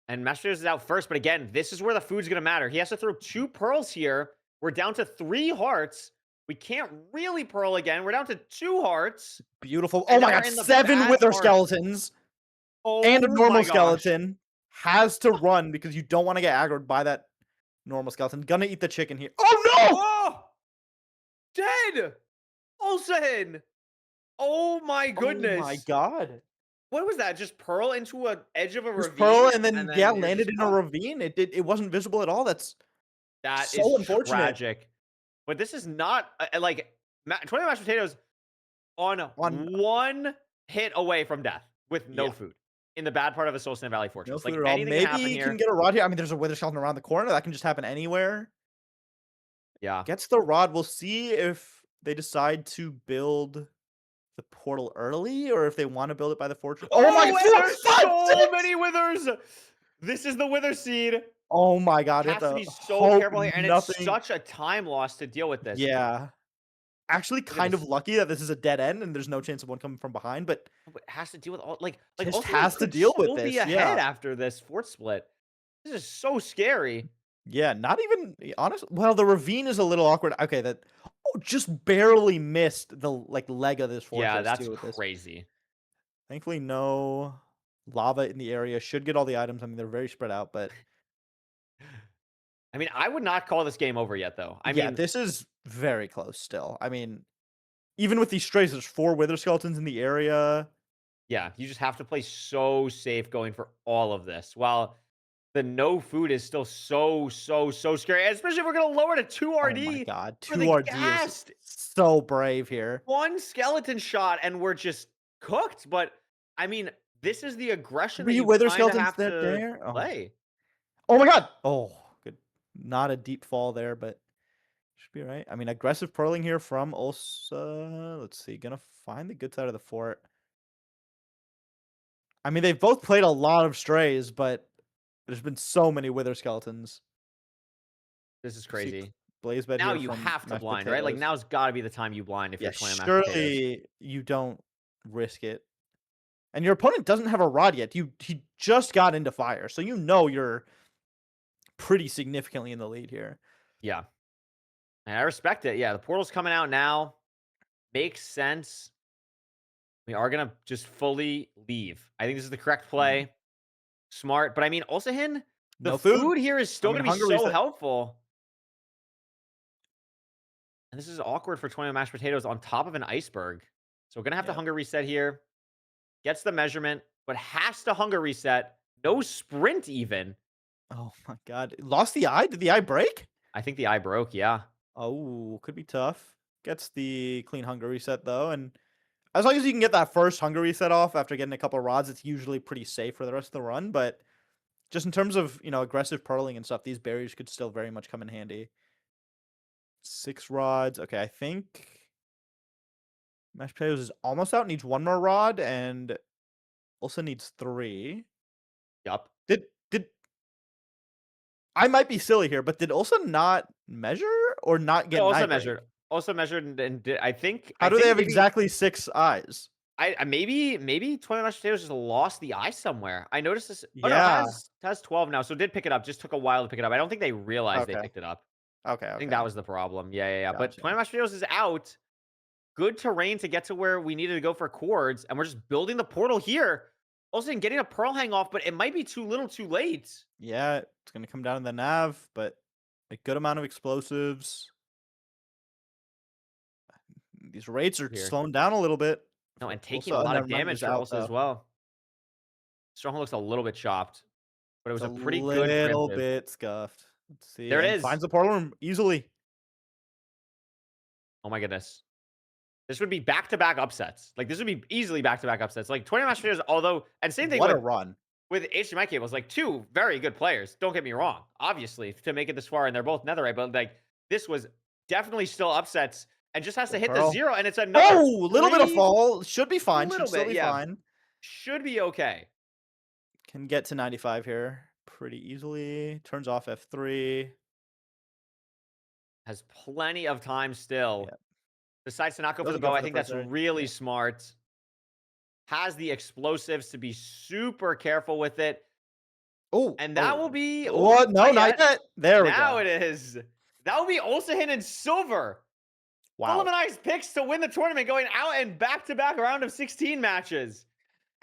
And Masters is out first. But again, this is where the food's gonna matter. He has to throw 2 pearls here. We're down to 3 hearts. We can't really pearl again. We're down to 2 hearts. Beautiful. Oh And my now we're god, in the 7 bad wither part. skeletons and a Oh normal my gosh. skeleton. Has to run because you don't want to get aggroed by that normal skeleton. Gonna eat the chicken here. Oh no! Oh, dead. Olsen. Oh my Oh my goodness. god. What was that? Just pearl into an edge of a This ravine, pearl and and then yeah, then you're landed just in a cooked? ravine. It wasn't visible at all. That's That is so unfortunate. tragic. But this is not like 20 mashed potatoes on On one hit away from death with no yeah. food in the bad part of a Soul Sand Valley No Fortress. food Like at all. anything can Maybe happen he can here. get a rod here. I mean, there's a wither skeleton around the corner. That can just happen anywhere. Yeah. Gets the rod. We'll see if they decide to build the portal early or if they want to build it by the fortress. Oh my Oh, and god! there's 4, 5, so 6! many withers. This is the wither seed. Oh my god, we have Has to to be so hope careful here, and it's nothing. such a time loss to deal with this. Yeah. Actually Look at kind of this. lucky that this is a dead end and there's no chance of one coming from behind, but It has to deal with all like just also it has to could deal with still be this. ahead Yeah. after this fort split. This is so scary. Yeah, not even honest. Well, the ravine is a little awkward. Okay, that just barely missed the like leg of this Yeah, fortress that's too with this. crazy. Thankfully, no lava in the area. Should get all the items. I mean, they're very spread out, but I mean, I would not call this game over yet, though. I yeah, mean, this is very close still. I mean, even with these strays, there's 4 wither skeletons in the area. yeah, you just have to play so safe going for all of this. While the no food is still so scary, especially if we're gonna lower to 2 Oh my RD god, for 2 the RD is ghast. so brave here. One skeleton shot and we're just cooked. But I mean, this is the aggression that 3 you wither kind of skeletons have that to there. Oh. play. Oh my god. Oh, good. Not a deep fall there, but should be right. I mean, aggressive pearling here from Ulsa. Let's see. Gonna find the good side of the fort. I mean, they've both played a lot of strays, but there's been so many wither skeletons. This is See crazy. blaze bed Now here you from have to mashed blind, right? Like potatoes. now's got to be the time you blind if Yeah, you're 20 mashed potatoes. surely you don't risk it. And your opponent doesn't have a rod yet. He just got into fire, so you know you're pretty significantly in the lead here. Yeah. And I respect it. Yeah, the portal's coming out now. Makes sense. We are gonna just fully leave. I think this is the correct Mhm. play. Smart, but I mean, Olsahin, the No food. food here is I still mean, gonna be hunger so reset. helpful. And this is awkward for 20 mashed potatoes on top of an iceberg. So we're gonna have to Yeah. hunger reset here. Gets the measurement, but has to hunger reset. No sprint even. Oh my god. Lost the eye? Did the eye break? I think the eye broke, yeah. Oh, could be tough. Gets the clean hunger reset though, and as long as you can get that first hunger reset off after getting a couple rods, it's usually pretty safe for the rest of the run. But just in terms of, aggressive pearling and stuff, these berries could still very much come in handy. 6 rods. Okay, I think mashed potatoes is almost out. Needs one more rod, and also needs 3. Yup. Did I might be silly here, but did also not measure or not get an eye Also break? measured. Also measured and I think How I do they think have maybe exactly 6 eyes? maybe 20 mashed potatoes just lost the eye somewhere. I noticed this. Oh no, Yeah. has 12 now, so did pick it up. Just took a while to pick it up. I don't think they realized they Okay. picked it up. Okay. I think Okay. that was the problem. Yeah, yeah, yeah. But Gotcha. 20 mashed potatoes is out. Good terrain to get to where we needed to go for chords, and we're just building the portal here. Also, getting a pearl hang off, but it might be too little, too late. Yeah, it's gonna come down to the nav, but a good amount of explosives. These rates are Here, slowing down a little bit. no, For and taking a also, lot never of mind, damage there's for out Ulsa as though. well. Stronghold looks a little bit chopped, but it It's was a a pretty good little preemptive. bit scuffed. Let's see, There it and is. finds the portal room easily. Oh my goodness. This would be back-to-back upsets. Like, this would be easily back-to-back upsets. Like, 20 match players, although, and same thing What a run! with HDMI cables, like, two very good players. Don't get me wrong. Obviously, to make it this far, and they're both netherite, but like, this was definitely still upsets, and just has to Good hit the pearl. 0, and it's another Oh, little bit of free fall. Should be fine. Should little still bit. be Yeah, fine. should be okay. Can get to 95 here pretty easily. Turns off F3. Has plenty of time still. Yeah, Decides to not go for the doesn't go bow. for I the think first that's area. really Yeah. smart. Has the explosives to be super careful with it. Oh, And that oh. will be What? No, not not yet. yet. There we Now go. it is. That will be Olsahin in silver. Wow. Fulminized picks to win the tournament, going out and back-to-back round of 16 matches.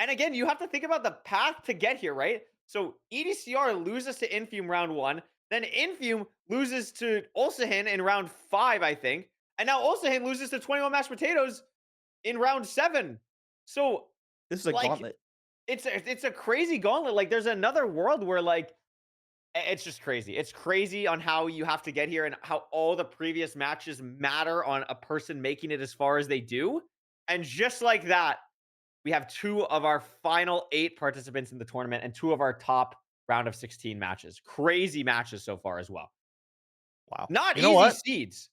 And again, you have to think about the path to get here, right? So EDCR loses to Infume round 1, then Infume loses to Olsahin in round 5, I think. And now Olsahin loses to 21 mashed potatoes in round 7. So, This is a like, gauntlet. it's a crazy gauntlet. Like, there's another world where, like, it's just crazy. It's crazy on how you have to get here and how all the previous matches matter on a person making it as far as they do. And just like that, we have 2 of our final 8 participants in the tournament and 2 of our top round of 16 matches. Crazy matches so far as well. Wow. Not You know easy what? seeds.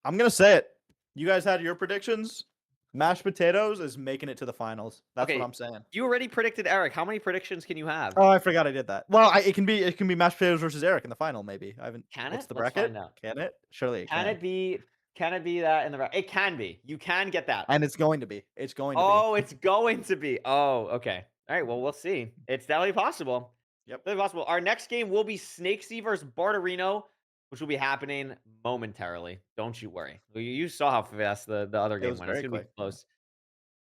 I'm gonna say it. You guys had your predictions. Mashed potatoes is making it to the finals. That's what Okay, I'm saying. you already predicted Eric. How many predictions can you have? Oh, I forgot I did that. Well, it can be mashed potatoes versus Eric in the final. Maybe I haven't. Can What's it? the Let's bracket? find out. Can it? Surely it Can can. it be that in the it can be. You can get that. And it's going to be. It's going to be. Oh, it's going to be. Oh, okay. All right. Well, we'll see. It's definitely possible. Yep. Definitely possible. Our next game will be Snakesy versus Barterino, which will be happening momentarily. Don't you worry. You saw how fast the other It game was went. It's very gonna be quick. Yeah. close.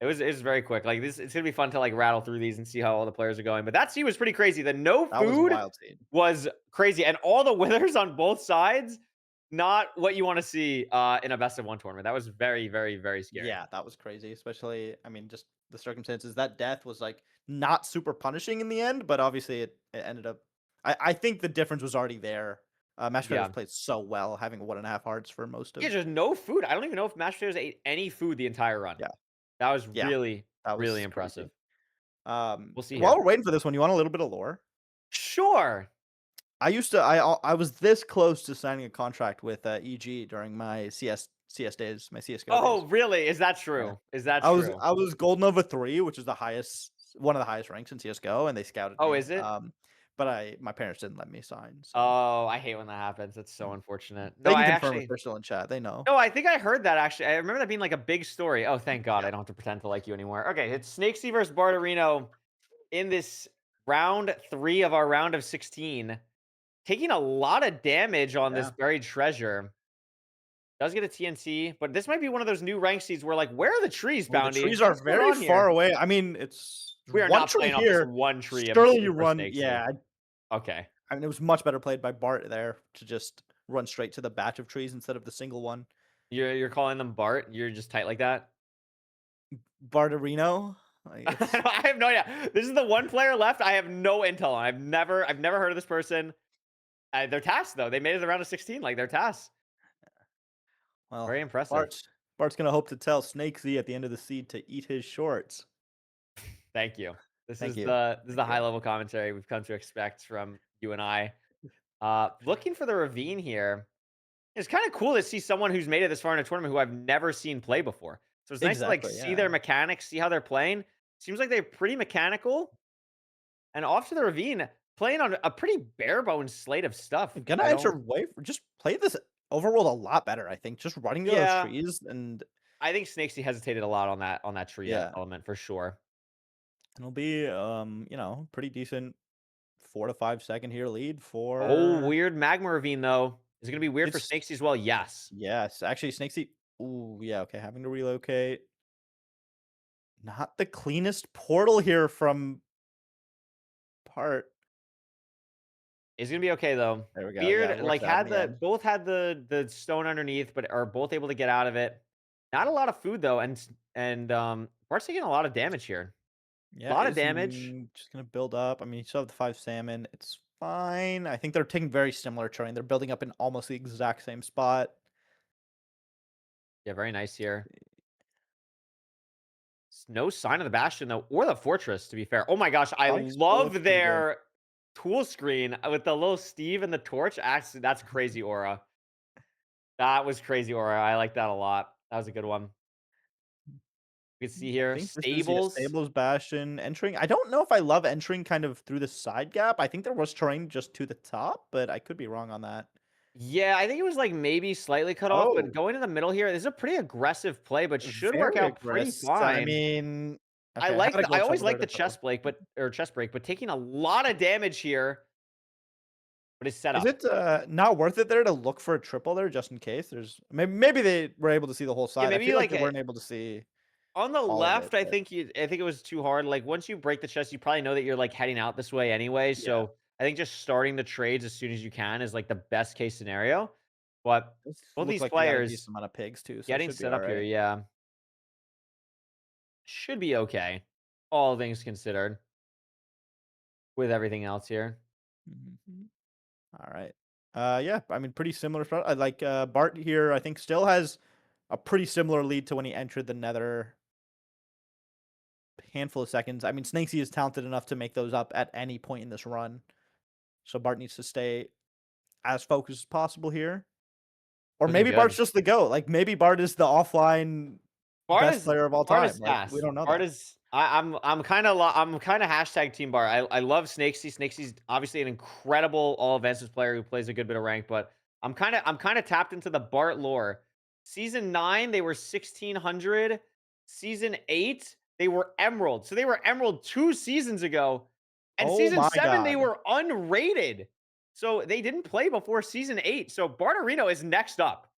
It was very quick. Like this, it's gonna be fun to like rattle through these and see how all the players are going. But that scene was pretty crazy. The no That was a food wild scene. was crazy, and all the winners on both sides. Not what you want to see in a best of one tournament. That was very, very, very scary. Yeah, that was crazy. Especially, I mean, just the circumstances. That death was like not super punishing in the end, but obviously it ended up. I think the difference was already there. Mashed potatoes Yeah. played so well, having 1.5 hearts for most Yeah, of. just no food. I don't even know if mashed potatoes ate any food the entire run. Yeah, That was yeah, really, that really was impressive. crazy. We'll see While here. we're waiting for this one, you want a little bit of lore? Sure. I was this close to signing a contract with EG during my CS days, my CS:GO Oh, days. really? Is that Yeah. true? Is that I was true? I was Gold Nova 3, which is the highest one of the highest ranks in CS:GO, and they scouted Oh, me. is it? But my parents didn't let me sign, so Oh, I hate when that happens. That's so unfortunate. No, they can I confirm if actually they're still in chat. They know. no, I think I heard that actually. I remember that being like a big story. Oh, thank God Yeah. I don't have to pretend to like you anymore. Okay, it's Snakesy versus Barterino in this round 3 of our round of 16. Taking a lot of damage on this Yeah. buried treasure. Does get a TNT, but this might be one of those new rank seeds where like, where are the trees, Oh, the Bounty? trees are What's going very on far here? away. I mean, it's We are one not tree playing off this here. one tree of Surely you super run. Snakesy. Yeah, Okay. I mean, it was much better played by Bart there to just run straight to the batch of trees instead of the single one. You're calling them Bart? You're just tight like that? Barterino. Like, it's I have no idea. This is the one player left. I have no intel on. I've never heard of this person. They're TAS though. They made it around to 16. Like they're TAS. well, Very impressive. Bart's gonna hope to tell Snakesy at the end of the seed to eat his shorts. Thank you. This Thank is you. the Thank you. high level commentary we've come to expect from you and I. Looking for the ravine here. It's kind of cool to see someone who's made it this far in a tournament who I've never seen play before. So it's nice to like Exactly. see Yeah. their mechanics, see how they're playing. Seems like they're pretty mechanical. And off to the ravine, playing on a pretty bare bones slate of stuff. Gonna I enter don't. way just play this overworld a lot better. I think just running to those Yeah, trees and I think Snakesy hesitated a lot on that tree yeah, element for sure. it'll be pretty decent 4 to 5 second here lead Oh, for weird magma ravine though. Is it gonna be weird for it's Snakesy as well? Yes. yes, actually Snakesy. Ooh, yeah, okay, having to relocate. Not the cleanest portal here from part. It's gonna be okay though. There we go. Yeah, Beard it works like out in had the the end. both had the stone underneath, but are both able to get out of it. Not a lot of food though, and Bart's taking a lot of damage here. A Yeah, lot of is damage. he just gonna build up? I mean, you still have the 5 salmon. It's fine. I think they're taking very similar terrain. They're building up in almost the exact same spot. Yeah, very nice here. No sign of the bastion though, or the fortress. To be fair, oh my gosh, I Spike still looks love pretty good. their tool screen with the little Steve and the torch. Actually, that's crazy aura. That was crazy aura. I like that a lot. That was a good one. You can see I here think this is yeah, stables. Stables Bastion entering. I don't know if I love entering kind of through the side gap. I think there was terrain just to the top, but I could be wrong on that. Yeah, I think it was like maybe slightly cut off, but Oh, going in the middle here, this is a pretty aggressive play, but should work very out pretty aggressive. I fine. mean, I okay, I had like a I glitch always over there like the to throw. chest break, or chest break, but taking a lot of damage here. But it's set Is up. it not worth it there to look for a triple there just in case? There's maybe they were able to see the whole Yeah, side. I maybe feel like like they weren't able to see on the all of it, left, I but think I think it was too hard. Like once you break the chest, you probably know that you're like heading out this way anyway. yeah, So I think just starting the trades as soon as you can is like the best case scenario. But this both look these like we got a players decent amount of pigs too, so it getting should be set all up here, right. yeah, should be okay. All things considered, with everything else here. Mhm. All right. Yeah, I mean, pretty similar. I like Bart here. I think still has a pretty similar lead to when he entered the Nether. Handful of seconds. I mean, Snakesy is talented enough to make those up at any point in this run. So Bart needs to stay as focused as possible here. Or Looking maybe Bart's good. just the GOAT. Like maybe Bart is the offline Bart best is player of all Bart time. is Like we fast. don't know Bart that. is I'm kind of hashtag team Bart. I love Snakesy. Snakesy's obviously an incredible all advances player who plays a good bit of rank, but I'm kind of tapped into the Bart lore. Season 9 they were 1600. Season 8 they were Emerald. So they were Emerald 2 seasons ago. And Oh season my 7 they god. were unrated. So they didn't play before season 8. So Barterino is next up.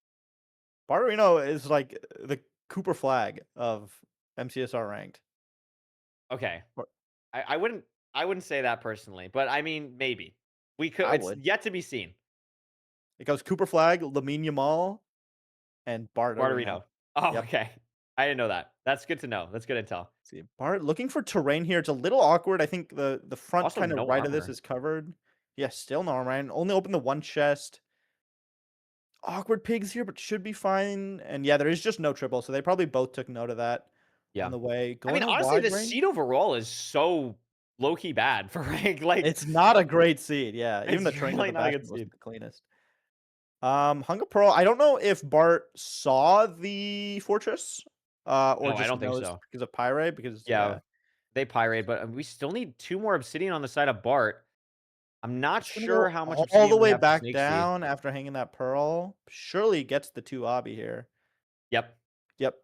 Barterino is like the Cooper flag of MCSR ranked. Okay. Bar- I wouldn't say that personally, but I mean, maybe. We could I it's would. yet to be seen. It goes Cooper flag, Lamine Yamal, and Barterino. Barterino. Oh, Yep. okay. I didn't know that. That's good to know. That's good intel. See, Bart looking for terrain here. It's a little awkward. I think the front Also, kind of no right of this armor. is covered. Yeah, still no armor. And only open the one chest. Awkward pigs here, but should be fine. And yeah, there is just no triple, so they probably both took note of that on Yeah. the way. I mean, Going a honestly, wide the range. seed overall is so low-key bad for rank. Like, It's not a great seed. Yeah, even the it's terrain of really the not a good bastion seed. wasn't the cleanest. Hunger Pearl. I don't know if Bart saw the fortress, or No, I just don't think knows so. because of Pyre. Because Yeah, yeah, they pirate, but we still need 2 more obsidian on the side of Bart. I'm not it's gonna sure go how much all the obsidian we way have for back Snakesy. down after hanging that pearl. Surely gets the two obby here. Yep, Yep.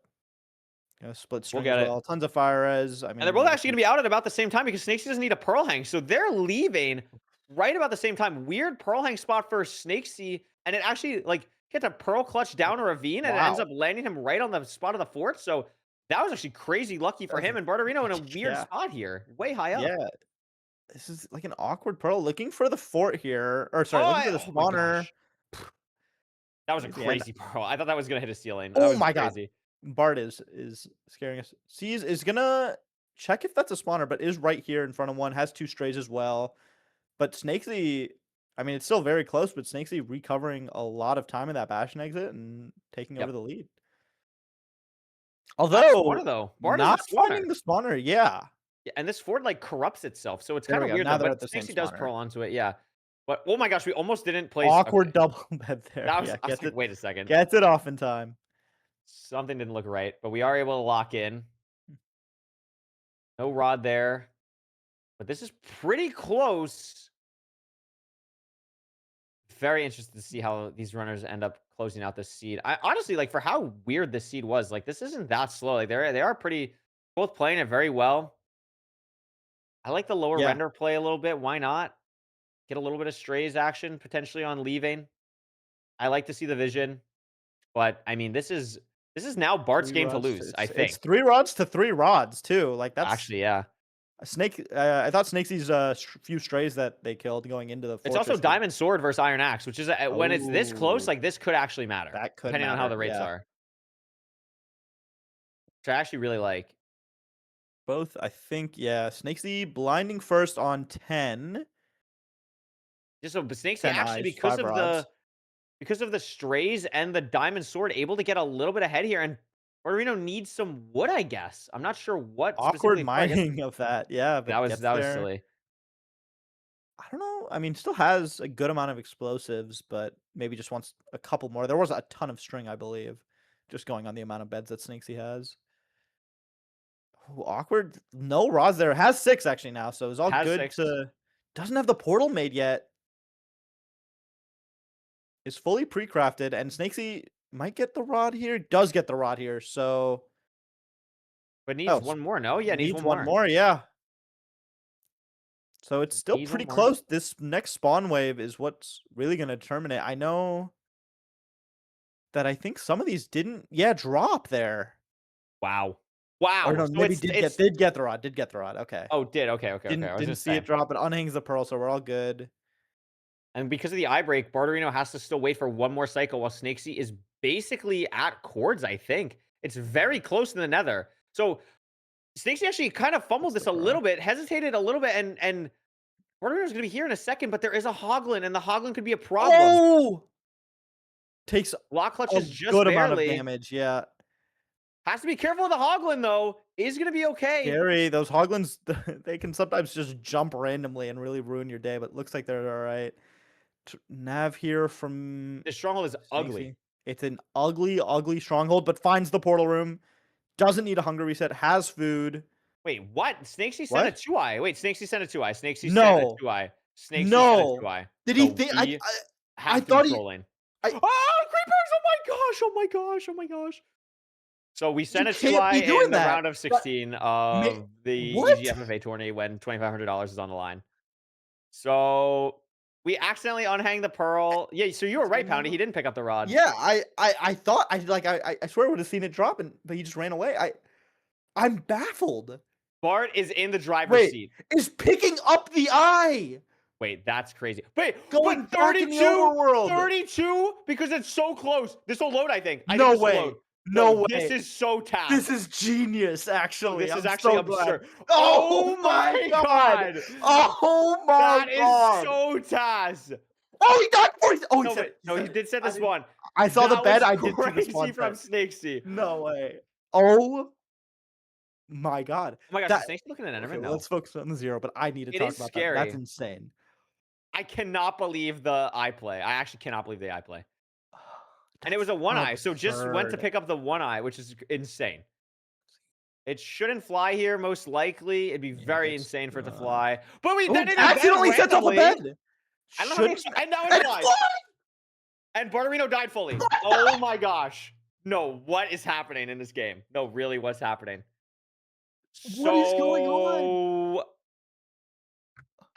Split we'll string get as it. well. Tons of fire res. I And they're mean, both this actually is gonna be out at about the same time because Snakesy doesn't need a Pearl Hang. So they're leaving right about the same time. Weird Pearl Hang spot for Snakesy. And it actually, like, He had to pearl clutch down a ravine, and it ends up Wow. landing him right on the spot of the fort. So that was actually crazy lucky for That's him. And Barterino in a weird yeah. spot here, way high up. Yeah. This is like an awkward pearl. Looking for the fort here. Or sorry, Oh, looking for the oh my spawner. gosh. That was a Crazy. And crazy pearl. I thought that was gonna hit a ceiling. That oh was my god. crazy. Bart is scaring us. Sees is gonna check if that's a spawner, but is right here in front of one. Has two strays as well. But Snakesy, I mean, it's still very close, but Snakesy recovering a lot of time in that Bastion exit and taking over Yep. the lead. Not spawner Although though. Bart is the not spawner. finding the spawner, yeah. Yeah, and this fort like corrupts itself, so it's There kind we of go. weird Now though. they're But at the same Snakesy does spawner. pearl onto it, yeah. But oh my gosh, we almost didn't place. Awkward Okay, double bed there. that was. Yeah, I was like, wait a second, gets it off in time. something didn't look right. But we are able to lock in. No rod there, but this is pretty close. Very interested to see how these runners end up closing out this seed. I honestly like for how weird this seed was. Like this isn't that slow. Like they are pretty both playing it very well. I like the lower Yeah. render play a little bit. Why not? Get a little bit of strays action potentially on leaving. I like to see the vision, but I mean this is now Bart's 3 game to rods. lose, I It's think. 3 rods to 3 rods too. Like that's Actually, yeah. a snake. I thought Snakesy's few strays that they killed going into the It's also fortress. Diamond Sword versus Iron Axe, which is when it's this close, Oh, like this could actually matter, that could depending on how matter. the rates Yeah. are. Which I actually really like. Both, I think, yeah. Snakesy blinding first on 10. Just so but Snakesy 10 actually eyes, 5 rods. because of the strays and the diamond sword able to get a little bit ahead here and Moreno needs some wood, I guess. I'm not sure what Awkward specifically for. I guess mining of that. Yeah, but gets that was there. silly. I don't know. I mean, still has a good amount of explosives, but maybe just wants a couple more. There was a ton of string, I believe, just going on the amount of beds that Snakesy has. Ooh, awkward. No rods there. Has 6 actually now, so it's all Has good 6. to. Doesn't have the portal made yet. Is fully pre-crafted, and Snakesy might get the rod here. Does get the rod here, so But needs oh, one more, no? Yeah, needs needs one one more. more. Yeah. So it's still Needs one pretty more. close. This next spawn wave is what's really going to determine it. I know that I think some of these didn't, yeah, drop there. Wow. Or Wow. no, So maybe it's did get the rod. Did get the rod. Okay. oh, did. Okay, okay, okay. I was Didn't gonna see say. it drop, but unhangs the pearl, so we're all good. And because of the eye break, Barterino has to still wait for one more cycle while Snakesy is basically at cords, I think. It's very close in the nether. So Snakesy actually kind of fumbled That's this the a little correct. bit, hesitated a little bit, and Barterino's gonna be here in a second, but there is a Hoglin, and the Hoglin could be a problem. Oh! Takes Lock a clutches just good amount of barely. damage. Yeah. Has to be careful of the Hoglin though. Is gonna be okay. Scary. Those hoglins, they can sometimes just jump randomly and really ruin your day, but looks like they're all right. Nav here from The stronghold is ugly. Snakesy. It's an ugly, ugly stronghold, but finds the portal room. Doesn't need a hunger reset. Has food. Wait, what? Snakesy sent a What? 2-eye. Wait, Snakesy sent a 2-eye. Snakesy sent a No. 2-eye. Snakesy sent a No. 2-eye. Did he So think? we I have to be thought he. trolling. I. Oh, creepers! Oh my gosh! Oh my gosh! Oh my gosh! So we You sent a can't 2-eye be doing in the that. round of That 16 ma of the what? EGFFA tourney when $2,500 is on the line. So we accidentally unhang the pearl. Yeah, so you were right, Poundy. He didn't pick up the rod. Yeah, I thought I swear I would have seen it drop, but he just ran away. I'm baffled. Bart is in the driver's Wait, seat. is picking up the eye Wait, that's crazy. Wait, going but back in the 32? overworld. 32? Because it's so close. This will load, I think. I No think this will way. load. No Yo, way. this is so tasked. This is genius, actually. This is I'm actually so glad. absurd. Oh Oh my god. Oh my That is god. so tasked. Oh, he died for it. Oh, he No, said, but, no, he did set the spawn. I saw the That bed. was I did see the crazy spawn. from First. Snakesy. No way. Oh my god. Oh my gosh, That, is Snakesy looking at okay, Enderman? No. let's focus on the 0, but I need to It talk is about scary. that. That's insane. I cannot believe the eye play. I actually cannot believe the eye play. And it was a That's 1-eye, so just went to absurd. pick up the 1-eye, which is insane. It shouldn't fly here, most likely. It'd be Yeah, very gets, insane for it to fly. But we oh, then it accidentally sets up a bed. I don't know how many, Shouldn't- and now it flies. And Barterino died fully. Oh my gosh. No, what is happening in this game? No, really, what's happening? What is going on?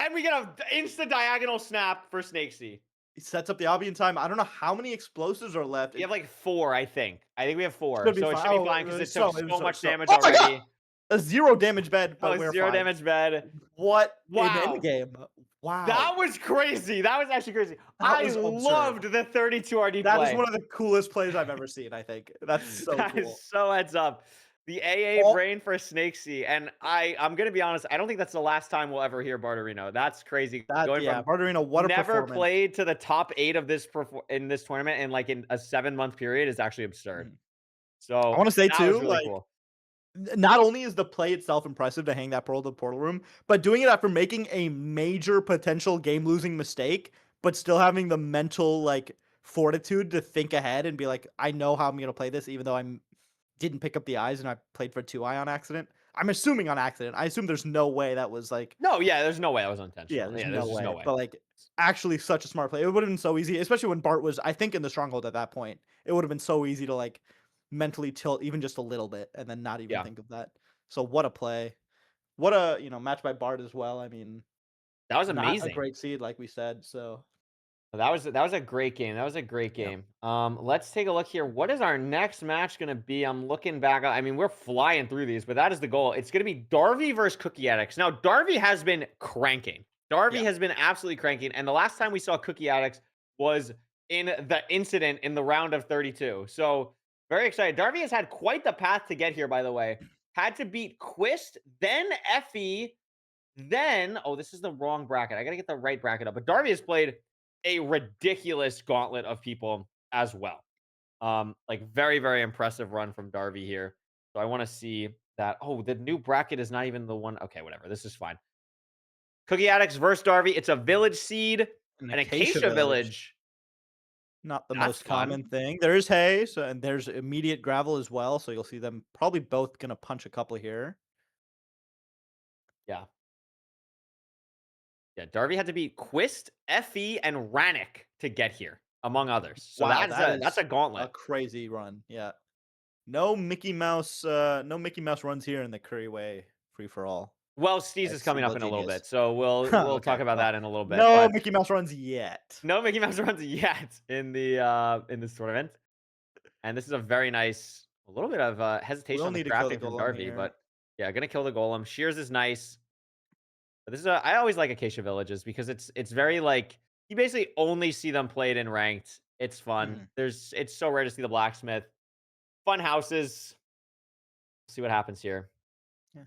And we get an insta diagonal snap for Snakesy. He sets up the obby in time. I don't know how many explosives are left. We have like 4, I think. I think we have 4. Should be So it fine. should be Oh, fine because it took it was so much damage oh my god! already. A 0 damage bed, but Oh, we're 0 fine. damage bed. What an Wow. endgame. Wow. That was crazy. That was actually crazy. That I was loved absurd. the 32 RD That is play. one of the coolest plays I've ever seen, I think. That's so That cool. is so heads up. The AA All brain for Snakesy. And I'm gonna be honest, I don't think that's the last time we'll ever hear Barterino. That's crazy. that Going yeah, from Barterino, what a never performance. played to the top 8 of this in this tournament in like in a 7-month period is actually absurd. Mhm. I So wanna say that was too, really like, cool. not only is the play itself impressive to hang that pearl to the portal room, but doing it after making a major potential game-losing mistake, but still having the mental, like, fortitude to think ahead and be like, "I know how I'm gonna play this even though I'm didn't pick up the eyes and I played for 2 eye on accident." I'm assuming on accident. I assume there's no way that was, like No, yeah, there's no way that was yeah, unintentional. there's Yeah, no there's just way, no way. but, like, actually such a smart play. It would've been so easy, especially when Bart was, I think, in the stronghold at that point. It would've been so easy to, like, mentally tilt even just a little bit and then not even Yeah. think of that. So what a play. What a, match by Bart as well. I mean, That was not a amazing. great seed like we said, so That was a great game. That was a great yeah. game. Let's take a look here. What is our next match gonna be? I'm looking back. I mean, we're flying through these, but that is the goal. It's gonna be Darby versus Cookie Addicts. Now, Darby has been cranking. Darby Yeah. has been absolutely cranking, and the last time we saw Cookie Addicts was in the incident in the round of 32. So very excited. Darby has had quite the path to get here, by the way. Had to beat Quist, then Effie, then, oh, this is the wrong bracket. I got to get the right bracket up. But Darby has played a ridiculous gauntlet of people as well. Like very, very impressive run from Darby here. So I want to see that. Oh, the new bracket is not even the one. Okay, whatever. This is fine. Cookie Addicts versus Darby. It's a village seed, An an acacia acacia village. village. Not the That's most fun. common thing. There is hay, so and there's immediate gravel as well, so you'll see them probably both gonna punch a couple here. Yeah. Yeah. Darby had to beat Quist, Effie, and Rannick to get here, among others. So Wow, that's a a gauntlet. crazy run. Yeah. No Mickey Mouse runs here in the Couriway free for all. Well, Steez is That's coming up simple in a little genius. bit, so we'll Okay, talk about well, that in a little bit. no But Mickey Mouse runs yet. no Mickey Mouse runs yet in this tournament. And this is a very nice, a little bit of hesitation We'll on the need to kill the crafting from golem Darby, here. but yeah, gonna kill the golem. Shears is nice. But this is I always like Acacia Villages because it's very like you basically only see them played in ranked. It's fun. Mhm. It's so rare to see the blacksmith. Fun houses. See what happens here. Yeah.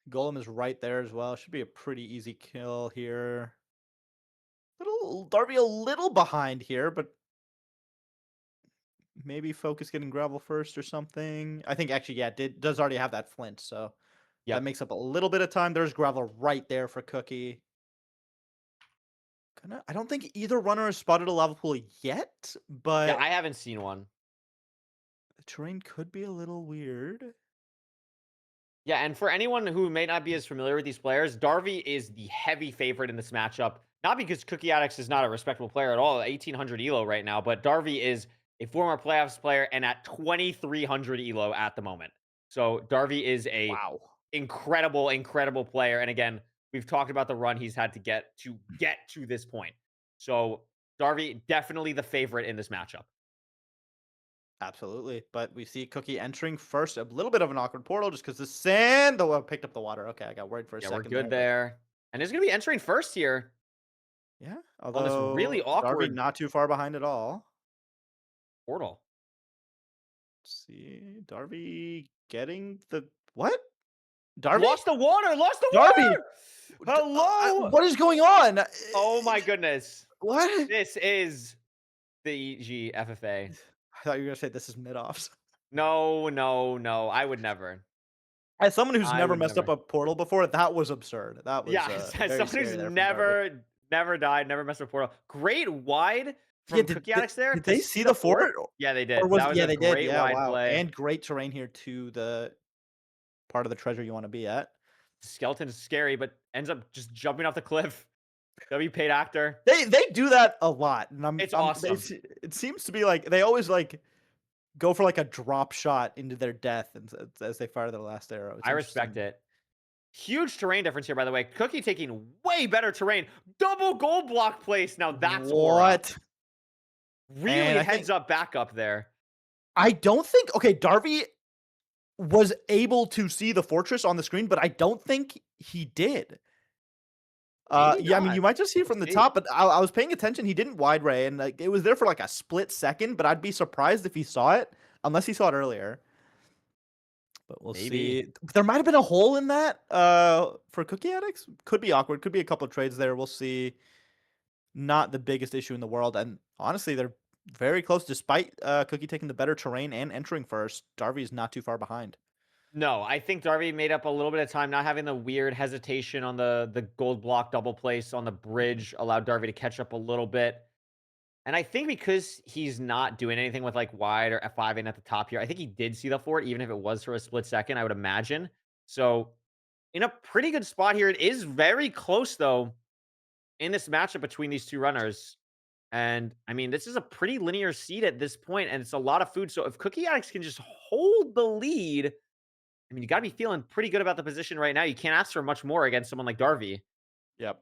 Golem is right there as well. Should be a pretty easy kill here. Little Darby a little behind here, but maybe focus getting gravel first or something. I think actually, yeah, does already have that flint, so that Yep. makes up a little bit of time. There's gravel right there for Cookie. I don't think either runner has spotted a lava pool yet, Yeah, but I haven't seen one. the terrain could be a little weird. Yeah, and for anyone who may not be as familiar with these players, Darby is the heavy favorite in this matchup. Not because Cookie Addicts is not a respectable player at all, 1800 elo right now, but Darby is a former playoffs player and at 2300 elo at the moment. So Darby is a Wow. incredible, incredible player. And again, we've talked about the run he's had to get to this point. So Darby definitely the favorite in this matchup. Absolutely. But we see Cookie entering first. A little bit of an awkward portal just because the sand picked up the water. Okay, I got worried for a Yeah, we're second good there. there. And he's going to be entering first here Yeah. on this really Although Darby awkward not too far behind at all. portal. Let's see. Darby getting the what? Darby? Lost the water! Lost the Darby! water! Hello! What is going on? Oh my goodness. What? This is the EG FFA. I thought you were gonna say this is mid-offs. No, no, no. I would never. As someone who's I never would messed up never. a portal before, that was absurd. That was Yeah, as very someone who's scary there from Darby. never died, never messed with portal. Great wide Yeah, from Cookie Addicts there did to they see the fort? Yeah, they Or did. was That was yeah, a they did. great Yeah, wide wow. play. And great terrain here to the part of the treasure you want to be at. Skeleton is scary, but ends up just jumping off the cliff. W paid actor. They do that a lot, and It's awesome. it seems to be like they always like go for like a drop shot into their death and as they fire their last arrow. It's I respect interesting. it. Huge terrain difference here, by the way. Cookie taking way better terrain. Double gold block place. Now that's aura. What? Really And I think heads up back up there. I don't think okay, Darby was able to see the fortress on the screen, but I don't think he did. Maybe Yeah, I mean, not. you might just see it We'll from the see. top, but I was paying attention. He didn't wide ray, and like it was there for like a split second. But I'd be surprised if he saw it, unless he saw it earlier. But we'll Maybe. see. There might have been a hole in that for Cookie Addicts. Could be awkward. Could be a couple of trades there. We'll see. Not the biggest issue in the world, and honestly, they're very close. Despite Cookie taking the better terrain and entering first, Darby's not too far behind. No, I think Darby made up a little bit of time, not having the weird hesitation on the gold block double place on the bridge allowed Darby to catch up a little bit. And I think because he's not doing anything with like wide or F5 in at the top here, I think he did see the fort, even if it was for a split second, I would imagine. So in a pretty good spot here. It is very close though in this matchup between these two runners. And I mean, this is a pretty linear seed at this point, and it's a lot of food. So if Cookie Addicts can just hold the lead, I mean, you got to be feeling pretty good about the position right now. You can't ask for much more against someone like Darby. Yep.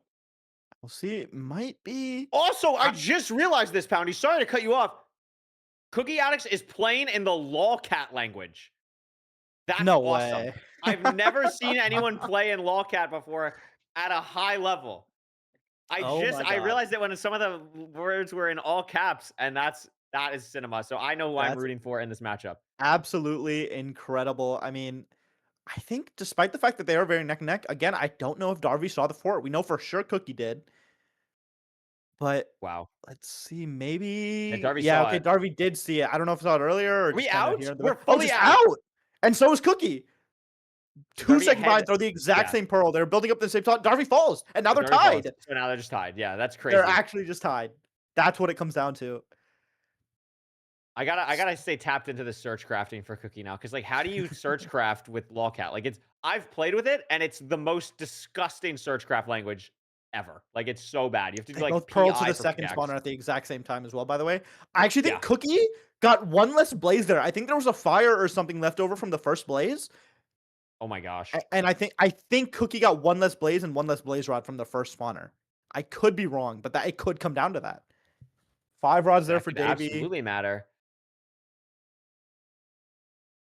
We'll see. It might be. Also, I just realized this, Poundy. Sorry to cut you off. Cookie Addicts is playing in the lolcat language. That's No awesome. way. I've never seen anyone play in lolcat before at a high level. Oh my I God. realized it when some of the words were in all caps, and that is cinema. So I know who I'm That's rooting for in this matchup. absolutely incredible. I mean, I think despite the fact that they are very neck and neck, again, I don't know if Darby saw the fort. We know for sure Cookie did. But Wow. let's see, Yeah, maybe. Darby Yeah, saw okay, it. Darby did see it. I don't know if he saw it earlier or Are we just kind of out? here. We're Oh, fully just out. out. And so is Cookie. Two Darby seconds behind, ahead. throw the exact Yeah. same pearl. They're building up the same spot. Darby falls, and now they're Darby falls. tied. So now they're just tied. Yeah, that's They're crazy. actually just tied. That's what it comes down to. I gotta stay tapped into the search crafting for Cookie now. Cause like how do you search craft with lolcat? Like I've played with it and it's the most disgusting search craft language ever. Like it's so bad. You have to do They like both pearl to PI the for second pickaxe. spawner at the exact same time as well, by the way. I actually think Yeah. Cookie got one less blaze there. I think there was a fire or something left over from the first blaze. Oh my gosh. And I think Cookie got one less blaze and one less blaze rod from the first spawner. I could be wrong, but that it could come down to that. 5 rods there That for could Davey. absolutely matter.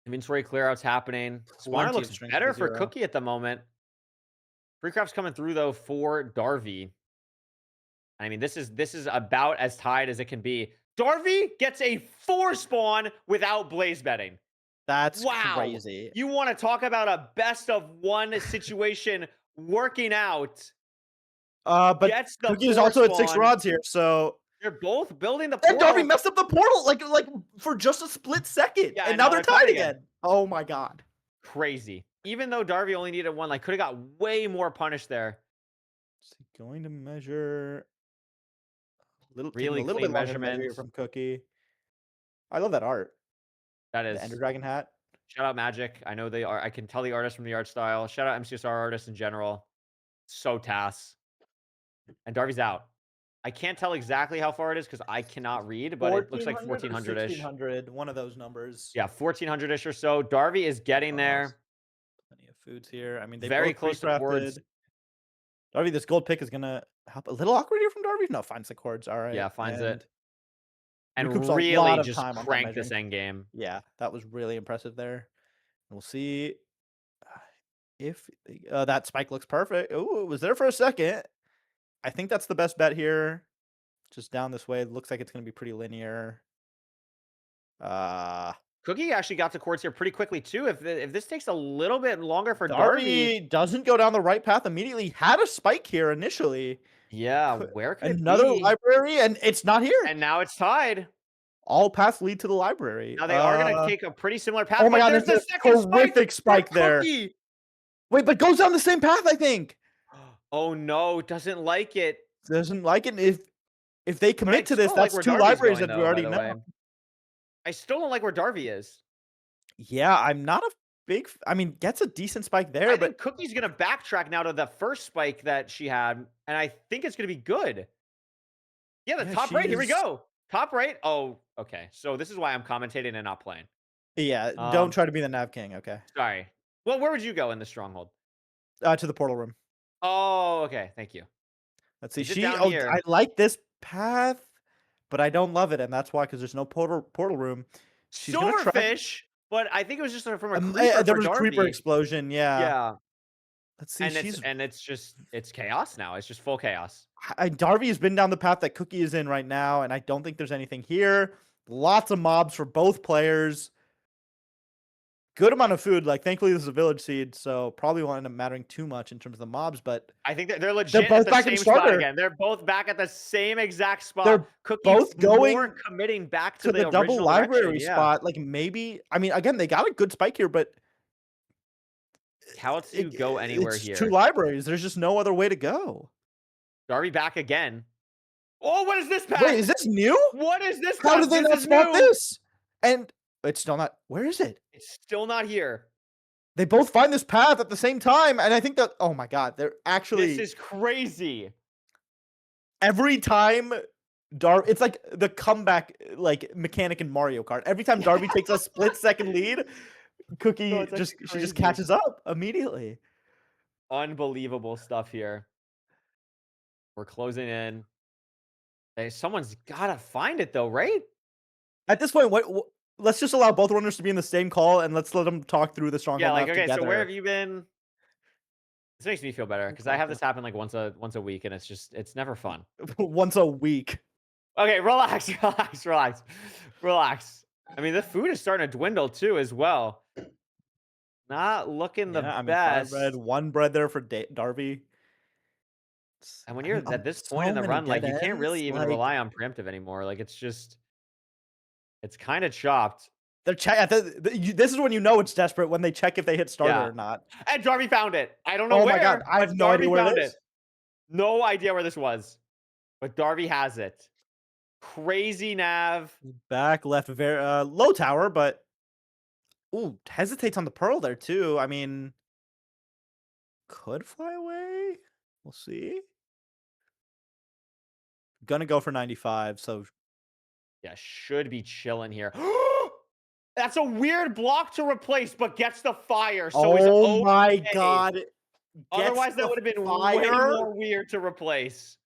Inventory clearout's happening. Spawner 20 looks strength better to for 0. Cookie at the moment. Recraft's coming through though for Darby. I mean, this is about as tied as it can be. Darby gets a 4 spawn without blaze betting. That's Wow. crazy. You want to talk about a best of one situation working out. But Gets the Cookie is 4 also at 6 spawn. rods here, so They're both building the and Darby portal. messed up the portal like for just a split second. Yeah, and and now now they're they're tied tied again. again. Oh my God. Crazy. Even though Darby only needed 1, like could have got way more punished there. Is he going to measure taking a Really little bit clean longer to measure here measurements. from Cookie. I love that art. That The Ender is Dragon hat. shout out Magic. I know they are. I can tell the artist from the art style. Shout out MCSR artists in general. So TAS. And Darby's out. I can't tell exactly how far it is because I cannot read, but it looks like 1400 or 1400-ish. 1600, one of those numbers. Yeah, 1400-ish or so. Darby is getting there. Plenty of foods here. I mean, they Very both close to pre-crafted. cords. Darby, this gold pick is gonna help a little awkward here from Darby. No, finds the cords. All right. Yeah, finds it. And recoups a really lot of just time on that crank this measuring. end game. Yeah, that was really impressive there. And we'll see if that spike looks perfect. Oh, it was there for a second. I think that's the best bet here. Just down this way. It looks like it's going to be pretty linear. Cookie actually got to courts here pretty quickly too. If this takes a little bit longer for Darby Darby, doesn't go down the right path immediately. Had a spike here initially. yeah, where could Another it be? library, and it's not here. And now it's tied. All paths lead to the library. Now they are going to take a pretty similar path. Oh my but God, there's there's the a second horrific spike for there. Cookie. Wait, but goes down the same path, I think. Oh no, doesn't like it. Doesn't like it. If they commit to this, still like that's where 2 Darby's libraries going, that we though, by already the know. way. I still don't like where Darby is. Yeah, I'm not a big. I mean, gets a decent spike there, I but think Cookie's going to backtrack now to the first spike that she had, and I think it's going to be good. Yeah, the Yeah, top right. Here we she's- go. Top right. Oh, okay. So this is why I'm commentating and not playing. yeah, don't try to be the Nav King. Okay. Sorry. Well, where would you go in the stronghold? To the portal room. Oh, okay. Thank you. Let's see. Is it down I here? like this path, but I don't love it, and that's why because there's no portal room. She's gonna try. Silverfish, but I think it was just from a creeper There for was a creeper Darby. explosion. Yeah. Yeah, Let's see. and it's chaos now. It's just full chaos. Darby has been down the path that Cookie is in right now, and I don't think there's anything here. Lots of mobs for both players. Good amount of food. Like, thankfully, this is a village seed, so probably won't end up mattering too much in terms of the mobs. But I think that they're they're legit at both the back in same spot starter. again. They're both back at the same exact spot. They're Cookie both more going committing back to to the the double original direction. library Yeah. spot. Like, maybe. I mean, again, they got a good spike here, but How else do you go anywhere it's two here? libraries. There's just no other way to go. Darby back again. Oh, what is this Wait, path? is this new? What is this How path? did they This not is spot new. this? And it's still not. Where is it? It's still not here. They both find this path at the same time, and I think that. Oh my god, they're actually This is crazy. every time. It's like the comeback like mechanic in Mario Kart. Every time Darby takes a split-second lead, Cookie No, it's just actually she just crazy. catches up immediately. Unbelievable stuff here. We're closing in. Hey, someone's gotta find it though, right? At this point, let's just allow both runners to be in the same call, and let's let them talk through the Yeah, stronghold like map okay, so where have together. you been? This makes me feel better because I have this happen like once a week, and it's never fun. Once a week. Okay, relax, relax. I mean, the food is starting to dwindle too, as well. Not looking the Yeah, I mean, 5 bread, best. 1 bread there for Darby. And when I mean, you're at this point so in the many run, like dead you can't ends. really even Like rely on preemptive anymore. Like it's kind of chopped. they're this is when you know it's desperate when they check if they hit starter Yeah. or not. And Darby found it. I don't know Oh where, my god, I have but no idea Darby where found it it. is. No idea where this was, but Darby has it. Crazy nav. Back left, very low tower, but ooh, hesitates on the pearl there too. I mean, could fly away. We'll see. Gonna go for 95. So Yeah, should be chilling here. That's a weird block to replace, but gets the fire. So is oh my okay. god, gets Otherwise, that the would have been way fire. more weird to replace.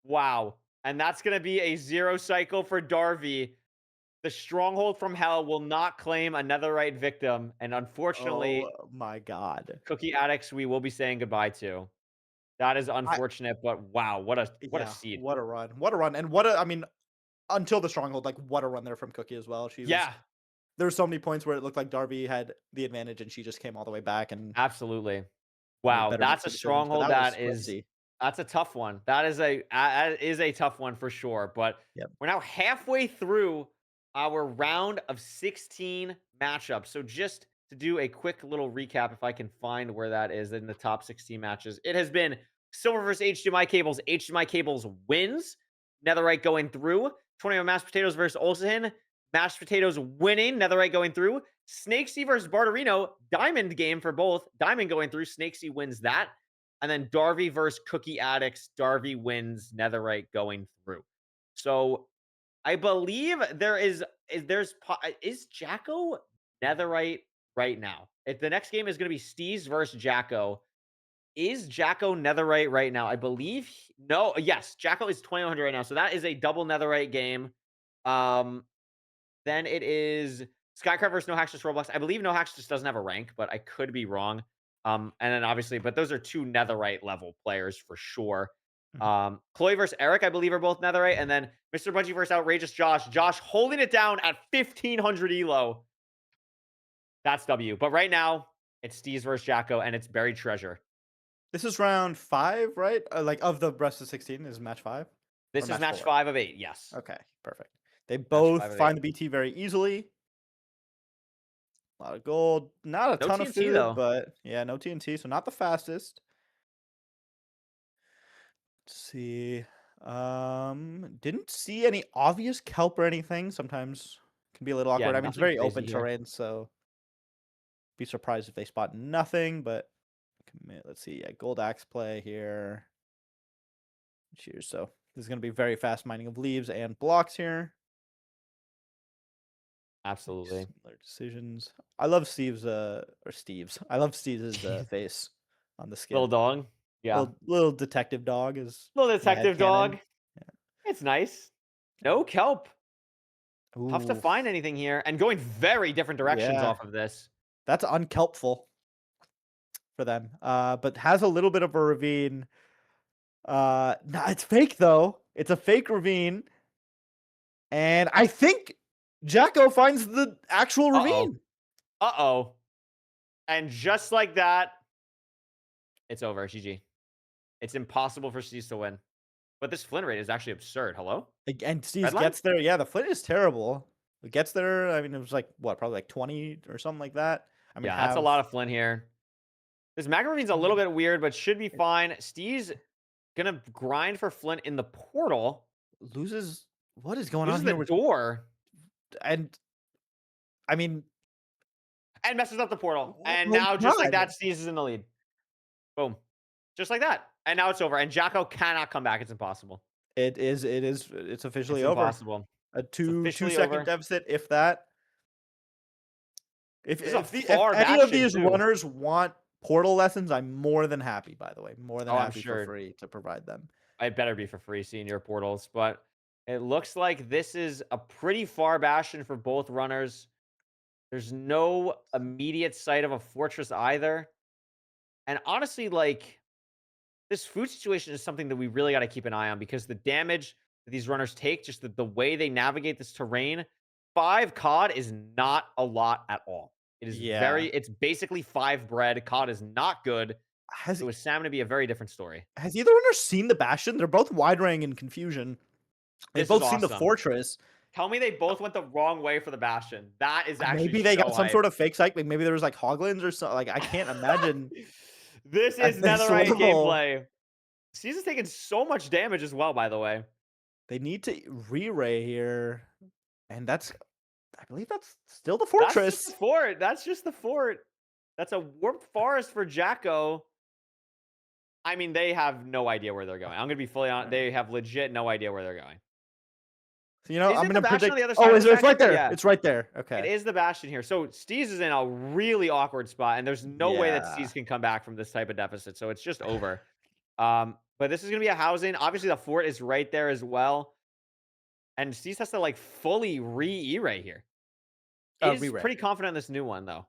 Wow. And that's going to be a 0 cycle for Darby. The stronghold from hell will not claim a netherite victim. And unfortunately, Oh my god. Cookie Addicts, we will be saying goodbye to. That is unfortunate, but wow, what a Yeah, seed. what a run. What a run. And what a I mean, until the stronghold, like what a run there from Cookie as well. Yeah, There were so many points where it looked like Darby had the advantage and she just came all the way back and absolutely. made Wow, better that's a decisions. But stronghold that was that is crazy. that's a tough one. That is a tough one for sure, but Yep. we're now halfway through our round of 16 matchups. So just to do a quick little recap, if I can find where that is in the top 16 matches, it has been Silver versus HDMI Cables. HDMI Cables wins. Netherite going through. 21 Mashed Potatoes versus Olsen. Mashed Potatoes winning. Netherite going through. Snakesy versus Barterino. Diamond game for both. Diamond going through. Snakesy wins that. And then Darby versus Cookie Addicts. Darby wins. Netherite going through. So I believe is Jacko Netherite right now. If the next game is going to be Steez versus Jacko, is Jacko Netherite right now? I believe no. Yes, Jacko is 2100 right now. So that is a double Netherite game. Um, then it is Skycrab versus No Hacks just Roblox. I believe No Hacks just doesn't have a rank, but I could be wrong. And then obviously, but those are 2 Netherite level players for sure. Chloe versus Eric, I believe, are both Netherite. And then Mr. Bungie versus Outrageous Josh. Josh holding it down at 1500 elo. That's W. But right now, it's Steez versus Jacko, and it's Buried Treasure. This is round 5, right? Like of the rest of 16 is match 5. This is match 4? 5 of 8. Yes. Okay, perfect. They 5 both of 8. find the BT very easily. A lot of gold, not a No ton of TNT food, though. but yeah, no TNT, so not the fastest. Let's see. Didn't see any obvious kelp or anything. Sometimes can be a little Yeah, awkward. I mean, it's nothing very crazy open here. terrain, so be surprised if they spot nothing. But commit. Let's see. Yeah, gold axe play here. Cheers. So this is gonna be very fast mining of leaves and blocks here. Absolutely. Similar decisions. I love Steve's I love Steve's face. on the skin. Little dog. Yeah. Little detective dog is Little my detective headcanon. dog. It's nice. No kelp. Tough to Ooh, find anything here. And going very different directions yeah, off of this. that's unkelpful for them. But has a little bit of a ravine. Nah, it's fake though. It's a fake ravine, and I think Jacko finds the actual Uh-oh. ravine. Uh-oh. And just like that, it's over. GG. It's impossible for Steez to win. But this Flint rate is actually absurd. Hello? And Steez Redline? gets there. Yeah, the flint is terrible. It gets there. I mean, it was like what, probably like 20 or something like that. I mean, Yeah, that's a have lot of Flint here. This Magma Ravine's a little bit weird, but should be fine. Steez gonna grind for Flint in the portal. loses. What is going on Loses the here with? door. And I mean, And messes up the portal. And oh now, just like God. that, Steez is in the lead. Boom. Just like that. And now it's over. And Jacko cannot come back. It's impossible. It is. It's It's officially over. impossible. A It's two officially second over. deficit, if that. This is a If far any of bastion, these too. runners want portal lessons, I'm more than happy. By the way, more than Oh, I'm happy sure. for free to provide them. It better be for free seeing your portals. But it looks like this is a pretty far bastion for both runners. There's no immediate sight of a fortress either. And honestly, like, this food situation is something that we really got to keep an eye on because the damage that these runners take, just the way they navigate this terrain, 5 COD is not a lot at all. It is Yeah. it's basically 5 bread. COD is not good. Has So with salmon to be a very different story. has either runner seen the bastion? They're both wide range and confusion. They've This is both seen the awesome. fortress. Tell me they both went the wrong way for the bastion. That is actually Maybe they so got some hype. sort of fake psych. Like maybe there was like hoglins or something. Like I can't imagine. This at is this netherite level. gameplay. Caesar's taking so much damage as well, by the way. They need to re-ray here, and that's, I believe that's still the That's fortress. just the fort. That's just the fort. That's a warped forest for Jacko. I mean, they have no idea where they're going. I'm gonna be fully on. They have legit no idea where they're going. So, you know, Is I'm it the gonna bastion predict. on the other side Oh, of is the it? It's right section? there. Yeah. It's right there. It Okay. is the bastion here. So Steez is in a really awkward spot, and there's no way that Yeah. Steez can come back from this type of deficit. So it's just over. But this is gonna be a housing. Obviously, the fort is right there as well. And Steez has to like fully re-E-ray here. He's Re-ray. pretty confident in this new one, though.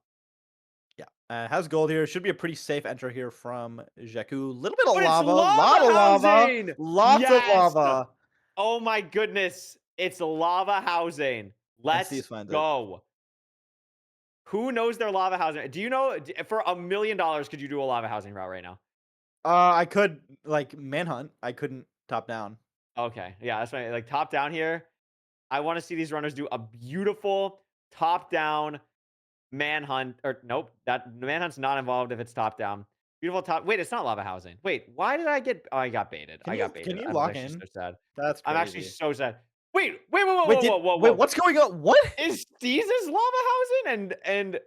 Yeah. Has gold here. Should be a pretty safe enter here from Jakku. Little bit of But it's lava. lava Lot of lava. housing! Lots of Yes! lava. Oh my goodness. It's lava housing. Let's Steez finds it. go. Who knows their lava housing? Do you know, for $1 million, could you do a lava housing route right now? I could like manhunt. I couldn't top down. Okay. Yeah, that's right. Like top down here. I want to see these runners do a beautiful top down manhunt. Or nope, that manhunt's not involved if it's top down. Beautiful top. Wait, it's not lava housing. Wait, why did I get? Oh, I got baited. I got baited. Can you I'm lock actually in? so sad. That's I'm crazy. actually so sad. Wait, whoa, Wait, what's going on? What? Is Steez's lava housing and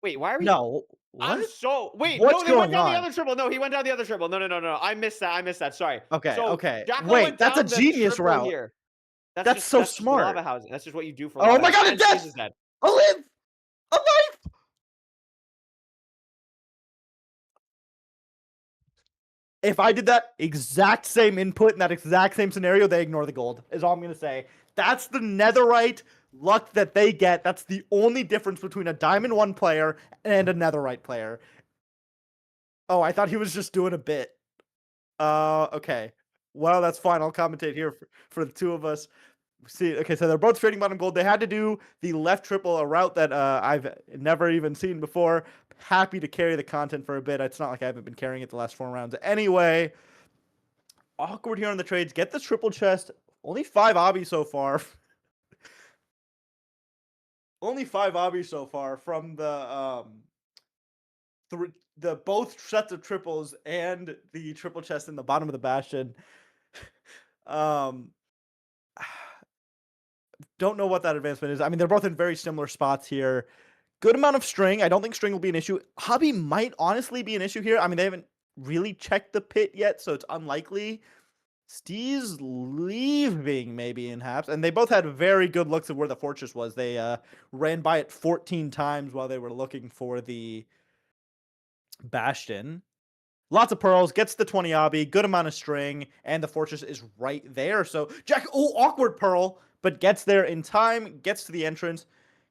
wait, why are we? No. I'm What? so wait. What's No, they went going down on? the other triple. No, he went down the other triple. No. I missed that. Sorry. Okay, So, okay. Jacko Wait, went that's a down the genius triple route. here. That's so just smart. lava housing. That's just what you do for. Oh lava my God, housing. it's And dead! Steez is dead. Alive! Alive! If I did that exact same input in that exact same scenario, they ignore the gold, is all I'm going to say. That's the netherite luck that they get. That's the only difference between a Diamond 1 player and a netherite player. Oh, I thought he was just doing a bit. Okay. Well, that's fine. I'll commentate here for the two of us. See, okay, so they're both trading bottom gold. They had to do the left triple, a route that I've never even seen before. Happy to carry the content for a bit. It's not like I haven't been carrying it the last 4 rounds. Anyway, awkward here on the trades. Get this triple chest. Only 5 obbies so far. Only 5 obbies so far from the both sets of triples and the triple chest in the bottom of the bastion. Don't know what that advancement is. I mean, they're both in very similar spots here. Good amount of string. I don't think string will be an issue. Hobby might honestly be an issue here. I mean, they haven't really checked the pit yet, so it's unlikely. Steez leaving maybe in halves. And they both had very good looks of where the fortress was. They ran by it 14 times while they were looking for the bastion. Lots of pearls, gets the 20 obby, good amount of string, and the fortress is right there. So Jack, oh, awkward pearl, but gets there in time, gets to the entrance.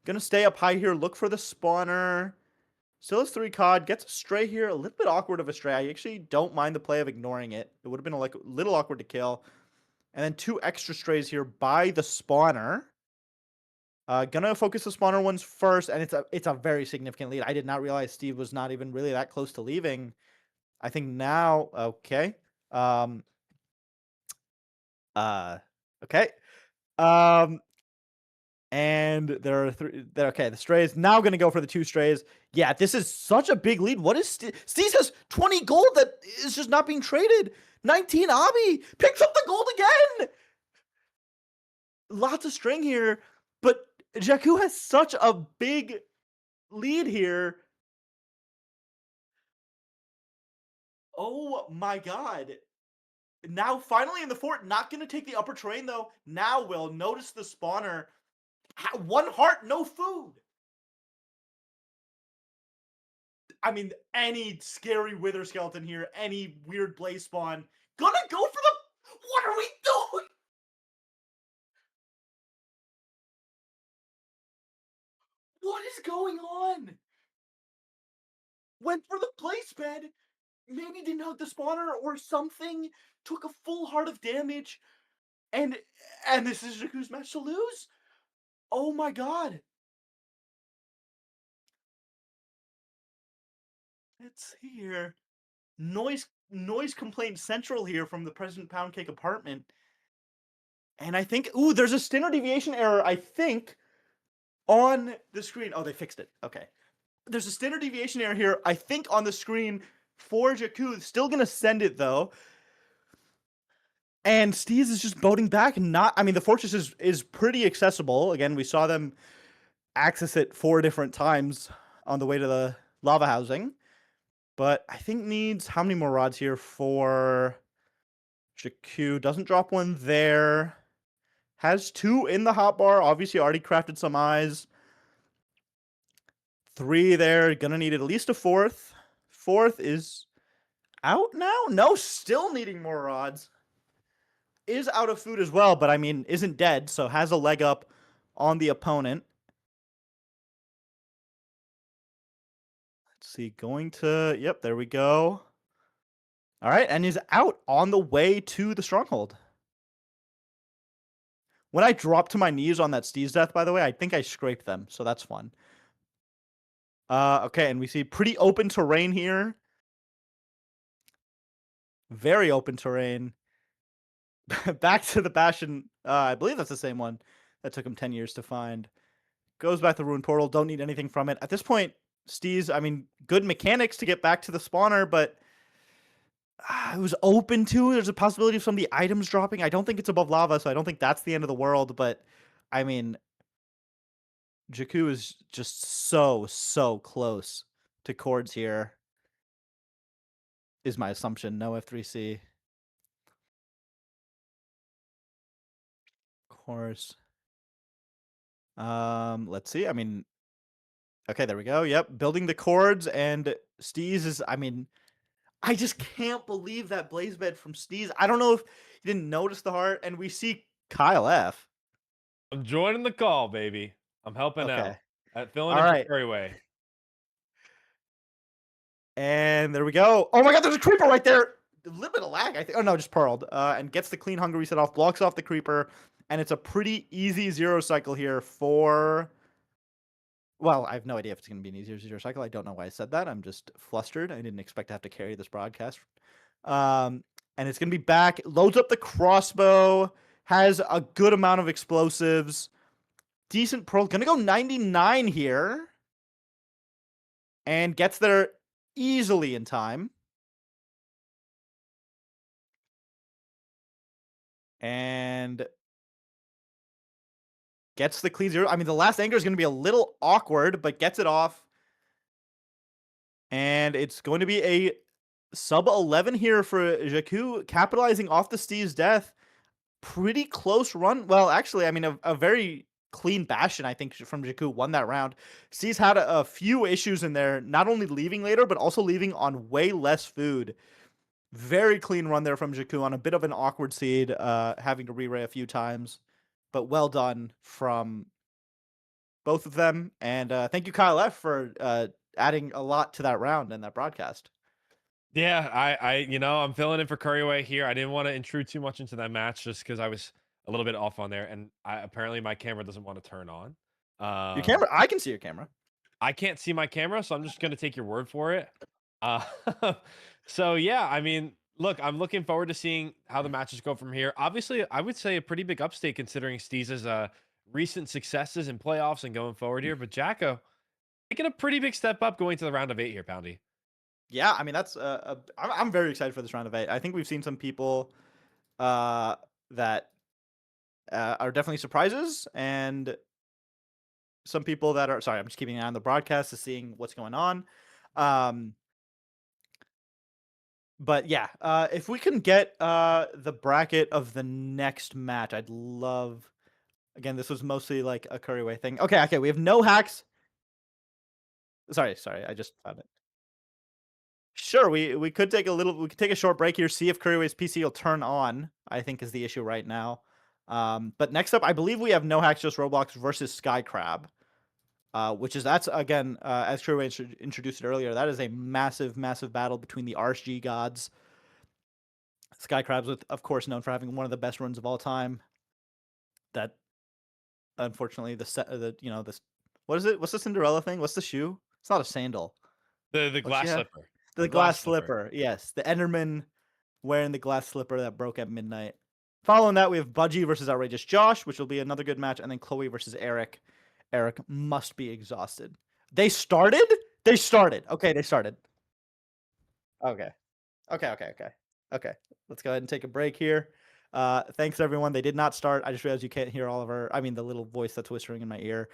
Gonna stay up high here, look for the spawner. Still has 3 cod, gets a stray here, a little bit awkward of a stray. I actually don't mind the play of ignoring it. It would have been like a little awkward to kill. And then 2 extra strays here by the spawner. Gonna focus the spawner ones first, and it's a very significant lead. I did not realize Steve was not even really that close to leaving. I think now, okay. Okay. And there are 3. Okay, the strays now going to go for the 2 strays. Yeah, this is such a big lead. What is Steve has 20 gold that is just not being traded. 19 obby picks up the gold again. Lots of string here, but Jakku has such a big lead here. Oh my god. Now finally in the fort, not going to take the upper train though. Now will notice the spawner. 1 heart, no food. I mean, any scary wither skeleton here, any weird blaze spawn, gonna go for the. What are we doing? What is going on? Went for the place bed, maybe didn't hug the spawner or something. Took a full heart of damage, and this is Jakku's match to lose. Oh my god. Let's see here. Noise complaint central here from the President Poundcake apartment. And I think, ooh, there's a standard deviation error, I think, on the screen. Oh, they fixed it. Okay. There's a standard deviation error here, I think, on the screen for Jakku. Still gonna send it though. And Steez is just boating back. I mean, the fortress is pretty accessible. Again, we saw them access it 4 different times on the way to the lava housing. But I think needs how many more rods here for Jakku? Doesn't drop one there. Has 2 in the hotbar. Obviously already crafted some eyes. 3 there. Gonna need at least a 4th. 4th is out now? No, still needing more rods. Is out of food as well, but I mean, isn't dead, so has a leg up on the opponent. Let's see, going to, yep, there we go. All right, and is out on the way to the stronghold. When I dropped to my knees on that Steve's death, by the way, I think I scraped them, so that's fun. Okay, and we see pretty open terrain here. Very open terrain. Back to the Bastion. I believe that's the same one that took him 10 years to find. Goes back to the Ruined Portal. Don't need anything from it. At this point, Steez, I mean, good mechanics to get back to the spawner, but it was open to. There's a possibility of some of the items dropping. I don't think it's above lava, so I don't think that's the end of the world. But, I mean, Jakku is just so close to Chords here, is my assumption. No F3C. Of course. Let's see. I mean, okay, there we go. Yep, building the chords, and Steez is, I mean, I just can't believe that blaze bed from Steez. I don't know if you didn't notice the heart, and we see Kyle F. I'm joining the call, baby. I'm helping out. Filling All in right. for Couriway. And there we go. Oh my god, there's a creeper right there. A little bit of lag, I think. Oh no, just pearled. And gets the clean hunger reset off, blocks off the creeper, and it's a pretty easy 0 cycle here for. Well, I have no idea if it's going to be an easier 0 cycle. I don't know why I said that. I'm just flustered. I didn't expect to have to carry this broadcast. And it's going to be back. Loads up the crossbow. Has a good amount of explosives. Decent pearl. Going to go 99 here. And gets there easily in time. And gets the clean 0. I mean, the last anchor is going to be a little awkward, but gets it off. And it's going to be a sub 11 here for Jakku, capitalizing off the Steve's death. Pretty close run. Well, actually, I mean, a very clean Bastion, I think, from Jakku won that round. C's had a few issues in there, not only leaving later, but also leaving on way less food. Very clean run there from Jakku on a bit of an awkward seed, having to re-ray a few times. But well done from both of them. And thank you, Kyle F, for adding a lot to that round and that broadcast. Yeah, I'm filling in for Couriway here. I didn't want to intrude too much into that match just because I was a little bit off on there, and apparently my camera doesn't want to turn on. Your camera, I can see your camera. I can't see my camera, so I'm just gonna take your word for it. Uh, so yeah, I mean, look, I'm looking forward to seeing how the matches go from here. Obviously, I would say a pretty big upstate considering Steez's recent successes in playoffs and going forward here. But Jacko taking a pretty big step up going to the round of 8 here, Poundy. Yeah, I mean that's I'm very excited for this round of 8. I think we've seen some people that are definitely surprises, and some people that are sorry. I'm just keeping an eye on the broadcast to seeing what's going on. But yeah, if we can get the bracket of the next match, I'd love. Again, this was mostly like a Couriway thing. Okay, we have no hacks. Sorry, I just found it. Sure, we could take a short break here, see if Couriway's PC will turn on, I think is the issue right now. But next up, I believe we have no hacks, just Roblox versus skycrab. That's again, as Couriway introduced it earlier, that is a massive battle between the RSG gods. Skycrabs, with of course known for having one of the best runs of all time. That unfortunately this what is it? What's the Cinderella thing? What's the shoe? It's not a sandal. The glass slipper. The glass slipper. Yes, the Enderman wearing the glass slipper that broke at midnight. Following that, we have Budgie versus Outrageous Josh, which will be another good match, and then Chloe versus Eric. Eric must be exhausted. They started. Okay, they started. Okay. Okay. Let's go ahead and take a break here. Thanks everyone. They did not start. I just realized you can't hear the little voice that's whispering in my ear.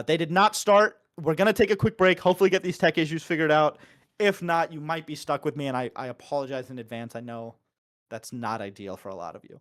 They did not start. We're gonna take a quick break. Hopefully get these tech issues figured out. If not, you might be stuck with me, and I apologize in advance. I know that's not ideal for a lot of you.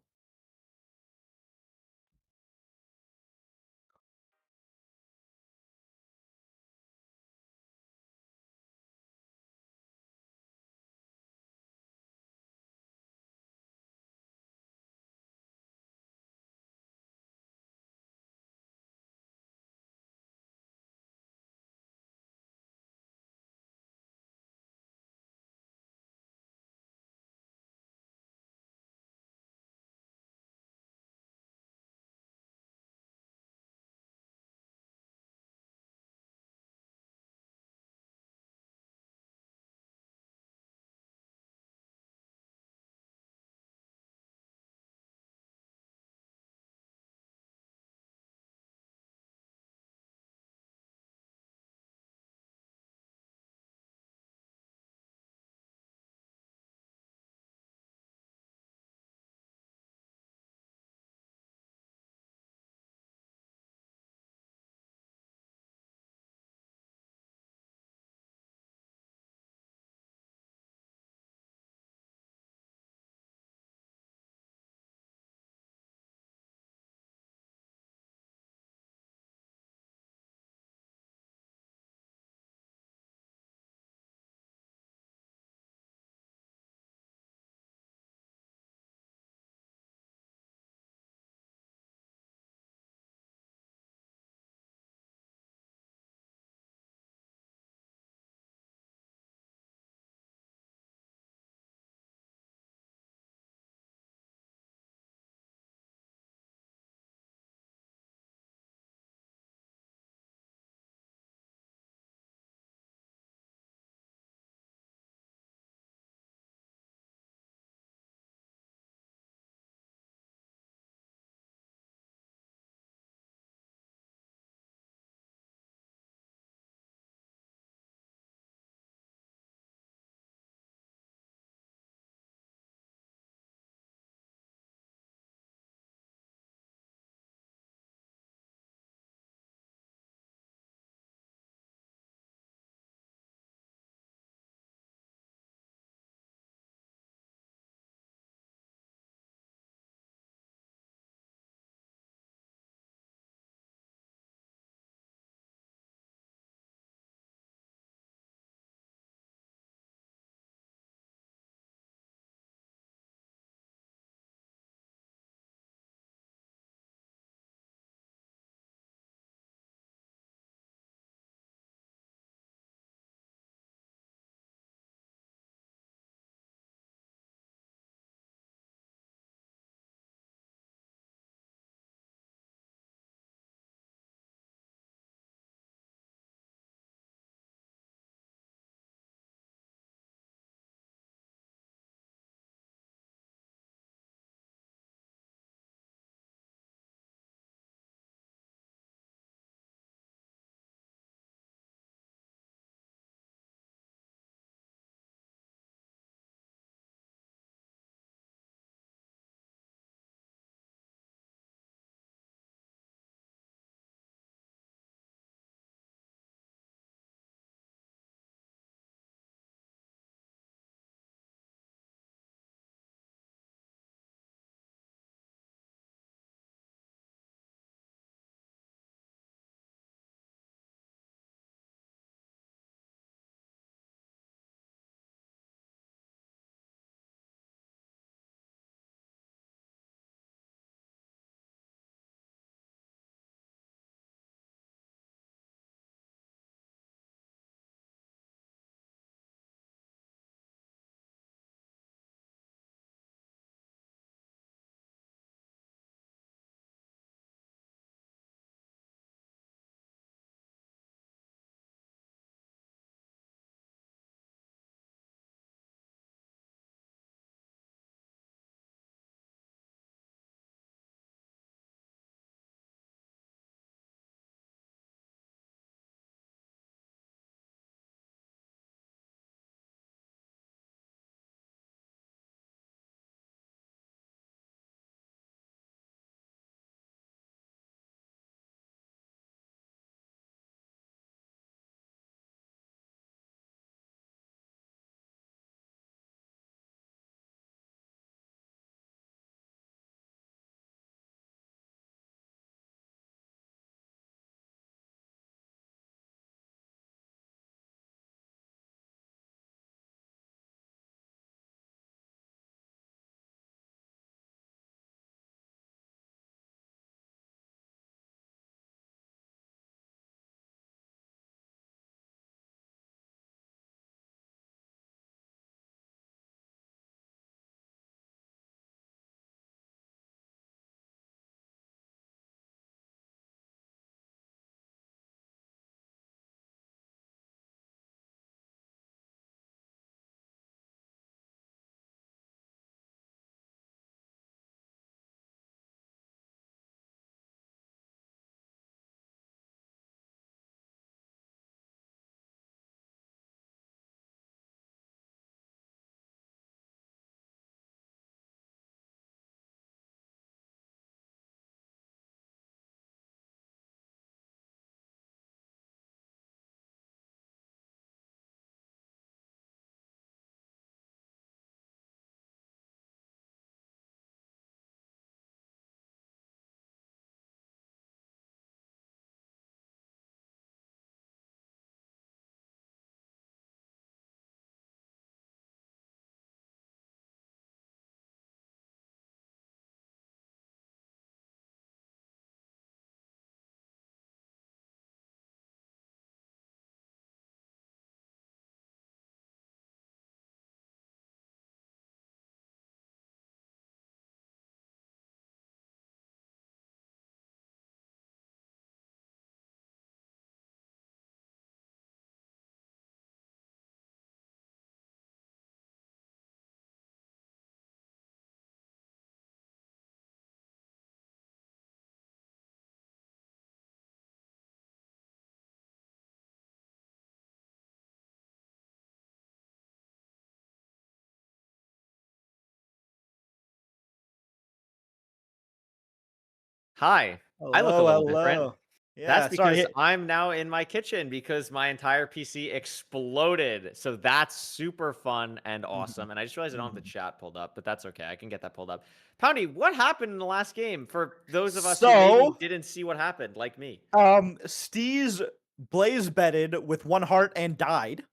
Hi. I look a Hello, little different. hello. That's Yeah, sorry. because I'm now in my kitchen because my entire PC exploded. So that's super fun and Mhm, awesome. And I just realized I don't have the mhm. chat pulled up, but that's okay. I can get that pulled up. Poundy, what happened in the last game for those of us who maybe So, didn't see what happened, like me? Steez blaze bedded with 1 heart and died.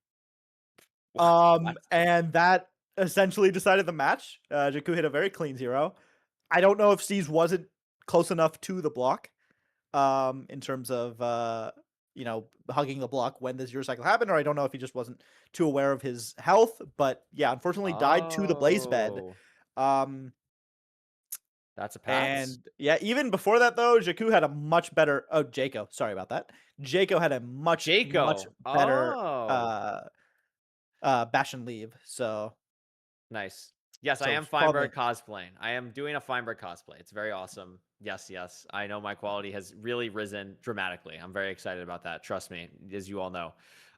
What? And that essentially decided the match. Jakku hit a very clean 0. I don't know if Steez wasn't close enough to the block, in terms of, hugging the block when the 0 cycle happened, or I don't know if he just wasn't too aware of his health, but yeah, unfortunately died to the blaze bed. Oh, Um, that's a pass. and yeah, even before that though, Jakku had a much better Jaco, sorry about that. Jaco had a much, much Jaco. better, Oh, uh, bash and leave, nice. Yes, I so am it's probably Fineberg cosplaying. I am doing a Fineberg cosplay. It's very awesome. Yes, yes. I know my quality has really risen dramatically. I'm very excited about that. Trust me, as you all know.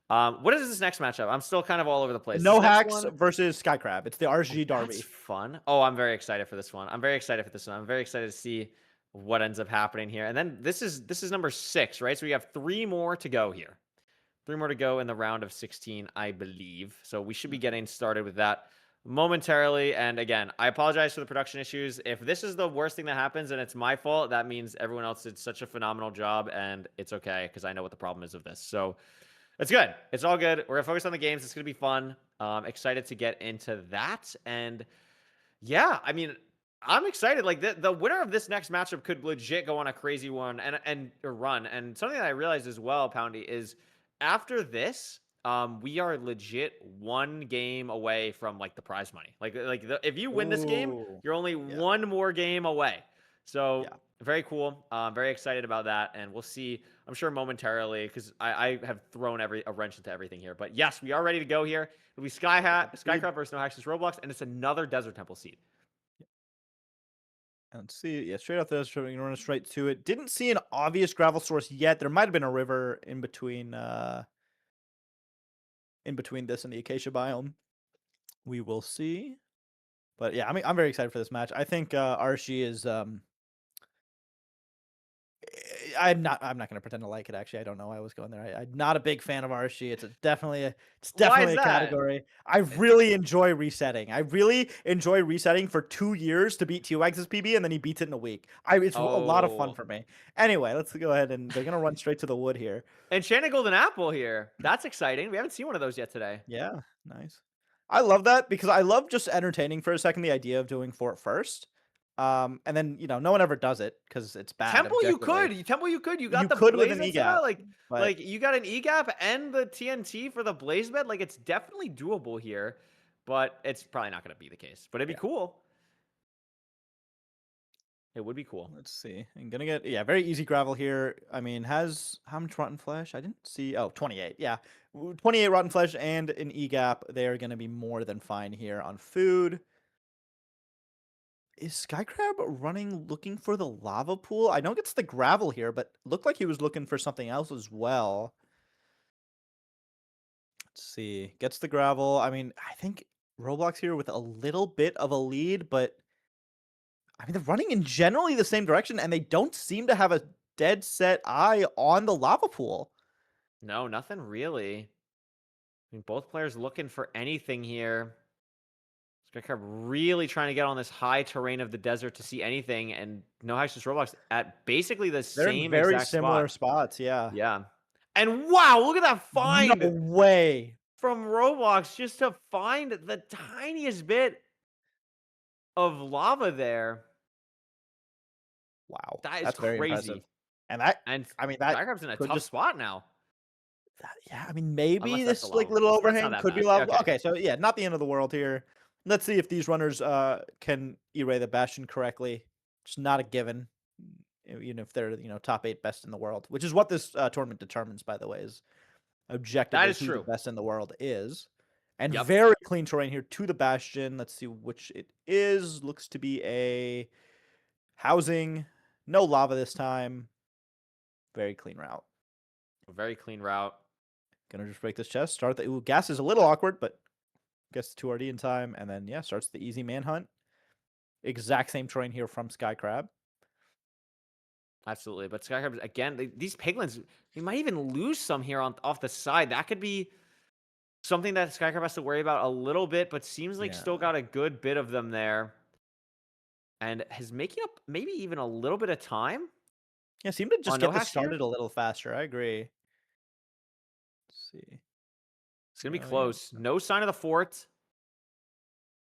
What is this next matchup? I'm still kind of all over the place. no This next hacks one, versus Skycrab. It's the oh, RG that's Derby. fun. Oh, I'm very excited for this one. I'm very excited for this one. I'm very excited to see what ends up happening here. And then this is number 6, right? So we have 3 more to go here. 3 more to go in the round of 16, I believe. So we should be getting started with that momentarily. And again, I apologize for the production issues. If this is the worst thing that happens and it's my fault, that means everyone else did such a phenomenal job, and it's okay because I know what the problem is of this. So it's good. It's all good. We're gonna focus on the games. It's gonna be fun. Excited to get into that. And yeah, I mean, I'm excited. Like the winner of this next matchup could legit go on a crazy one and a run. And something that I realized as well, Poundy, is after this, we are legit 1 game away from like the prize money. If you win this game, Ooh. you're only Yeah. 1 more game away. So Yeah. very cool. Very excited about that, and we'll see. I'm sure momentarily because I have thrown a wrench into everything here. But yes, we are ready to go here. It'll be Skycrab versus No Hacks Roblox, and it's another Desert Temple seed. Let's see. Yeah, straight off the desert, we're gonna run straight to it. Didn't see an obvious gravel source yet. There might have been a river in between this and the acacia biome. We will see. But yeah, I'm very excited for this match. I think RSG is I'm not gonna pretend to like it. Actually, I don't know why I was going there. I'm not a big fan of RSG. It's Why is definitely a that? category. I really enjoy resetting. I really enjoy resetting for 2 years to beat T-Wags' PB, and then he beats it in a week. It's a lot of fun Oh, for me. Anyway, let's go ahead, and they're gonna run straight to the wood here. Enchanted Golden Apple here. That's exciting. We haven't seen one of those yet today. Yeah, nice. I love that because I love just entertaining for a second the idea of doing fort first. And then no one ever does it because it's bad Temple, you objectively. could. Temple, you could. You got You the could with Blaze an Etc. EGAP, Like, but like you got an EGAP and the TNT for the Blaze Bed. Like, it's definitely doable here, but it's probably not going to be the case. But it'd be yeah. cool. It would be cool. Let's see. I'm gonna get very easy gravel here. I mean, has how much rotten flesh? I didn't see. Oh, 28. Yeah. 28 rotten flesh and an E-gap. They are gonna be more than fine here on food. Is Skycrab running looking for the lava pool? I know it's the gravel here, but looked like he was looking for something else as well. Let's see. Gets the gravel. I mean, I think Roblox here with a little bit of a lead, but I mean, they're running in generally the same direction, and they don't seem to have a dead set eye on the lava pool. No, nothing really. I mean, both players looking for anything here. Skycrab really trying to get on this high terrain of the desert to see anything, and No Hacks Roblox at basically the They're in same very exact similar spot. spots, yeah. Yeah. And wow, look at that No find way. from Roblox just to find the tiniest bit of lava there. Wow, That is that's very impressive. crazy. And that, And I mean, that Skycrab's in a could tough just spot now. yeah, I mean, maybe Unless that's the this like lava little pool. That's not overhang that could be bad. lava. Okay. Okay, so yeah, not the end of the world here. Let's see if these runners can erase the Bastion correctly. It's not a given, even if they're top 8 best in the world, which is what this tournament determines, by the way, is That objectively is who the true. best in the world is. And Yep. very clean terrain here to the Bastion. Let's see which it is. Looks to be a housing. No lava this time. Very clean route. A very clean route. Gonna just break this chest. Start the gas is a little awkward, but gets the 2RD in time. And then yeah, starts the easy manhunt. Exact same terrain here from Skycrab. Absolutely. But skycrabs, again, these piglins, we might even lose some here off the side. That could be something that skycrab has to worry about a little bit, but seems like still Yeah. got a good bit of them there. And is making up maybe even a little bit of time. Yeah, seem to just no get this hacks here? started a little faster. I agree. Let's see. It's going to be Oh, yeah. close. No sign of the fort.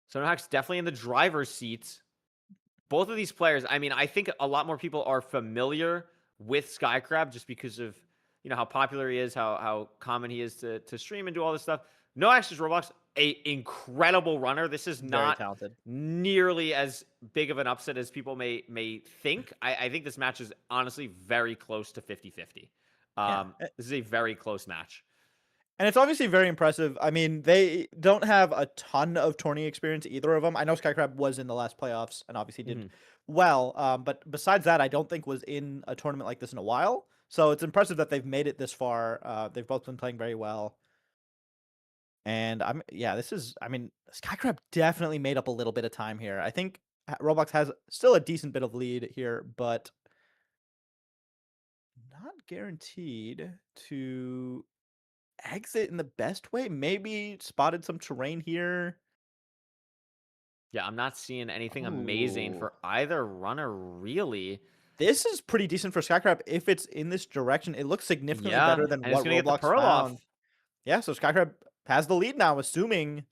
So no hacks definitely in the driver's seat. Both of these players, I mean, I think a lot more people are familiar with Skycrab just because of, how popular he is, how common he is to stream and do all this stuff. No Access Roblox, a incredible runner. This is Very not talented. nearly as big of an upset as people may think. I think this match is honestly very close to 50-50. Yeah. This is a very close match. And it's obviously very impressive. I mean, they don't have a ton of tourney experience, either of them. I know Skycrab was in the last playoffs and obviously did well. But besides that, I don't think was in a tournament like this in a while. So it's impressive that they've made it this far. They've both been playing very well. And Skycrab definitely made up a little bit of time here. I think Roblox has still a decent bit of lead here, but not guaranteed to exit in the best way. Maybe spotted some terrain here. Yeah, I'm not seeing anything amazing Ooh. for either runner, really. This is pretty decent for Skycrab if it's in this direction. It looks significantly better than and it's what gonna get the Roblox pearl found. off. Yeah, so Skycrab has the lead now, assuming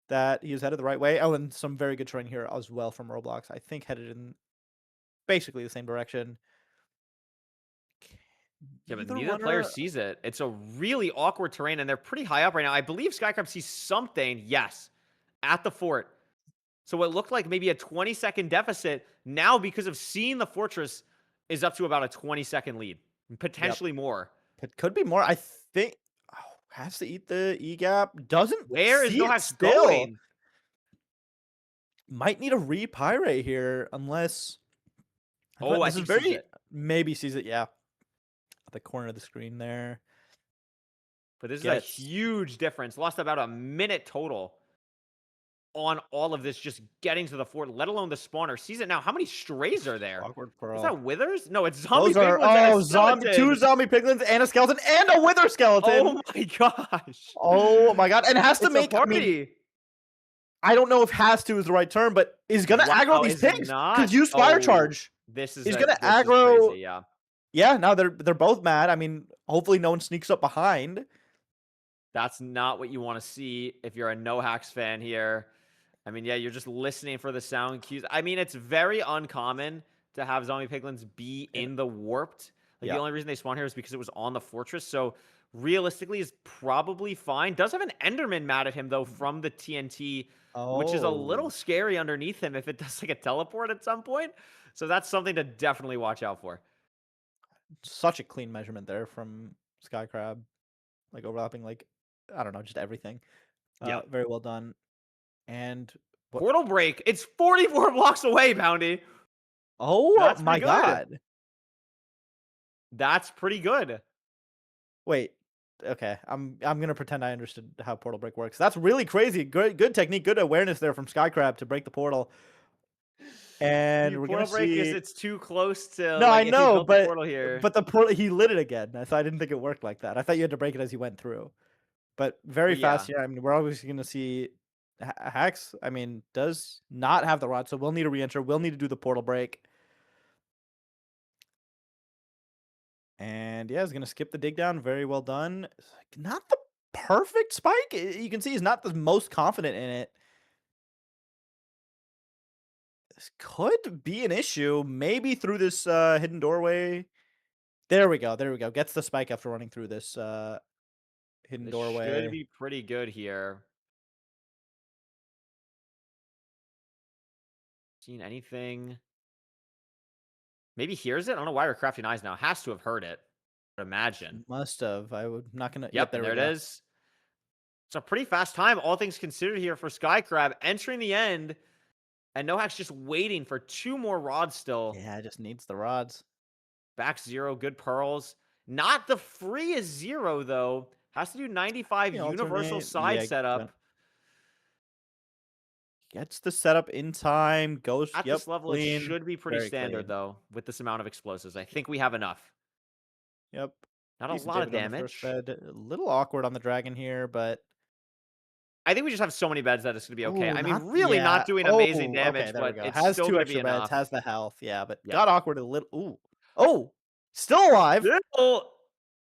that he is headed the right way. Oh, and some very good terrain here as well from Roblox. I think headed in basically the same direction. Yeah, but Either neither player runner- sees it. It's a really awkward terrain, and they're pretty high up right now. I believe Skycrab sees something, yes, at the fort. So what looked like maybe a 20-second deficit, now because of seeing the fortress, is up to about a 20-second lead. Potentially more. It could be more. I think has to eat the E gap. Doesn't Where is see it Nohax still. going? Might need a repyrate here, unless. Oh, I this is think sees very it. maybe sees it. Yeah, at the corner of the screen there. But this is Gets- a huge difference. Lost about a minute total on all of this, just getting to the fort, let alone the spawner. Sees it now. How many strays are there? Awkward pearl. Is that withers? No, it's zombie Those are piglins and a two skeleton. zombie piglins and a skeleton and a wither skeleton. Oh my gosh. Oh my god! And has to It's make. a party. I don't know if has to is the right term, but is gonna Wow, aggro these is pigs. not? Could use fire Oh, charge. This is He's a- gonna this is aggro- crazy, yeah. Yeah, now they're both mad. I mean, hopefully no one sneaks up behind. That's not what you want to see if you're a No Hacks fan here. I mean, yeah, you're just listening for the sound cues. I mean, it's very uncommon to have zombie piglins be in the warped. Like, Yeah. the only reason they spawn here is because it was on the fortress. So, realistically, is probably fine. Does have an Enderman mad at him, though, from the TNT, which is a little scary underneath him if it does, like, a teleport at some point. So, that's something to definitely watch out for. Such a clean measurement there from Skycrab, like overlapping, like I don't know, just everything. Yeah. Very well done. And Portal break. It's 44 blocks away, Bounty. oh That's my pretty good. god! That's pretty good. Wait, okay, I'm gonna pretend I understood how portal break works. That's really crazy. Good technique, good awareness there from Skycrab to break the portal. And we're gonna portal break see. is it's too close to. No, like, I if he know, built the but portal here. the portal he lit it again, so I didn't think it worked like that. I thought you had to break it as he went through. But very Well, fast yeah. here. I mean, we're obviously gonna see Hacks. I mean, does not have the rod, so we'll need to re-enter. We'll need to do the portal break. And yeah, he's gonna skip the dig down. Very well done. Not the perfect spike. You can see he's not the most confident in it. This could be an issue. Maybe through this hidden doorway. There we go. There we go. Gets the spike after running through this hidden This doorway. should be pretty good here. Seen anything? Maybe hears it. I don't know why we're crafting eyes now. Has to have heard it. I would imagine. Must have. I would not gonna. Yep, there there we it go. is. It's a pretty fast time, all things considered here for Skycrab. Entering the end, and Nohack's just waiting for 2 more rods still. Yeah, it just needs the rods. Back 0, good pearls. Not the free is 0, though. Has to do 95 The universal alternate, side yeah, setup. Gets the setup in time. Goes. At Yep. this level, Clean. it should be pretty Very standard, clean. though, with this amount of explosives. I think we have enough. Yep. Not a Decent lot of damage on the first damage. bed. A little awkward on the dragon here, but I think we just have so many beds that it's going to be okay. ooh, I mean, not really yeah. not doing Oh, amazing okay, damage, there we but go. it's Has still two going to be extra beds, enough. has the health, yeah, but Yep. got awkward a little. Ooh. Oh, still alive. Still,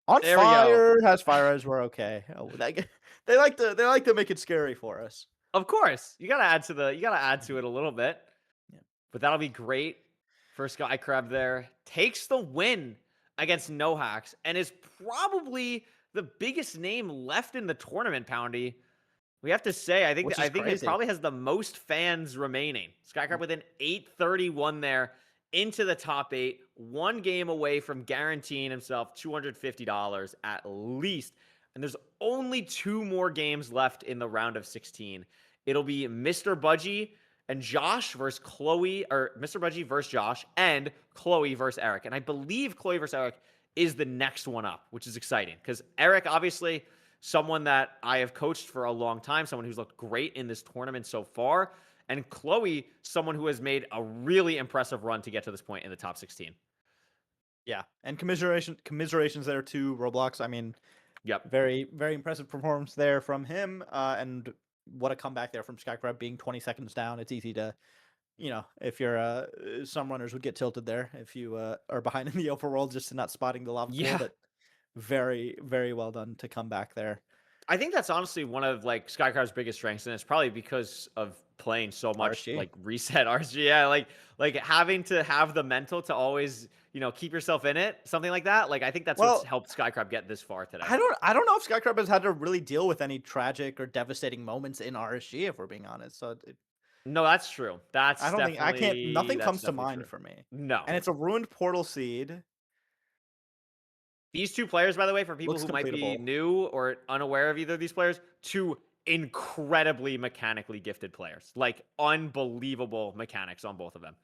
On there we go. fire, has fire eyes, we're okay. Oh, they like to make it scary for us. Of course, you gotta add to it a little bit. Yeah. But that'll be great. First Skycrab there takes the win against No Hacks and is probably the biggest name left in the tournament, Poundy. We have to say, I think Which is it crazy. probably has the most fans remaining. Skycrab with an 831 there into the top 8, 1 game away from guaranteeing himself $250 at least. And there's only 2 more games left in the round of 16. It'll be Mr. Budgie and Josh versus Chloe, or Mr. Budgie versus Josh, and Chloe versus Eric. And I believe Chloe versus Eric is the next one up, which is exciting because Eric, obviously, someone that I have coached for a long time, someone who's looked great in this tournament so far. And Chloe, someone who has made a really impressive run to get to this point in the top 16. Yeah, and commiserations there too. Roblox. I mean, Yep. very very impressive performance there from him. And what a comeback there from Skycrab being 20 seconds down. It's easy to, if you're some runners would get tilted there if you are behind in the overworld just to not spotting the lava Yeah. pool. But very very well done to come back there. I think that's honestly one of like Skycrab's biggest strengths, and it's probably because of playing so much RSG. like reset RSG. Yeah, like having to have the mental to always keep yourself in it, something like that. Like I think that's Well, what's helped Skycrab get this far today. I don't know if Skycrab has had to really deal with any tragic or devastating moments in RSG, if we're being honest. So No, that's true. That's I don't think I can't. Nothing that's comes to definitely mind true. for me. No, And it's a ruined portal seed. these 2 players, by the way, for people Looks who might be completable. new or unaware of either of these players, 2 incredibly mechanically gifted players. Like unbelievable mechanics on both of them.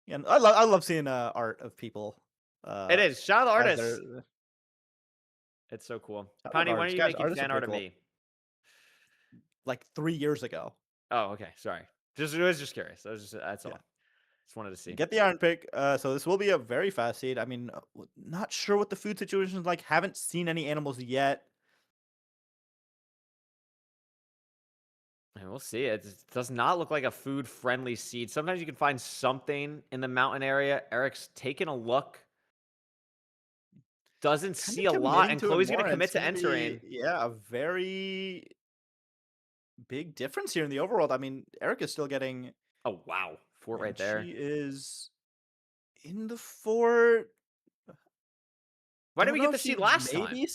And I love seeing art of people. It is. Shout out to as artists. their- It's so cool. Shout out Pondy, when are artists. you Guys, making artists are fan art of pretty me? like 3 years ago. Oh, okay. Sorry. I was just curious. That's all. Yeah. Just wanted to see. Get the iron pick. So this will be a very fast seed. I mean, not sure what the food situation is like. Haven't seen any animals yet. And we'll see. It does not look like a food-friendly seed. Sometimes you can find something in the mountain area. Eric's taking a look. Doesn't Kinda see a lot, committing and to it Chloe's going more, to and commit it's to gonna be, entering. yeah, a very big difference here in the overworld. I mean, Eric is still getting. Oh, wow. Fort right and there. She is in the fort. Why did Don't we know get the if she seed last time? maybe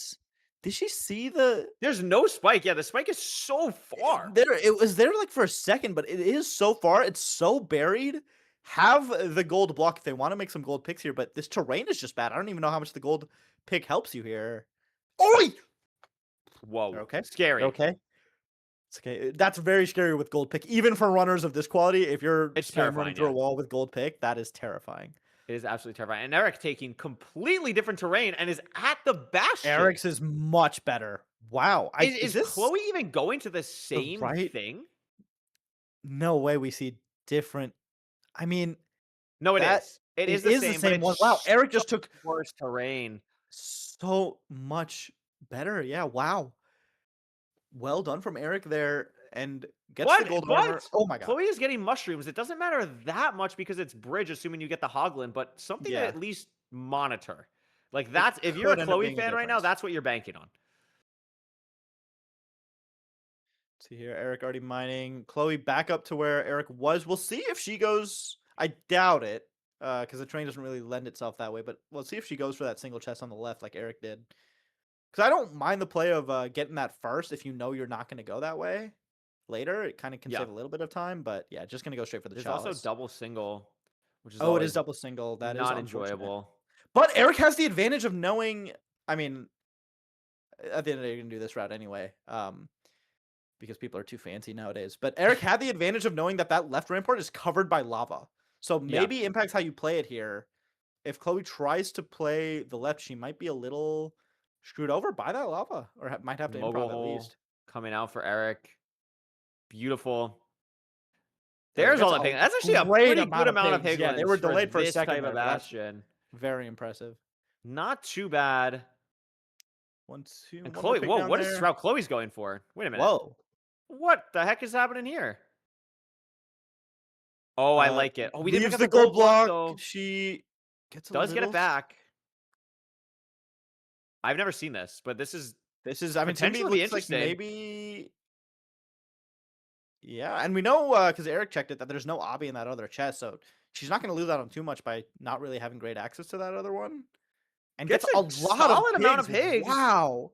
Did she see the? There's no spike. Yeah, the spike is so far. It was there like for a second, but it is so far. It's so buried. Have the gold block if they want to make some gold picks here, but this terrain is just bad. I don't even know how much the gold pick helps you here. Oi! Whoa. They're okay. Scary. They're okay. It's okay. That's very scary with gold pick, even for runners of this quality. If you're It's running terrifying, through a yeah. wall with gold pick, that is terrifying. It is absolutely terrifying. And Eric taking completely different terrain and is at the bastion. Eric's is much better. Wow. Is this Chloe even going to the same right- thing? No way we see different. I mean, No, it That- is. It it is the same, but one. it's Wow. Eric just took worse terrain. so much better. Yeah. Wow. Well done from Eric there, and gets the gold armor. Oh my god. Chloe is getting mushrooms. It doesn't matter that much because it's bridge, assuming you get the Hoglin, but something to Yeah. at least monitor. Like that's if you're could a end up Chloe being a fan right now, difference. that's what you're banking on. See here, Eric already mining. Chloe back up to where Eric was. We'll see if she goes. I doubt it, because the train doesn't really lend itself that way. But we'll see if she goes for that single chest on the left, like Eric did. Because I don't mind the play of getting that first if you know you're not going to go that way later. It kind of can Yeah. save a little bit of time, but yeah, just going to go straight for the There's chalice. also double single, which is Oh, it always is double single. That is not unfortunate. enjoyable. But Eric has the advantage of knowing. I mean, at the end of the day, you're gonna do this route anyway, because people are too fancy nowadays. But Eric had the advantage of knowing that that left rampart is covered by lava, so Yeah. maybe impacts how you play it here. If Chloe tries to play the left, she might be a little screwed over by that lava, or might have to Mogul improv at hole least. coming out for Eric. Beautiful. There, There's all that's the a pig. That's actually a great pretty amount good of amount of pigs. Yeah, they were piglins for delayed for a this second type there, of but that's bastion. very impressive. Not too bad. One, two, And one more Chloe, pig whoa, down what is there. this route Chloe's going for? Wait a minute. Whoa. What the heck is happening here? Oh, I like it. Oh, we didn't pick Leaves up the the gold block, block. though. She gets a Does get it little back. I've never seen this, but this is This is, I mean, to me, potentially looks like interesting. maybe. Yeah, and we know because Eric checked it that there's no obby in that other chest, so she's not going to lose out on too much by not really having great access to that other one. And Gets gets a a lot solid amount of pigs. Wow.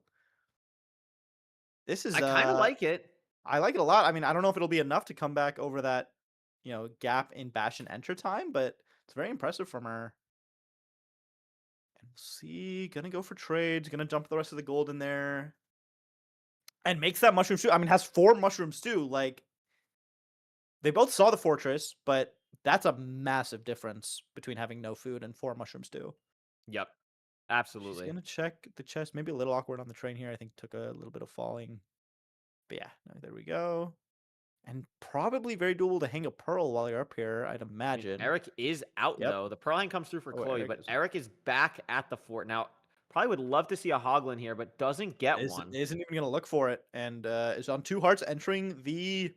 This is. I kind of like it. I like it a lot. I mean, I don't know if it'll be enough to come back over that, gap in bash and enter time, but it's very impressive from her. And we'll see. Gonna go for trades. Gonna dump the rest of the gold in there. And makes that mushroom stew. I mean, has 4 mushroom stew. Like, they both saw the fortress, but that's a massive difference between having no food and 4 mushroom stew. Yep. She's Absolutely. gonna check the chest. Maybe a little awkward on the train here. I think took a little bit of falling. But yeah, no, there we go. And probably very doable to hang a pearl while you're up here, I'd I mean, imagine. Eric is out, Yep. though. The pearl line comes through for Oh, Chloe, Eric but is- Eric is back at the fort. Now, probably would love to see a hoglin here, but doesn't get one. Isn't even gonna look for it, and is on 2 hearts entering the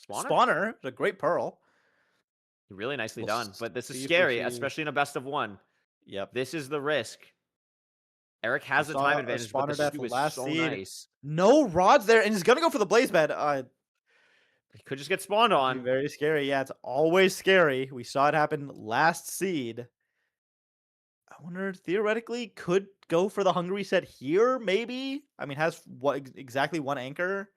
Spawner? spawner. It's a great pearl. Really nicely We'll done, but this see is if we scary, see- especially in a best of 1. Yep. This is the risk. Eric has the saw time a advantage, but spawner the death stew is last so seed. nice. No rods there, and he's gonna go for the blaze bed. He could just get spawned Be on. very scary. Yeah, it's always scary. We saw it happen last seed. I wonder, theoretically, could go for the hungry set here, maybe? I mean, has exactly 1 anchor.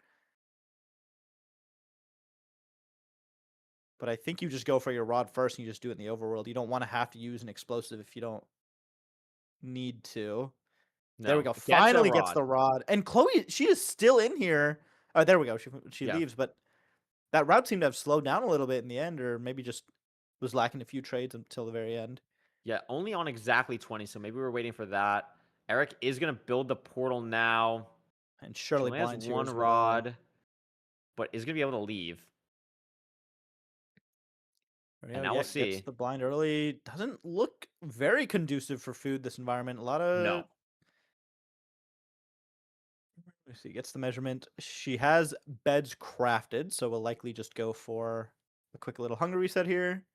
But I think you just go for your rod first and you just do it in the overworld. You don't want to have to use an explosive if you don't need to. There we No, go. gets a Finally gets rod. the rod. And Chloe, she is still in here. Oh, there we go. She Yeah. leaves, but that route seemed to have slowed down a little bit in the end, or maybe just was lacking a few trades until the very end. Yeah, only on exactly 20, so maybe we're waiting for that. Eric is going to build the portal now. And She surely only has blinds here 1 as well. rod, but is going to be able to leave. There we And go. now Yeah, we'll see. gets the blind early. Doesn't look very conducive for food, this environment. A lot of... No. Let's see, gets the measurement. She has beds crafted, so we'll likely just go for a quick little hunger reset here.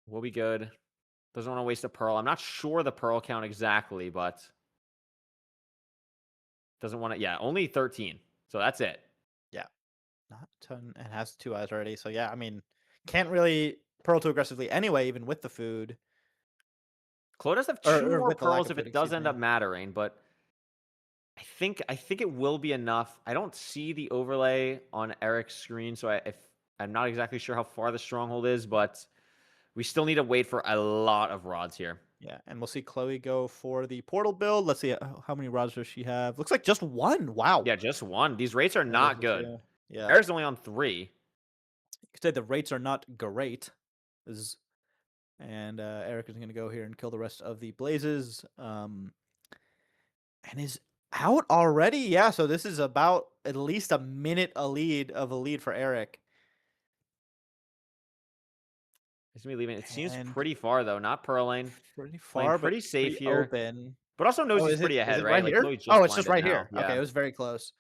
We'll be good. Doesn't want to waste a pearl. I'm not sure the pearl count exactly, but doesn't want to. Yeah, only 13. So that's it. Not a ton, and has 2 eyes already. So yeah, I mean, can't really pearl too aggressively anyway, even with the food. Chloe does have Or- 2 or more with the lack pearls of if food, it does excuse end me. up mattering, but I think it will be enough. I don't see the overlay on Eric's screen, so I'm not exactly sure how far the stronghold is, but we still need to wait for a lot of rods here. Yeah, and we'll see Chloe go for the portal build. Let's see how many rods does she have. Looks like just 1. Wow. Yeah, just 1. These rates are not good. Yeah. Eric's only on 3. You could say the rates are not great. And Eric is going to go here and kill the rest of the blazes. And is out already. Yeah, so this is about at least a minute of a lead for Eric. He's gonna be leaving. It seems And- pretty far though. Not pearling, Pretty playing far, pretty but safe pretty here. open. But also knows Oh, he's is pretty it ahead, right Like here? Chloe just Oh, it's just blinded right now. here. Okay, Yeah. it was very close.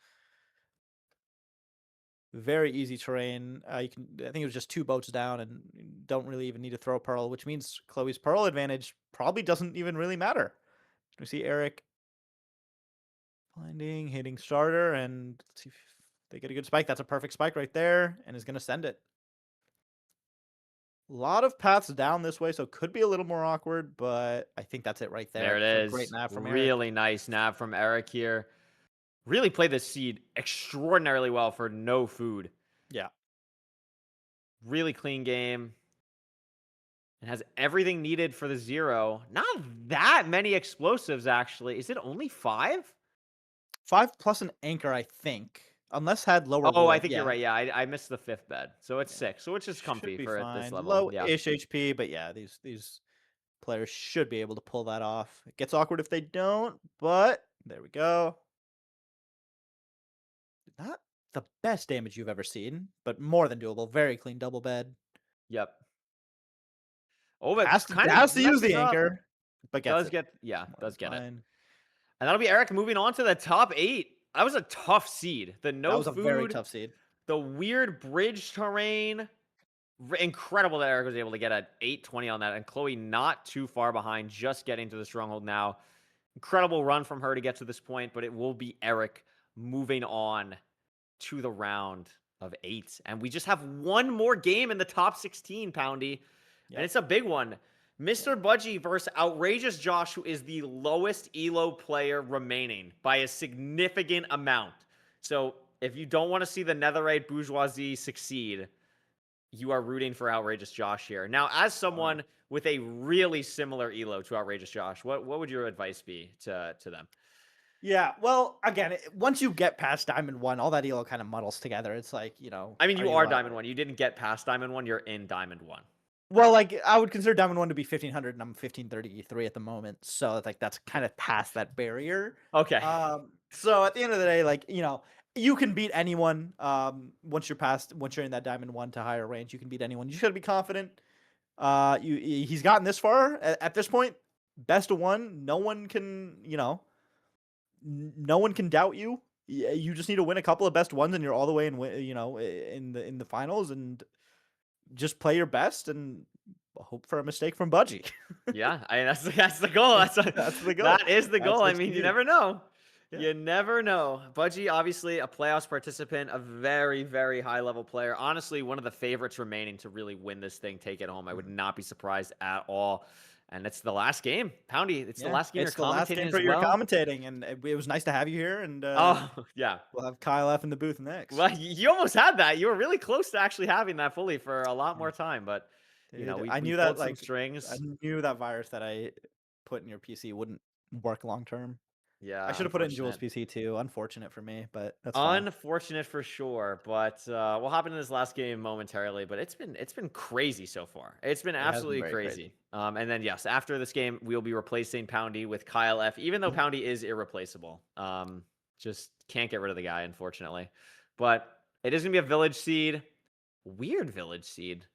Very easy terrain. I think it was just 2 boats down, and you don't really even need to throw a pearl, which means Chloe's pearl advantage probably doesn't even really matter. We see Eric blinding, hitting starter, and let's see if they get a good spike. That's a perfect spike right there, and is going to send it. A lot of paths down this way, so it could be a little more awkward, but I think that's it right there. There it So is. great nav from Eric. Really nice nav from Eric here. Really played this seed extraordinarily well for no food. Yeah. Really clean game. It has everything needed for the 0. Not that many explosives, actually. Is it only 5? 5 plus an anchor, I think. Unless had lower. Oh, I wood, think yeah. you're right. Yeah, I missed the 5th bed. So it's Yeah. 6. So which is Should comfy be for at this fine. level. Yeah. Low-ish HP, but yeah, these players should be able to pull that off. It gets awkward if they don't, but there we go. Not the best damage you've ever seen, but more than doable. Very clean double bed. Yep. Oh, but Has kind to of use the messes up. anchor, but gets Does it. get, yeah, does get it. Fine. And that'll be Eric moving on to the top 8. That was a tough seed. The That no was a very food, tough seed. the weird bridge terrain. Incredible that Eric was able to get an 820 on that. And Chloe not too far behind, just getting to the stronghold now. Incredible run from her to get to this point, but it will be Eric moving on to the round of 8. And we just have one more game in the top 16, Poundy. And it's a big one. Mr. Budgie versus Outrageous Josh, who is the lowest ELO player remaining by a significant amount. So if you don't want to see the Netherite Bourgeoisie succeed, you are rooting for Outrageous Josh here. Now, as someone with a really similar ELO to Outrageous Josh, what would your advice be to them? Yeah, well, again, once you get past Diamond 1, all that ELO kind of muddles together. It's like, I mean, you are Diamond 1. You didn't get past Diamond 1. You're in Diamond 1. Well, like, I would consider Diamond 1 to be 1500, and I'm 1533 at the moment. So, it's like, that's kind of past that barrier. Okay. So, at the end of the day, like, you can beat anyone once you're in that Diamond 1 to higher range. You can beat anyone. You should be confident. He's gotten this far. At this point, best of 1. No one can, no one can doubt you. You just need to win a couple of best ones, and you're all the way in the finals, and just play your best and hope for a mistake from Budgie. Yeah, that's the goal. That's the goal. That is the That's goal. what I mean, you do. never know. Yeah. You never know. Budgie, obviously a playoffs participant, a very, very high level player. Honestly, one of the favorites remaining to really win this thing, take it home. I would not be surprised at all. And it's the last game, Poundy. It's the last game It's you're the last commentating game as for your well. commentating, and it was nice to have you here. And Oh yeah, we'll have Kyle F in the booth next. well, you almost had that. You were really close to actually having that fully for a lot more time, but Dude, we I knew pulled that some like strings. I knew that virus that I put in your PC wouldn't work long term. Yeah, I should have put it in Jules' unfortunate. PC too. Unfortunate for me, but that's fine. Unfortunate for sure, but we'll hop into this last game momentarily. But it's been crazy so far. It's been has been absolutely very crazy. And then yes, after this game, we'll be replacing Poundy with Kyle F. Even though Poundy is irreplaceable, just can't get rid of the guy, unfortunately. But it is gonna be a village seed, weird village seed.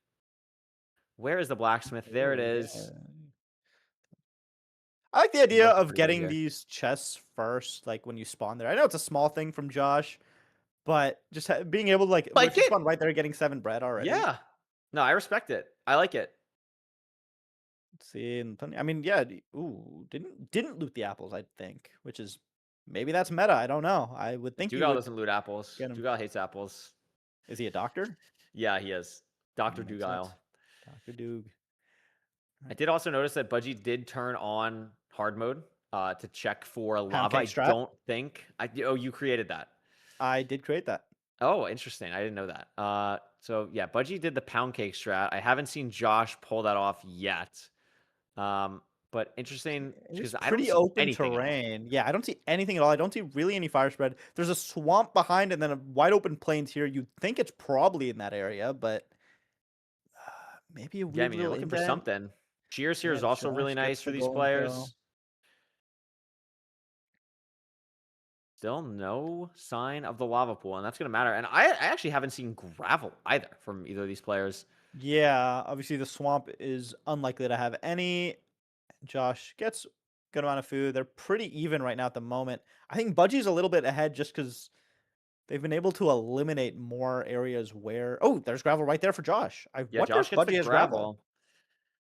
Where is the blacksmith? There it is. Yeah. I like the idea Looks of pretty getting big here. these chests first, like when you spawn there. I know it's a small thing from Josh, but just being able to Like if you it. spawn right there, getting 7 bread already. Yeah. No, I respect it. I like it. Let's see, and I mean, yeah. Didn't loot the apples, I think, which is maybe that's meta. I don't know. I would think Dougal doesn't loot apples. get him. Dougal hates apples. Is he a doctor? Yeah, he is. Dr. Makes Dougal. sense. Dr. Doog. I did also notice that Budgie did turn on hard mode to check for lava. I Pancake strat? don't think. Oh, you created that. I did create that. Oh, interesting. I didn't know that. So yeah, Budgie did the pound cake strat. I haven't seen Josh pull that off yet. But interesting It's because I don't pretty see open anything at all. terrain. Yeah, I don't see anything at all. I don't see really any fire spread. There's a swamp behind and then a wide open plains here. You'd think it's probably in that area, but maybe a weird Yeah, I mean, you're little looking for indent. something. Cheers here Yeah, is also Josh really gets nice for the these golden players. kill. Still no sign of the lava pool, and that's going to matter. And I actually haven't seen gravel either from either of these players. Yeah, obviously the swamp is unlikely to have any. Josh gets a good amount of food. They're pretty even right now at the moment. I think Budgie's a little bit ahead just because they've been able to eliminate more areas where. Oh, there's gravel right there for Josh. I Yeah, wonder Josh if gets Budgie the has gravel. gravel.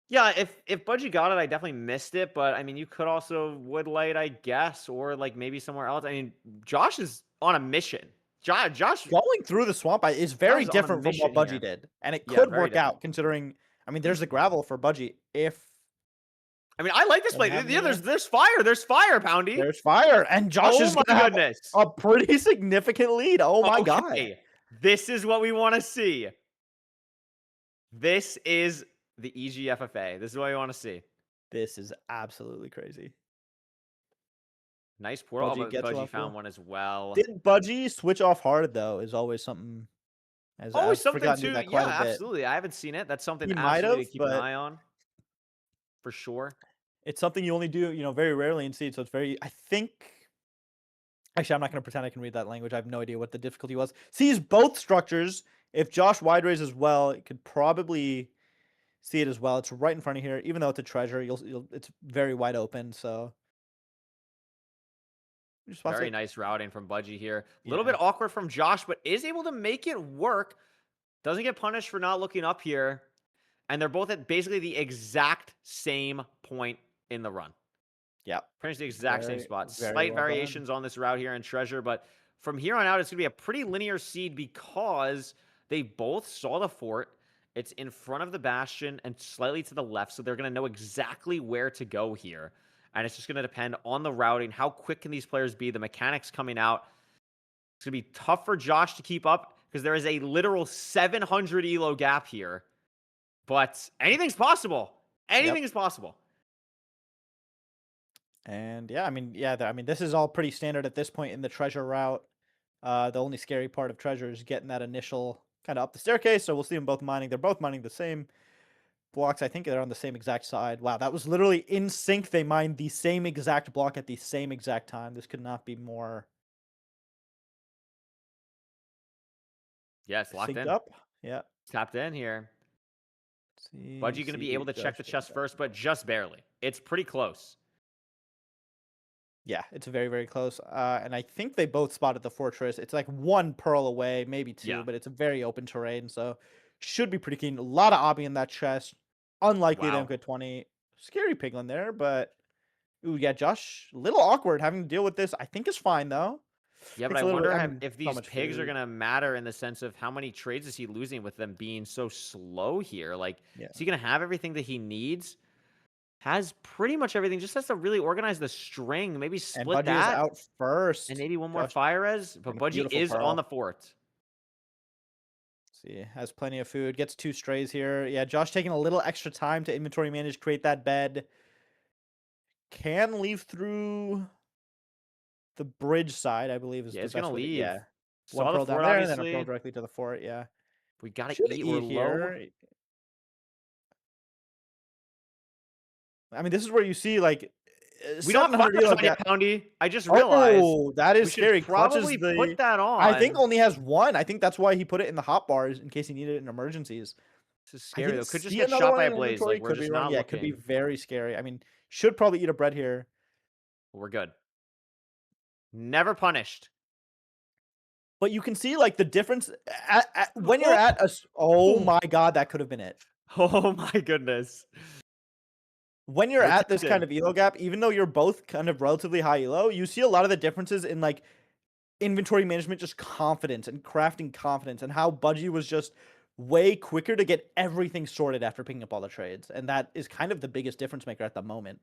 Yeah, if Budgie got it, I definitely missed it. But I mean, you could also Woodlight, I guess, or like maybe somewhere else. I mean, Josh is on a mission. Josh, Going through the swamp is very is on a different from what mission Budgie here. did, and it Yeah, could very work out different. considering. I mean, there's the gravel for Budgie. If I mean, I like this Don't play. have Yeah, any there's fire, Poundy. there's fire, and Josh Oh is my gonna have goodness. a pretty significant lead. Oh my god! Okay, this is what we want to see. This is the EGFFA. This is what we want to see. This is absolutely crazy. Nice portal. Budgie But gets Budgie level. found one as well. Did Budgie switch off hard though? Is always something. Always I've something forgotten to, do that yeah, quite a bit. absolutely. I haven't seen it. That's something He might absolutely have, to keep an but- eye on. For sure. It's something you only do, very rarely in seed. So it's very. I think Actually, I'm not going to pretend I can read that language. I have no idea what the difficulty was. Sees both structures. If Josh wide rays as well, it could probably see it as well. It's right in front of here. Even though it's a treasure, it's very wide open. So just spots Very it. nice routing from Budgie here. A little Yeah. bit awkward from Josh, but is able to make it work. Doesn't get punished for not looking up here. And they're both at basically the exact same point in the run. Yeah. Pretty much the exact same Very, spot. very Slight well done. variations on this route here in Treasure, but from here on out, it's going to be a pretty linear seed because they both saw the fort. It's in front of the bastion and slightly to the left, so they're going to know exactly where to go here. And it's just going to depend on the routing. How quick can these players be? The mechanics coming out. It's going to be tough for Josh to keep up because there is a literal 700 elo gap here. But anything's possible. Anything is possible. And yeah, I mean, this is all pretty standard at this point in the treasure route. The only scary part of treasure is getting that initial kind of up the staircase. So we'll see them both mining. They're both mining the same blocks. I think they're on the same exact side. Wow, that was literally in sync. They mined the same exact block at the same exact time. This could not be more Yeah, it's locked synced in. up. Yeah. Tapped in here. See, Budgie going to be able to check the chest first, but just barely. It's pretty close. Yeah, it's very, very close. And I think they both spotted the fortress. It's like one pearl away, maybe two, Yeah. but it's a very open terrain, so should be pretty keen. A lot of obby in that chest. Unlikely they Wow. don't get 20. Scary piglin there, but ooh, yeah, Josh, a little awkward having to deal with this. I think is fine though. Yeah, but Takes I a little bit- wonder I mean, if so these much pigs are food. going to matter in the sense of how many trades is he losing with them being so slow here? Like, Yeah. is he going to have everything that he needs? Has pretty much everything. Just has to really organize the string. Maybe And split Budgie is that. out first. And maybe one more Josh fire res. But getting a Budgie beautiful is pearl. on the fort. See, has plenty of food. Gets 2 strays here. Yeah, Josh taking a little extra time to inventory manage, create that bed. Can leave through the bridge side, I believe is Yeah, the it's best going to way to- leave. Yeah. Saw One the pearl down fort, there, and then a pearl obviously. directly to the fort. Yeah. We got to Should eat. We're low. I mean, this is where you see like We don't have 700 fires elo on you, gap. Poundy. I just realized. Oh, that is We should scary. Clutches probably the. put that on. I think only has 1. I think that's why he put it in the hot bars in case he needed it in emergencies. This is I scary, didn't though. Could just see get another shot one by a in blaze. inventory, Like, we're could just be wrong. not Yeah, looking. could be very scary. I mean, should probably eat a bread here. We're good. Never punished. But you can see like the difference when you're at a. Oh my god, that could have been it. Oh my goodness. When you're We're at this kind tempted. of elo gap, even though you're both kind of relatively high elo, you see a lot of the differences in like inventory management, just confidence and crafting confidence, and how Budgie was just way quicker to get everything sorted after picking up all the trades. And that is kind of the biggest difference maker at the moment.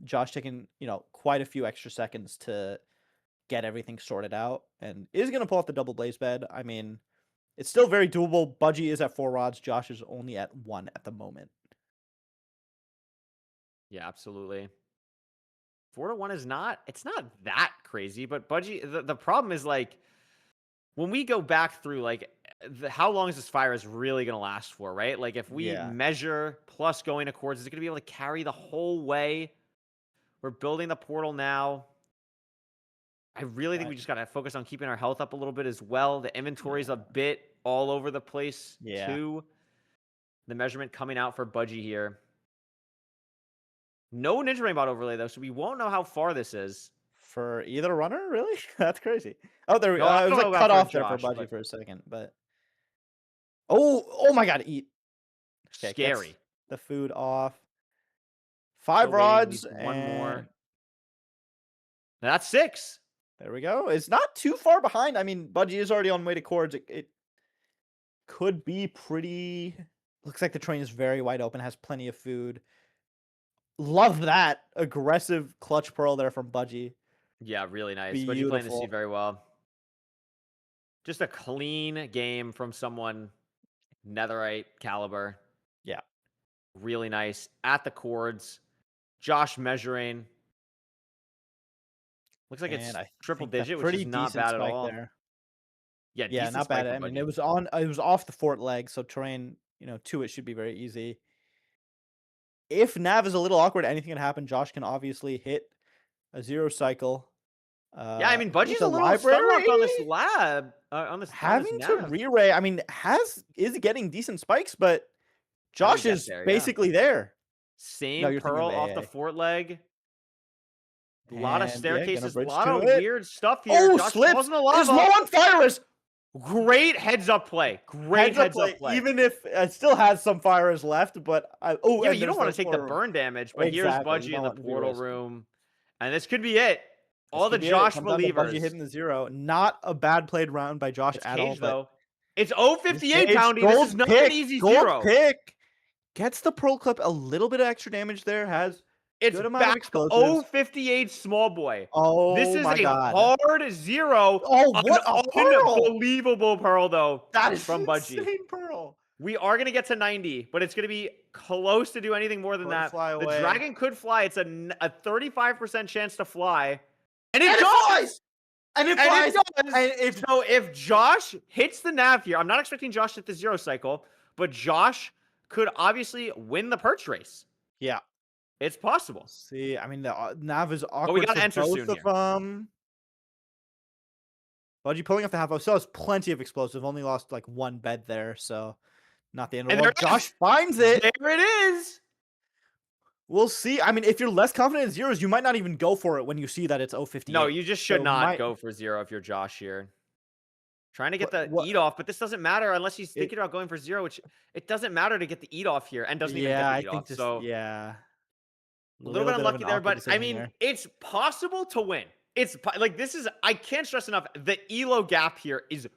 Josh taking, quite a few extra seconds to get everything sorted out and is going to pull off the double blaze bed. I mean, it's still very doable. Budgie is at 4 rods. Josh is only at 1 at the moment. Yeah, absolutely. 4-1 is not, it's not that crazy, but Budgie, the problem is like, when we go back through, like, how long is this fire is really going to last for, right? Like, if we Yeah. measure plus going accords, is it going to be able to carry the whole way? We're building the portal now. I really think we just got to focus on keeping our health up a little bit as well. The inventory is a bit all over the place, too. The measurement coming out for Budgie here. No Ninja Rainbot overlay, though, so we won't know how far this is. For either runner, really? That's crazy. Oh, there we No, go. I It was don't like know about cut for off there for Josh, Budgie but- for a second, but oh my god, eat. Okay, gets Scary. the food off. 5 Still waiting, rods needs one and more. That's 6. there we go. It's not too far behind. I mean, Budgie is already on way to cords. It could be pretty. Looks like the train is very wide open. Has plenty of food. Love that aggressive clutch pearl there from Budgie. Yeah, really nice. Budgie playing the Beautiful. seed very well. Just a clean game from someone netherite caliber. Yeah. Really nice. At the cords. Josh measuring. Looks like it's And I triple think a digit, which pretty is not decent bad at spike all. there. Yeah, Yeah, decent not spike bad. for I mean, Budgie. it was off the fort leg, so terrain, to it should be very easy. If Nav is a little awkward, anything can happen. Josh can obviously hit a 0 cycle Yeah, I mean, with Budgie's the a little stun locked on this library, lab. On this having to nav. re-ray. I mean, is getting decent spikes, but Having to Josh get is there, yeah. basically there. No, Same you're thinking Pearl of off the AA. fort leg. A lot of And yeah, gonna staircases, a bridge lot to of it. weird stuff here. Oh, Josh slips. falls in the Is low lava. on fire. Great heads up play. Great heads up play. Even if it still has some fires left, but Yeah, and but you don't there's want no to take the portal room. burn damage. But here's Exactly, you Budgie in don't the want to be portal risky. room. And this could be it. This All the could be it. It Josh comes down to Budgie believers. hitting the 0. Not a bad played round by Josh It's at all. Cage, But though. It's 058, Cage, Poundy. This gold is not pick, an easy gold 0. pick. Gets the pearl clip, a little bit of extra damage there. Has It's good amount of back explosives. 058 small boy. Oh This is my a god. hard 0. Oh, what a pearl! Unbelievable pearl, though. That is from Budgie. insane pearl. We are going to get to 90, but it's going to be close to do anything more than Could that. fly The away. dragon could fly. It's a 35% chance to fly. And it And it does! flies! And it And flies! it does! And if So if Josh hits the nav here, I'm not expecting Josh to hit the 0 cycle, but Josh could obviously win the perch race. yeah. It's possible. See, I mean, the nav is awkward gotta for enter both soon of here. them. Budgie pulling off the half. Still has plenty of explosive. Only lost like one bed there, so not the end of the And world. there it Josh is. finds it. There it is! We'll see. I mean, if you're less confident in zeros, you might not even go for it when you see that it's 058. No, you just should So not might- go for 0 if you're Josh here. Trying to get the What- eat off, but this doesn't matter unless he's thinking about going for 0, which it doesn't matter to get the eat off here and doesn't even Yeah, get I the eat think off. just So yeah. a little bit of unlucky an there, awkward but I decision mean, there. it's possible to win. It's like this is I can't stress enough. The elo gap here is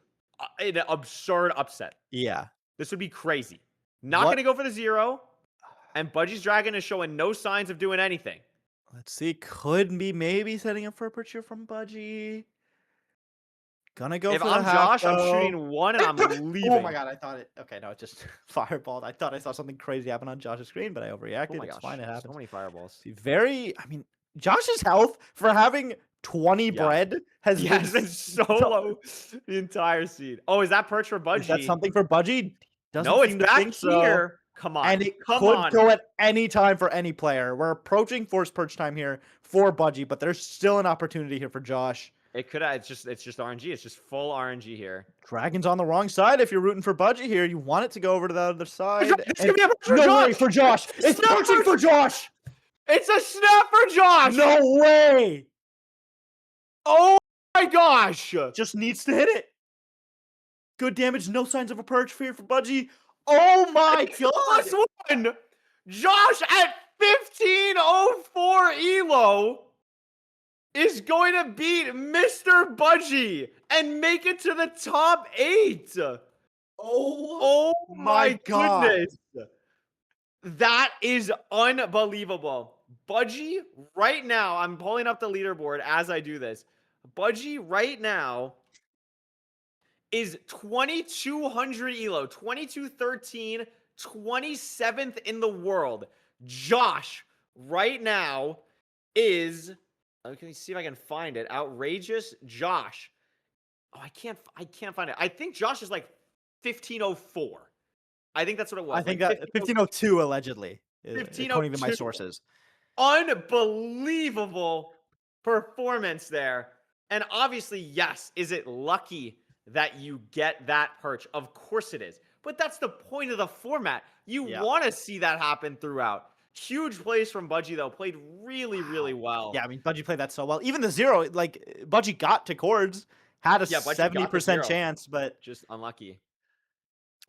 an absurd upset. Yeah. This would be crazy. Not What- going to go for the 0, and Budgie's dragon is showing no signs of doing anything. Let's see. Could be maybe setting up for a purchase from Budgie. Gonna go If for I'm the half, Josh, I'm though. shooting 1 and I'm leaving. Oh my god, I thought it. Okay, no, it just fireballed. I thought I saw something crazy happen on Josh's screen, but I overreacted. Oh my It's gosh, fine. It happens. so many fireballs. See, I mean, Josh's health for having 20 Yeah. bread has Yeah, been it's been so low the entire seed. Oh, is that perch for Budgie? Is that something for Budgie? Doesn't No, it's seem to back think so. here. Come on. And it Come could on. go at any time for any player. We're approaching forced perch time here for Budgie, but there's still an opportunity here for Josh. It could it's just RNG. It's just full RNG here. Dragon's on the wrong side. If you're rooting for Budgie here, you want it to go over to the other side. It's gonna be a perch for No Josh. way for Josh. It's Snap perching perch. for Josh. It's a snap for Josh. No way. Oh my gosh. Just needs to hit it. Good damage. No signs of a perch here for Budgie. Oh my god. Plus 1. Josh at 1504 elo is going to beat Mr. Budgie and make it to the top 8. Oh my God. goodness. That is unbelievable. Budgie right now, I'm pulling up the leaderboard as I do this. Budgie right now is 2200 elo, 2213, 27th in the world. Josh right now is, let me see if I can find it. Outrageous Josh. Oh, I can't find it. I think Josh is like 1504. I think that's what it was. I think like that 1502 allegedly, according to my 1502. sources. Unbelievable performance there. And obviously, yes, is it lucky that you get that perch? Of course it is. But that's the point of the format. You Yeah. want to see that happen throughout. Huge plays from Budgie, though. Played really, really well. Yeah, I mean, Budgie played that so well. Even the 0, like, Budgie got to chords, had a Yeah, Budgie got to 70% 0. chance, but Just unlucky.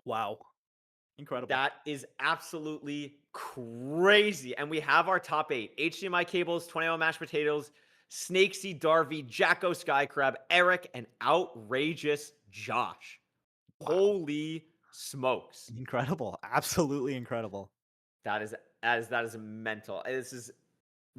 wow. Incredible. That is absolutely crazy. And we have our top 8. HDMI cables, 21 mashed potatoes, Snakesy, Darby, Jacko, Skycrab, Eric, and outrageous Josh. Wow. Holy smokes. Incredible. Absolutely incredible. That is mental. This is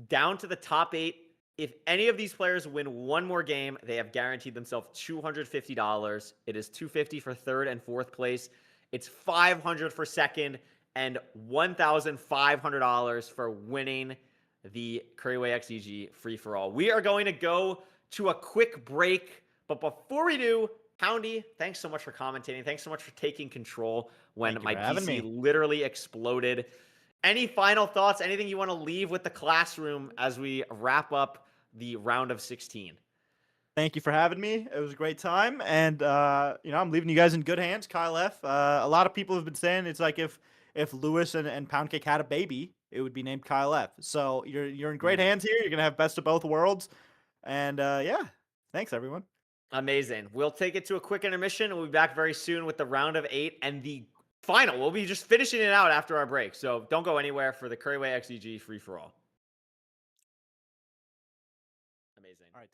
down to the top 8. If any of these players win one more game, they have guaranteed themselves $250. It is $250 for 3rd and 4th place. It's $500 for 2nd and $1,500 for winning the Couriway XEG free-for-all. We are going to go to a quick break, but before we do, Poundy, thanks so much for commentating. Thanks so much for taking control when Thank you my for having PC me. literally exploded. Any final thoughts? Anything you want to leave with the classroom as we wrap up the round of 16? Thank you for having me. It was a great time, and I'm leaving you guys in good hands. Kyle F. A lot of people have been saying it's like if Lewis and Poundcake had a baby, it would be named Kyle F. So you're in great hands here. You're gonna have best of both worlds, and yeah, thanks everyone. Amazing. We'll take it to a quick intermission, and we'll be back very soon with the round of 8 and the final. We'll be just finishing it out after our break, so don't go anywhere for the Couriway XEG free for all. Amazing. All right.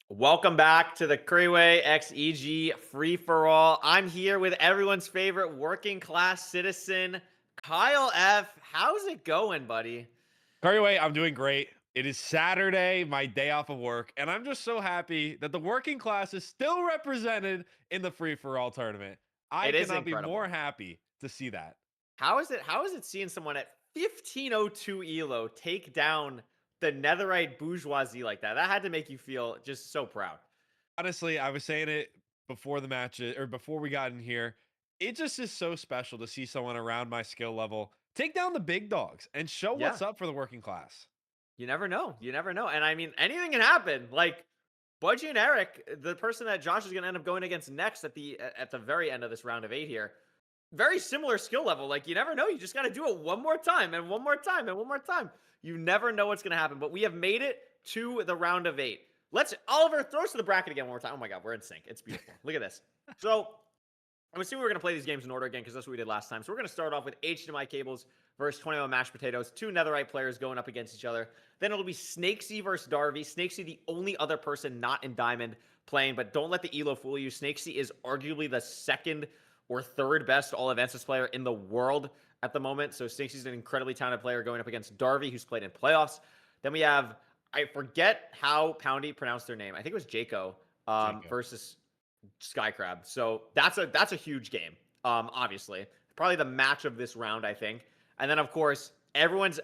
Welcome back to the Couriway XEG free for all. I'm here with everyone's favorite working class citizen, Kyle F. How's it going, buddy? Couriway, I'm doing great. It is Saturday, my day off of work, and I'm just so happy that the working class is still represented in the free for all tournament. I It is cannot be incredible. more happy to see that. How is it seeing someone at 1502 elo take down the netherite bourgeoisie like that? That had to make you feel just so proud. Honestly, I was saying it before the match or before we got in here. It just is so special to see someone around my skill level take down the big dogs and show what's Yeah. up for the working class. You never know. You never know. And I mean, anything can happen. Like Budgie and Eric, the person that Josh is going to end up going against next at the very end of this round of 8 here. Very similar skill level. Like you never know. You just got to do it one more time and one more time and one more time. You never know what's going to happen. But we have made it to the round of 8. Oliver, throw us to the bracket again one more time. Oh my God, we're in sync. It's beautiful. Look at this. So I'm assuming we're going to play these games in order again because that's what we did last time. So we're going to start off with HDMI cables versus 21 mashed potatoes. 2 netherite players going up against each other. Then it'll be Snakesy versus Darby. Snakesy, the only other person not in Diamond playing, but don't let the elo fool you. Snakesy is arguably the second or third best all Avensis player in the world at the moment. So Snakesy's an incredibly talented player going up against Darby, who's played in playoffs. Then we have, I forget how Poundy pronounced their name. I think it was Jaco, versus Skycrab. So that's a huge game. Obviously, probably the match of this round, I think. And then of course, everyone's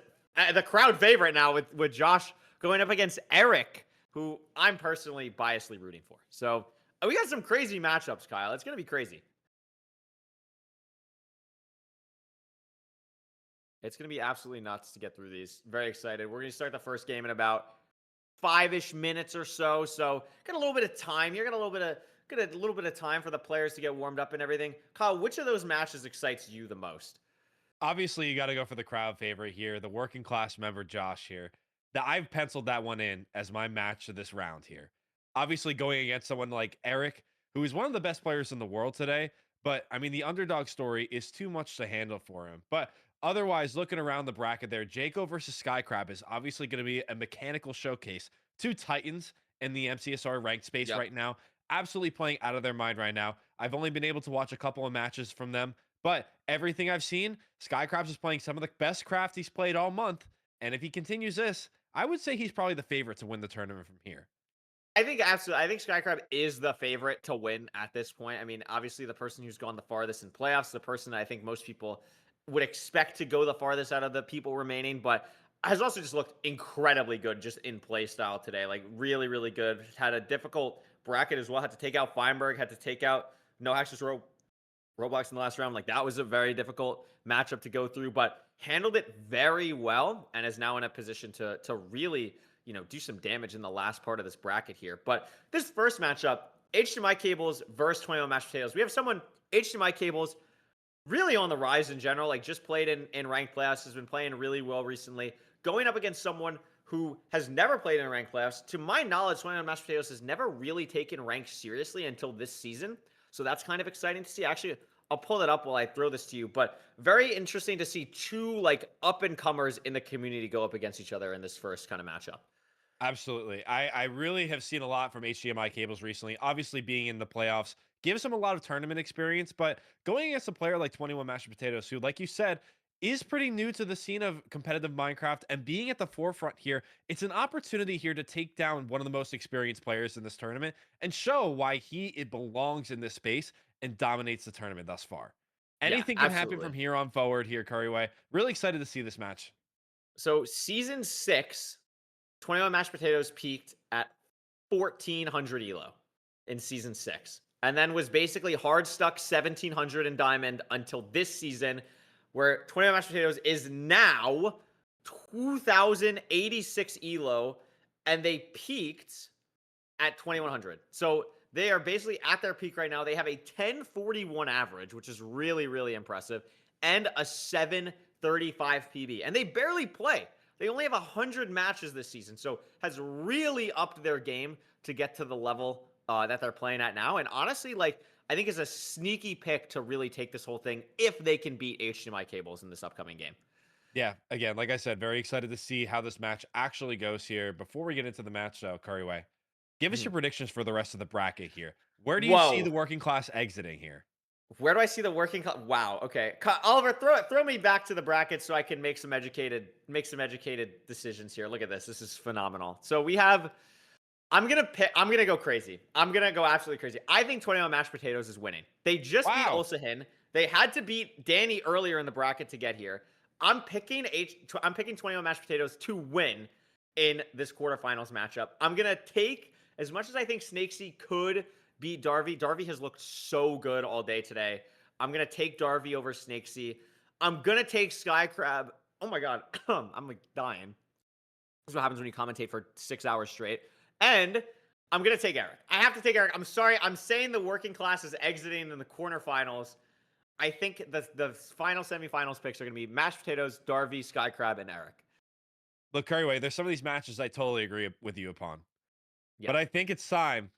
the crowd favorite now with Josh going up against Eric, who I'm personally biasly rooting for. So we got some crazy matchups, Kyle. It's gonna be crazy. It's gonna be absolutely nuts to get through these. Very excited. We're gonna start the first game in about 5-ish minutes or so. So got a little bit of time here. Got a little bit of time for the players to get warmed up and everything. Kyle, which of those matches excites you the most? Obviously, you got to go for the crowd favorite here, the working class member Josh here. That I've penciled that one in as my match of this round here. Obviously, going against someone like Eric, who is one of the best players in the world today. But I mean, the underdog story is too much to handle for him. But otherwise, looking around the bracket there, Jaco versus Skycrab is obviously going to be a mechanical showcase. 2 Titans in the MCSR ranked space right now, absolutely playing out of their mind right now. I've only been able to watch a couple of matches from them, but everything I've seen, Skycrabs is playing some of the best craft he's played all month. And if he continues this, I would say he's probably the favorite to win the tournament from here. I think absolutely. I think Skycrab is the favorite to win at this point. I mean, obviously, the person who's gone the farthest in playoffs, the person that I think most people would expect to go the farthest out of the people remaining, but has also just looked incredibly good just in play style today. Like, really, really good. Had a difficult bracket as well. Had to take out Fineberg, had to take out No Hexus Roblox in the last round. Like, that was a very difficult matchup to go through, but handled it very well and is now in a position to really, do some damage in the last part of this bracket here. But this first matchup, HDMI cables versus 21 mashed potatoes. We have someone, HDMI cables, really on the rise in general, like just played in ranked playoffs, has been playing really well recently, going up against someone who has never played in ranked playoffs. To my knowledge, 21 mashed potatoes has never really taken ranked seriously until this season. So that's kind of exciting to see. Actually, I'll pull it up while I throw this to you, but very interesting to see 2 like up and comers in the community go up against each other in this first kind of matchup. Absolutely. I really have seen a lot from HDMI cables recently. Obviously, being in the playoffs gives him a lot of tournament experience, but going against a player like 21 Mashed Potatoes, who, like you said, is pretty new to the scene of competitive Minecraft and being at the forefront here, it's an opportunity here to take down one of the most experienced players in this tournament and show why it belongs in this space and dominates the tournament thus far. Yeah, Anything can happen absolutely. from here on forward here, Couriway. Really excited to see this match. So season 6, 21 mashed potatoes peaked at 1400 elo in season 6, and then was basically hard stuck 1700 in diamond until this season, where 21 mashed potatoes is now 2086 elo, and they peaked at 2100. So they are basically at their peak right now. They have a 1041 average, which is really, really impressive, and a 735 PB, and they barely play. They only have 100 matches this season, so has really upped their game to get to the level that they're playing at now. And honestly, like, I think is a sneaky pick to really take this whole thing if they can beat HDMI cables in this upcoming game. Yeah, again, like I said, very excited to see how this match actually goes here. Before we get into the match, though, Couriway, Give us your predictions for the rest of the bracket here. Where do you see Whoa. the working class exiting here? Where do I see the working class? Wow. Okay, Oliver, throw me back to the bracket so I can make some educated decisions here. Look at this. This is phenomenal. So we have. I'm gonna go crazy. I'm gonna go absolutely crazy. I think 21 Mashed Potatoes is winning. They just beat Wow. Ulsahin. They had to beat Danny earlier in the bracket to get here. I'm picking 21 Mashed Potatoes to win in this quarterfinals matchup. I'm gonna take, as much as I think Snakesy could beat Darby. Darby has looked so good all day today. I'm gonna take Darby over Snakesy. I'm gonna take Skycrab. Oh my god, I'm like dying. This is what happens when you commentate for 6 hours straight. And I'm going to take Eric. I have to take Eric. I'm sorry. I'm saying the working class is exiting in the quarterfinals. I think the final semifinals picks are going to be Mashed Potatoes, Darby, Skycrab, and Eric. Look, Couriway, there's some of these matches I totally agree with you upon. Yeah. But I think it's time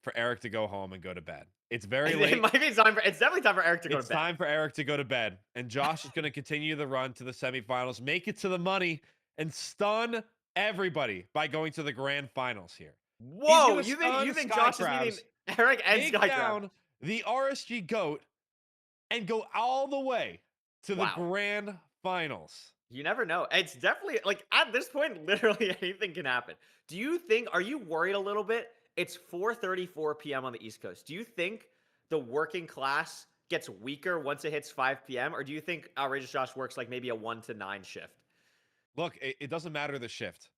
for Eric to go home and go to bed. It's very It late. might be time for, it's definitely time for Eric to go It's to bed. time for Eric to go to bed. And Josh is going to continue the run to the semifinals, make it to the money, and stun everybody by going to the grand finals here. Whoa, He's you gonna think stun Josh is meaning Skycrabs, Eric and take Skycrab? down the RSG GOAT and go all the way to the Wow. grand finals. You never know. It's definitely, like, at this point, literally anything can happen. Are you worried a little bit? It's 4:34 p.m. on the East Coast. Do you think the working class gets weaker once it hits 5 p.m.? Or do you think Outrageous Josh works like maybe a 1 to 9 shift? Look, it doesn't matter the shift.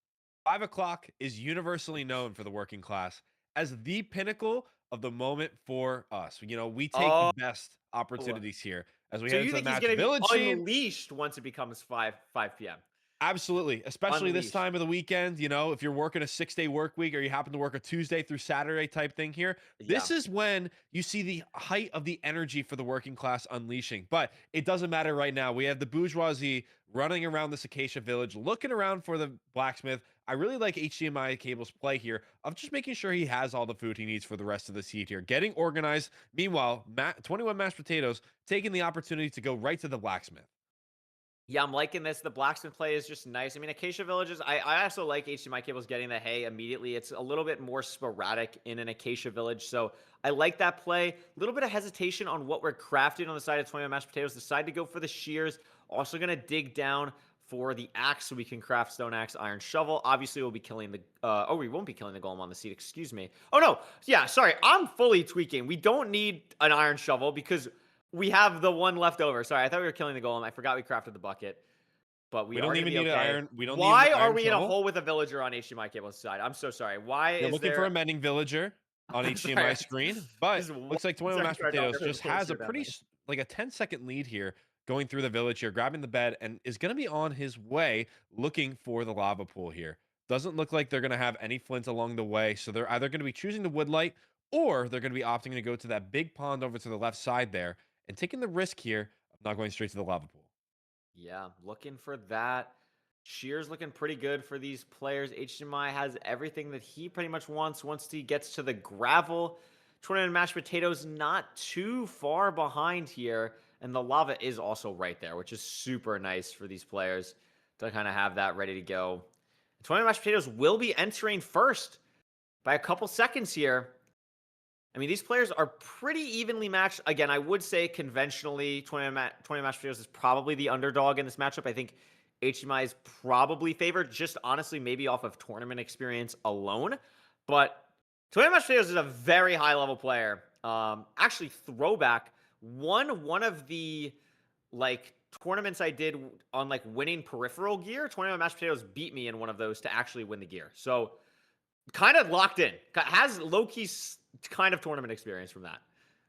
5 o'clock is universally known for the working class as the pinnacle of the moment for us. You know, we take the best opportunities here as we So head you into the think he's match going to village be scene. unleashed once it becomes 5 p.m.? Absolutely, especially this Unleashed. time of the weekend. You know, if you're working a 6-day work week or you happen to work a Tuesday through Saturday type thing here, this is when you see the height of the energy for the working class unleashing. But it doesn't matter right now. We have the bourgeoisie running around this Acacia village, looking around for the blacksmith. I really like HDMI Cable's play here of just making sure he has all the food he needs for the rest of the seed here, getting organized. Meanwhile, 21 Mashed Potatoes taking the opportunity to go right to the blacksmith. Yeah, I'm liking this. The blacksmith play is just nice. I mean, Acacia Villages, I also like HDMI Cables getting the hay immediately. It's a little bit more sporadic in an Acacia Village, so I like that play. A little bit of hesitation on what we're crafting on the side of 21 Mashed Potatoes. Decide to go for the shears. Also going to dig down for the axe so we can craft stone axe, iron shovel. Obviously, we'll be killing the... we won't be killing the golem on the seat. Excuse me. Oh, no. Yeah, sorry. I'm fully tweaking. We don't need an iron shovel because... we have the one left over. Sorry, I thought we were killing the golem. I forgot we crafted the bucket. But we don't are even need okay. an iron. We don't Why need an are iron we in a shovel. hole with a villager on HDMI Cable's side? I'm so sorry. Why You're is looking there... for a mending villager on I'm HDMI sorry. screen, but Just looks like one 21 Mashed second, Potatoes I'll just go has a down pretty there. like a 10-second lead here going through the village here, grabbing the bed, and is going to be on his way looking for the lava pool here. Doesn't look like they're going to have any flints along the way, so they're either going to be choosing the woodlight or they're going to be opting to go to that big pond over to the left side there and taking the risk here of not going straight to the lava pool. Yeah, looking for that. Shear's looking pretty good for these players. HDMI has everything that he pretty much wants once he gets to the gravel. 21 Mashed Potatoes not too far behind here. And the lava is also right there, which is super nice for these players to kind of have that ready to go. 21 Mashed Potatoes will be entering first by a couple seconds here. I mean, these players are pretty evenly matched. Again, I would say conventionally, 20 Mashed Potatoes is probably the underdog in this matchup. I think HDMI is probably favored, just honestly, maybe off of tournament experience alone. But 20 Mashed Potatoes is a very high-level player. Actually, throwback, won one of the, like, tournaments I did on, like, winning peripheral gear. 21 Mashed Potatoes beat me in one of those to actually win the gear. So, kind of locked in. Has low-key kind of tournament experience from that.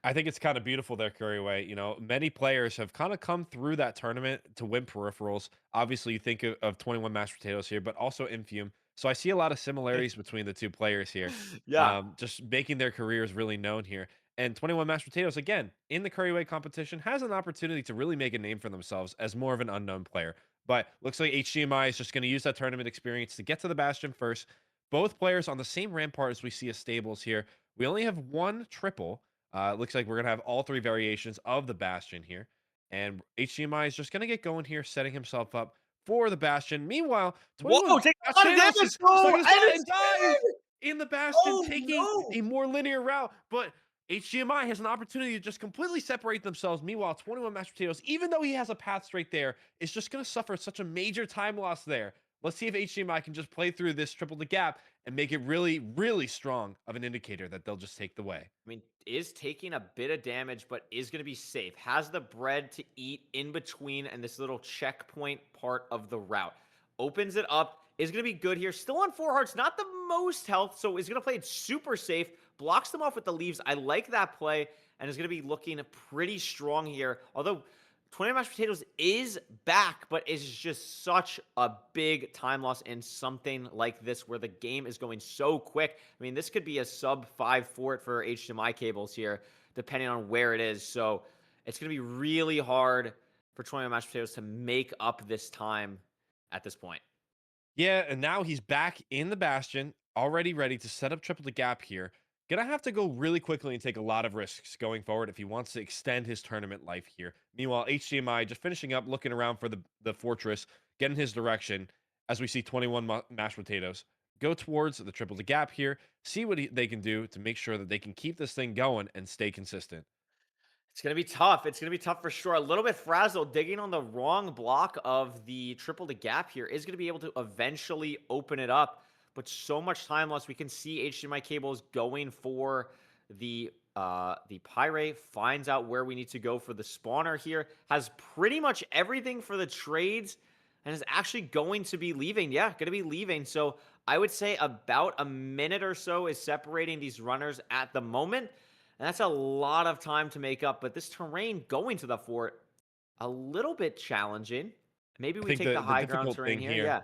I think it's kind of beautiful there, Couriway. You know, many players have kind of come through that tournament to win peripherals. Obviously, you think of 21 Mashed Potatoes here, but also Infume. So I see a lot of similarities between the two players here. Yeah. Just making their careers really known here. And 21 Mashed Potatoes, again, in the Couriway competition, has an opportunity to really make a name for themselves as more of an unknown player. But looks like HDMI is just going to use that tournament experience to get to the Bastion first. Both players on the same rampart as we see as stables here. We only have one triple. Looks like we're going to have all three variations of the Bastion here. And HDMI is just going to get going here, setting himself up for the Bastion. Meanwhile, 21 Whoa, take a lot of Potatoes damage! is stuck in his spot and dies. in the bastion, Oh, taking no! a more linear route, but HDMI has an opportunity to just completely separate themselves. Meanwhile, 21 Mashed Potatoes, even though he has a path straight there, is just going to suffer such a major time loss there. Let's see if HDMI can just play through this, triple the gap, and make it really, really strong of an indicator that they'll just take the way. I mean, is taking a bit of damage, but is going to be safe. Has the bread to eat in between and this little checkpoint part of the route. Opens it up. Is going to be good here. Still on 4 hearts. Not the most health, so is going to play it super safe. Blocks them off with the leaves. I like that play, and is going to be looking pretty strong here. Although 20 Mashed Potatoes is back, but it's just such a big time loss in something like this where the game is going so quick. I mean, this could be a sub 5 fort for HDMI cables here, depending on where it is. So it's going to be really hard for 20 Mashed Potatoes to make up this time at this point. Yeah, and now he's back in the bastion, already ready to set up triple the gap here. Gonna have to go really quickly and take a lot of risks going forward if he wants to extend his tournament life here. Meanwhile, HDMI just finishing up, looking around for the fortress, getting his direction as we see 21 Mashed Potatoes go towards the triple the gap here, see what they can do to make sure that they can keep this thing going and stay consistent. It's going to be tough. It's going to be tough for sure. A little bit frazzled. Digging on the wrong block of the triple to gap here is going to be able to eventually open it up. But so much time lost. We can see HDMI cables going for the Pyre. Finds out where we need to go for the spawner here. Has pretty much everything for the trades. And is actually going to be leaving. Yeah, going to be leaving. So I would say about a minute or so is separating these runners at the moment. And that's a lot of time to make up. But this terrain going to the fort, a little bit challenging. Maybe we take the high ground terrain here. Yeah.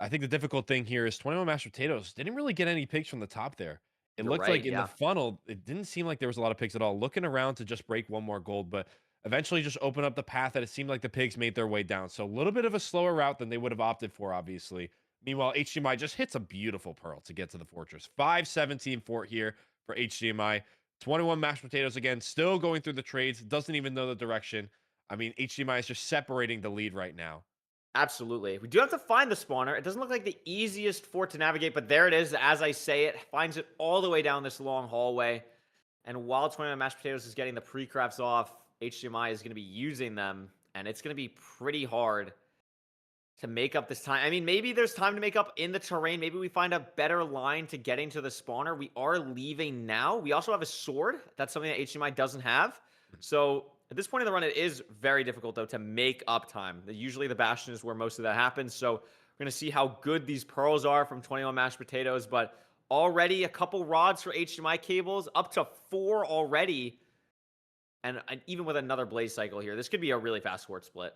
I think the difficult thing here is 21 Mashed Potatoes didn't really get any pigs from the top there. It You're looked right, like in yeah. the funnel, it didn't seem like there was a lot of pigs at all. Looking around to just break one more gold, but eventually just open up the path that it seemed like the pigs made their way down. So a little bit of a slower route than they would have opted for, obviously. Meanwhile, HDMI just hits a beautiful pearl to get to the fortress. 517 fort here for HDMI. 21 Mashed Potatoes again, still going through the trades, doesn't even know the direction. I mean, HDMI is just separating the lead right now. Absolutely. We do have to find the spawner. It doesn't look like the easiest fort to navigate, but there it is. As I say it, finds it all the way down this long hallway. And while 21 Mashed Potatoes is getting the pre-crafts off, HDMI is going to be using them, and it's going to be pretty hard to make up this time. I mean, maybe there's time to make up in the terrain. Maybe we find a better line to getting to the spawner. We are leaving now. We also have a sword. That's something that HDMI doesn't have. So at this point in the run, it is very difficult, though, to make up time. Usually the Bastion is where most of that happens. So we're going to see how good these pearls are from 21 Mashed Potatoes. But already a couple rods for HDMI cables, up to 4 already. And even with another blaze cycle here, this could be a really fast fort split.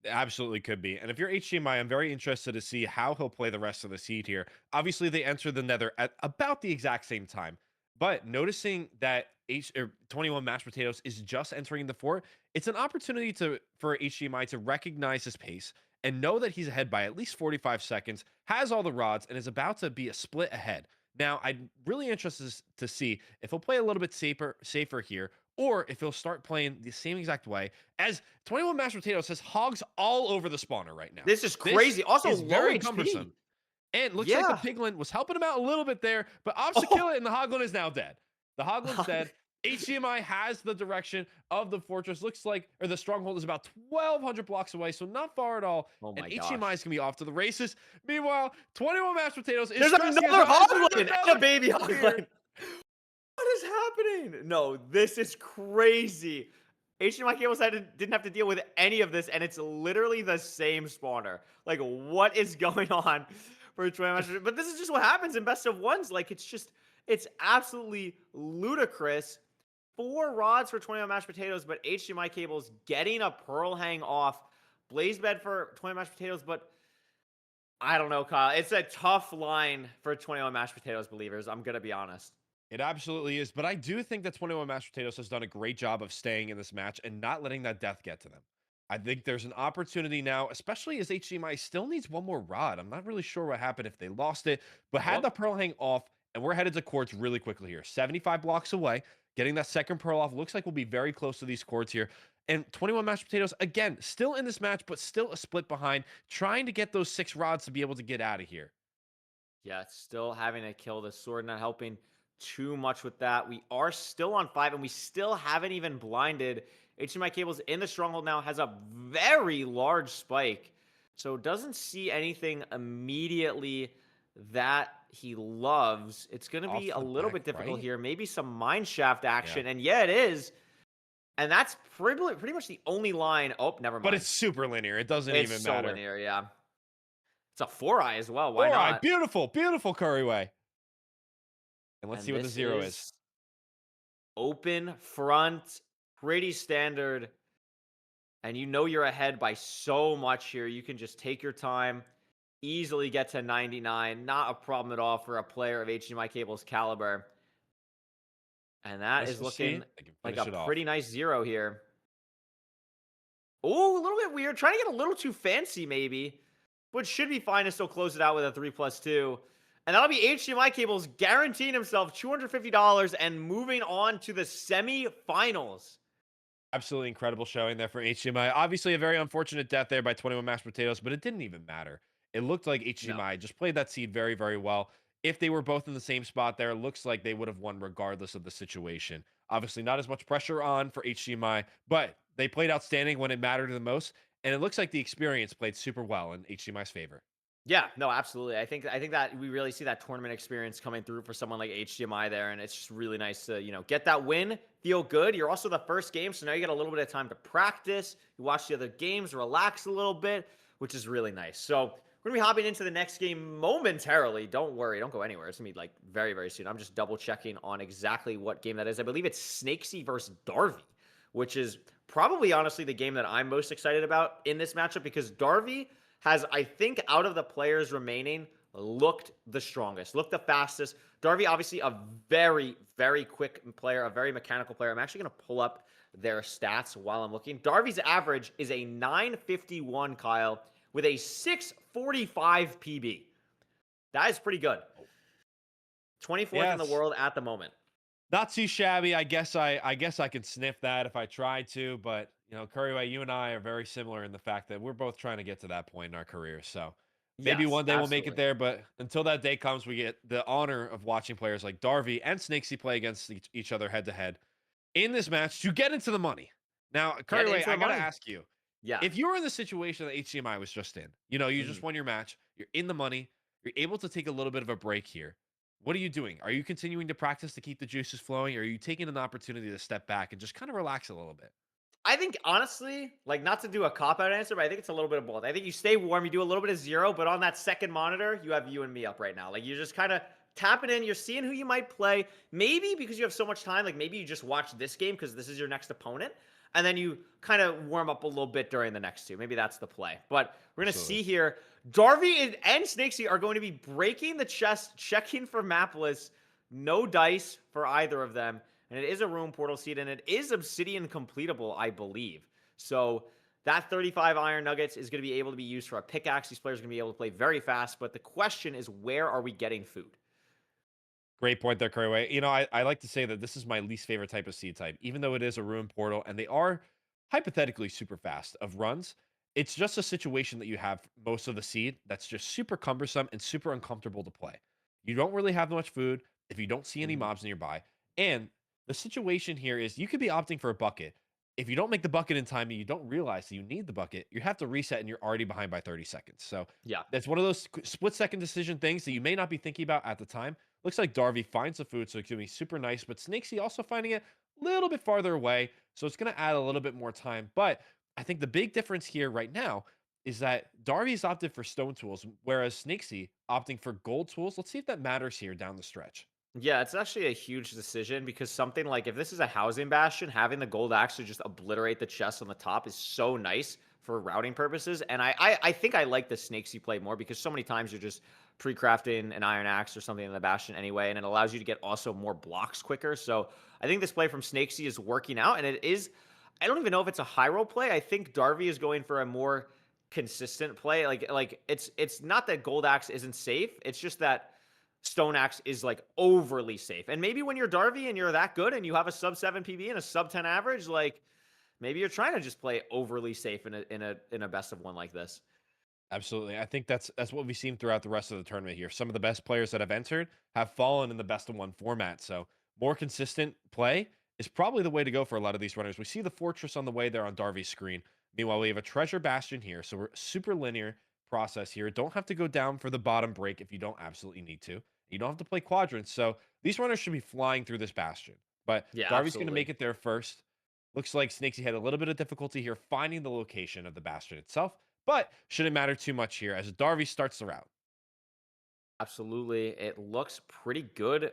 Absolutely could be. And if you're HDMI, I'm very interested to see how he'll play the rest of the seed here. Obviously, they enter the Nether at about the exact same time. But noticing that 21 Mashed Potatoes is just entering the fort, it's an opportunity for HDMI to recognize his pace and know that he's ahead by at least 45 seconds, has all the rods, and is about to be a split ahead. Now, I'm really interested to see if he'll play a little bit safer here, or if he'll start playing the same exact way as 21 Mashed Potatoes has hogs all over the spawner right now. This is crazy. Also, is low very HP. cumbersome. And looks like the piglin was helping him out a little bit there, but opts to kill it, and the hoglin is now dead. The hoglin's dead. HDMI has the direction of the fortress. Looks like, or the stronghold is about 1,200 blocks away, so not far at all. Oh my and gosh. HDMI is going to be off to the races. Meanwhile, 21 Mashed Potatoes is There's stressing another as well. hoglin and a baby hoglin. What is happening? No, this is crazy. HDMI cables didn't have to deal with any of this, and it's literally the same spawner. Like, what is going on for 21 Mashed Potatoes? But this is just what happens in best of ones. Like, it's absolutely ludicrous. 4 rods for 21 Mashed Potatoes, but HDMI cables getting a pearl hang off. Blaze bed for 21 Mashed Potatoes, but I don't know, Kyle. It's a tough line for 21 Mashed Potatoes believers. I'm going to be honest. It absolutely is, but I do think that 21 Mashed Potatoes has done a great job of staying in this match and not letting that death get to them. I think there's an opportunity now, especially as HDMI still needs one more rod. I'm not really sure what happened if they lost it, but had the pearl hang off, and we're headed to quartz really quickly here. 75 blocks away, getting that second pearl off. Looks like we'll be very close to these quartz here. And 21 Mashed Potatoes, again, still in this match, but still a split behind, trying to get those 6 rods to be able to get out of here. Yeah, still having to kill the sword, not helping too much with that. We are still on 5, and we still haven't even blinded. HDMI cables in the stronghold now has a very large spike. So doesn't see anything immediately that he loves. It's going to be Off a the little back bit difficult right? here. Maybe some mine shaft Yeah. action. And yeah, it is. And that's pretty much the only line. Oh, never mind. But it's super linear. It doesn't It's even so matter. linear, yeah. It's a 4-eye as well. Why All right, not? beautiful, beautiful Couriway. And let's And see what the this 0 is. Open front, pretty standard. And you know you're ahead by so much here. You can just take your time, easily get to 99. Not a problem at all for a player of HDMI Cable's caliber. And that Let's is just see. looking I can like finish a it off. pretty nice 0 here. Oh, a little bit weird. Trying to get a little too fancy, maybe. But should be fine to still close it out with a 3+2. And that'll be HDMI Cables guaranteeing himself $250 and moving on to the semifinals. Absolutely incredible showing there for HDMI. Obviously, a very unfortunate death there by 21 Mashed Potatoes, but it didn't even matter. It looked like HDMI just played that seed very, very well. If they were both in the same spot there, it looks like they would have won regardless of the situation. Obviously, not as much pressure on for HDMI, but they played outstanding when it mattered the most. And it looks like the experience played super well in HDMI's favor. Yeah, no, absolutely. I think that we really see that tournament experience coming through for someone like HDMI there, and it's just really nice to, get that win, feel good. You're also the first game, so now you get a little bit of time to practice. You watch the other games, relax a little bit, which is really nice. So we're gonna be hopping into the next game momentarily. Don't worry, don't go anywhere. It's gonna be like very, very soon. I'm just double checking on exactly what game that is. I believe it's Snakesy versus Darby, which is probably honestly the game that I'm most excited about in this matchup because Darby has, I think, out of the players remaining, looked the strongest, looked the fastest. Darby, obviously, a very, very quick player, a very mechanical player. I'm actually going to pull up their stats while I'm looking. Darby's average is a 951, Kyle, with a 645 PB. That is pretty good. 24th in the world at the moment. Not too shabby. I guess I can sniff that if I tried to, but Couriway, you and I are very similar in the fact that we're both trying to get to that point in our careers. So maybe Yes, one day we'll make it absolutely. there, but until that day comes, we get the honor of watching players like Darby and Snakesy play against each other head to head in this match to get into the money. Now, Get Couriway, into I the gotta money. ask you, Yeah. if you were in the situation that HDMI was just in, you just won your match, you're in the money, you're able to take a little bit of a break here. What are you doing? Are you continuing to practice to keep the juices flowing? Or are you taking an opportunity to step back and just kind of relax a little bit? I think honestly, like not to do a cop-out answer, but I think it's a little bit of both. I think you stay warm, you do a little bit of 0, but on that second monitor, you have you and me up right now. Like you're just kind of tapping in, you're seeing who you might play. Maybe because you have so much time, like maybe you just watch this game because this is your next opponent. And then you kind of warm up a little bit during the next two. Maybe that's the play. But we're going to see here. Darby and Snakesy are going to be breaking the chest, checking for mapless. No dice for either of them. And it is a room portal seed, and it is obsidian completable, I believe. So that 35 iron nuggets is going to be able to be used for a pickaxe. These players are going to be able to play very fast. But the question is, where are we getting food? Great point there, Couriway. I like to say that this is my least favorite type of seed type, even though it is a ruin portal and they are hypothetically super fast of runs. It's just a situation that you have most of the seed that's just super cumbersome and super uncomfortable to play. You don't really have much food if you don't see any mobs nearby. And the situation here is you could be opting for a bucket. If you don't make the bucket in time and you don't realize that you need the bucket, you have to reset and you're already behind by 30 seconds. So Yeah. that's one of those split-second decision things that you may not be thinking about at the time. Looks like Darby finds the food, so it's going to be super nice. But Snakesy also finding it a little bit farther away, so it's going to add a little bit more time. But I think the big difference here right now is that Darby's opted for stone tools, whereas Snakesy opting for gold tools. Let's see if that matters here down the stretch. Yeah, it's actually a huge decision because something like if this is a housing bastion, having the gold axe to just obliterate the chest on the top is so nice for routing purposes. And I think I like the Snakesy play more because so many times you're just pre-crafting an iron axe or something in the bastion anyway, and it allows you to get also more blocks quicker. So I think this play from Snakesy is working out, and it is. I don't even know if it's a high roll play. I think Darby is going for a more consistent play. Like it's not that gold axe isn't safe. It's just that Stone Axe is like overly safe. And maybe when you're Darby and you're that good and you have a sub 7 PB and a sub 10 average, like maybe you're trying to just play overly safe in a best of one like this. Absolutely. I think that's what we've seen throughout the rest of the tournament here. Some of the best players that have entered have fallen in the best of one format. So more consistent play is probably the way to go for a lot of these runners. We see the fortress on the way there on Darby's screen. Meanwhile, we have a treasure bastion here. So we're super linear process here. Don't have to go down for the bottom break if you don't absolutely need to. You don't have to play quadrants. So these runners should be flying through this bastion. But Yeah, Darby's going to absolutely. make it there first. Looks like Snakesy had a little bit of difficulty here finding the location of the bastion itself, but shouldn't matter too much here as Darby starts the route. Absolutely. It looks pretty good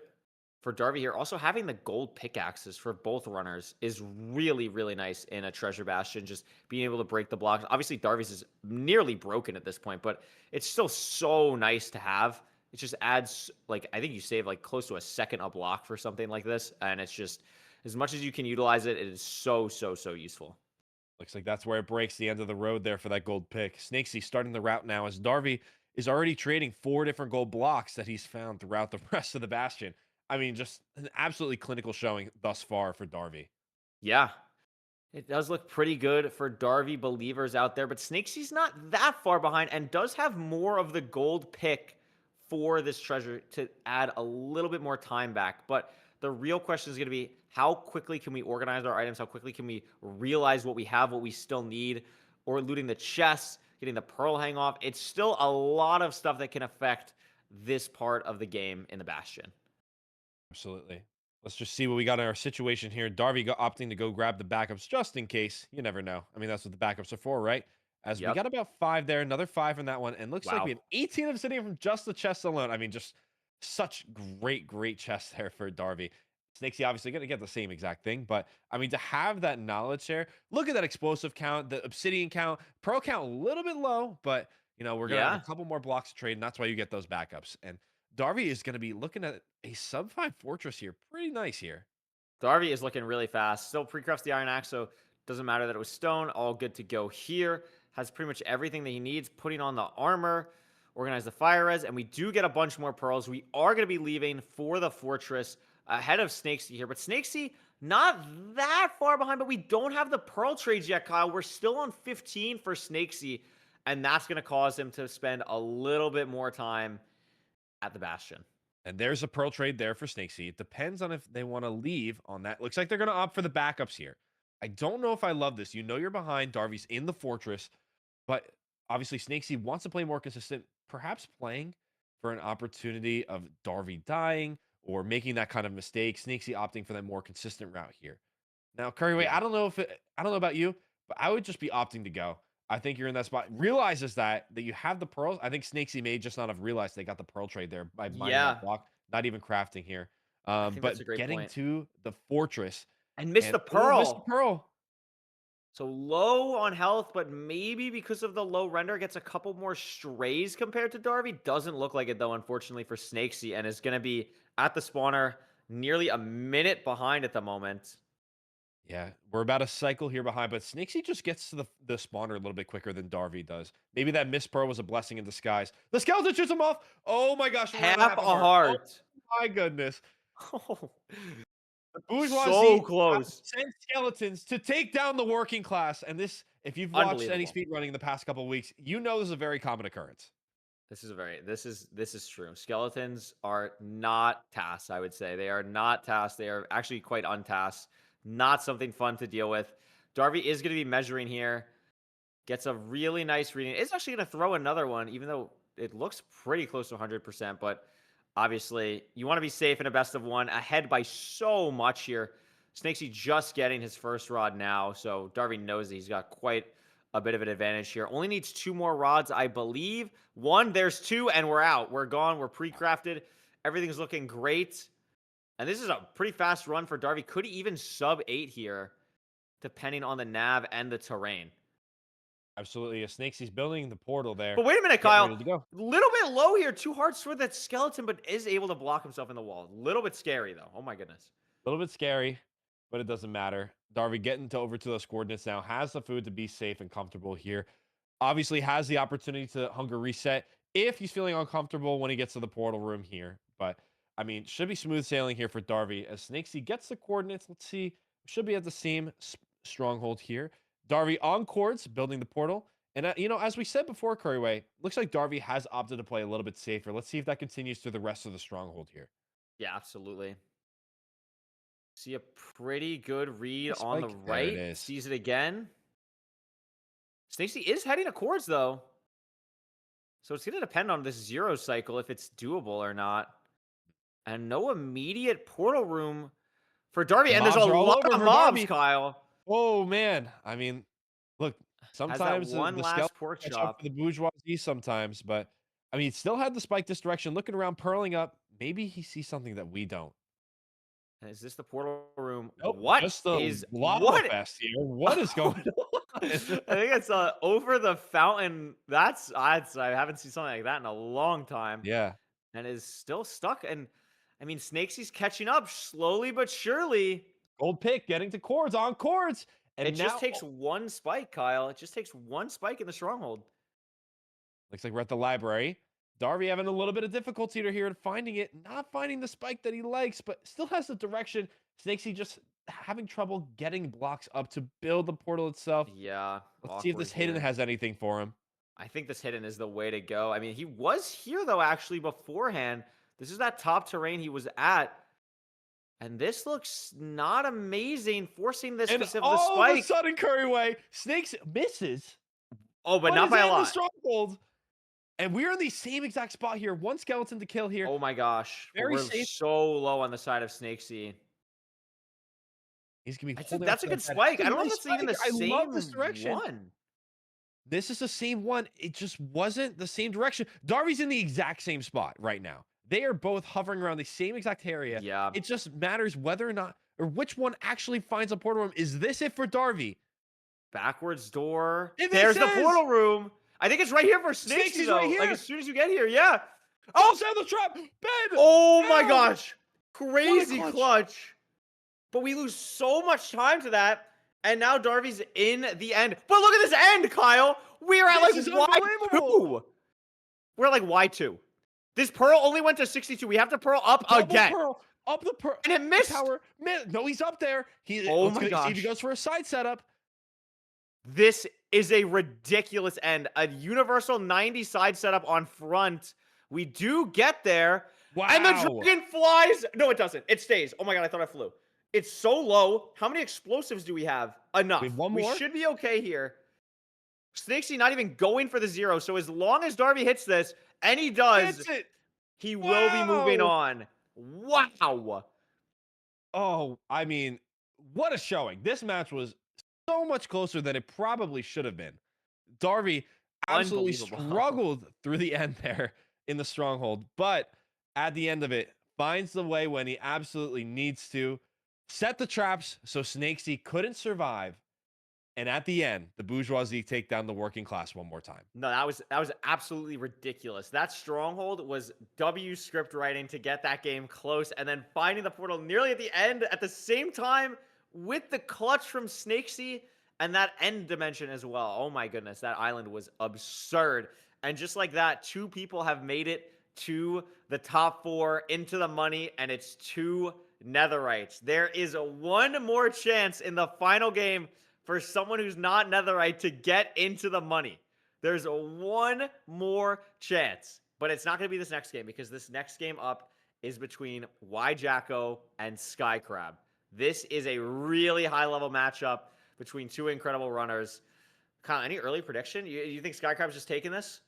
for Darby here. Also, having the gold pickaxes for both runners is really, really nice in a treasure bastion. Just being able to break the blocks. Obviously, Darby's is nearly broken at this point, but it's still so nice to have. It just adds, like, I think you save like close to a second a block for something like this. And it's just, as much as you can utilize it, it is so, so, so useful. Looks like that's where it breaks the end of the road there for that gold pick. Snakesy starting the route now as Darby is already trading 4 different gold blocks that he's found throughout the rest of the bastion. I mean, just an absolutely clinical showing thus far for Darby. Yeah, it does look pretty good for Darby believers out there, but Snakesy's not that far behind and does have more of the gold pick for this treasure to add a little bit more time back. But the real question is going to be how quickly can we organize our items? How quickly can we realize what we have, what we still need, or looting the chests, getting the pearl hang off? It's still a lot of stuff that can affect this part of the game in the Bastion. Absolutely. Let's just see what we got in our situation here. Darby opting to go grab the backups just in case. You never know. I mean, that's what the backups are for, right? As we Yep. got about 5 there, another 5 in that one. And looks like we Wow. have 18 obsidian from just the chest alone. I mean, just such great chest there for Darby. Snakesy obviously going to get the same exact thing. But I mean, to have that knowledge there, look at that explosive count, the obsidian count, pearl count a little bit low, but we're going to have Yeah. a couple more blocks to trade. And that's why you get those backups. And Darby is going to be looking at a sub 5 fortress here. Pretty nice here. Darby is looking really fast. Still pre-crafts the Iron Axe, so doesn't matter that it was stone. All good to go here. Has pretty much everything that he needs. Putting on the armor, organize the fire res, and we do get a bunch more pearls. We are going to be leaving for the fortress ahead of Snakesy here. But Snakesy, not that far behind, but we don't have the pearl trades yet, Kyle. We're still on 15 for Snakesy, and that's going to cause him to spend a little bit more time at the Bastion. And there's a pearl trade there for Snakesy. It depends on if they want to leave on that. Looks like they're going to opt for the backups here. I don't know if I love this. You're behind. Darby's in the fortress. But obviously, Snakesy wants to play more consistent, perhaps playing for an opportunity of Darby dying or making that kind of mistake. Snakesy opting for that more consistent route here. Now, Couriway, Yeah. I don't know about you, but I would just be opting to go. I think you're in that spot. Realizes that you have the pearls. I think Snakesy may just not have realized they got the pearl trade there by mining that Yeah. block, not even crafting here. I think that's a But great getting point. to the fortress And missed and the pearl. missed the pearl. So low on health, but maybe because of the low render, gets a couple more strays compared to Darby. Doesn't look like it, though, unfortunately, for Snakesy, and is going to be at the spawner nearly a minute behind at the moment. Yeah, we're about a cycle here behind, but Snakesy just gets to the spawner a little bit quicker than Darby does. Maybe that missed pearl was a blessing in disguise. The skeleton shoots him off. Oh my gosh, we're at Half a heart. Oh my goodness. Oh, The bourgeoisie so have close. sent skeletons to take down the working class. And this, if you've watched any Unbelievable. speedrunning in the past couple of weeks, you know this is a very common occurrence. This is true. Skeletons are not tasks, I would say. They are not tasks. They are actually quite untasked. Not something fun to deal with. Darby is going to be measuring here. Gets a really nice reading. It's actually going to throw another one, even though it looks pretty close to 100%. But obviously, you want to be safe in a best of one. Ahead by so much here. Snakesy just getting his first rod now. So Darby knows that he's got quite a bit of an advantage here. Only needs 2 more rods, I believe. 1, there's 2, and we're out. We're gone. We're pre-crafted. Everything's looking great. And this is a pretty fast run for Darby. Could he even sub 8 here, depending on the nav and the terrain? Absolutely. A Snakesy's building the portal there. But wait a minute, Getting Kyle. ready to go. Little bit low here. 2 hearts for that skeleton, but is able to block himself in the wall. Little bit scary, though. Oh, my goodness. A little bit scary, but it doesn't matter. Darby getting over to those coordinates now, has the food to be safe and comfortable here. Obviously has the opportunity to hunger reset if he's feeling uncomfortable when he gets to the portal room here. But, I mean, should be smooth sailing here for Darby. As Snakesy gets the coordinates, let's see. Should be at the same stronghold here. Darby on cords, building the portal. And you know, as we said before, Couriway, looks like Darby has opted to play a little bit safer. Let's see if that continues through the rest of the stronghold here. Yeah, absolutely. See a pretty good read Nice on the spike. There it right. is. Sees it again. Snakesy is heading to Chords, though. So it's going to depend on this 0 cycle if it's doable or not. And no immediate portal room for Darby. And there's a Mobs are all lot over of for mobs, Darby. Kyle. Oh man, I mean, look, Has that sometimes one the last scale pork catch up chop. for the bourgeoisie sometimes, but I mean, still had the spike this direction, looking around, purling up. Maybe he sees something that we don't. Is this the portal room? Nope, What just the is lava what? fest here. What is going on? I think it's over the fountain. That's I haven't seen something like that in a long time. Yeah, And is still stuck. And I mean, Snakesy's catching up slowly but surely. gold pick getting to chords on chords, and It just now takes one spike, Kyle. It just takes one spike in the stronghold. looks like we're at the library. Darby having a little bit of difficulty here finding it, not finding the spike that he likes, but still has the direction. Snakesy just having trouble getting blocks up to build the portal itself. Yeah. Let's see if this awkward hidden here. has anything for him. I think this hidden is the way to go. I mean, he was here, though, actually, beforehand. This is that top terrain he was at. And this looks not amazing, forcing this And because of the all of a spike. sudden, Couriway, Snakes misses. Oh, but but not is by a in the lot. stronghold. And we're in the same exact spot here. One skeleton to kill here. Oh my gosh. But Very we're safe. so low on the side of Snakesy. He's gonna be That's a, holding that's a up to good that head. spike. That's I a don't know nice if that's even the spike. same I love this direction. one. This is the same one. It just wasn't the same direction. Darby's in the exact same spot right now. They are both hovering around the same exact area. Yeah. It just matters whether or not, or which one actually finds a portal room. Is this it for Darby? Backwards door. It There's the makes sense. portal room. I think it's right here for Snakesy, Snakesy's though. right Like, here. as soon as you get here. Yeah. Oh, send the trap. Ben. Oh my Ow. gosh. Crazy clutch. clutch. But we lose so much time to that. And now Darby's in the end. But look at this end, Kyle. We are at This like is Y2. unbelievable. We're like Y2. This pearl only went to 62. We have to pearl up Double again. pearl, up the pearl. And it missed. Tower. No, he's up there. Oh let's my see if gosh. he goes for a side setup. This is a ridiculous end. A universal 90 side setup on front. We do get there. Wow. And the dragon flies. No, it doesn't. It stays. Oh my god, I thought I flew. It's so low. How many explosives do we have? Enough. We have one We more? should be okay here. Snakesy not even going for the 0. So as long as Darby hits this, and he does, Hits it. he will be moving Wow. on. Wow. Oh, I mean, what a showing. This match was so much closer than it probably should have been. Darby absolutely Unbelievable. struggled through the end there in the stronghold, but at the end of it, finds the way when he absolutely needs to. Set the traps so Snakesy couldn't survive. And at the end, the bourgeoisie take down the working class one more time. No, that was absolutely ridiculous. That stronghold was W script writing to get that game close, and then finding the portal nearly at the end at the same time with the clutch from Snakesy and that end dimension as well. Oh my goodness, that island was absurd. And just like that, 2 people have made it to the top 4 into the money, and it's 2 Netherites. There is one more chance in the final game for someone who's not Netherite to get into the money. There's one more chance. But it's not going to be this next game, because this next game up is between Jacko and Skycrab. This is a really high-level matchup between 2 incredible runners. Kyle, any early prediction? You think Skycrab's just taking this?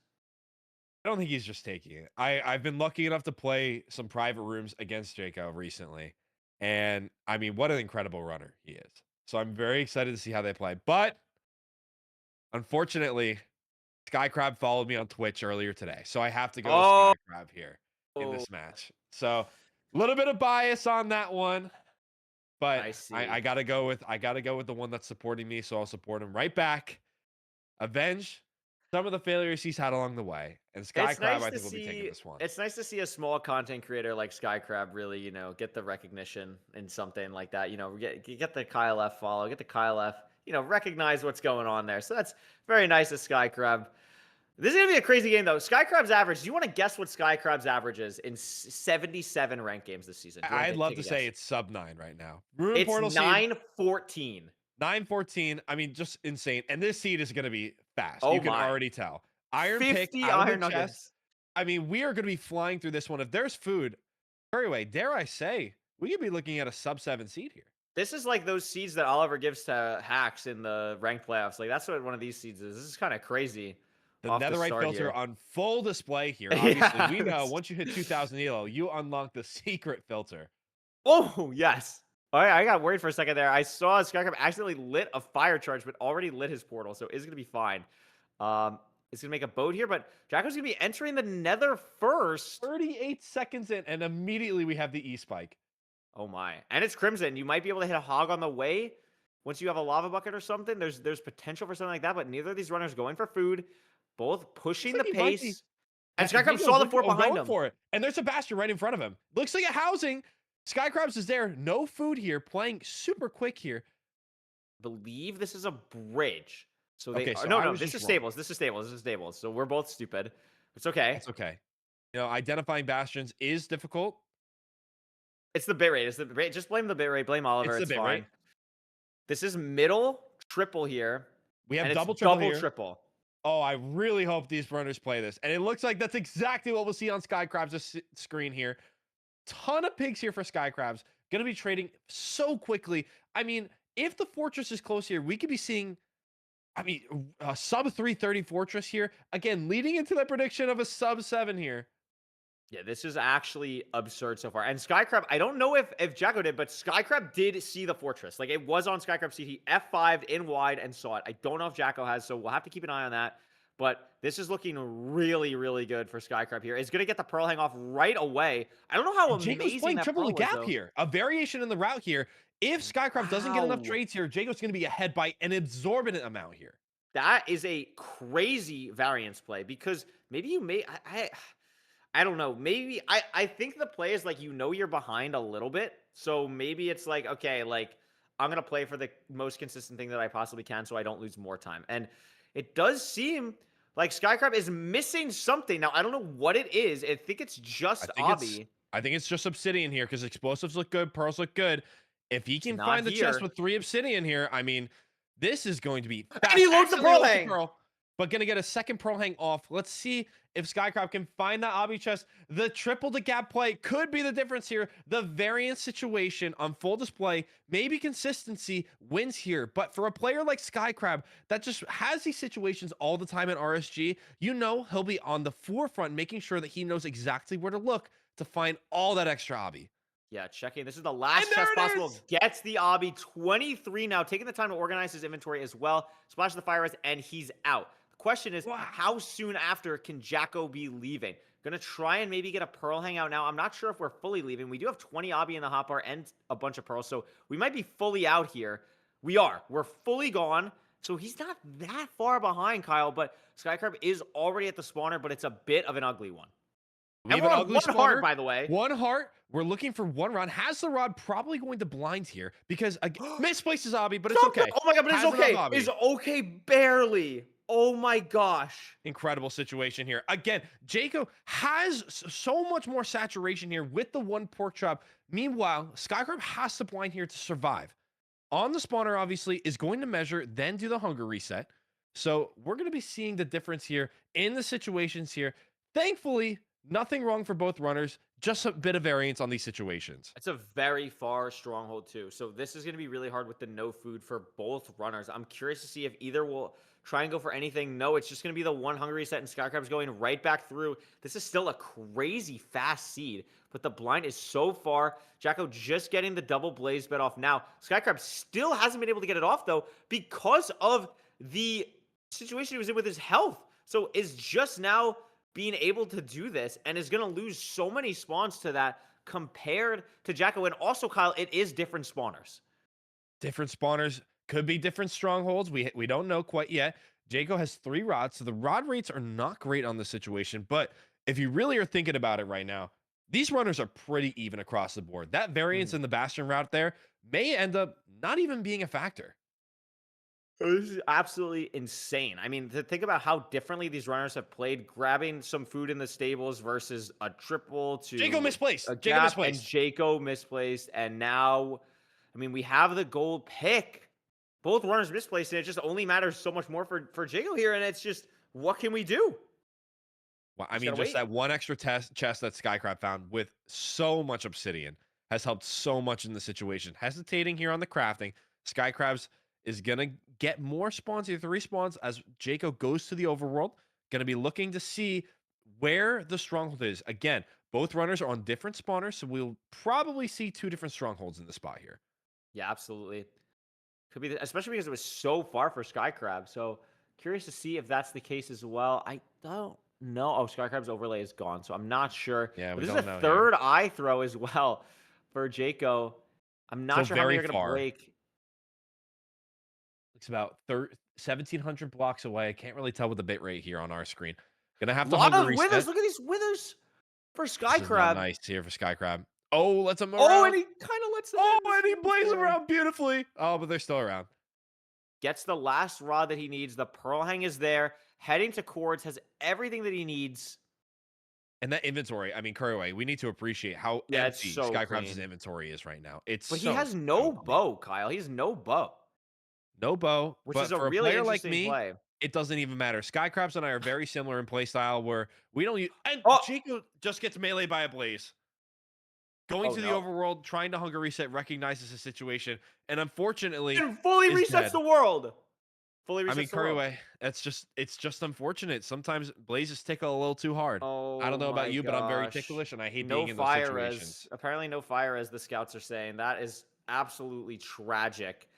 I don't think he's just taking it. I've been lucky enough to play some private rooms against Jaco recently. And I mean, what an incredible runner he is. So I'm very excited to see how they play. But unfortunately, Skycrab followed me on Twitch earlier today. So I have to go with Skycrab here in this match. So a little bit of bias on that one. But I see. I gotta go with the one that's supporting me, so I'll support him right back. Avenge some of the failures he's had along the way. And Skycrab, I think, will be taking this one. It's nice to see a small content creator like Skycrab really, get the recognition in something like that. Get the Kyle F follow, get the Kyle F, recognize what's going on there. So that's very nice of Skycrab. This is going to be a crazy game, though. Skycrab's average, do you want to guess what Skycrab's average is in 77 ranked games this season? I'd love to say it's sub 9 right now. It's 9-14. 9-14. I mean, just insane. And this seed is going to be fast. Oh You can my. already tell. Iron pick 50 out of iron the chest. nuggets. I mean, we are going to be flying through this one. If there's food, Couriway, dare I say, we could be looking at a sub-7 seed here. This is like those seeds that Oliver gives to hacks in the ranked playoffs. Like, that's what one of these seeds is. This is kind of crazy. The off the netherite start filter here. on full display here. Obviously, we know Yes. once you hit 2,000 elo, you unlock the secret filter. Oh, yes. All right, I got worried for a second there. I saw Skycrab accidentally lit a fire charge, but already lit his portal, so it's going to be fine. It's going to make a boat here, but Jacko's going to be entering the nether first. 38 seconds in, and immediately we have the E-spike. Oh, my. And it's Crimson. You might be able to hit a hog on the way. Once you have a lava bucket or something, there's potential for something like that, but neither of these runners going for food. Both pushing the Looks like he might be- pace. And Yeah, Skycrab Digo's saw the looking- fort behind going him. for it. And there's a bastion right in front of him. Looks like a housing. Skycrabs is there. No food here. Playing super quick here. Believe this is a bridge. So they Okay, are, so no, I no, was this just is wrong. stables. This is stables. This is stables. So we're both stupid. It's okay. That's okay. You know, identifying bastions is difficult. It's the bit rate. It's the bit rate. Just blame the bit rate. Blame Oliver. It's the It's bit fine. rate. This is middle triple here. We have and it's double triple double here. triple. Oh, I really hope these runners play this. And it looks like that's exactly what we'll see on Skycrab's screen here. Ton of pigs here for Skycrabs. Going to be trading so quickly. I mean, if the fortress is close here, we could be seeing, I mean, a sub 330 fortress here. Again, leading into the prediction of a sub 7 here. Yeah, this is actually absurd so far. And Skycrab, I don't know if Jacko did, but Skycrab did see the fortress. Like, it was on Skycrab's seat. He F5'd in wide and saw it. I don't know if Jacko has, so we'll have to keep an eye on that. But this is looking really, really good for Skycrab here. It's going to get the Pearl Hang off right away. I don't know how Jaco's amazing playing that triple Pearl the gap was, though. here. A variation in the route here. If Skycrab doesn't get enough Wow. trades here, Jaco's going to be ahead by an exorbitant amount here. That is a crazy variance play because maybe you may... I don't know. Maybe I think the play is like, you know, you're behind a little bit. So maybe it's like, okay, like I'm going to play for the most consistent thing that I possibly can so I don't lose more time. And it does seem like Skycrab is missing something. Now, I don't know what it is. I think it's just Obby. I think it's just Obsidian here because explosives look good, pearls look good. If he can not find the chest here. with 3 Obsidian here, I mean, this is going to be fast. And he loads the Accidentally Pearl loads Hang. but going to get a second Pearl Hang off. Let's see if Skycrab can find that Obby chest. The triple to gap play could be the difference here. The variance situation on full display, maybe consistency wins here. But for a player like Skycrab that just has these situations all the time in RSG, you know he'll be on the forefront, making sure that he knows exactly where to look to find all that extra Obby. Yeah, checking. This is the last And there chest it possible. is! Gets the Obby. 23 now. Taking the time to organize his inventory as well. Splash the fire res, and he's out. The question is, Wow. how soon after can Jacko be leaving? Gonna try and maybe get a Pearl Hangout now. I'm not sure if we're fully leaving. We do have 20 Obby in the hotbar and a bunch of Pearls, so we might be fully out here. We are. We're fully gone. So he's not that far behind, Kyle, but Skycrab is already at the spawner, but it's a bit of an ugly one. We And have we're an on ugly one heart, spawner. by the way. 1 heart. We're looking for 1 rod. Has the rod probably going to blind here because misplaces Obby, but it's Stop okay. that. Oh my god, but it's Has okay. enough Obby. It's okay barely. Oh my gosh. Incredible situation here. Again, Jaco has so much more saturation here with the 1 pork chop. Meanwhile, Skycrab has to blind here to survive. On the spawner, obviously, is going to measure, then do the hunger reset. So we're going to be seeing the difference here in the situations here. Thankfully, nothing wrong for both runners. Just a bit of variance on these situations. It's a very far stronghold too. So this is going to be really hard with the no food for both runners. I'm curious to see if either will try and go for anything. No, it's just going to be the 1 hunger reset and Skycrab's going right back through. This is still a crazy fast seed, but the blind is so far. Jacko just getting the double blaze bed off now. Skycrab still hasn't been able to get it off though because of the situation he was in with his health. So is just now being able to do this and is going to lose so many spawns to that compared to Jacko. And also, Kyle, it is different spawners. Different spawners could be different strongholds. We don't know quite yet. Jaco has 3 rods, so the rod rates are not great on this situation. But if you really are thinking about it right now, these runners are pretty even across the board. That variance in the Bastion route there may end up not even being a factor. This is absolutely insane. I mean, to think about how differently these runners have played, grabbing some food in the stables versus a triple to Jaco misplaced. a Jaco gap, misplaced. and Jaco misplaced. And now, I mean, we have the gold pick. Both runners misplaced, and it just only matters so much more for Jago here, and it's just, what can we do? Well, I Just mean, gotta just wait. that one extra chest that Skycrab found with so much obsidian has helped so much in the situation. Hesitating here on the crafting, Skycrabs is gonna get more spawns, either 3 spawns, as Jaco goes to the overworld. Gonna be looking to see where the stronghold is. Again, both runners are on different spawners, so we'll probably see 2 different strongholds in the spot here. Yeah, absolutely. Could be, especially because it was so far for Skycrab. So curious to see if that's the case as well. I don't know. Oh, Skycrab's overlay is gone, so I'm not sure. Yeah, But we this is don't a know here. third eye throw as well for Jaco. I'm not So sure how many very are going to far. break. It's about 1,700 blocks away. I can't really tell with the bit rate here on our screen. Gonna A have to lot hunger of withers. reset. Look at these withers for This is not Skycrab. nice here for Skycrab. Oh, lets him around. Oh, and he kind of lets them Oh, in. and he This plays one's them there. around beautifully. Oh, but they're still around. Gets the last rod that he needs. The Pearl Hang is there. Heading to Cords, has everything that he needs. And that inventory, I mean, Couriway, we need to appreciate how Yeah, it's empty so Skycrab's clean. inventory is right now. It's But so, he has so no clean. bow, Kyle. He has no bow. No bow, Which but is a for a really player like interesting me, play. it doesn't even matter. Skycrabs and I are very similar in playstyle where we don't use... And Oh! Chico just gets melee by a blaze. Going Oh, to the no. overworld, trying to hunger reset, recognizes the situation, and unfortunately... And fully is resets dead. the world. Fully resets I mean, the world. Couriway, it's just unfortunate. Sometimes blazes tickle a little too hard. Oh, I don't know about my you, but I'm very gosh. ticklish, and I hate No being in those fire situations. apparently no fire, as the scouts are saying. That is absolutely tragic.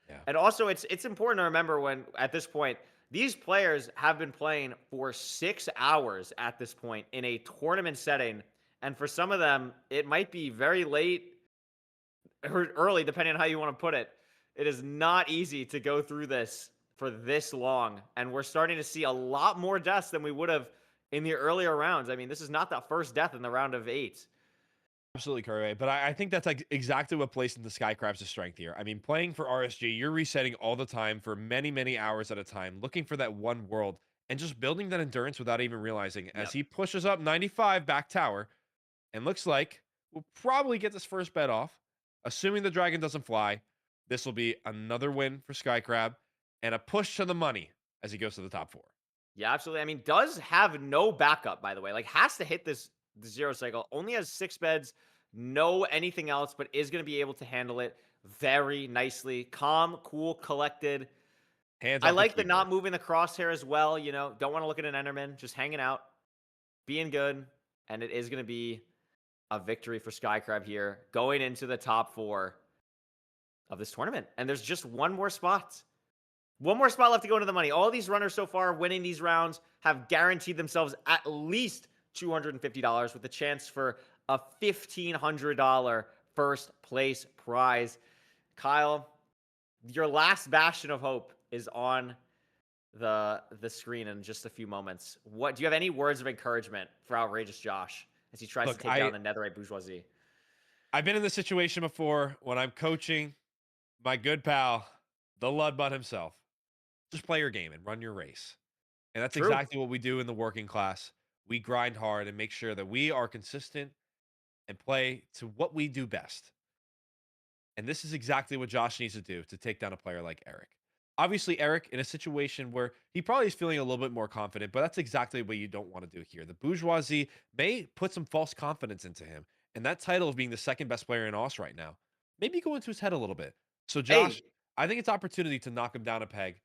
Yeah. And also, it's important to remember when, at this point, these players have been playing for 6 hours at this point in a tournament setting. And for some of them, it might be very late or early, depending on how you want to put it. It is not easy to go through this for this long. And we're starting to see a lot more deaths than we would have in the earlier rounds. I mean, this is not the first death in the round of 8. Absolutely, Couriway. But I think that's like exactly what plays into Skycrab's strength here. I mean, playing for RSG, you're resetting all the time for many, many hours at a time, looking for that one world and just building that endurance without even realizing. As he pushes up 95 back tower, and looks like we'll probably get this first bet off. Assuming the dragon doesn't fly, this will be another win for Skycrab and a push to the money as he goes to the top 4. Yeah, absolutely. I mean, does have no backup, by the way. Like, has to hit this 0 cycle. Only has 6 beds, no anything else, but is going to be able to handle it very nicely. Calm, cool, collected. Hands I off the like the keyboard. not moving the crosshair as well. You know, don't want to look at an Enderman, just hanging out, being good. And it is going to be a victory for Skycrab here, going into the top 4 of this tournament. And there's just one more spot. One more spot left to go into the money. All these runners so far winning these rounds have guaranteed themselves at least $250 with a chance for a $1,500 first place prize. Kyle, your last bastion of hope is on the screen in just a few moments. What do you have any words of encouragement for Outrageous Josh as he tries to take down the Netherite bourgeoisie? I've been in this situation before when I'm coaching my good pal, the Ludbutt himself. Just play your game and run your race. And that's True. exactly what we do in the working class. We grind hard and make sure that we are consistent and play to what we do best. And this is exactly what Josh needs to do to take down a player like Eric. Obviously, Eric, in a situation where he probably is feeling a little bit more confident, but that's exactly what you don't want to do here. The bourgeoisie may put some false confidence into him. And that title of being the second best player in Aus right now, maybe go into his head a little bit. So, Josh, I think it's opportunity to knock him down a peg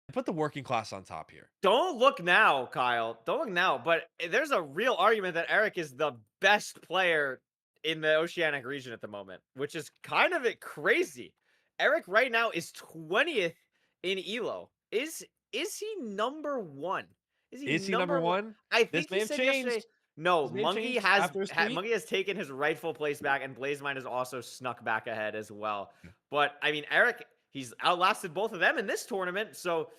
and put the working class on top here. Don't look now, Kyle. Don't look now. But there's a real argument that Eric is the best player in the Oceanic region at the moment, which is kind of crazy. Eric right now is 20th in Elo. Is he number 1? Is he number 1? I think This may he have said changed. yesterday. No, This may have Monkey changed has after his tweet. Monkey has taken his rightful place back, and Blazemine has also snuck back ahead as well. But I mean, Eric, he's outlasted both of them in this tournament, so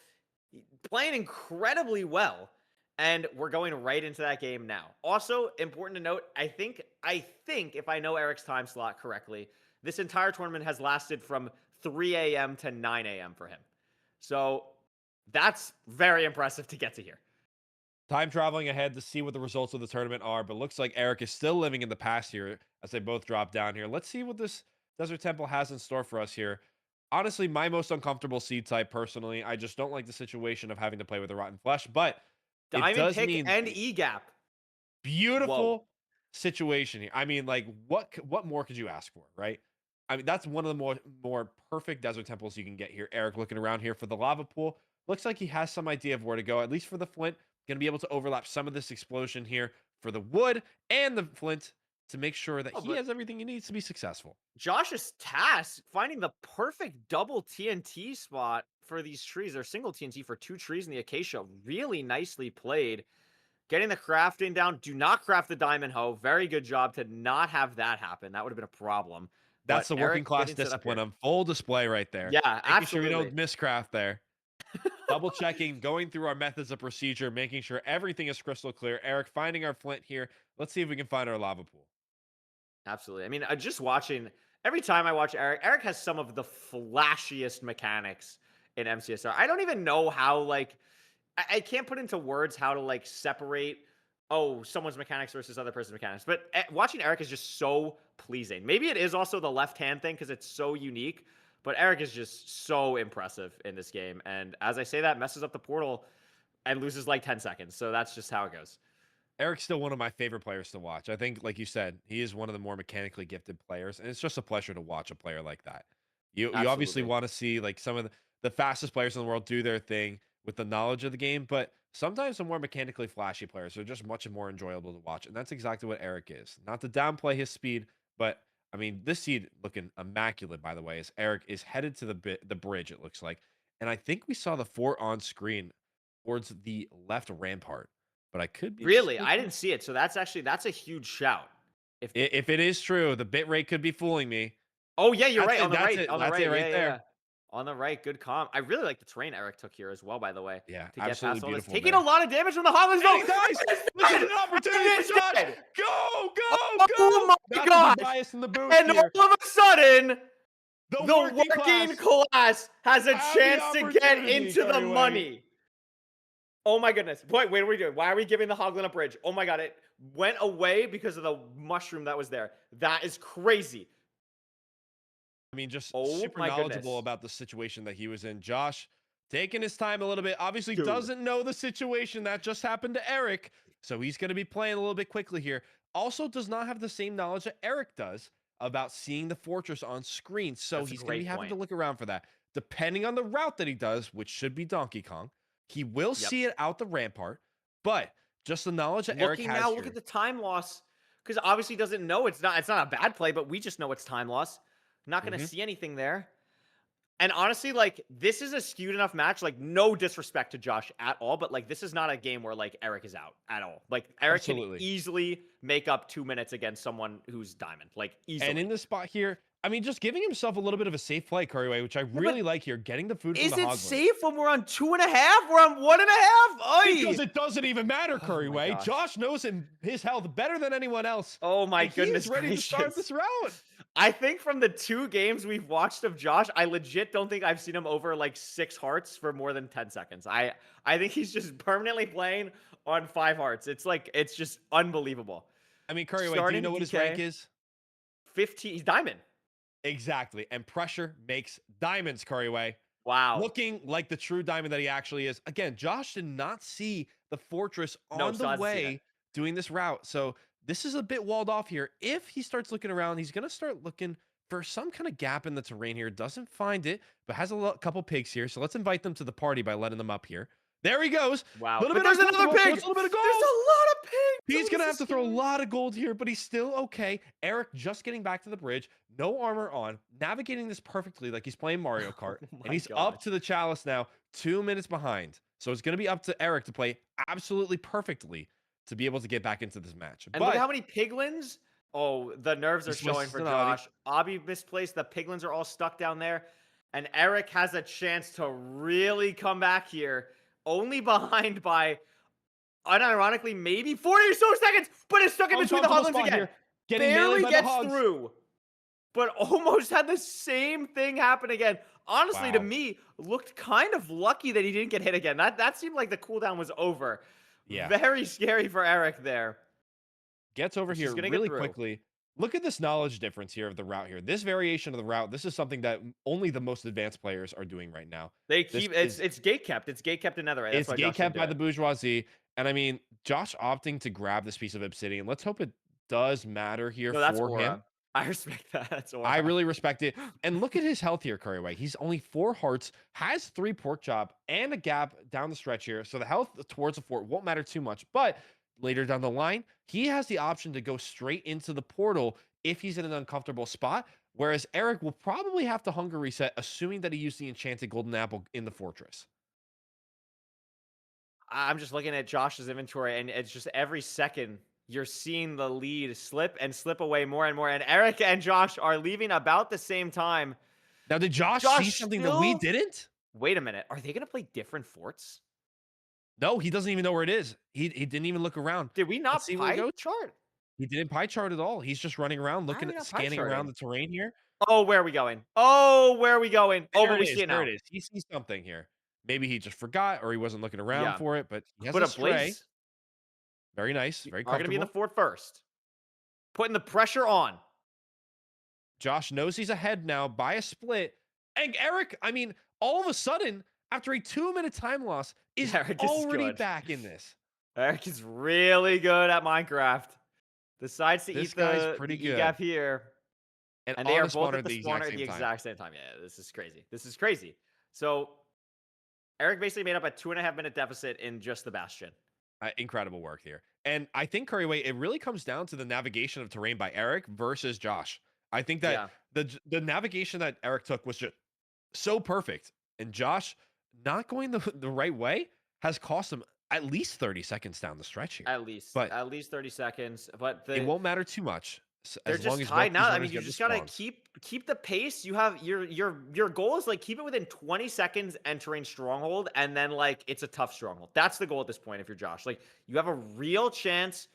playing incredibly well. And we're going right into that game now. Also, important to note, I think if I know Eric's time slot correctly, this entire tournament has lasted from 3 a.m. to 9 a.m. for him. So that's very impressive to get to here. Time traveling ahead to see what the results of the tournament are, but looks like Eric is still living in the past here as they both drop down here. Let's see what this Desert Temple has in store for us here. honestly my most uncomfortable seed type personally. I just don't like the situation of having to play with a rotten flesh, but it Diamond does pick mean and E-gap. Whoa. beautiful situation here. I mean, like, what more could you ask for, right? I mean, that's one of the more perfect desert temples you can get here. Eric looking around here for the lava pool. Looks like he has some idea of where to go, at least for the flint. Going to be able to overlap some of this explosion here for the wood and the flint to make sure that Oh, he but has everything he needs to be successful. Josh's task, finding the perfect double TNT spot for these trees, or single TNT for 2 trees in the acacia, really nicely played. Getting the crafting down. Do not craft the diamond hoe. Very good job to not have that happen. That would have been a problem. That's But the working Eric class getting set up discipline here. on full display right there. Yeah, Making sure we absolutely. don't miscraft there. Double checking, going through our methods of procedure, making sure everything is crystal clear. Eric finding our flint here. Let's see if we can find our lava pool. Absolutely. I mean, just watching, every time I watch Eric, Eric has some of the flashiest mechanics in MCSR. I don't even know how, like, I can't put into words how to, like, separate, oh, someone's mechanics versus other person's mechanics. But watching Eric is just so pleasing. Maybe it is also the left hand thing because it's so unique. But Eric is just so impressive in this game. And as I say that, messes up the portal and loses like 10 seconds. So that's just how it goes. Eric's still one of my favorite players to watch. I think, like you said, he is one of the more mechanically gifted players, and it's just a pleasure to watch a player like that. You obviously Absolutely. want to see like some of the fastest players in the world do their thing with the knowledge of the game, but sometimes the more mechanically flashy players are just much more enjoyable to watch, and that's exactly what Eric is. Not to downplay his speed, but I mean, this seed looking immaculate, by the way, as Eric is headed to the bridge, it looks like. And I think we saw the 4 on screen towards the left rampart, but I could be Really? I mistaken. didn't see it. So that's a huge shout. If it is true, the bit rate could be fooling me. Oh, yeah, you're That's right. it. On the That's right. it. On the That's right. it right Yeah, there. yeah. On the right. Good comp. I really like the terrain Eric took here as well, by the way. Yeah, To get absolutely past all this. beautiful Taking there. a lot of damage from the Hoglins. And he dies. This is an opportunity for Josh. Dead. Go, go, Oh go. my Not to gosh. be biased in the booth And here. all of a sudden, The the working working class class has a have the chance to get opportunity, into the Couriway. money. Oh my goodness. Wait, what are we doing? Why are we giving the Hoglin a bridge? Oh my god, it went away because of the mushroom that was there. That is crazy. I mean, just Oh super my knowledgeable goodness. about the situation that he was in. Josh taking his time a little bit. Obviously, Dude. doesn't know the situation that just happened to Eric. So he's going to be playing a little bit quickly here. Also, does not have the same knowledge that Eric does about seeing the fortress on screen. So That's a he's going to great be having to point. look around for that. Depending on the route that he does, which should be Donkey Kong, he will Yep. see it out the rampart. But just the knowledge that Eric Looking has now, here. look at the time loss. Because obviously he doesn't know it's not a bad play, but we just know it's time loss. Not gonna see anything there. And honestly, like, this is a skewed enough match. Like, no disrespect to Josh at all, but like, this is not a game where like Eric is out at all. Like, Eric Absolutely. can easily make up 2 minutes against someone who's diamond. Like, easily. And in this spot here, I mean, just giving himself a little bit of a safe play, Couriway, which I really like here. Getting the food from Is the it Hoglin. safe when we're on 2.5? We're on 1.5? Because it doesn't even matter, Oh my Couriway. gosh. Josh knows his health better than anyone else. Oh my And goodness he's ready gracious. to start this round. I think from the 2 games we've watched of Josh, I legit don't think I've seen him over like 6 hearts for more than 10 seconds. I think he's just permanently playing on 5 hearts. It's like, it's just unbelievable. I mean, Couriway, do you Starting know what his DK. rank is? 15, he's diamond. Exactly. And pressure makes diamonds, Couriway. Wow. Looking like the true diamond that he actually is. Again, Josh did not see the fortress No, on still the hasn't seen way it. doing this route. So this is a bit walled off here. If he starts looking around, he's going to start looking for some kind of gap in the terrain here. Doesn't find it, but has a couple pigs here. So let's invite them to the party by letting them up here. There he goes. Wow. Little But bit there's another uncomfortable, pig. throws a little bit of gold. There's a lot of pigs. He's Oh, going to this have is to throw a scary. lot of gold here, but he's still okay. Eric just getting back to the bridge. No armor on. Navigating this perfectly like he's playing Mario Kart. Oh my And he's gosh. up to the chalice now, 2 minutes behind. So it's going to be up to Eric to play absolutely perfectly to be able to get back into this match. And look at how many piglins. Oh, the nerves are This showing was for Sonati. Josh. Abi misplaced. The piglins are all stuck down there. And Eric has a chance to really come back here. Only behind by, unironically, maybe 40 or so seconds. But it's stuck in between the Uncomfortable Hoglins spot again. here. Getting Barely meleeed by the gets hogs. through. But almost had the same thing happen again. Honestly, to Wow. me, looked kind of lucky that he didn't get hit again. That seemed like the cooldown was over. Yeah. Very scary for Eric there. Gets over He's here gonna get really through. quickly. Look at this knowledge difference here of the route here. This variation of the route, this is something that only the most advanced players are doing right now. They This keep is it's gate kept. It's gate kept in Netherite. That's it's why gate Josh kept didn't by do the it. bourgeoisie. And I mean, Josh opting to grab this piece of obsidian. Let's hope it does matter here No, that's for aura. him. I respect that. That's aura. I really respect it. And look at his health here, Couriway. He's only 4 hearts, has 3 pork chop, and a gap down the stretch here. So the health towards the fort won't matter too much. But later down the line, he has the option to go straight into the portal if he's in an uncomfortable spot. Whereas Eric will probably have to hunger reset, assuming that he used the enchanted golden apple in the fortress. I'm just looking at Josh's inventory, and it's just every second you're seeing the lead slip and slip away more and more. And Eric and Josh are leaving about the same time. Now, did Josh see Josh something that we still- didn't? Wait a minute. Are they going to play different forts? No, he doesn't even know where it is. He didn't even look around. Did we not Let's see where it pie goes. chart? He didn't pie chart at all. He's just running around, Why are looking we at not pie scanning around charting? the terrain here. Oh, where are we going? Oh, where are we going? Oh, There but it we is, see it now. there it is. He sees something here. Maybe he just forgot or he wasn't looking around Yeah. for it, but he has Put a a stray. blaze. Very nice, very Are going to be in comfortable. the fort first. Putting the pressure on. Josh knows he's ahead now by a split. And Eric, I mean, all of a sudden, after a 2-minute time loss, is Eric is already good. back in this. Eric is really good at Minecraft. Decides to This eat guy's the pretty E good. gap here. And on they are the both spawner at the spawner at the time. exact same time. Yeah, this is crazy. This is crazy. So Eric basically made up a 2.5-minute deficit in just the Bastion. Incredible work here. And I think, Couriway, it really comes down to the navigation of terrain by Eric versus Josh. I think that the navigation that Eric took was just so perfect. And Josh not going the right way has cost him at least 30 seconds down the stretch here. At least. But At least 30 seconds. But it won't matter too much. They're As long just as tied both now. these I runners mean, you get the just gotta spawns. keep the pace. You have your goal is like keep it within 20 seconds entering stronghold, and then like it's a tough stronghold. That's the goal at this point. If you're Josh, like you have a real chance.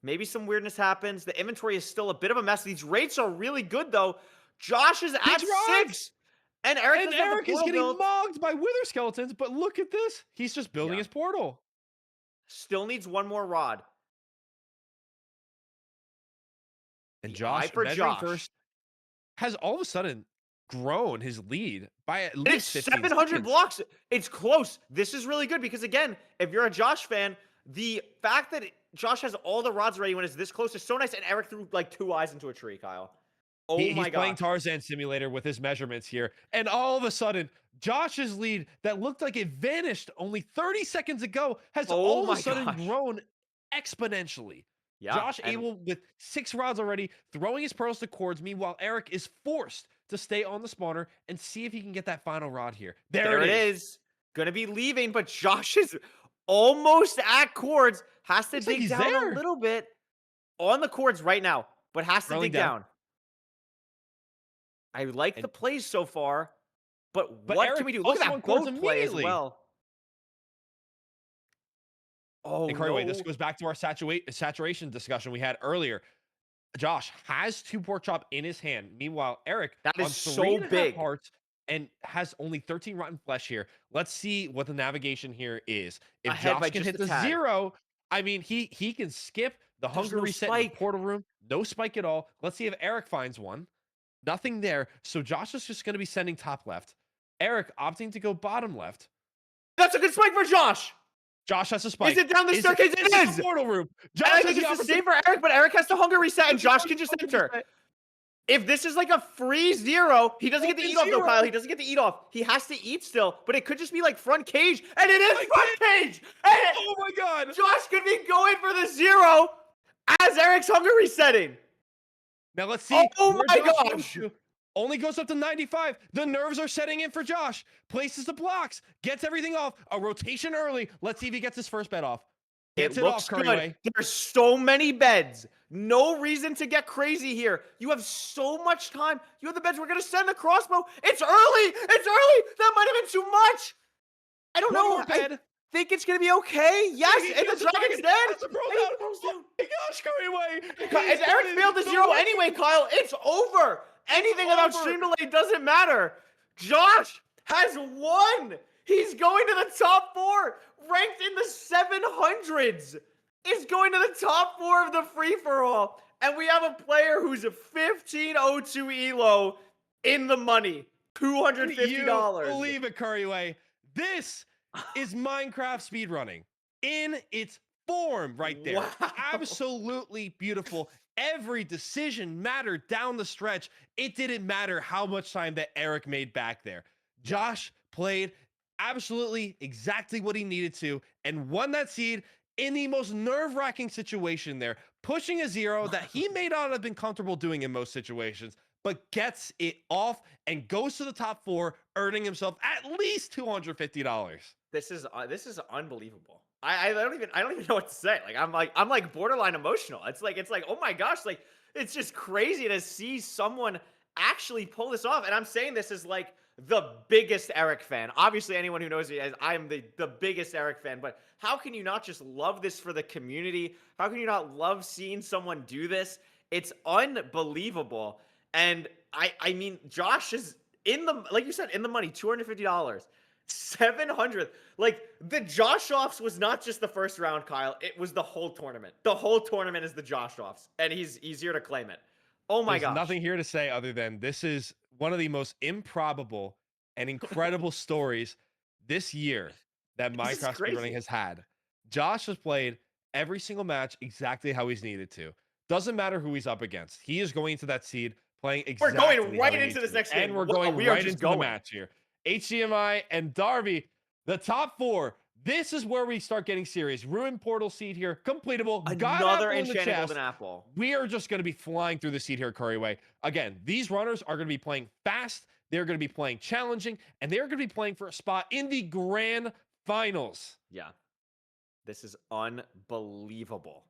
Maybe some weirdness happens. The inventory is still a bit of a mess. These rates are really good though. Josh is at 6, and Eric Is getting mogged by wither skeletons. But look at this. He's just building his portal. Still needs one more rod. And The Josh, eye for measuring Josh. first, has all of a sudden grown his lead by at And least it's 15 700 seconds. blocks. It's close. This is really good because, again, if you're a Josh fan, the fact that Josh has all the rods ready when it's this close is so nice. And Eric threw like 2 eyes into a tree, Kyle. Oh He's my playing god. Tarzan Simulator with his measurements here. And all of a sudden, Josh's lead that looked like it vanished only 30 seconds ago has all of a sudden grown exponentially. Yeah, Josh able with 6 rods already, throwing his pearls to cords. Meanwhile, Eric is forced to stay on the spawner and see if he can get that final rod here. There it is. Gonna be leaving, but Josh is almost at cords. Has to Looks like dig he's down there. a little bit on the cords right now, but has to Rolling dig down. down. I like the plays so far, but what Eric can we do? Look at also that on cords boat play as immediately. well. Oh, And Couriway, this no. goes back to our saturation discussion we had earlier. Josh has 2 pork chop in his hand. Meanwhile, Eric That is on so 3.5 big. hearts and has only 13 rotten flesh here. Let's see what the navigation here is. If Ahead by Josh can just hit a the tad. 0, I mean, he can skip the There's hunger no reset in the spike. portal room. No spike at all. Let's see if Eric finds one. Nothing there. So Josh is just going to be sending top left. Eric opting to go bottom left. That's a good spike for Josh. Josh has a spike. Is it down the staircase? It is. The portal room. Josh And I has think the it's the same opportunity. for Eric, but Eric has to hunger reset, and Josh can just enter. If this is like a free 0, he doesn't get to Open eat off though, 0. Kyle. He doesn't get to eat off. He has to eat still, but it could just be like front cage, and it is front cage. And Oh my god. Josh could be going for the 0 as Eric's hunger resetting. Now let's see. Oh where my Josh goes gosh. to. Only goes up to 95. The nerves are setting in for Josh. Places the blocks. Gets everything off. A rotation early. Let's see if he gets his first bet off. Gets It it looks off, good. Couriway. There's so many beds. No reason to get crazy here. You have so much time. You have the beds. We're going to send the crossbow. It's early. It's early. That might have been too much. I don't One know. more bed. I think it's going to be okay. Yes, He and the gets the dragon's dragon. dead. That's a bro And he down. goes down. Oh my gosh, Couriway. And Eric failed the 0 anyway, Kyle. It's over. Anything about over. stream delay doesn't matter. Josh has won. He's going to the top 4, ranked in the 700s. Is going to the top 4 of the free-for-all. And we have a player who's a 1502 elo in the money. $250. Can you believe it, Couriway? This is Minecraft speedrunning in its form right there. Wow. Absolutely beautiful. Every decision mattered down the stretch. It didn't matter how much time that Eric made back there. Josh played absolutely exactly what he needed to and won that seed in the most nerve-wracking situation there, pushing a 0 that he may not have been comfortable doing in most situations, but gets it off and goes to the top 4, earning himself at least $250. This is unbelievable. I don't even know what to say. Like I'm like borderline emotional. It's like oh my gosh, like it's just crazy to see someone actually pull this off. And I'm saying this as like the biggest Eric fan. Obviously, anyone who knows me, I am the biggest Eric fan. But how can you not just love this for the community? How can you not love seeing someone do this? It's unbelievable. And I mean, Josh is in the, like you said, in the money, $250. 700. Like the Josh offs was not just the first round, Kyle. It was the whole tournament. The whole tournament is the Josh offs, and he's here to claim it. Oh my gosh. Nothing here to say other than this is one of the most improbable and incredible stories this year that Minecraft speedrunning has had. Josh has played every single match exactly how he's needed to. Doesn't matter who he's up against. He is going to that seed playing exactly. We're going right into this next game. And we're going right into the match here. HDMI and Darby, the top 4. This is where we start getting serious. Ruin portal seed here, completable. Another enchanted golden apple. We are just going to be flying through the seed here, Couriway. Again, these runners are going to be playing fast. They're going to be playing challenging, and they're going to be playing for a spot in the grand finals. Yeah, this is unbelievable.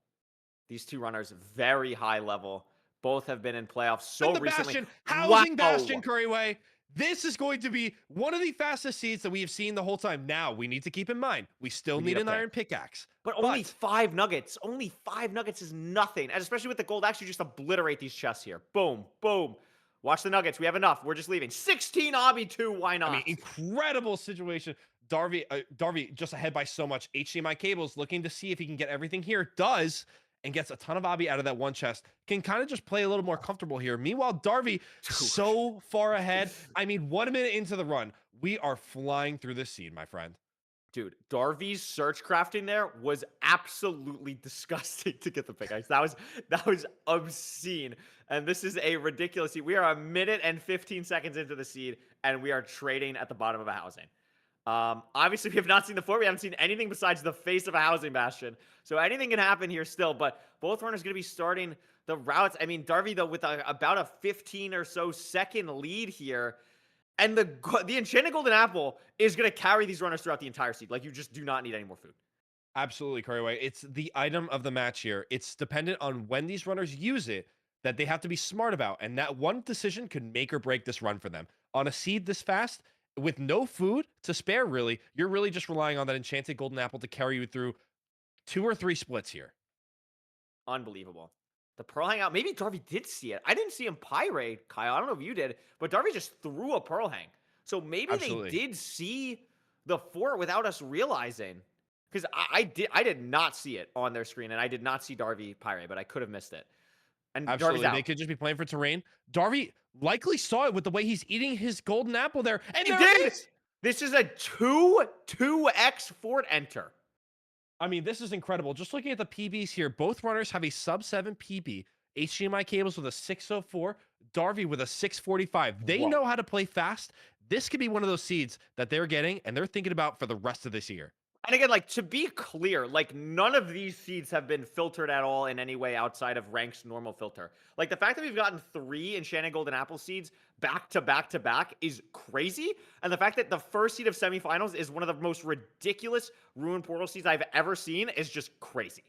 These two runners, very high level. Both have been in playoffs so recently. Bastion, housing Bastion, Couriway. This is going to be one of the fastest seeds that we have seen the whole time. Now, we need to keep in mind, we still need an iron pickaxe. But only 5 nuggets. Only 5 nuggets is nothing. And especially with the gold axe, you just obliterate these chests here. Boom, boom. Watch the nuggets. We have enough. We're just leaving. 16 obby 2. Why not? I mean, incredible situation. Darby just ahead by so much. HDMI cables looking to see if he can get everything here. Does. And gets a ton of obby out of that one chest. Can kind of just play a little more comfortable here. Meanwhile, Darby so far ahead. I mean, 1 minute into the run, we are flying through this seed, my friend. Dude, Darby's search crafting there was absolutely disgusting to get the pickaxe. That was obscene. And this is a ridiculous seed. We are a minute and 15 seconds into the seed, and we are trading at the bottom of a housing. Obviously, we have not seen the floor. We haven't seen anything besides the face of a housing bastion. So anything can happen here still, but both runners going to be starting the routes. I mean, Darby, though, with about a 15 or so second lead here. And the Enchanted Golden Apple is going to carry these runners throughout the entire seed. Like, you just do not need any more food. Absolutely, Couriway. It's the item of the match here. It's dependent on when these runners use it that they have to be smart about. And that one decision could make or break this run for them. On a seed this fast, with no food to spare, really, you're really just relying on that Enchanted Golden Apple to carry you through 2 or 3 splits here. Unbelievable. The Pearl Hangout, maybe Darby did see it. I didn't see him Pyrade, Kyle. I don't know if you did, but Darby just threw a Pearl Hang. So maybe they did see the fort without us realizing. Because I did not see it on their screen, and I did not see Darby Pyrade, but I could have missed it. And absolutely, they could just be playing for terrain. Darby likely saw it with the way he's eating his golden apple there. And he did! This is a 2x fort enter. I mean, this is incredible. Just looking at the PBs here, both runners have a sub-7 PB. HDMI cables with a 604, Darby with a 645. They know how to play fast. This could be one of those seeds that they're getting and they're thinking about for the rest of this year. And again, like, to be clear, like, none of these seeds have been filtered at all in any way outside of Rank's normal filter. Like, the fact that we've gotten 3 Enchanted Golden Apple seeds back to back to back is crazy. And the fact that the first seed of semifinals is one of the most ridiculous Ruin Portal seeds I've ever seen is just crazy.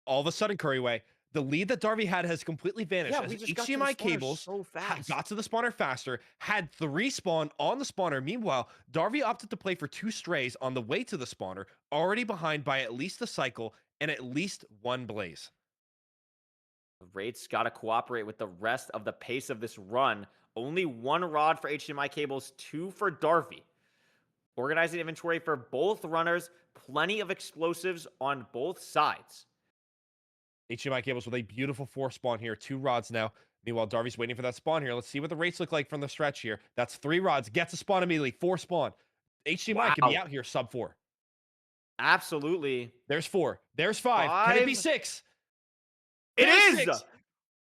All of a sudden, Couriway, the lead that Darby had has completely vanished. Yeah, as we just HDMI cables so fast. got to the spawner faster, had 3 spawn on the spawner. Meanwhile, Darby opted to play for 2 strays on the way to the spawner, already behind by at least a cycle and at least 1 blaze. The Wraiths got to cooperate with the rest of the pace of this run. Only 1 rod for HDMI cables, 2 for Darby. Organizing inventory for both runners, plenty of explosives on both sides. HDMI cables with a beautiful 4 spawn here. 2 rods now. Meanwhile, Darby's waiting for that spawn here. Let's see what the rates look like from the stretch here. That's 3 rods. Gets a spawn immediately. 4 spawn. HDMI can be Wow. out here sub 4. Absolutely. There's 4. There's 5. Can it be 6? It There's is. 6.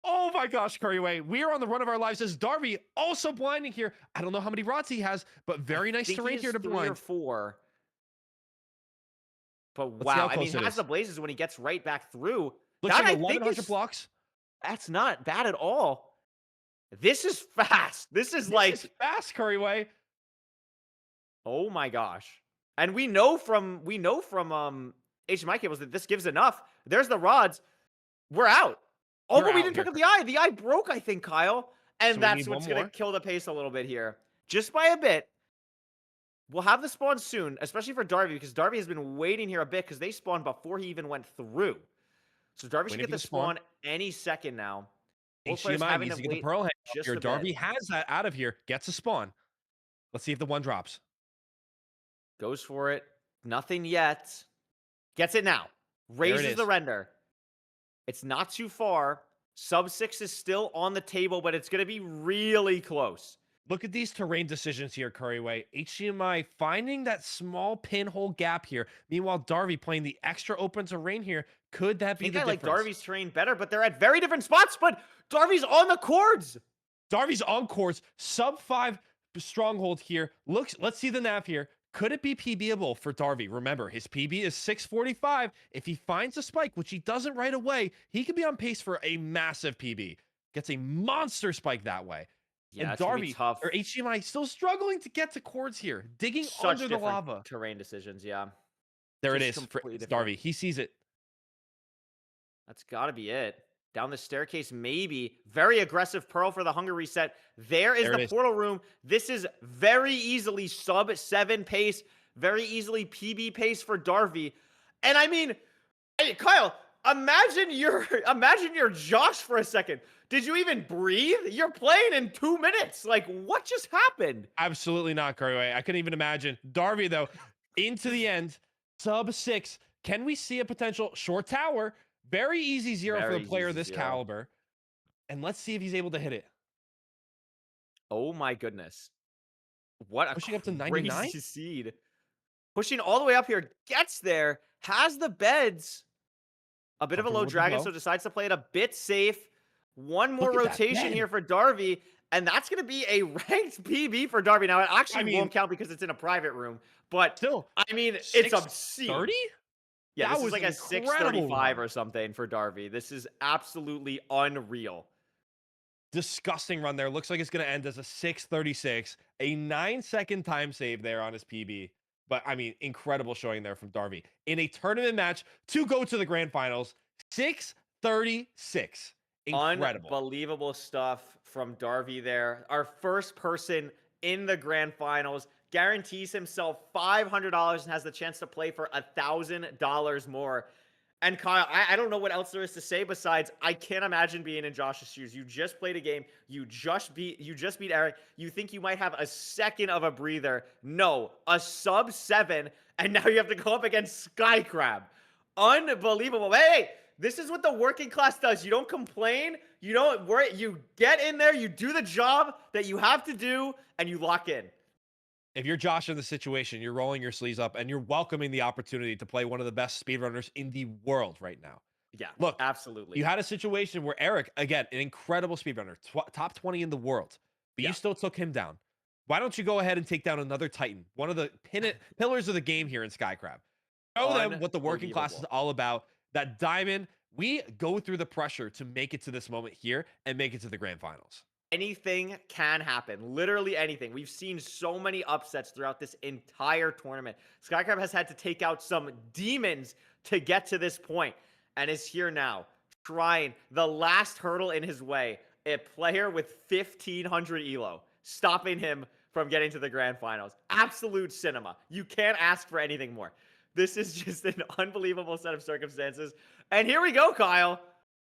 Oh my gosh, Couriway. We are on the run of our lives as Darby also blinding here. I don't know how many rods he has, but very nice think he terrain has here to 3 or blind. 4. But Let's see how wow, I mean, close it has is. the blazes when he gets right back through. Looks That, like I think, 1,100 blocks. That's not bad at all. This is fast. This is like, This is fast, Couriway. oh my gosh. And we know from HDMI cables that this gives enough. There's the rods. We're out. Oh, We're but we out didn't here. pick up the eye. The eye broke, I think, Kyle. And So we that's need what's one going to more. kill the pace a little bit here. Just by a bit. We'll have the spawn soon, especially for Darby, because Darby has been waiting here a bit because they spawned before he even went through. So Darby should Waiting get for the the spawn. spawn any second now. Both players HDMI having needs to to get the wait pearl hang up just here. a bit. Darby has that out of here. Gets a spawn. Let's see if the 1 drops. Goes for it. Nothing yet. Gets it now. Raises is. the render. It's not too far. Sub 6 is still on the table, but it's going to be really close. Look at these terrain decisions here, Couriway. HDMI finding that small pinhole gap here. Meanwhile, Darby playing the extra open terrain here. Could that I be think the I like difference? Darby's terrain better, but they're at very different spots. But Darby's on the cords. Darby's on course. Sub 5 stronghold here. Let's see the nav here. Could it be PBable for Darby? Remember, his PB is 645. If he finds a spike, which he doesn't right away, he could be on pace for a massive PB. Gets a monster spike that way. Yeah, And it's gonna be Darby, tough. or HDMI, still struggling to get to cords here. Digging Such under the different lava. terrain decisions, yeah. There it just is. completely It's different. Darby. He sees it. That's got to be it. Down the staircase, maybe. Very aggressive pearl for the hunger reset. There is There the it is. portal room. This is very easily sub 7 pace. Very easily PB pace for Darby. And I mean, hey, Kyle, imagine you're Josh for a second. Did you even breathe? You're playing in 2 minutes. Like, what just happened? Absolutely not, Couriway. I couldn't even imagine. Darby, though, into the end, sub 6. Can we see a potential short tower? Very easy 0 for Very the player easy of this 0. caliber. And let's see if he's able to hit it. Oh my goodness. What a Pushing up to crazy 99? seed. Pushing all the way up here. Gets there. Has the beds. A bit of a Comfortable low with the dragon, bow. so decides to play it a bit safe. One more Look at that rotation bed. here for Darby. And that's going to be a ranked PB for Darby. Now, it actually mean- won't count because it's in a private room. But, Still, I mean, it's 630? obscene. Yeah, That this is was like an a incredible 635 run. or something for Darby. This is absolutely unreal. Disgusting run there. Looks like it's going to end as a 636. A 9-second time save there on his PB. But, I mean, incredible showing there from Darby. In a tournament match to go to the grand finals, 636. Incredible. Unbelievable stuff from Darby there. Our first person in the grand finals guarantees himself $500 and has the chance to play for $1,000 more. And Kyle, I don't know what else there is to say besides I can't imagine being in Josh's shoes. You just played a game. You just beat Eric. You think you might have a second of a breather. No, a sub 7, and now you have to go up against Skycrab. Unbelievable. Hey, this is what the working class does. You don't complain. You don't worry. You get in there. You do the job that you have to do, and you lock in. If you're Josh in the situation, you're rolling your sleeves up and you're welcoming the opportunity to play one of the best speedrunners in the world right now. Yeah, Look, absolutely. You had a situation where Eric, again, an incredible speedrunner, top 20 in the world, but Yeah. you still took him down. Why don't you go ahead and take down another Titan, one of the pillars of the game here in Skycrab? Show them what the working class is Unbelievable. all about. That diamond, we go through the pressure to make it to this moment here and make it to the grand finals. Anything can happen. Literally anything. We've seen so many upsets throughout this entire tournament. Skycrab has had to take out some demons to get to this point and is here now, trying the last hurdle in his way. A player with 1,500 elo, stopping him from getting to the grand finals. Absolute cinema. You can't ask for anything more. This is just an unbelievable set of circumstances. And here we go, Kyle.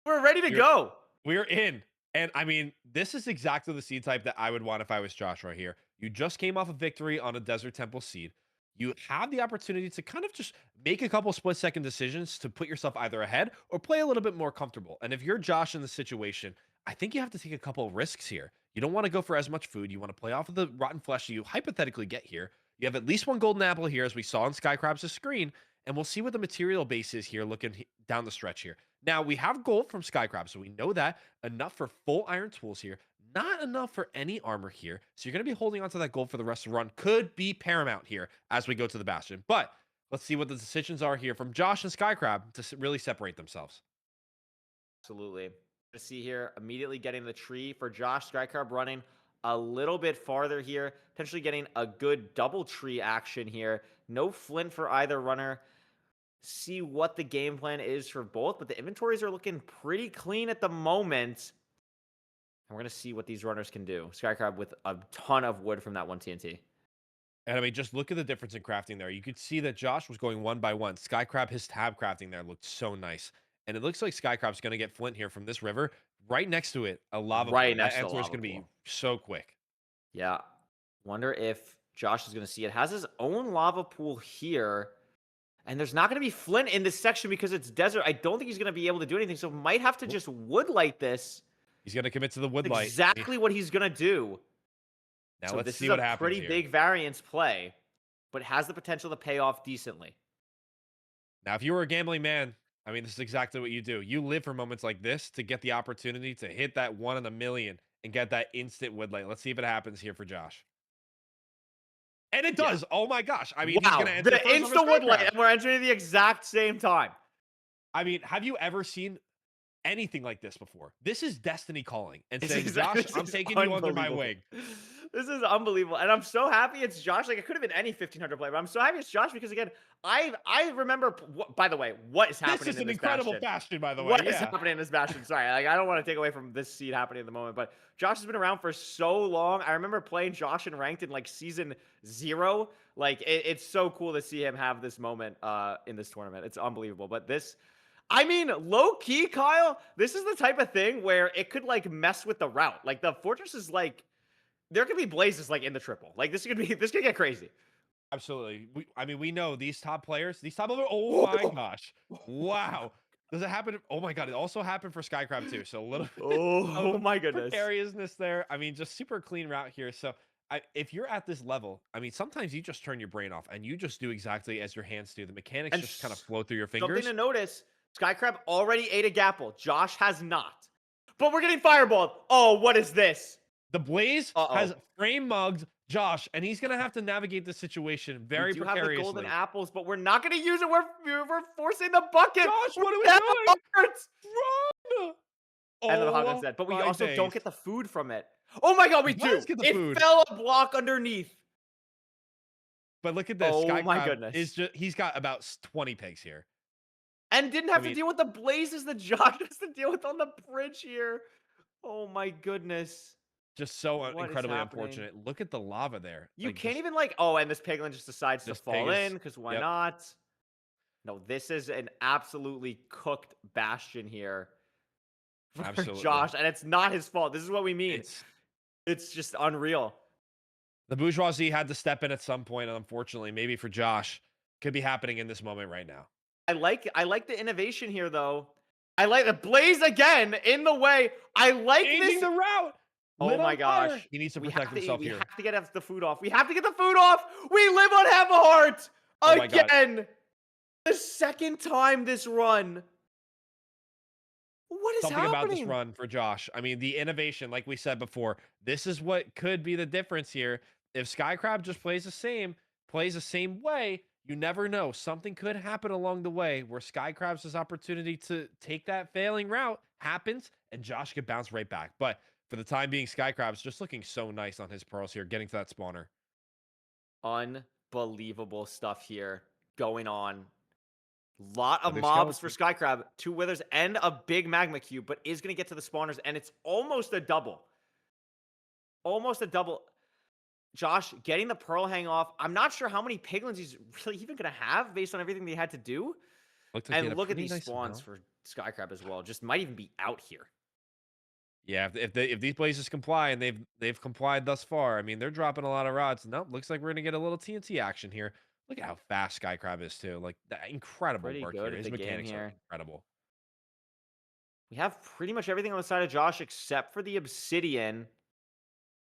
We're ready to go. We're in. And I mean, this is exactly the seed type that I would want if I was Josh right here. You just came off a victory on a Desert Temple seed. you have the opportunity to kind of just make a couple split-second decisions to put yourself either ahead or play a little bit more comfortable. And if you're Josh in the situation, I think you have to take a couple of risks here. You don't want to go for as much food. You want to play off of the rotten flesh you hypothetically get here. You have at least one golden apple here, as we saw on Skycrab's screen, and we'll see what the material base is here looking down the stretch here. Now, we have gold from Skycrab, so we know that. Enough for full iron tools here. Not enough for any armor here. So you're going to be holding on to that gold for the rest of the run. Could be paramount here as we go to the Bastion. But let's see what the decisions are here from Josh and Skycrab to really separate themselves. Absolutely. To see here, immediately getting the tree for Josh. Skycrab running a little bit farther here, potentially getting a good double tree action here. No flint for either runner. See what the game plan is for both, but the inventories are looking pretty clean at the moment. And we're going to see what these runners can do. Skycrab with a ton of wood from that one TNT. And I mean, just look at the difference in crafting there. You could see that Josh was going one by one. Skycrab, his tab crafting there looked so nice. And it looks like Skycrab's going to get flint here from this river. Right next to it, a lava Right pool. next That to the answer is lava going to be pool. so quick. Yeah. Wonder if Josh is going to see it. Has his own lava pool here. And there's not going to be flint in this section because it's desert. I don't think he's going to be able to do anything. So might have to just woodlight this. He's going to commit to the woodlight. Exactly what he's going to do. Now So let's this see is what a happens pretty here. big variance play, but has the potential to pay off decently. Now, if you were a gambling man, I mean, this is exactly what you do. You live for moments like this to get the opportunity to hit that 1 in a million and get that instant woodlight. Let's see if it happens here for Josh. And it does. Oh my gosh. I mean, he's Wow, going to enter the first on his insta woodlight, Skycrab. and we're entering at the exact same time. I mean, have you ever seen anything like this before? This is destiny calling and This saying, is- Josh, this I'm is taking you under my unbelievable. wing. This is unbelievable, and I'm so happy it's Josh. Like, it could have been any 1500 player, but I'm so happy it's Josh because, again, I remember. By the way, what is happening? This is in an this incredible bastion? bastion, by the way. What is Yeah. happening in this bastion? Sorry, like, I don't want to take away from this seed happening at the moment, but Josh has been around for so long. I remember playing Josh in ranked in like season 0. Like, it's so cool to see him have this moment in this tournament. It's unbelievable. But this, I mean, low key, Kyle, this is the type of thing where it could like mess with the route. Like, the fortress is like, there could be blazes like in the triple. Like, this could get crazy. Absolutely. I mean, we know these top players, these top over. Oh my gosh. Wow. Does it happen? Oh my God. It also happened for Skycrab too. So a little bit Oh of my goodness. precariousness there. I mean, just super clean route here. So if you're at this level, I mean, sometimes you just turn your brain off and you just do exactly as your hands do. The mechanics And just kind of flow through your fingers. Something to notice, Skycrab already ate a gapple. Josh has not. But we're getting fireballed. Oh, what is this? The Blaze Uh-oh. has frame mugged Josh, and he's going to have to navigate this situation very We do have the precariously. golden apples, but we're not going to use it. We're forcing the bucket. Josh, what are we That doing? hurts. Run! And then the Oh Hogman's dead. But we my also days. don't get the food from it. Oh my God, we He do. does get the It food. fell a block underneath. But look at this. Oh my Skycrab goodness. is just, he's got about 20 pigs here. And didn't have I mean- to deal with the blazes that Josh has to deal with on the bridge here. Oh my goodness. Just so What is incredibly happening? unfortunate. Look at the lava there. You Like, can't just- even like, oh, and this piglin just decides to This fall pig is- in because why yep. not? No, this is an absolutely cooked bastion here for Absolutely. Josh, and it's not his fault. This is what we mean. It's just unreal. The bourgeoisie had to step in at some point, and unfortunately, maybe for Josh, could be happening in this moment right now. I like the innovation here though. I like the blaze again in the way. I like Changing this. the route. Oh Lit my on fire. gosh. He needs to We protect have to eat. himself We here. have to get the food off. We have to get the food off. We live on half a heart Oh my God. again. The second time this run. What is Something happening? about this run for Josh. I mean, the innovation, like we said before, this is what could be the difference here. If Skycrab just plays the same way, you never know. Something could happen along the way where Skycrab's opportunity to take that failing route happens, and Josh could bounce right back. But for the time being, Skycrab's just looking so nice on his pearls here, getting to that spawner. Unbelievable stuff here going on. Lot of Another mobs for skeleton. Skycrab, 2 withers and a big magma cube, but is going to get to the spawners, and it's almost a double. Almost a double. Josh getting the pearl hang off. I'm not sure how many piglins he's really even going to have based on everything they had to do. Looked like he had And a look at pretty these nice spawns amount. for Skycrab as well. Just might even be out here. Yeah, if these blazes comply, and they've complied thus far, I mean, they're dropping a lot of rods. Nope, looks like we're gonna get a little TNT action here. Look at how fast Skycrab is too. Like that incredible Pretty work good here. at His the game mechanics are here. incredible. We have pretty much everything on the side of Josh except for the Obsidian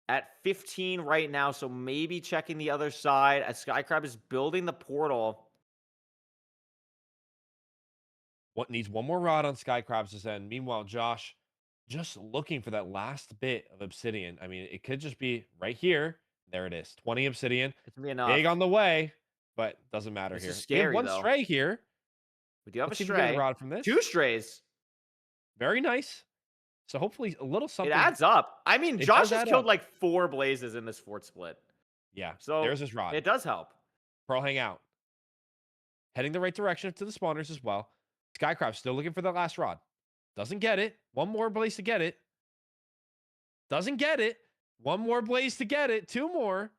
at 15 right now. So maybe checking the other side as Skycrab is building the portal. What needs one more rod on Skycrab's end. Meanwhile, Josh just looking for that last bit of obsidian. I mean, it could just be right here. There it is. 20 obsidian. It's gonna be enough. Big on the way, but doesn't matter This here. is We have scary, one though. stray here. We do have Let's a see if we get a stray. rod from this. 2 strays. Very nice. So hopefully a little something. It adds up. I mean, It Josh does has add killed up. like 4 blazes in this fort split. Yeah. So There's his rod. it does help. Pearl hang out. Heading the right direction to the spawners as well. Skycrab still looking for the last rod. Doesn't get it. One more blaze to get it. Doesn't get it. One more blaze to get it. 2 more.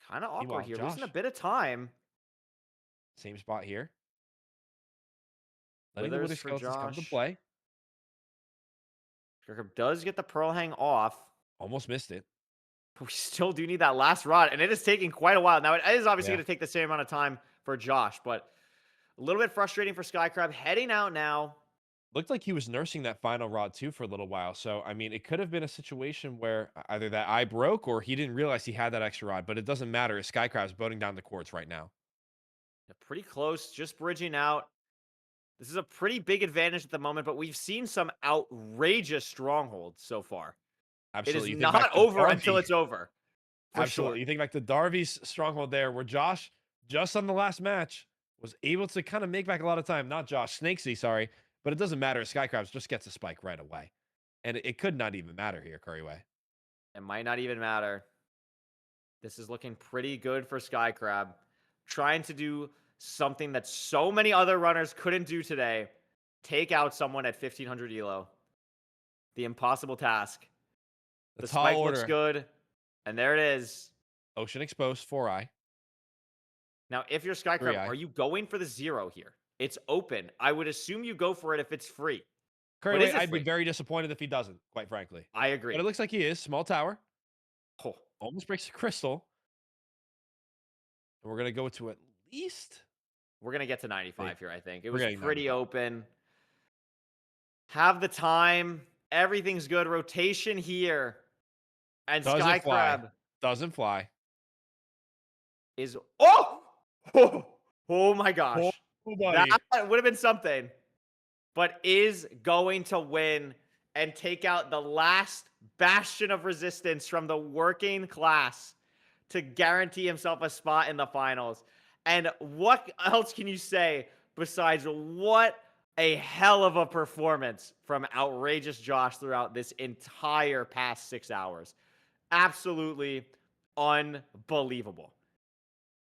Kind of awkward Meanwhile, here. Losing a Josh. bit of time. Same spot here. Letting Withers the for Wither Skeletons come to Josh. play. Skycrab does get the Pearl Hang off. Almost missed it. We still do need that last rod, and it is taking quite a while. Now, it is obviously Yeah. going to take the same amount of time for Josh, but a little bit frustrating for Skycrab. Heading out now. Looked like he was nursing that final rod too for a little while. So, I mean, it could have been a situation where either that eye broke or he didn't realize he had that extra rod, but it doesn't matter. Skycrab's boating down the courts right now. Yeah, pretty close, just bridging out. This is a pretty big advantage at the moment, but we've seen some outrageous strongholds so far. Absolutely. It You is think back not to over until Darby. it's over. For Absolutely. sure. You think back to Darby's stronghold there, where Josh, just on the last match, was able to kind of make back a lot of time. Not Josh, Snakesy, sorry. But it doesn't matter. Skycrabs just gets a spike right away. And it could not even matter here, Couriway. It might not even matter. This is looking pretty good for Skycrab. Trying to do something that so many other runners couldn't do today. Take out someone at 1500 elo. The impossible task. The tall spike order. looks good. And there it is. Ocean exposed, 4-eye. Now, if you're Skycrab, 3-eye. are you going for the 0 here? It's open. I would assume you go for it if it's free. But Couriway, is it I'd be free? very disappointed if he doesn't, quite frankly. I agree. But it looks like he is. Small tower. Oh, Almost breaks the crystal. And we're going to go to at least... we're going to get to 95 here, I think. It We're was getting pretty 95. open. Have the time. Everything's good. Rotation here. And Doesn't fly. Skycrab Doesn't fly. is... Oh! Oh my gosh. Oh, buddy. That would have been something. But is going to win and take out the last bastion of resistance from the working class to guarantee himself a spot in the finals. And what else can you say besides what a hell of a performance from outrageous Josh throughout this entire past 6 hours? Absolutely unbelievable.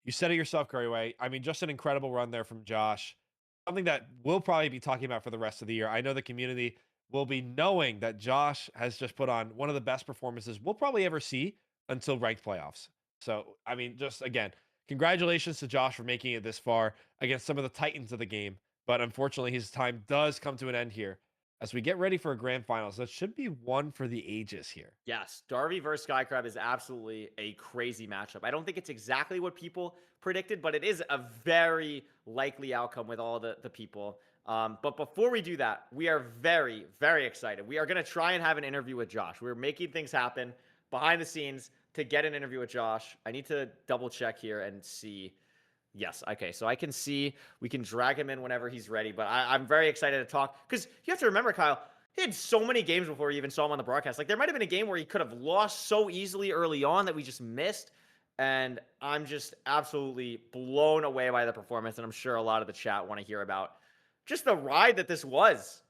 You said it yourself, Couriway. I mean, just an incredible run there from Josh. Something that we'll probably be talking about for the rest of the year. I know the community will be knowing that Josh has just put on one of the best performances we'll probably ever see until ranked playoffs. So, I mean, just again, congratulations to Josh for making it this far against some of the titans of the game. But unfortunately, his time does come to an end here as we get ready for a grand finals. That should be one for the ages here. Yes, Darby versus Skycrab is absolutely a crazy matchup. I don't think it's exactly what people predicted, but it is a very likely outcome with all the people. But before we do that, we are very, very excited. We are going to try and have an interview with Josh. We're making things happen behind the scenes to get an interview with Josh. I need to double check here and see. Yes, okay, so I can see we can drag him in whenever he's ready, but I'm very excited to talk because you have to remember, Kyle, he had so many games before we even saw him on the broadcast. Like, there might have been a game where he could have lost so easily early on that we just missed, and I'm just absolutely blown away by the performance, and I'm sure a lot of the chat want to hear about just the ride that this was.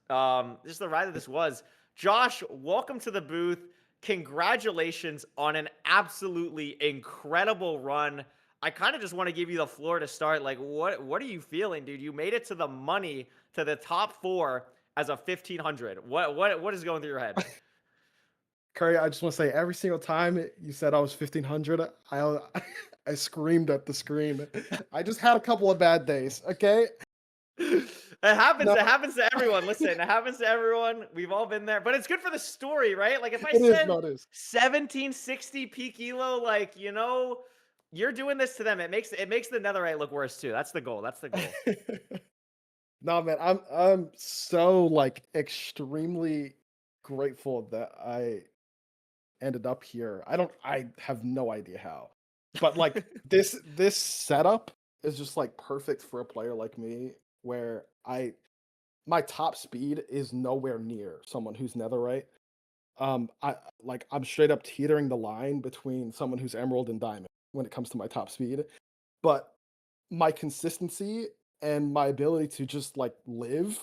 Josh, welcome to the booth. Congratulations on an absolutely incredible run. I kind of just want to give you the floor to start. Like, what are you feeling, dude? You made it to the money, to the top 4 as a 1500. What is going through your head? Curry, I just want to say, every single time you said I was 1500, I screamed at the screen. I just had a couple of bad days, okay? It happens. No. It happens to everyone. Listen, it happens to everyone. We've all been there, but it's good for the story, right? Like if I It is, said no, it is. 1760 peak elo, like you're doing this to them. It makes the netherite look worse too. That's the goal. That's the goal. No, man, I'm so like extremely grateful that I ended up here. I have no idea how. But like this setup is just like perfect for a player like me where my top speed is nowhere near someone who's netherite. I'm straight up teetering the line between someone who's emerald and diamond when it comes to my top speed. But my consistency and my ability to just like live,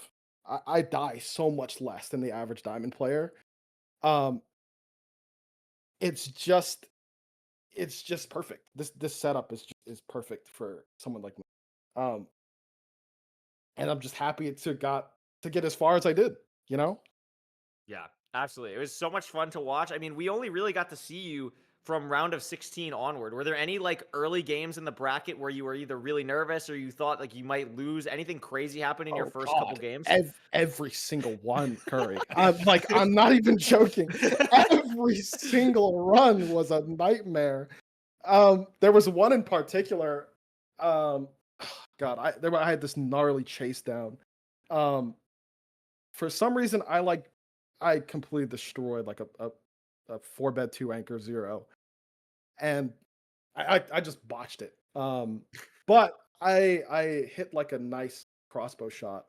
I die so much less than the average diamond player. Um, it's just perfect. This setup is perfect for someone like me. Um, and I'm just happy to get as far as I did. You know? Yeah, absolutely. It was so much fun to watch. I mean, we only really got to see you from round of 16 onward. Were there any like early games in the bracket where you were either really nervous or you thought like you might lose? Anything crazy happen in your Oh first couple God, games? every single one, Curry. I'm not even joking. Every single run was a nightmare. There was one in particular. God, I had this gnarly chase down. For some reason, I completely destroyed like a 4-bed 2 anchor 0, and I just botched it. But I hit like a nice crossbow shot.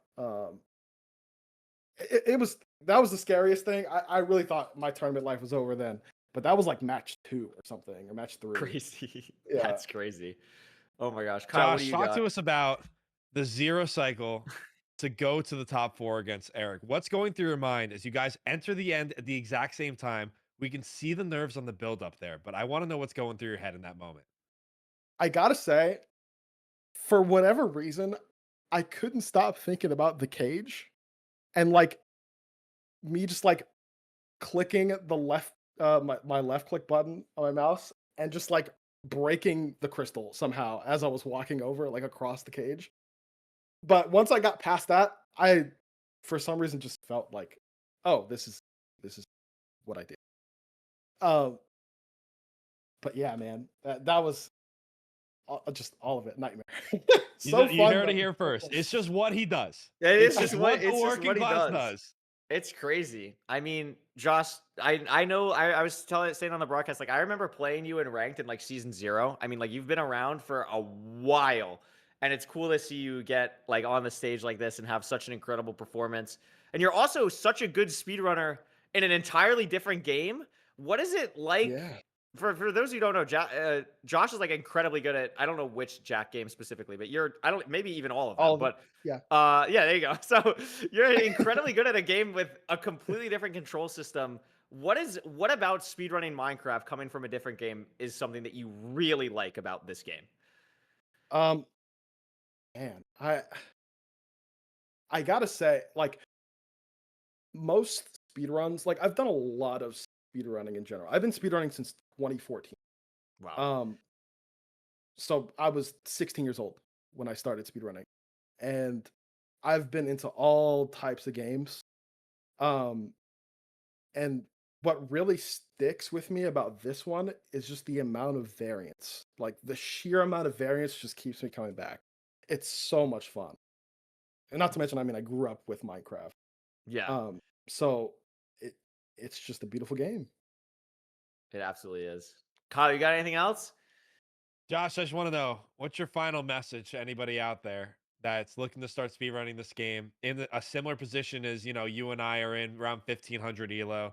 It was that was the scariest thing. I really thought my tournament life was over then, but that was like match 2 or something, or match 3. Crazy. Yeah. That's crazy. Oh my gosh. Kyle, what do Josh, you talk got? to us about the 0 cycle to go to the top 4 against Eric. What's going through your mind as you guys enter the end at the exact same time? We can see the nerves on the build up there, but I want to know what's going through your head in that moment. I gotta say, for whatever reason, I couldn't stop thinking about the cage, and like me just like clicking the left my left click button on my mouse and just like breaking the crystal somehow as I was walking over like across the cage. But once I got past that, I for some reason just felt like, oh, this is what I did. Um, but yeah, man, that was just all of it nightmare. So You fun heard it though. here first. It's just what he does. It's It's just what the it's just working what he class does. does. It's crazy. I mean, Josh, I know I was saying on the broadcast, like I remember playing you in ranked in like season 0. I mean, like you've been around for a while, and it's cool to see you get like on the stage like this and have such an incredible performance. And you're also such a good speedrunner in an entirely different game. What is it like? Yeah. For those who don't know, Josh is like incredibly good at, I don't know which Jack game specifically, but I don't, maybe even all of them, All of it. but Yeah. yeah, there you go. So you're incredibly good at a game with a completely different control system. What about speedrunning Minecraft coming from a different game is something that you really like about this game? Um, man, I gotta say, like most speedruns, like I've done a lot of speedrunning in general. I've been speedrunning since 2014. Wow. So I was 16 years old when I started speedrunning, and I've been into all types of games. Um, and what really sticks with me about this one is just the amount of variance. Like the sheer amount of variance just keeps me coming back. It's so much fun. And not to mention, I mean, I grew up with Minecraft. Yeah, So it's just a beautiful game. it absolutely is. Kyle, you got anything else? Josh, I just want to know what's your final message to anybody out there that's looking to start speedrunning this game in a similar position as you and I are in around 1500 elo.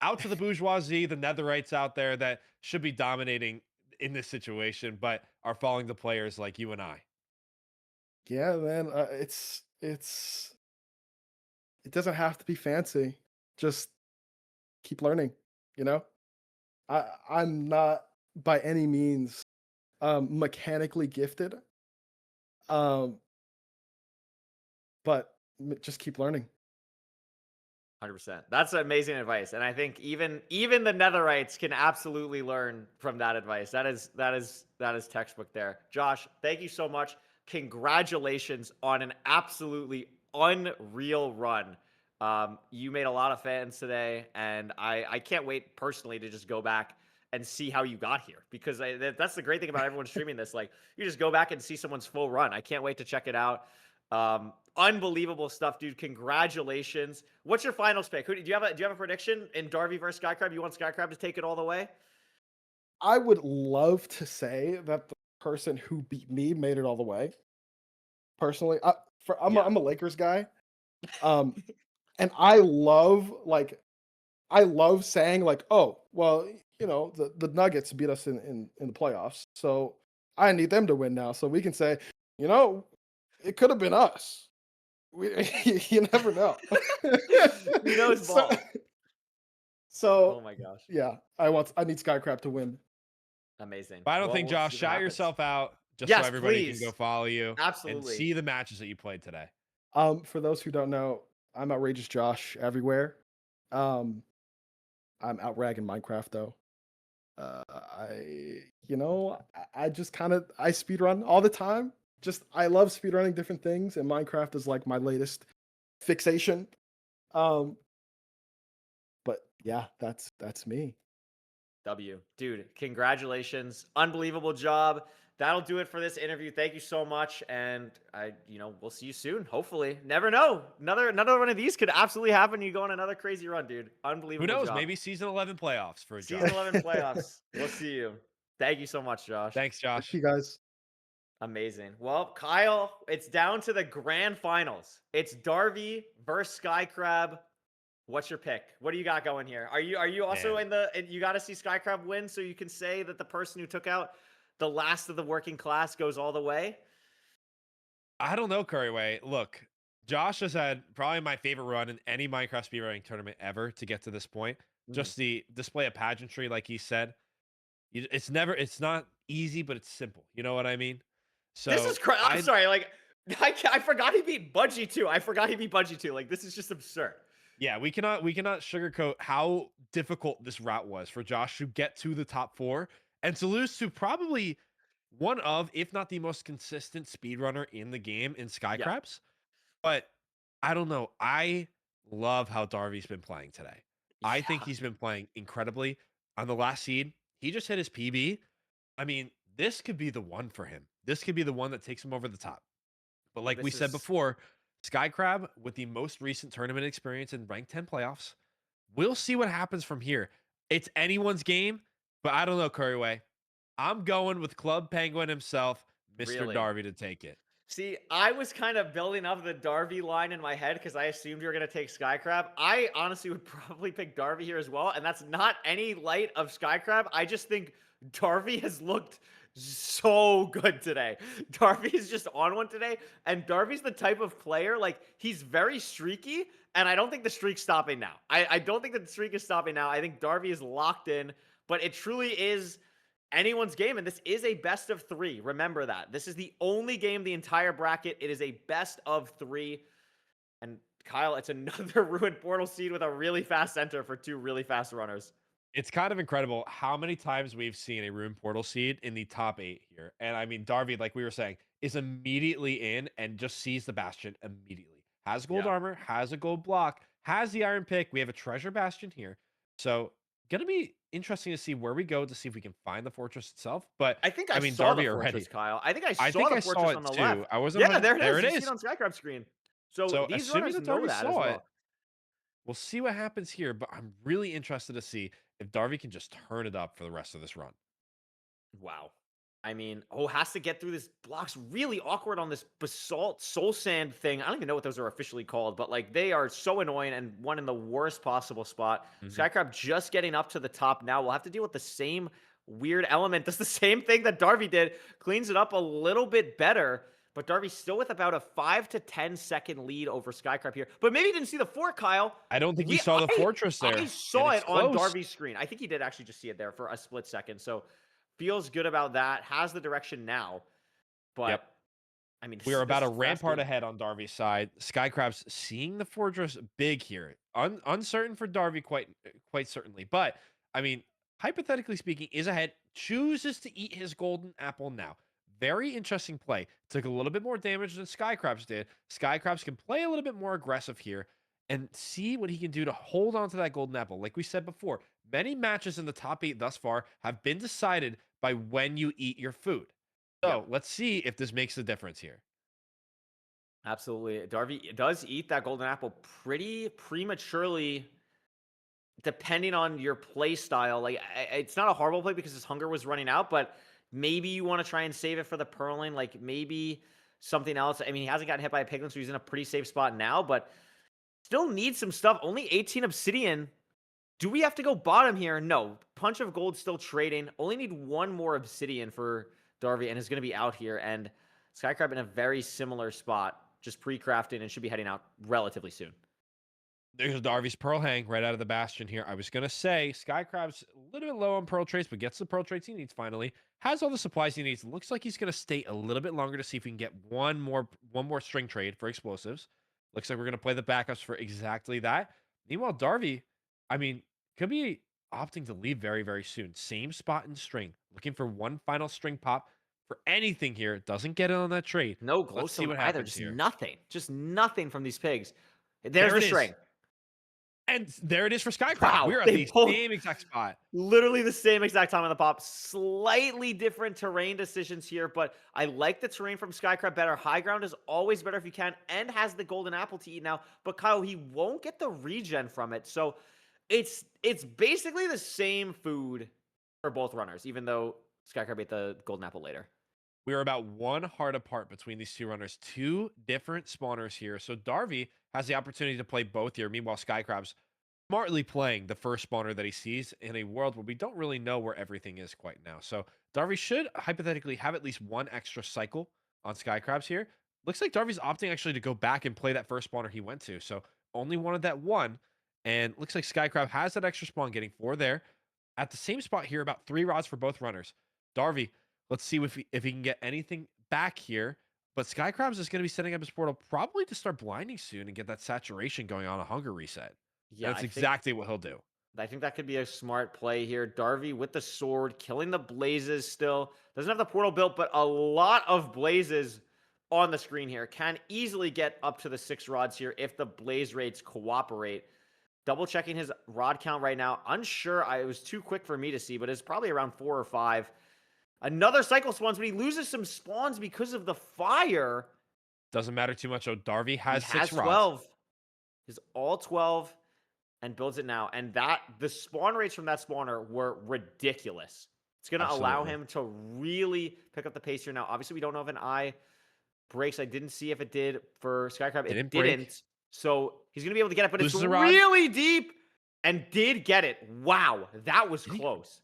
Out to the bourgeoisie, the netherites out there that should be dominating in this situation, but are falling to players like you and I. Yeah, man. It doesn't have to be fancy. Just keep learning. You know, I'm not by any means mechanically gifted. Um, but just keep learning. 100%. That's amazing advice, and I think even the netherites can absolutely learn from that advice. That is textbook there. Josh, thank you so much. congratulations on an absolutely unreal run. You made a lot of fans today, and I can't wait personally to just go back and see how you got here, because that's the great thing about everyone streaming this. Like, you just go back and see someone's full run. I can't wait to check it out. Unbelievable stuff, dude. Congratulations. What's your finals pick? Do you have a prediction in Darby versus Skycrab? You want Skycrab to take it all the way? I would love to say that the person who beat me made it all the way. Personally, I'm a Lakers guy, and I love saying like, oh well, the Nuggets beat us in the playoffs, so I need them to win now, so we can say, it could have been us. You never know. He knows ball. So Oh my gosh. yeah, I need Skycrab to win. Amazing. But I don't Well, think, we'll Josh, see what shout happens. yourself out just Yes, so everybody please. can go follow you and Absolutely. see the matches that you played today. For those who don't know, I'm Outrageous Josh everywhere. I'm out ragging Minecraft though. I just I speedrun all the time. I love speedrunning different things, and Minecraft is like my latest fixation. But yeah, that's me. Dude, congratulations. Unbelievable job. That'll do it for this interview. Thank you so much. And we'll see you soon. Hopefully. Never know. Another one of these could absolutely happen. You go on another crazy run, dude. Unbelievable. Who knows? Job. Maybe season 11 playoffs for Josh. Season 11 playoffs. We'll see you. Thank you so much, Josh. Thanks, Josh. Thank you guys. Amazing. Well, Kyle, it's down to the grand finals. It's Darby versus Skycrab. What's your pick? What do you got going here? Are you also you got to see Skycrab win so you can say that the person who took out the last of the working class goes all the way? I don't know, Couriway. Look, Josh has had probably my favorite run in any Minecraft speedrunning tournament ever to get to this point. Just the display of pageantry, like he said. It's not easy, but it's simple. You know what I mean? So this is crazy. I'm sorry. Like, I forgot he beat Budgie too. Like, this is just absurd. Yeah, we cannot sugarcoat how difficult this route was for Josh to get to the top 4 and to lose to probably one of, if not the most consistent speedrunner in the game in Skycrabs. Yeah. But I don't know. I love how Darby's been playing today. Yeah. I think he's been playing incredibly. On the last seed, he just hit his PB. I mean, this could be the one for him. This could be the one that takes him over the top. But like we said before, Skycrab, with the most recent tournament experience in Rank 10 playoffs, we'll see what happens from here. It's anyone's game, but I don't know, Couriway. I'm going with Club Penguin himself, Mr. Darby, to take it. See, I was kind of building up the Darby line in my head because I assumed you were going to take Skycrab. I honestly would probably pick Darby here as well, and that's not any light of Skycrab. I just think Darby has looked so good today. Darby's just on one today, and Darby's the type of player, like, he's very streaky, and I don't think the streak's stopping now. I don't think that the streak is stopping now. I think Darby is locked in, but it truly is anyone's game, and this is a best of 3. Remember that. This is the only game the entire bracket. It is a best of 3. And Kyle, it's another Ruined Portal seed with a really fast center for 2 really fast runners. It's kind of incredible how many times we've seen a Ruined Portal seed in the top 8 here. And I mean, Darby, like we were saying, is immediately in and just sees the Bastion immediately. Has gold armor, has a gold block, has the iron pick. We have a treasure Bastion here. So going to be interesting to see where we go to see if we can find the fortress itself. But I think I mean, saw Darby the fortress, already. Kyle. I think I saw the fortress on the left. I wasn't. Yeah, there it is. You see it on Skycrab's screen. So these assuming runners that know Darby that as saw well. it, we'll see what happens here. But I'm really interested to see if Darby can just turn it up for the rest of this run. Wow. I mean, has to get through this block's really awkward on this basalt soul sand thing. I don't even know what those are officially called, but like they are so annoying and one in the worst possible spot. Skycrab just getting up to the top now. We'll have to deal with the same weird element. Does the same thing that Darby did. Cleans it up a little bit better, but Darby's still with about a 5 to 10 second lead over Skycrab here. But maybe he didn't see the fort, Kyle. I don't think he saw the fortress there. I saw it on Darby's screen. I think he did actually just see it there for a split second. So feels good about that. Has the direction now. But, I mean, we are about a rampart ahead on Darby's side. Skycrab's seeing the fortress big here. Uncertain for Darby, quite certainly. But, I mean, hypothetically speaking, is ahead. Chooses to eat his golden apple now. Very interesting play. Took a little bit more damage than Skycrabs did. Skycrabs can play a little bit more aggressive here and see what he can do to hold on to that golden apple. Like we said before, many matches in the top 8 thus far have been decided by when you eat your food. So let's see if this makes a difference here. Absolutely. Darby does eat that golden apple pretty prematurely, depending on your play style. Like, it's not a horrible play because his hunger was running out, but maybe you want to try and save it for the purling. Like, maybe something else. I mean, he hasn't gotten hit by a piglin, so he's in a pretty safe spot now, but still needs some stuff. Only 18 obsidian. Do we have to go bottom here? No. Punch of gold still trading. Only need one more obsidian for Darby, and is going to be out here. And Skycrab in a very similar spot, just pre-crafting, and should be heading out relatively soon. There's Darby's Pearl Hang right out of the Bastion here. I was going to say Skycrab's a little bit low on Pearl Traits, but gets the Pearl Traits he needs finally. Has all the supplies he needs. Looks like he's going to stay a little bit longer to see if we can get one more string trade for explosives. Looks like we're going to play the backups for exactly that. Meanwhile, Darby, I mean, could be opting to leave very, very soon. Same spot in string. Looking for one final string pop for anything here. Doesn't get it on that trade. No glow Let's see what either. happens Just here. nothing. Just nothing from these pigs. There's There the it is. string. And there it is for Skycrab. Wow, We're at they the both- same exact spot. Literally the same exact time on the pop. Slightly different terrain decisions here, but I like the terrain from Skycrab better. High ground is always better if you can, and has the golden apple to eat now. But Kyle, he won't get the regen from it. So it's basically the same food for both runners, even though Skycrab ate the golden apple later. We are about 1 heart apart between these two runners. 2 different spawners here. So Darby has the opportunity to play both here. Meanwhile, Skycrab's smartly playing the first spawner that he sees in a world where we don't really know where everything is quite now. So Darby should hypothetically have at least one extra cycle on Skycrabs here. Looks like Darby's opting actually to go back and play that first spawner he went to. So only wanted that one. And looks like Skycrab has that extra spawn, getting 4 there. At the same spot here, about 3 rods for both runners. Darby, let's see if he can get anything back here. But Skycrabs is going to be setting up his portal probably to start blinding soon and get that saturation going on a hunger reset. Yeah, That's exactly what he'll do. I think that could be a smart play here. Darby with the sword, killing the blazes still. Doesn't have the portal built, but a lot of blazes on the screen here. Can easily get up to the 6 rods here if the blaze rates cooperate. Double checking his rod count right now. Unsure. It was too quick for me to see, but it's probably around 4 or 5. Another cycle spawns, but he loses some spawns because of the fire. Doesn't matter too much. Oh, Darby has He 6 rods. 12. He's all 12 and builds it now. And the spawn rates from that spawner were ridiculous. It's going to allow Absolutely. him to really pick up the pace here now. Obviously, we don't know if an eye breaks. I didn't see if it did for Skycrab. It Didn't didn't. break. So he's going to be able to get it, but it's Loses a rod. really deep and did get it. Wow, that was close.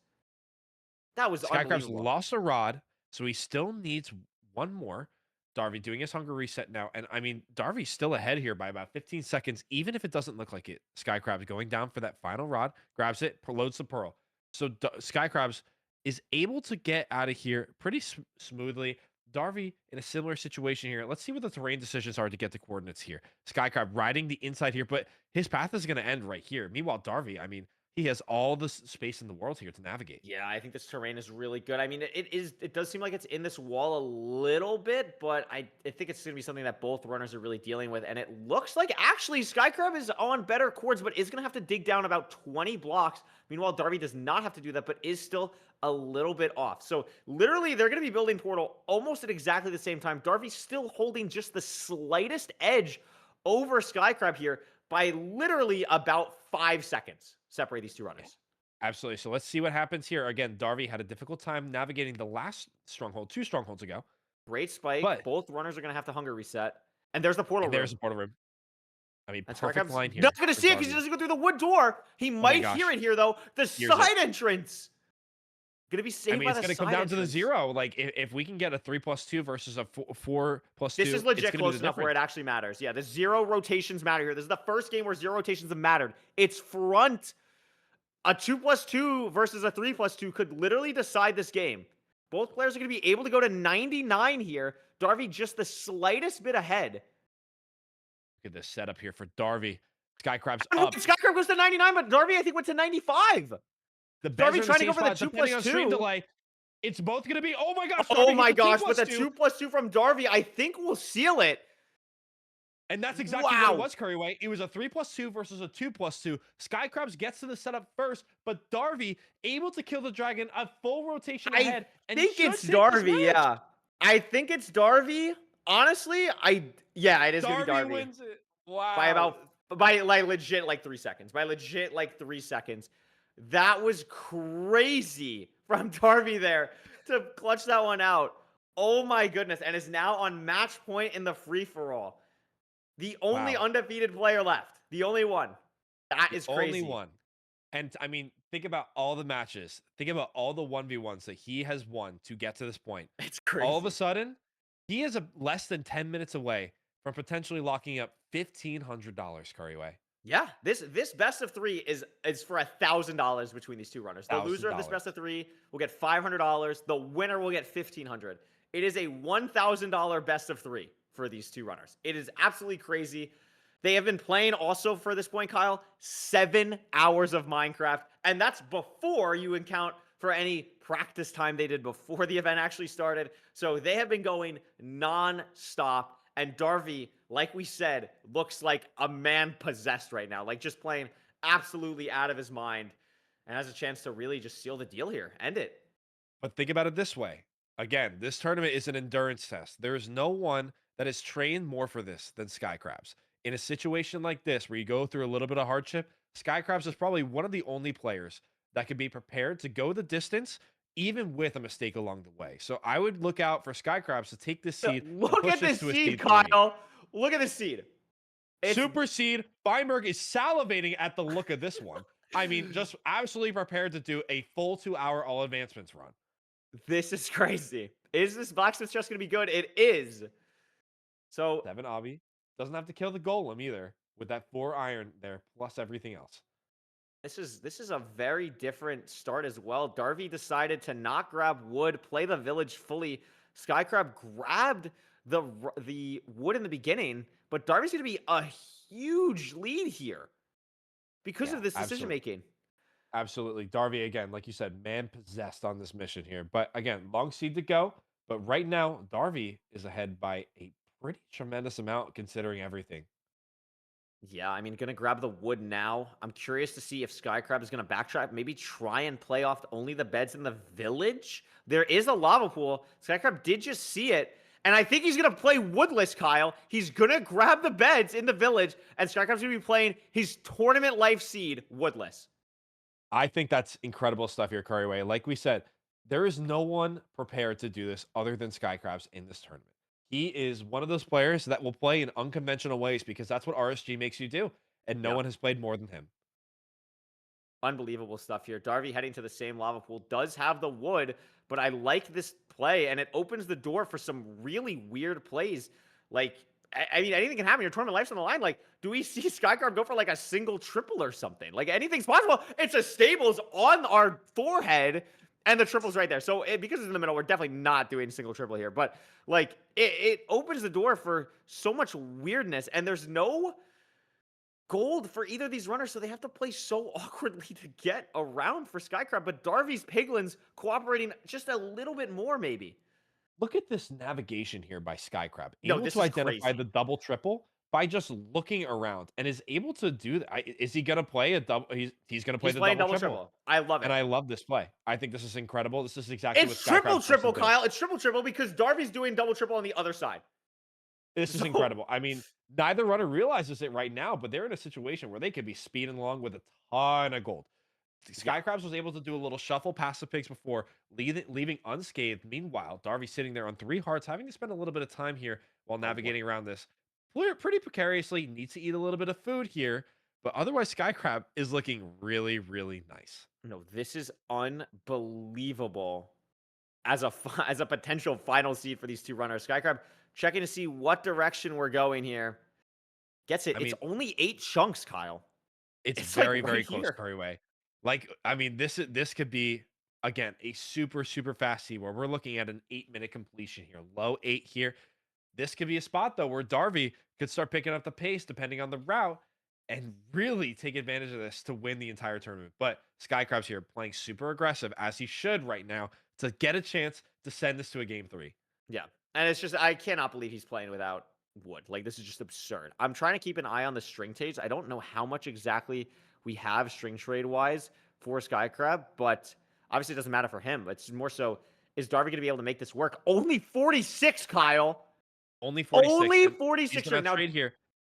That was Skycrab's unbelievable. lost a rod, so he still needs one more. Darby doing his hunger reset now. And I mean, Darby's still ahead here by about 15 seconds, even if it doesn't look like it. Skycrab's going down for that final rod, grabs it, loads the pearl. So Skycrab's is able to get out of here pretty smoothly. Darby in a similar situation here. Let's see what the terrain decisions are to get the coordinates here. Skycrab riding the inside here, but his path is going to end right here. Meanwhile, Darby, I mean, he has all the space in the world here to navigate. Yeah, I think this terrain is really good. I mean, it does seem like it's in this wall a little bit, but I think it's going to be something that both runners are really dealing with. And it looks like actually Skycrab is on better chords, but is going to have to dig down about 20 blocks. Meanwhile, Darby does not have to do that, but is still a little bit off. So literally, they're going to be building portal almost at exactly the same time. Darby's still holding just the slightest edge over Skycrab here by literally about 5 seconds. Separate these two runners. Absolutely. So let's see what happens here. Again, Darby had a difficult time navigating the last stronghold, 2 strongholds ago. Great spike. But- Both runners are going to have to hunger reset. And there's the portal And room. there's the portal room. I mean, And perfect Skycrab's line here. not going to for see it because he Darby. doesn't go through the wood door. He might gosh. hear it here, though. The Hears side entrance. Going to be saved I mean, by it's the going to come side down to the entrance. 0. Like, if we can get a 3+2 versus a 4+2, This is legit it's gonna be close the enough where it difference. actually matters. Yeah, the 0 rotations matter here. This is the first game where 0 rotations have mattered. It's front. A 2+2 versus a 3+2 could literally decide this game. Both players are going to be able to go to 99 here. Darby just the slightest bit ahead. Look at this setup here for Darby. Skycrab's Oh, up. Skycrab goes to 99, but Darby, I think, went to 95. The Darby Bears are trying to in go the for the same 2+2. spot, depending on stream delay. It's both going to be, oh my gosh. Oh Darby my hits gosh, with a 2+2. 2+2 from Darby, I think we'll seal it. And that's exactly what it Wow. was, Couriway. It was a 3+2 versus a 2+2. Skycrabs gets to the setup first, but Darby able to kill the dragon a full rotation ahead. I And think should it's take this Darby, match. yeah. I think it's Darby. Honestly, yeah, it is gonna be Darby Darby. wins it. Wow. By like legit like 3 seconds. By legit like 3 seconds. That was crazy from Darby there to clutch that one out. Oh my goodness. And is now on match point in the free-for-all. The only Wow. undefeated player left. The only one. That is crazy. Only one. And I mean, think about all the matches. Think about all the 1v1s that he has won to get to this point. It's crazy. All of a sudden, he is less than 10 minutes away from potentially locking up $1,500, Couriway. Yeah, this best of 3 is for $1,000 between these two runners. The loser of this $1,000. best of 3 will get $500. The winner will get $1,500. It is a $1,000 best of 3 for these two runners. It is absolutely crazy. They have been playing also for this point, Kyle, 7 hours of Minecraft, and that's before you account for any practice time they did before the event actually started. So they have been going non-stop. And Darby, like we said, looks like a man possessed right now. Like just playing absolutely out of his mind. And has a chance to really just seal the deal here. End it. But think about it this way. Again, this tournament is an endurance test. There is no one that has trained more for this than Skycrabs. In a situation like this, where you go through a little bit of hardship, Skycrabs is probably one of the only players that can be prepared to go the distance, even with a mistake along the way. So I would look out for Skycrabs to take this seed. Look at this to a seed, 3. Kyle. Look at this seed. It's Super seed. Fineberg is salivating at the look of this one. I mean, just absolutely prepared to do a full 2-hour all advancements run. This is crazy. Is this blacksmith just going to be good? It is. So 7 obby. Doesn't have to kill the golem either with that 4 iron there, plus everything else. this is a very different start as well. Darby decided to not grab wood, play the village fully. Skycrab grabbed the wood in the beginning, but Darby's going to be a huge lead here because Yeah, of this decision absolutely. making. Absolutely. Darby, again, like you said, man possessed on this mission here. But again, long seed to go. But right now, Darby is ahead by a pretty tremendous amount considering everything. Yeah, I mean, gonna grab the wood now. I'm curious to see if Skycrab is gonna backtrack, maybe try and play off only the beds in the village. There is a lava pool. Skycrab did just see it, and I think he's gonna play woodless, Kyle. He's gonna grab the beds in the village, and Skycrab's gonna be playing his tournament life seed woodless. I think that's incredible stuff here, Couriway. Like we said, there is no one prepared to do this other than Skycrabs in this tournament. He is one of those players that will play in unconventional ways because that's what RSG makes you do. And no Yeah. one has played more than him. Unbelievable stuff here. Darby heading to the same lava pool does have the wood, but I like this play, and it opens the door for some really weird plays. Like, I mean, anything can happen. Your tournament life's on the line. Like, do we see Skycrab go for like a single triple or something? Like, anything's possible. It's a stables on our forehead, and the triple's right there. So, because it's in the middle, we're definitely not doing single triple here. But, like, it opens the door for so much weirdness, and there's no gold for either of these runners, so they have to play so awkwardly to get around for Skycrab. But Darby's Piglins cooperating just a little bit more, maybe. Look at this navigation here by Skycrab. No, Able this to is identify crazy. the double triple by just looking around and is able to do that. Is he going to play a double? He's going to play He's the playing double double triple. triple. I love it. And I love this play. I think this is incredible. This is exactly It's what triple Skycrab's triple, supposed to do. Kyle. It's triple triple because Darby's doing double triple on the other side. This is So- incredible. I mean, neither runner realizes it right now, but they're in a situation where they could be speeding along with a ton of gold. Skycrabs was able to do a little shuffle past the pigs before leaving unscathed. Meanwhile, Darby's sitting there on 3 hearts, having to spend a little bit of time here while navigating around this. Pretty precariously, needs to eat a little bit of food here, but otherwise Skycrab is looking really, really nice. No, this is unbelievable as a potential final seed for these two runners. Skycrab checking to see what direction we're going here. Gets it. I It's mean- only 8 chunks, Kyle. It's It's like very, right very close, here. Couriway. Like, I mean, this could be again a super, super fast seed where we're looking at an 8-minute completion here. Low 8 here. This could be a spot though where Darby could start picking up the pace depending on the route and really take advantage of this to win the entire tournament. But Skycrab's here playing super aggressive as he should right now to get a chance to send this to a game 3. Yeah. And it's just, I cannot believe he's playing without wood. Like, this is just absurd. I'm trying to keep an eye on the string trades. I don't know how much exactly we have string trade wise for Skycrab, but obviously it doesn't matter for him. It's more so, is Darby going to be able to make this work? Only 46, Kyle. Only 46. Only and 46 he's right gonna now. trade here.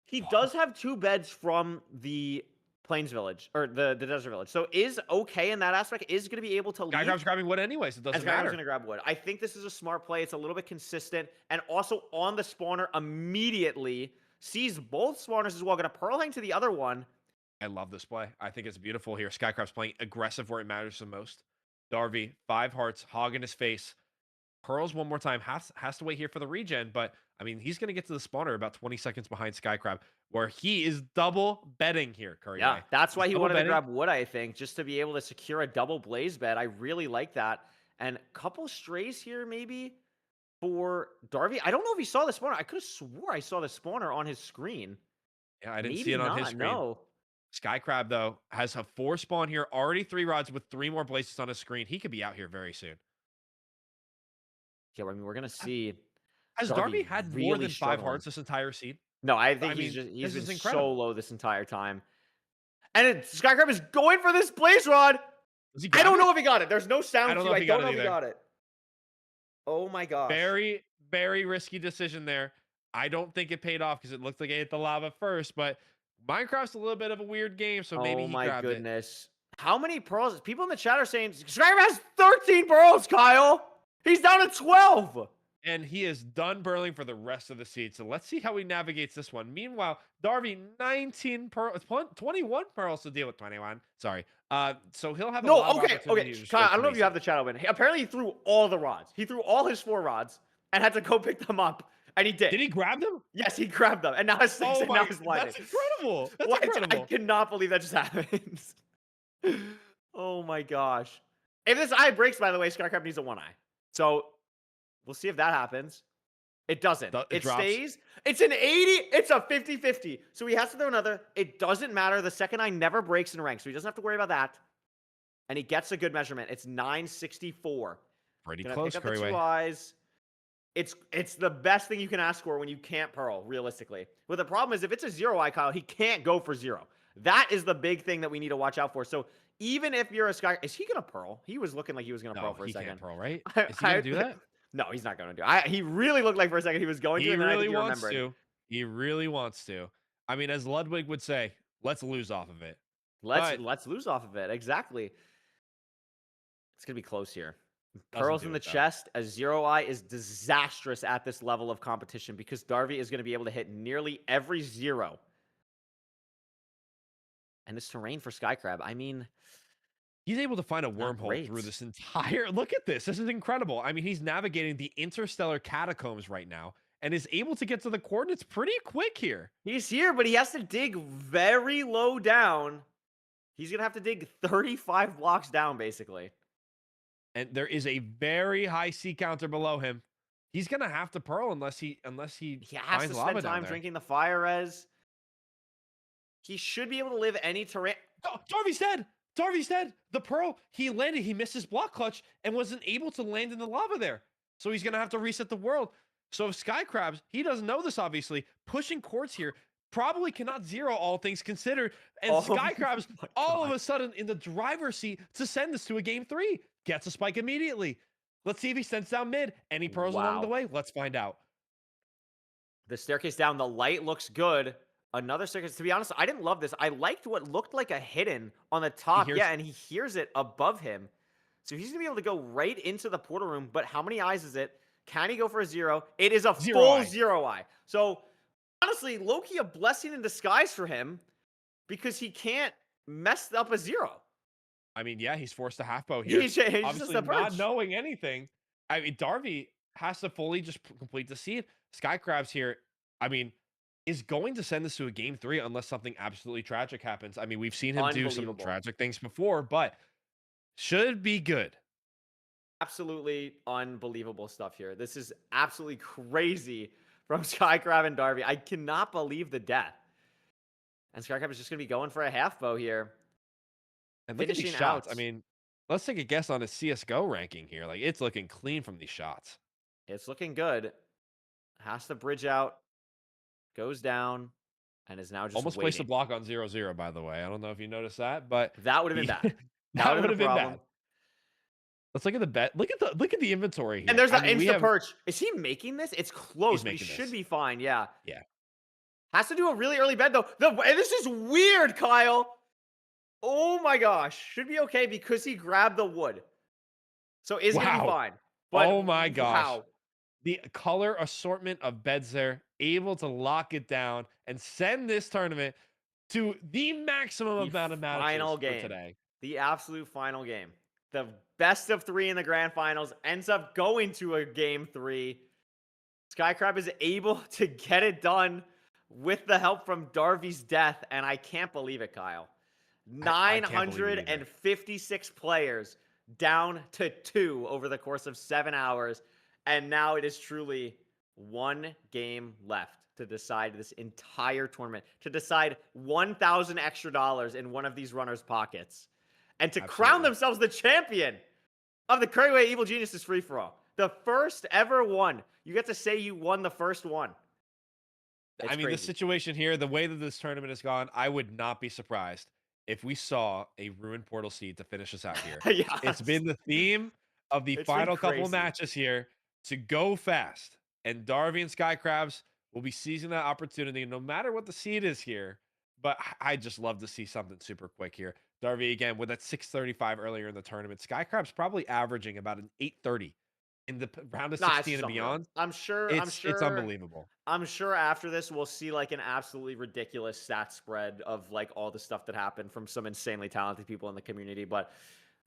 He does have 2 beds from the Plains Village, or the Desert Village. So is okay in that aspect. Is going to be able to leave. Skycrab's grabbing wood anyways. It doesn't Skycrab's matter. going to grab wood. I think this is a smart play. It's a little bit consistent. And also on the spawner immediately sees both spawners as well. Going to pearl hang to the other one. I love this play. I think it's beautiful here. Skycrab's playing aggressive where it matters the most. Darby, 5 hearts, hog in his face. Pearls one more time. Has to wait here for the regen, but I mean, he's going to get to the spawner about 20 seconds behind Skycrab, where he is double betting here, Couriway. Yeah, that's why he Double wanted to betting. grab wood, I think, just to be able to secure a double blaze bed. I really like that. And a couple strays here, maybe, for Darby. I don't know if he saw the spawner. I could have swore I saw the spawner on his screen. Yeah, I didn't Maybe see it on his not, screen. No. Skycrab, though, has a 4 spawn here, already 3 rods with 3 more blazes on his screen. He could be out here very soon. Yeah, I mean, we're going to see. Has Darby Darby had more really than 5 struggling. hearts this entire seed? No, I think I he's mean, just he's this is been so incredible. low this entire time. And Skycrab is going for this blaze rod. Does he I don't grab know if he got it. There's no sound I don't cue. know if I he don't got know it if he either. got it. Oh my gosh. Very, very risky decision there. I don't think it paid off because it looked like it hit the lava first, but Minecraft's a little bit of a weird game, so maybe Oh he my grabbed it. goodness. How many pearls? People in the chat are saying Skycrab has 13 pearls, Kyle. He's down to 12. And he is done burling for the rest of the seed. So let's see how he navigates this one. Meanwhile, Darby, 19 pearls, 21 pearls to deal with. 21. Sorry. So he'll have a lot of Okay. opportunity to just Kyle, go I don't know if you 26. have the chat open. Apparently, he threw all the rods. He threw all his 4 rods and had to go pick them up. And he did. Did he grab them? Yes, he grabbed them. And now it's 6 Oh and my, now he's lighting. that's incredible. That's What? I incredible. cannot believe that just happened. Oh my gosh. If this eye breaks, by the way, Skycrab needs a 1 eye. So we'll see if that happens. It doesn't. It It drops. stays. It's an 80. It's a 50-50. So he has to throw another. It doesn't matter. The second eye never breaks in rank, so he doesn't have to worry about that. And he gets a good measurement. It's 964. Pretty Gonna close, pick up the 2 Couriway. eyes. It's the best thing you can ask for when you can't pearl, realistically. But the problem is if it's a 0 eye, Kyle, he can't go for 0. That is the big thing that we need to watch out for. So even if you're a Sky, is he gonna pearl? He was looking like he was gonna pearl No, for a he second. can't pearl, right? I- Is he going I- to do that? No, he's not going to do it. He really looked like for a second he was going to, He and then I really think he wants remembered. to. He really wants to. I mean, as Ludwig would say, let's lose off of it. Let's lose off of it. Exactly. It's gonna be close here. Doesn't Pearls do in the it, though. chest. A 0 eye is disastrous at this level of competition because Darby is going to be able to hit nearly every 0. And this terrain for Skycrab, I mean, He's able to find a Not wormhole through great. this entire. Look at this. This is incredible. I mean, he's navigating the interstellar catacombs right now and is able to get to the coordinates pretty quick here. he's here, but he has to dig very low down. He's going to have to dig 35 blocks down, basically. And there is a very high sea counter below him. He's gonna have to pearl unless he He has finds to lava spend down time there. drinking the fire res. He should be able to live any terrain. Oh, Darby's dead. Darby's dead. The pearl, he landed, he missed his block clutch and wasn't able to land in the lava there. So he's going to have to reset the world. So if Skycrabs, he doesn't know this obviously, pushing quartz here probably cannot 0 all things considered. And Oh Skycrabs my all of God. a sudden in the driver's seat to send this to a game 3. Gets a spike immediately. Let's see if he sends down mid. Any pearls along the Wow. way? Let's find out. The staircase down, the light looks good. Another staircase. To be honest, I didn't love this. I liked what looked like a hidden on the top. hears- Yeah, and he hears it above him. So he's going to be able to go right into the portal room. But how many eyes is it? Can he go for a 0? It is a 0 full eye. 0 eye. So honestly, low-key a blessing in disguise for him because he can't mess up a 0. I mean, yeah, he's forced to half bow here. He's just Obviously a not perch. knowing anything. I mean, Darby has to fully just complete the seed. Skycrabs here, I mean, is going to send this to a game 3 unless something absolutely tragic happens. I mean, we've seen him do some Unbelievable. tragic things before, but should be good. Absolutely unbelievable stuff here. This is absolutely crazy from Skycrab and Darby. I cannot believe the death. And Skycrab is just going to be going for a half bow here. And look at these Finishing shots. I outs. mean, Let's take a guess on his CS:GO ranking here. Like, it's looking clean from these shots. It's looking good. Has to bridge out, goes down, and is now just Almost placed a waiting. block on 0-0, by the way. I don't know if you noticed that, but That would have been he- bad. That that would would have have been a been problem. bad. Let's look at the bet. Look at the inventory here. And there's I that mean, we insta have perch. Is he making this? It's close, but he making should this. be fine. Yeah. Yeah. Has to do a really early bed though. And this is weird, Kyle. Oh my gosh. Should be okay because he grabbed the wood. So is gonna be Wow. fine. But Oh my gosh. wow. The color assortment of beds there, able to lock it down and send this tournament to the maximum The amount of matches final for game. today. The absolute final game. The best of 3 in the grand finals ends up going to a game 3. Skycrab is able to get it done with the help from Darby's death, and I can't believe it, Kyle. I can't believe it either. 956 players down to 2 over the course of 7 hours, and now it is truly 1 game left to decide this entire tournament, to decide $1,000 extra in one of these runners' pockets, and to crown Absolutely. themselves the champion of the Couriway Evil Geniuses free-for-all. The first ever one. You get to say you won the first one. I It's mean, the crazy. situation here, the way that this tournament has gone, I would not be surprised if we saw a Ruined Portal seed to finish us out here. Yes. It's been the theme of the It's been final couple crazy. matches here to go fast. And Darby and Skycrabs will be seizing that opportunity no matter what the seed is here. But I just love to see something super quick here. Darby, again, with that 635 earlier in the tournament. Skycrabs probably averaging about an 830 in the round of Nah, it's 16 just and unreal. beyond. I'm sure. It's unbelievable. I'm sure after this we'll see like an absolutely ridiculous stat spread of like all the stuff that happened from some insanely talented people in the community. But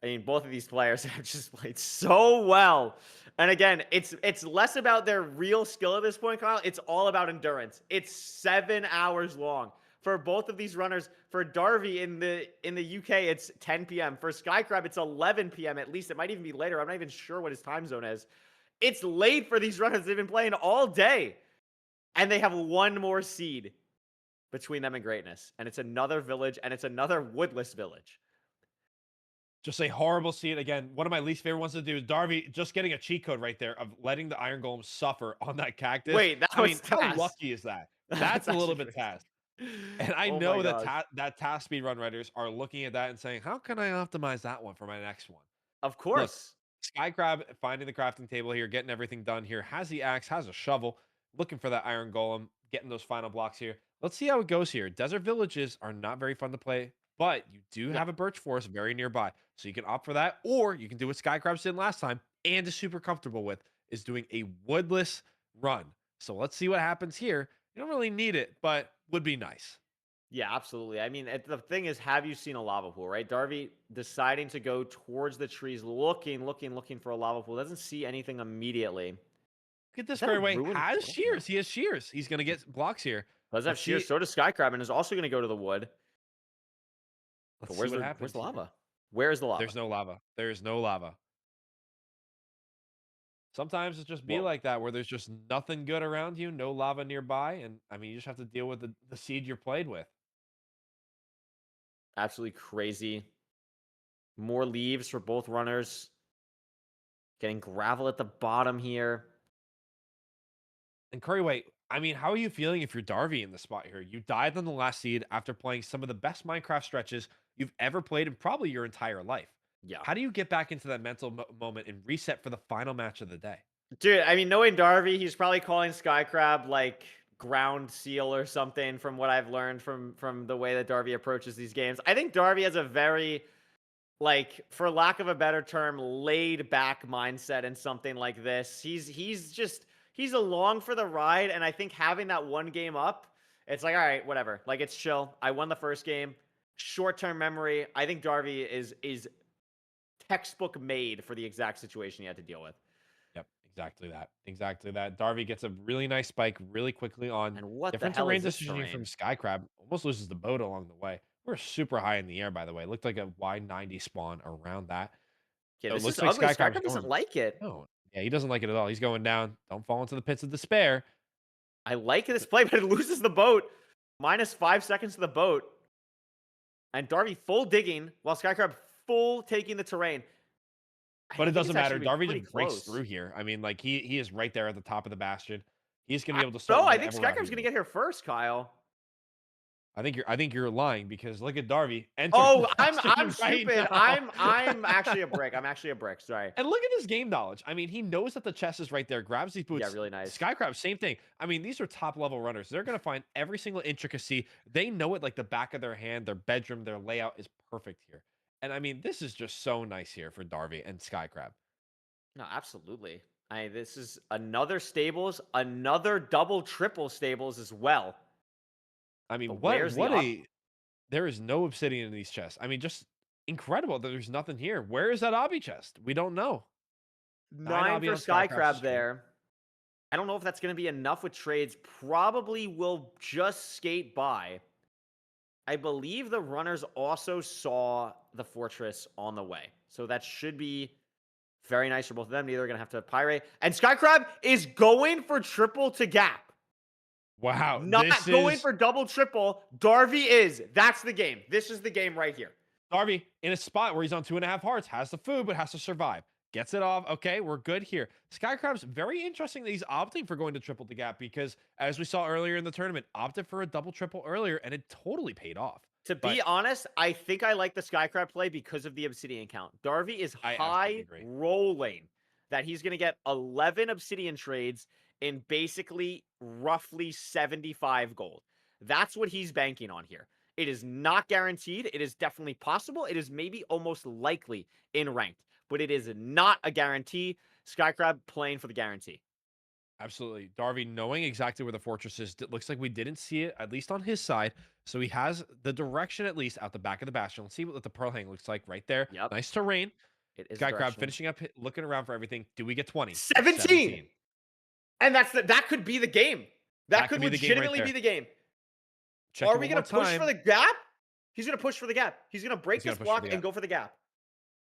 I mean, both of these players have just played so well. And again, it's less about their real skill at this point, Kyle. It's all about endurance. It's 7 hours long. For both of these runners, for Darby in the UK, it's 10 p.m. For Skycrab, it's 11 p.m. at least. It might even be later. I'm not even sure what his time zone is. It's late for these runners. They've been playing all day. And they have one more seed between them and greatness. And it's another village, and it's another woodless village. Just a horrible seed. Again, one of my least favorite ones to do is Darby just getting a cheat code right there of letting the Iron Golem suffer on that cactus. Wait, that I was mean, how Taz. lucky is that? That's a little actually bit crazy. Taz. And I Oh know my that gosh. that task speedrun writers are looking at that and saying, how can I optimize that one for my next one? Of course. Skycrab finding the crafting table here, getting everything done here, has the axe, has a shovel, looking for that Iron Golem, getting those final blocks here. Let's see how it goes here. Desert villages are not very fun to play, but you do Yeah. have a birch forest very nearby. So you can opt for that, or you can do what Skycrabs did last time and is super comfortable with, is doing a woodless run. So let's see what happens here. You don't really need it, but would be nice. Yeah, absolutely. I mean, the thing is, have you seen a lava pool, right? Darby deciding to go towards the trees, looking for a lava pool. Doesn't see anything immediately. Look at this Is that a fairway. ruined Has portal? shears. He has shears. He's going to get blocks here. Does have Let's shears. see- So does Skycrab, and is also going to go to the wood. Let's But see where's what the happens here. lava? Where is the lava? There's no lava. There's no lava. Sometimes it's just be Whoa. like that, where there's just nothing good around you, no lava nearby, and I mean, you just have to deal with the seed you're played with. Absolutely crazy. More leaves for both runners. Getting gravel at the bottom here. And Couriway, I mean, how are you feeling if you're Darby in the spot here? You died on the last seed after playing some of the best Minecraft stretches you've ever played in probably your entire life. Yeah. How do you get back into that mental moment and reset for the final match of the day? Dude, I mean, knowing Darby, he's probably calling Skycrab like ground seal or something from what I've learned from the way that Darby approaches these games. I think Darby has a very, like, for lack of a better term, laid back mindset in something like this. He's along for the ride, and I think having that one game up, it's like, all right, whatever. Like, it's chill. I won the first game. Short-term memory. I think Darby is textbook made for the exact situation he had to deal with. Yep, exactly that. Exactly that. Darby gets a really nice spike really quickly on. And what Different the hell terrain is this decision here terrain? from Skycrab. Almost loses the boat along the way. We're super high in the air, by the way. Looked like a Y90 spawn around that. Yeah, So it this looks is like ugly. Skycrab's Skycrab doesn't going. like it. No, yeah, he doesn't like it at all. He's going down. Don't fall into the pits of despair. I like this play, but it loses the boat. -5 seconds to the boat. And Darby full digging while Skycrab full taking the terrain. I But it think it's doesn't matter. actually gonna be Darby pretty just breaks close. through here. I mean, like he is right there at the top of the bastion. He's gonna I be able to start No, I think whatever route Skycrab's he gonna wants. get here first, Kyle. I think you're lying because look at Darby entering Oh, the I'm bastion right stupid. now. I'm actually a brick. I'm actually a brick. Sorry. And look at his game knowledge. I mean, he knows that the chest is right there, grabs these boots. Yeah, really nice. Skycrab, same thing. I mean, these are top level runners. They're going to find every single intricacy. They know it like the back of their hand. Their bedroom, their layout is perfect here. And I mean, this is just so nice here for Darby and Skycrab. No, absolutely. This is another stables, another double, triple stables as well. I mean, But what where's the what op- a there is no obsidian in these chests. I mean, just incredible that there's nothing here. Where is that obby chest? We don't know. 9 obby for on Skycrab's Skycrab screen. there. I don't know if that's going to be enough with trades. Probably will just skate by. I believe the runners also saw the fortress on the way. So that should be very nice for both of them. Neither are going to have to pirate. And Skycrab is going for triple to gap. Wow. Not this going is for double triple. Darby is. That's the game. This is the game right here. Darby in a spot where he's on 2.5 hearts, has the food, but has to survive. Gets it off. Okay, we're good here. Skycrab's very interesting that he's opting for going to triple the gap because, as we saw earlier in the tournament, opted for a double triple earlier, and it totally paid off. To be honest, I think I like the Skycrab play because of the obsidian count. Darby is I absolutely high agree. rolling that he's going to get 11 obsidian trades in basically roughly 75 gold. That's what he's banking on here. It is not guaranteed. It is definitely possible. It is maybe almost likely in ranked, but it is not a guarantee. Skycrab playing for the guarantee. Absolutely. Darby knowing exactly where the fortress is. It looks like we didn't see it, at least on his side. So he has the direction at least out the back of the bastion. Let's see what the pearl hang looks like right there. Yep. Nice terrain. It is Skycrab directional. finishing up, looking around for everything. Do we get 20? 17. And that could be the game. That could could be the game right legitimately there. be the game. Check Are it we one going to more push time. for the gap? He's going to push for the gap. He's going to break He's this gonna push for block the and gap. go for the gap.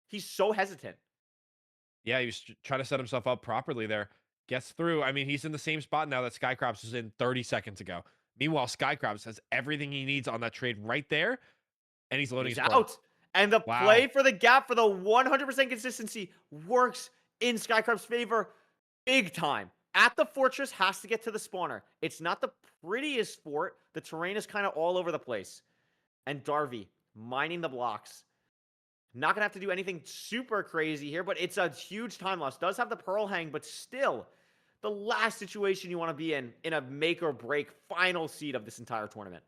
He's so hesitant. Yeah, he was trying to set himself up properly there. Gets through. I mean, he's in the same spot now that Skycrabs was in 30 seconds ago. Meanwhile, Skycrabs has everything he needs on that trade right there, and he's loading He's his pearl. out. And the Wow. play for the gap for the 100% consistency works in Skycrab's favor big time. At the fortress, has to get to the spawner. It's not the prettiest fort. The terrain is kind of all over the place. And Darby mining the blocks. Not going to have to do anything super crazy here, but it's a huge time loss. Does have the pearl hang, but still, the last situation you want to be in a make or break final seed of this entire tournament.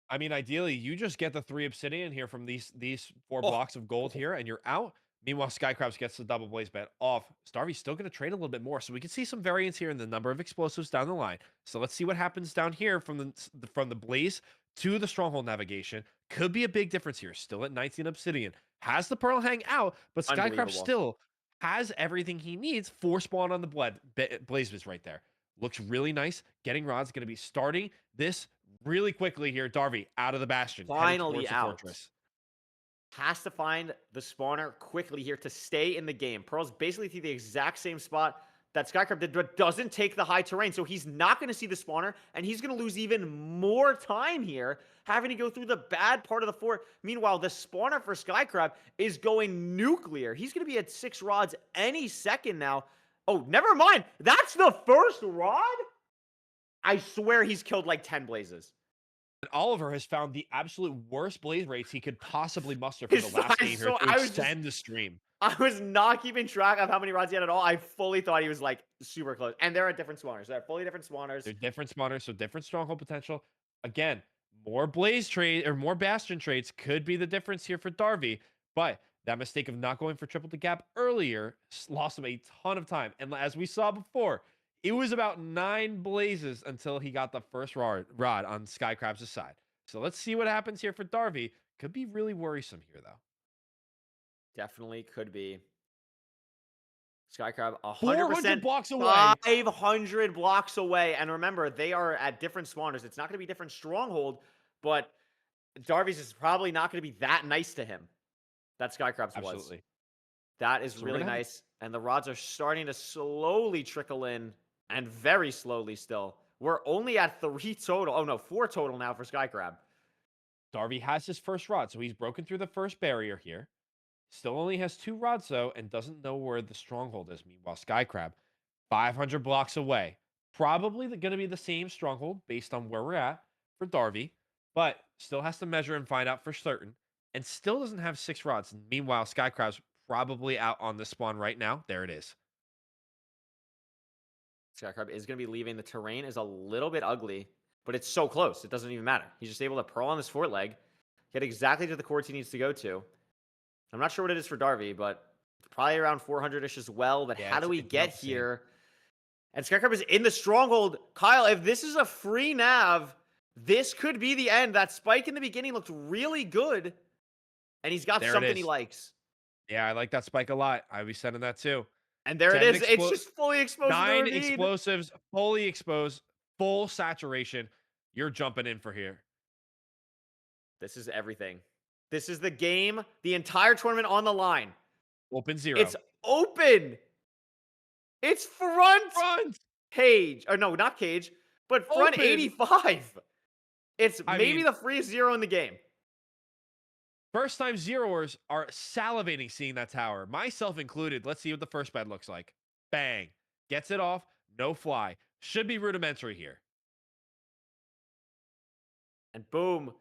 I mean, ideally, you just get the 3 obsidian here from these 4 blocks of gold here, and you're out. Meanwhile, Skycrabs gets the double blaze bet off. Starvy's still going to trade a little bit more, so we can see some variance here in the number of explosives down the line. So let's see what happens down here from the blaze to the stronghold navigation. Could be a big difference here. Still at 19 obsidian. Has the pearl hang out, but Skycrab Unbelievable. still has everything he needs for spawn on the blaze biz right there. Looks really nice. Getting rods going to be starting this really quickly here. Darby out of the bastion. heading Finally towards the out. fortress. Has to find the spawner quickly here to stay in the game. Pearl's basically to the exact same spot that Skycrab did, but doesn't take the high terrain. So he's not going to see the spawner, and he's going to lose even more time here, having to go through the bad part of the fort. Meanwhile, the spawner for Skycrab is going nuclear. He's going to be at 6 rods any second now. Oh, never mind. That's the first rod? I swear he's killed like 10 blazes. And Oliver has found the absolute worst blaze rates he could possibly muster for the His last size, game here so to I was extend the stream. I was not keeping track of how many rods he had at all. I fully thought he was like super close. And they're at different spawners. They're fully different spawners. They're different spawners, so different stronghold potential. Again, more blaze trade or more bastion trades could be the difference here for Darby, but that mistake of not going for triple the gap earlier lost him a ton of time. And as we saw before, it was about 9 blazes until he got the first rod on Skycrab's side. So let's see what happens here for Darby. Could be really worrisome here, though. Definitely could be. Skycrab 400 100% blocks away. 500 blocks away. And remember, they are at different spawners. It's not going to be different stronghold, but Darby's is probably not going to be that nice to him. That Skycrab's was. Absolutely. That is So we're really gonna have- nice. And the rods are starting to slowly trickle in, and very slowly still. We're only at 3 total. Oh, no, 4 total now for Skycrab. Darby has his first rod, so he's broken through the first barrier here. Still only has 2 rods though, and doesn't know where the stronghold is. Meanwhile, Skycrab, 500 blocks away. Probably going to be the same stronghold based on where we're at for Darby, but still has to measure and find out for certain. And still doesn't have 6 rods. Meanwhile, Skycrab's probably out on the spawn right now. There it is. Skycrab is going to be leaving. The terrain is a little bit ugly, but it's so close. It doesn't even matter. He's just able to pearl on this fort leg, get exactly to the coords he needs to go to. I'm not sure what it is for Darby, but it's probably around 400-ish as well. But Yeah, how do we it's get about the same. here? And Skycrab is in the stronghold. Kyle, if this is a free nav, this could be the end. That spike in the beginning looked really good, and he's got There it something he is. likes. Yeah, I like that spike a lot. I'd be sending that too. And there it 10 is. It's just fully exposed to the 9 ravine. explosives, fully exposed, full saturation. You're jumping in for here. This is everything. This is the game, the entire tournament on the line. Open 0. It's open. It's front cage. Or no, not cage, but front Open. 85. It's I maybe mean- the freest 0 in the game. First time zeroers are salivating seeing that tower, myself included. Let's see what the first bed looks like. Bang. Gets it off. No fly. Should be rudimentary here. And boom.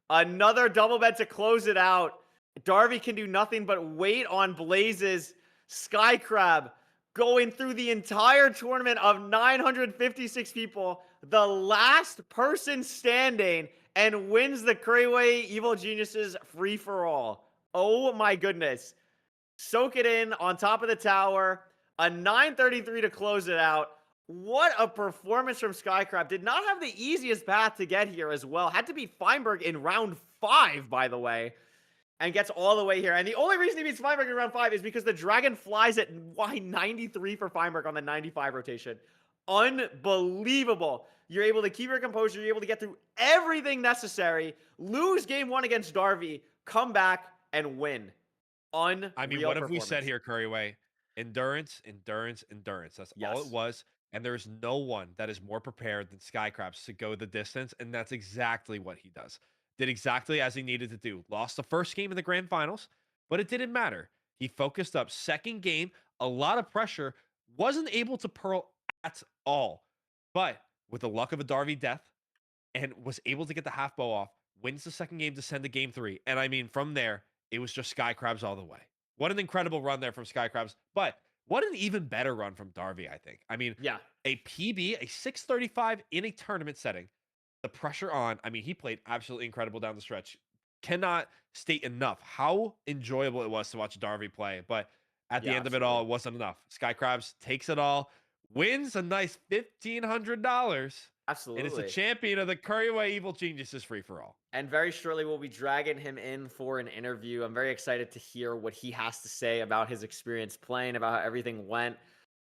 Another double bed to close it out. Darby can do nothing but wait on Blazes. Skycrab going through the entire tournament of 956 people. The last person standing and wins the Couriway Evil Geniuses free-for-all. Oh my goodness. Soak it in on top of the tower. A 933 to close it out. What a performance from Skycrab. Did not have the easiest path to get here as well. Had to beat Fineberg in round 5, by the way. And gets all the way here. And the only reason he beats Fineberg in round 5 is because the dragon flies at 93 for Fineberg on the 95 rotation. Unbelievable. You're able to keep your composure. You're able to get through everything necessary. Lose game 1 against Darby. Come back and win. Unreal I mean, what have we performance. said here, Couriway? Endurance, endurance, endurance. That's all Yes. it was. And there's no one that is more prepared than Skycrabs to go the distance. And that's exactly what he does. Did exactly as he needed to do. Lost the first game in the grand finals, but it didn't matter. He focused up. Second game, a lot of pressure. Wasn't able to pearl at all. But with the luck of a Darby death, and was able to get the half bow off, wins the second game to send to game 3. And I mean, from there, it was just Skycrabs all the way. What an incredible run there from Skycrabs. But what an even better run from Darby, I think. I mean, Yeah. a PB, a 635 in a tournament setting. The pressure on, I mean, he played absolutely incredible down the stretch. Cannot state enough how enjoyable it was to watch Darby play. But at the Yeah, end of it all, it wasn't enough. Skycrabs takes it all, wins a nice $1,500. Absolutely. And is the champion of the Couriway Evil Geniuses free-for-all. And very shortly, we'll be dragging him in for an interview. I'm very excited to hear what he has to say about his experience playing, about how everything went.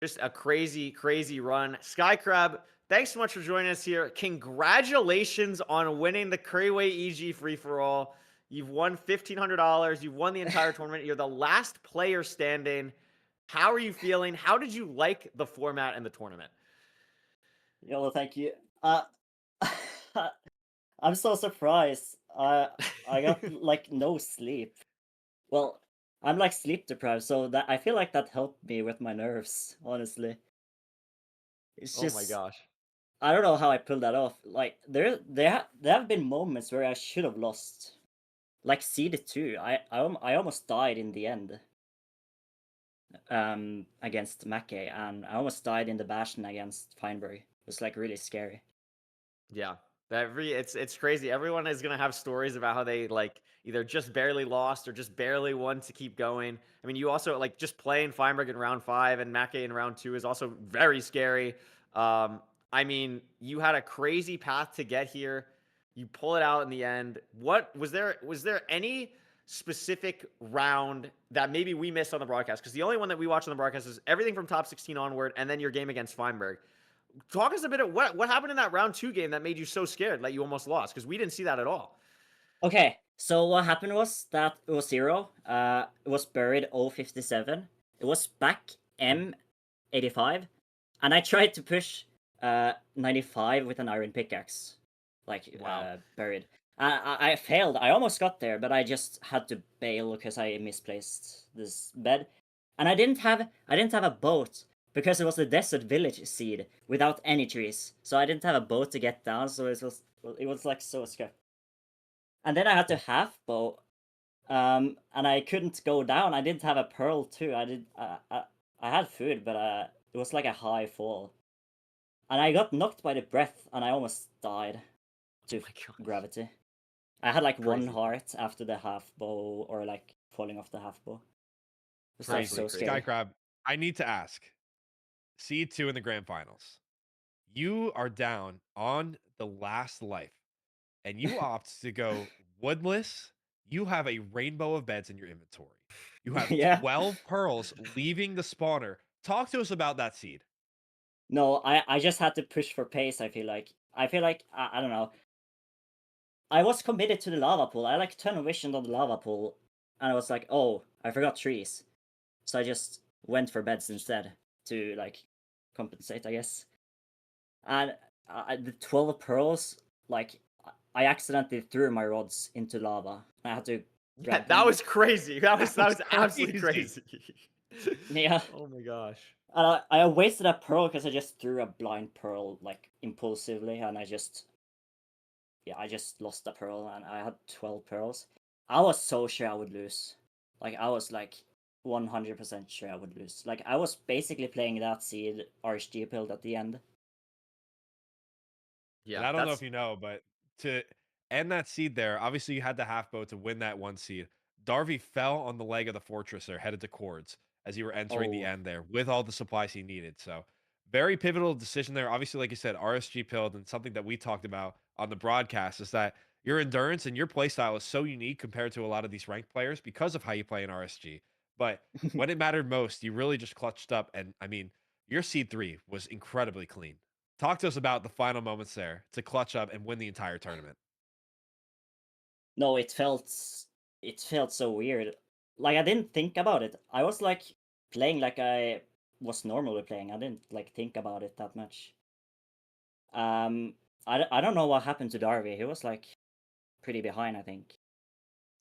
Just a crazy, crazy run. Skycrab, thanks so much for joining us here. Congratulations on winning the Couriway EG free-for-all. You've won $1,500. You've won the entire tournament. You're the last player standing. How are you feeling? How did you like the format and the tournament? Yeah, well, thank you. I'm so surprised. I got like no sleep. Well, I'm like sleep deprived, so that I feel like that helped me with my nerves. Honestly, it's Oh just my gosh. I don't know how I pulled that off. Like there have been moments where I should have lost, like seeded 2. I almost died in the end. Against Mackey, and I almost died in the Bastion against Fineberg. It was like really scary. Yeah. It's crazy. Everyone is gonna have stories about how they like either just barely lost or just barely won to keep going. I mean, you also like just playing Fineberg in round 5 and Mackey in round 2 is also very scary. I mean, you had a crazy path to get here. You pull it out in the end. What was there any specific round that maybe we missed on the broadcast? Because the only one that we watched on the broadcast is everything from top 16 onward, and then your game against Fineberg. Talk us a bit of what happened in that round 2 game that made you so scared that you almost lost, because we didn't see that at all. Okay, so what happened was that it was 0. It was buried 057. It was back M85, and I tried to push 95 with an iron pickaxe, like Wow. buried. I failed. I almost got there, but I just had to bail because I misplaced this bed, and I didn't have a boat because it was a desert village seed without any trees. So I didn't have a boat to get down. So it was like so scary. And then I had to half bow, and I couldn't go down. I didn't have a pearl too. I had food, but it was like a high fall, and I got knocked by the breath, and I almost died to my gosh. gravity. I had like one Crazy. heart after the half bow, or like falling off the half bow. It was like Crazy, so crazy. scary. Skycrab, I need to ask. Seed 2 in the grand finals. You are down on the last life, and you opt to go woodless. You have a rainbow of beds in your inventory. You have Yeah. 12 pearls leaving the spawner. Talk to us about that seed. No, I just had to push for pace. I feel like I don't know. I was committed to the lava pool. I like tunnel visioned on the lava pool, and I was like, oh, I forgot trees, so I just went for beds instead to like compensate, I guess. And the 12 pearls, like I accidentally threw my rods into lava. I had to Yeah, grab that them. was crazy. That was was absolutely crazy. crazy. Yeah. Oh my gosh. And I wasted a pearl because I just threw a blind pearl like impulsively, and I just lost a pearl, and I had 12 pearls. I was so sure I would lose. Like I was like 100% sure I would lose. Like I was basically playing that seed RHG build at the end. Yeah, And I don't know that's if you know, but to end that seed there, obviously you had the half bow to win that one seed. Darby fell on the leg of the fortresser, headed to Cords as you were entering the Oh. end there with all the supplies he needed. So very pivotal decision there. Obviously, like you said, RSG pilled, and something that we talked about on the broadcast is that your endurance and your playstyle is so unique compared to a lot of these ranked players because of how you play in RSG. But when it mattered most, you really just clutched up. And I mean, your seed 3 was incredibly clean. Talk to us about the final moments there to clutch up and win the entire tournament. No, it felt so weird. Like I didn't think about it. I was like playing like I was normally playing. I didn't like think about it that much. I don't know what happened to Darby. He was like pretty behind, I think.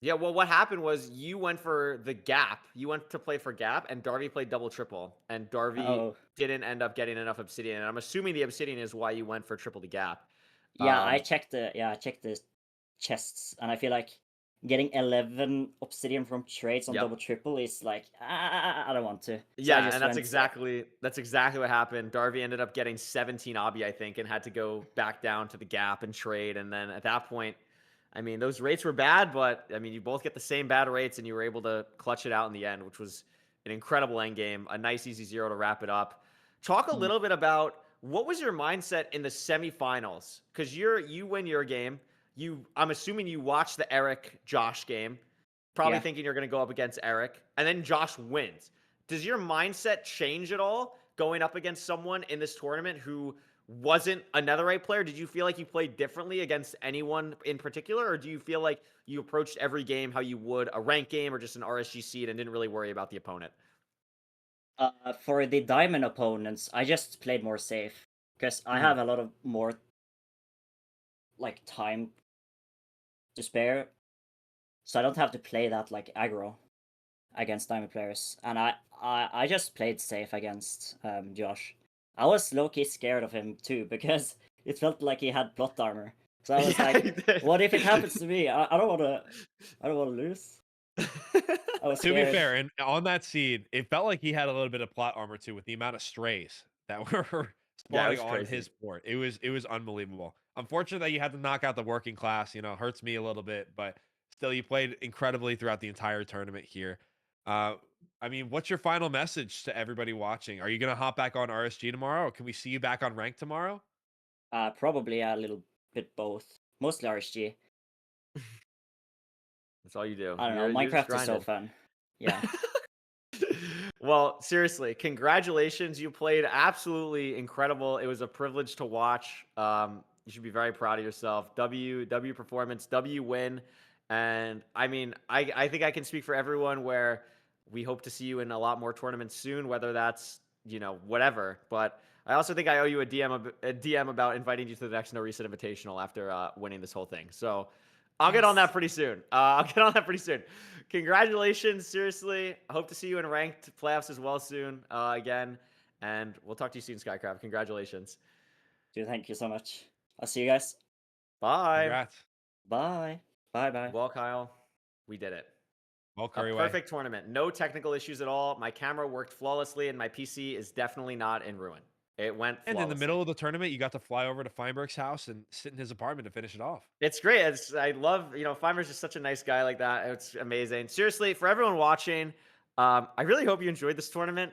Yeah, well, what happened was you went for the gap. You went to play for gap, and Darby played double triple, and Darby Oh. didn't end up getting enough obsidian. And I'm assuming the obsidian is why you went for triple the gap. Yeah, I Um, checked the chests, and I feel like getting 11 obsidian from trades on Yep. double triple is like I don't want to. So I Yeah, just and that's went, exactly what happened. Darby ended up getting 17 obby, I think, and had to go back down to the gap and trade. And then at that point, I mean, those rates were bad, but I mean, you both get the same bad rates, and you were able to clutch it out in the end, which was an incredible end game, a nice easy 0 to wrap it up. Talk a little bit about what was your mindset in the semifinals, because you win your game. I'm assuming you watched the Eric Josh game, probably Yeah. thinking you're going to go up against Eric, and then Josh wins. Does your mindset change at all going up against someone in this tournament who wasn't a netherite player? Did you feel like you played differently against anyone in particular, or do you feel like you approached every game how you would a ranked game or just an RSG seed and didn't really worry about the opponent? For the diamond opponents, I just played more safe because I have a lot of more like time to spare, so I don't have to play that like aggro against diamond players, and I just played safe against Josh. I was low-key scared of him too because it felt like he had plot armor. So I was Yeah, he like, did. what if it happens to me? I don't wanna lose. I was To be scared. fair, and on that seed, it felt like he had a little bit of plot armor too with the amount of strays that were Yeah, it spawning was on crazy. his board. It was unbelievable. Unfortunate that you had to knock out the working class, hurts me a little bit, but still you played incredibly throughout the entire tournament here. I mean, what's your final message to everybody watching? Are you going to hop back on RSG tomorrow, or can we see you back on rank tomorrow? Probably a little bit both. Mostly RSG. That's all you do. I don't know. You're just Minecraft is so grinding. fun. Yeah. Well, seriously, congratulations. You played absolutely incredible. It was a privilege to watch. You should be very proud of yourself. W performance, W win. And I mean, I think I can speak for everyone where we hope to see you in a lot more tournaments soon, whether that's, whatever. But I also think I owe you a DM about inviting you to the next No Reset Invitational after winning this whole thing. So I'll get on that Yes. pretty soon. I'll get on that pretty soon. Congratulations, seriously. I hope to see you in ranked playoffs as well soon again. And we'll talk to you soon, Skycrab. Congratulations. Dude, thank you so much. I'll see you guys. Bye. Congrats. Bye. Bye bye. Well, Kyle, we did it. Well, A Couriway. perfect tournament. No technical issues at all. My camera worked flawlessly, and my PC is definitely not in ruin. It went And flawlessly. in the middle of the tournament, you got to fly over to Fineberg's house and sit in his apartment to finish it off. It's great. I love, Fiverr's just such a nice guy like that. It's amazing. Seriously, for everyone watching, I really hope you enjoyed this tournament.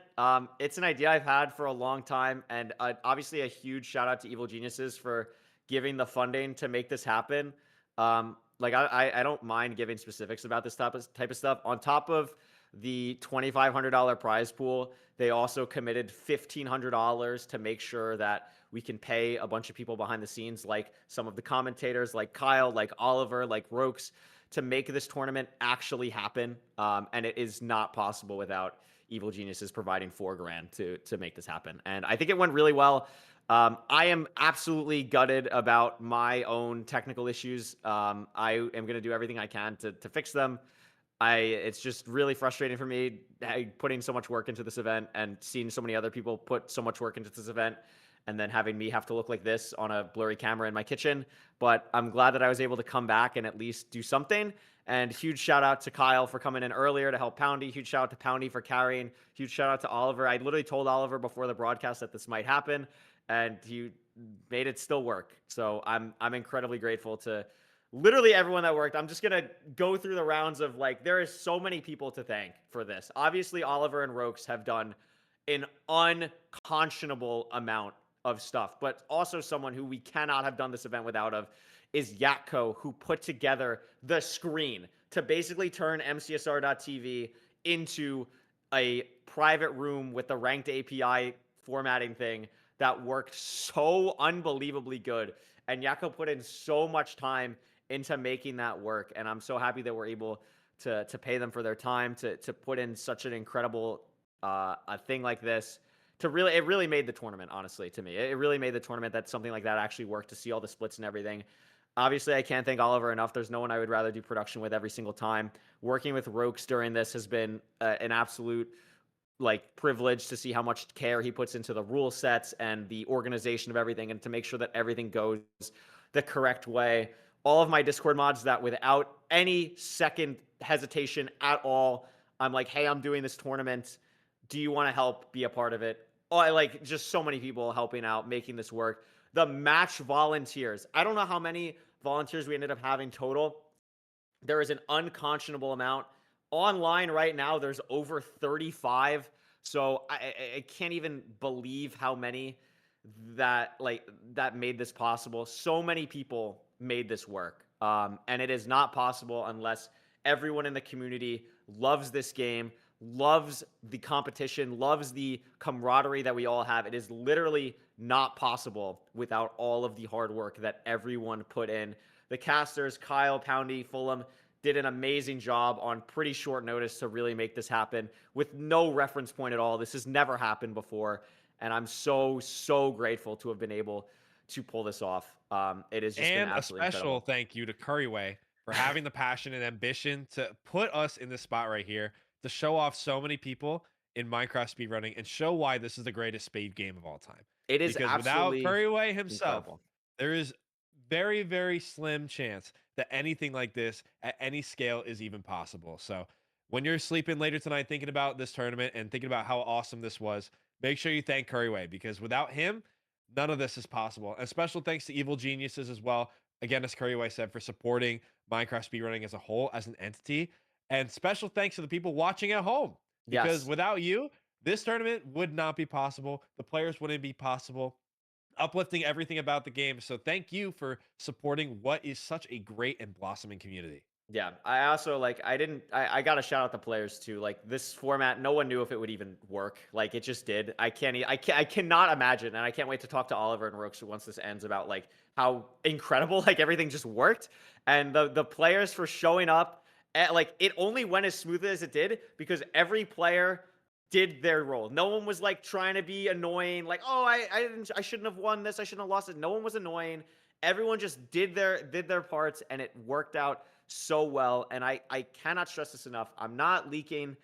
It's an idea I've had for a long time, and obviously a huge shout out to Evil Geniuses for giving the funding to make this happen. I don't mind giving specifics about this type of stuff. On top of the $2,500 prize pool, they also committed $1,500 to make sure that we can pay a bunch of people behind the scenes, like some of the commentators, like Kyle, like Oliver, like Rokes, to make this tournament actually happen. And it is not possible without Evil Geniuses providing $4,000 to make this happen. And I think it went really well. I am absolutely gutted about my own technical issues. I am going to do everything I can to fix them. It's just really frustrating for me putting so much work into this event and seeing so many other people put so much work into this event and then having me have to look like this on a blurry camera in my kitchen. But I'm glad that I was able to come back and at least do something. And huge shout out to Kyle for coming in earlier to help Poundy. Huge shout out to Poundy for carrying. Huge shout out to Oliver. I literally told Oliver before the broadcast that this might happen, and he made it still work. So I'm incredibly grateful to literally everyone that worked. I'm just going to go through the rounds of there is so many people to thank for this. Obviously, Oliver and Rokes have done an unconscionable amount of stuff, but also someone who we cannot have done this event without of is Yatko, who put together the screen to basically turn MCSR.TV into a private room with the ranked API formatting thing that worked so unbelievably good. And Yatko put in so much time into making that work, and I'm so happy that we're able to pay them for their time to put in such an incredible a thing like this. It really made the tournament, honestly, to me. It really made the tournament that something like that actually worked, to see all the splits and everything. Obviously, I can't thank Oliver enough. There's no one I would rather do production with every single time. Working with Rokes during this has been an absolute privilege to see how much care he puts into the rule sets and the organization of everything, and to make sure that everything goes the correct way. All of my Discord mods that without any second hesitation at all, I'm like, hey, I'm doing this tournament. Do you want to help be a part of it? Oh, I just so many people helping out, making this work. The match volunteers. I don't know how many volunteers we ended up having total. There is an unconscionable amount. Online right now, there's over 35. So I can't even believe how many that made this possible. So many people made this work. And it is not possible unless everyone in the community loves this game, loves the competition, loves the camaraderie that we all have. It is literally not possible without all of the hard work that everyone put in. The casters, Kyle, Poundy, Fulham, did an amazing job on pretty short notice to really make this happen with no reference point at all. This has never happened before, and I'm so grateful to have been able to pull this off. It is just been And a absolutely special incredible. thank you to Couriway for having the passion and ambition to put us in this spot right here, to show off so many people in Minecraft speedrunning and show why this is the greatest speed game of all time. It is Because without absolutely Couriway himself, incredible. there is very slim chance that anything like this at any scale is even possible. So when you're sleeping later tonight thinking about this tournament and thinking about how awesome this was, make sure you thank Couriway, because without him, none of this is possible. And special thanks to Evil Geniuses as well, again, as Couriway said, for supporting Minecraft speedrunning as a whole, as an entity. And special thanks to the people watching at home, because Yes. without you, this tournament would not be possible. The players wouldn't be possible, uplifting everything about the game. So thank you for supporting what is such a great and blossoming community. Yeah, I also I got to shout out the players too. This format, no one knew if it would even work. It just did. I cannot imagine, and I can't wait to talk to Oliver and Rokes once this ends about how incredible everything just worked, and the players for showing up. It only went as smoothly as it did because every player did their role. No one was trying to be annoying, oh, I shouldn't have won this, I shouldn't have lost it. No one was annoying. everyone just did their parts, and it worked out so well. And I cannot stress this enough. I'm not leaking,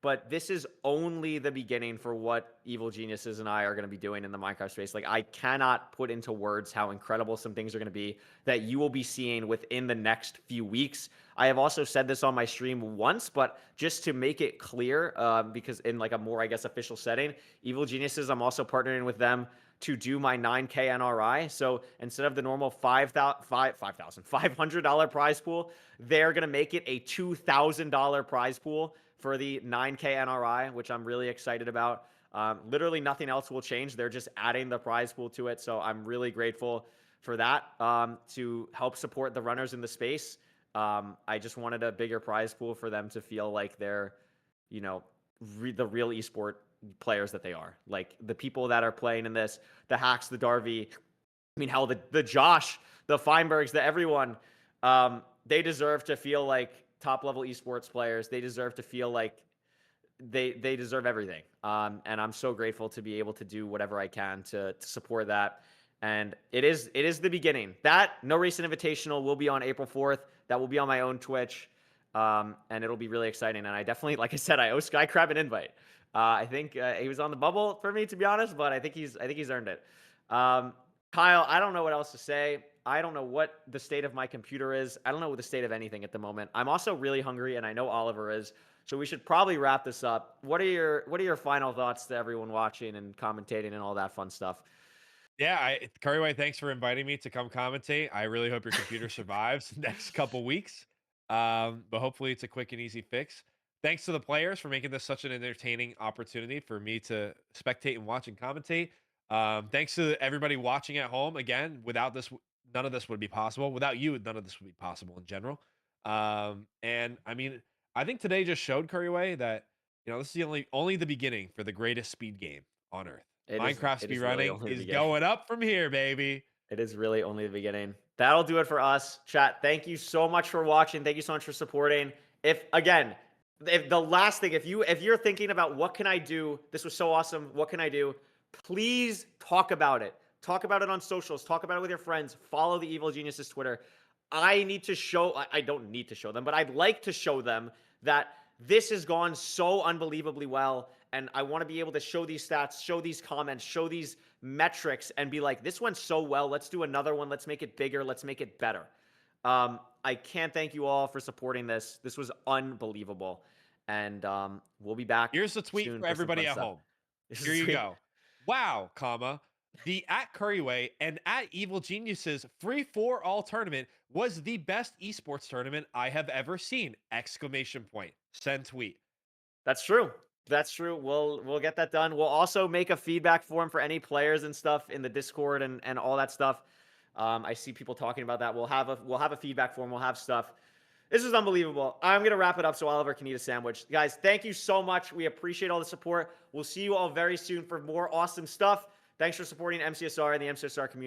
but this is only the beginning for what Evil Geniuses and I are going to be doing in the Minecraft space. Like, I cannot put into words how incredible some things are going to be that you will be seeing within the next few weeks. I have also said this on my stream once, but just to make it clear, because in like a more, I guess, official setting, Evil Geniuses, I'm also partnering with them to do my 9K NRI. So instead of the normal $500 prize pool, they're going to make it a $2,000 prize pool for the 9K NRI, which I'm really excited about. Literally nothing else will change. They're just adding the prize pool to it. So I'm really grateful for that, to help support the runners in the space. I just wanted a bigger prize pool for them to feel like they're, you know, the real esport players that they are. Like, the people that are playing in this, the Hacks, the Darby, I mean, hell, the Josh, the Finebergs, the everyone, they deserve to feel like top level esports players. They deserve to feel like they deserve everything. And I'm so grateful to be able to do whatever I can to support that. And it is the beginning. That No Recent Invitational will be on April 4th. That will be on my own Twitch. And it'll be really exciting. And I definitely, like I said, I owe Skycrab an invite. I think he was on the bubble for me, to be honest, but I think he's earned it. Kyle, I don't know what else to say. I don't know what the state of my computer is. I don't know what the state of anything at the moment. I'm also really hungry, and I know Oliver is. So we should probably wrap this up. What are your final thoughts to everyone watching and commentating and all that fun stuff? Yeah, Couriway, thanks for inviting me to come commentate. I really hope your computer survives the next couple weeks. But hopefully it's a quick and easy fix. Thanks to the players for making this such an entertaining opportunity for me to spectate and watch and commentate. Thanks to everybody watching at home. Again, without this, none of this would be possible. Without you, none of this would be possible in general. And I mean, I think today just showed Couriway that, you know, this is the only the beginning for the greatest speed game on Earth. Minecraft It is really speedrunning only the is beginning. going up from here, baby. It is really only the beginning. That'll do it for us. Chat, thank you so much for watching. Thank you so much for supporting. If the last thing, if you're thinking about what can I do, this was so awesome, what can I do? Please talk about it. Talk about it on socials. Talk about it with your friends. Follow the Evil Geniuses Twitter. I don't need to show them, but I'd like to show them that this has gone so unbelievably well. And I want to be able to show these stats, show these comments, show these metrics, and be like, this went so well. Let's do another one. Let's make it bigger. Let's make it better. I can't thank you all for supporting this. This was unbelievable. And we'll be back. Here's the tweet soon for some everybody fun at stuff. home. This is Here the you tweet. go. Wow, comma. The @Couriway and @Evil Geniuses free for all tournament was the best esports tournament I have ever seen! Exclamation point. Send tweet. That's true. That's true. We'll get that done. We'll also make a feedback form for any players and stuff in the Discord and all that stuff. I see people talking about that. We'll have a feedback form. We'll have stuff. This is unbelievable. I'm gonna wrap it up so Oliver can eat a sandwich. Guys, thank you so much. We appreciate all the support. We'll see you all very soon for more awesome stuff. Thanks for supporting MCSR and the MCSR community.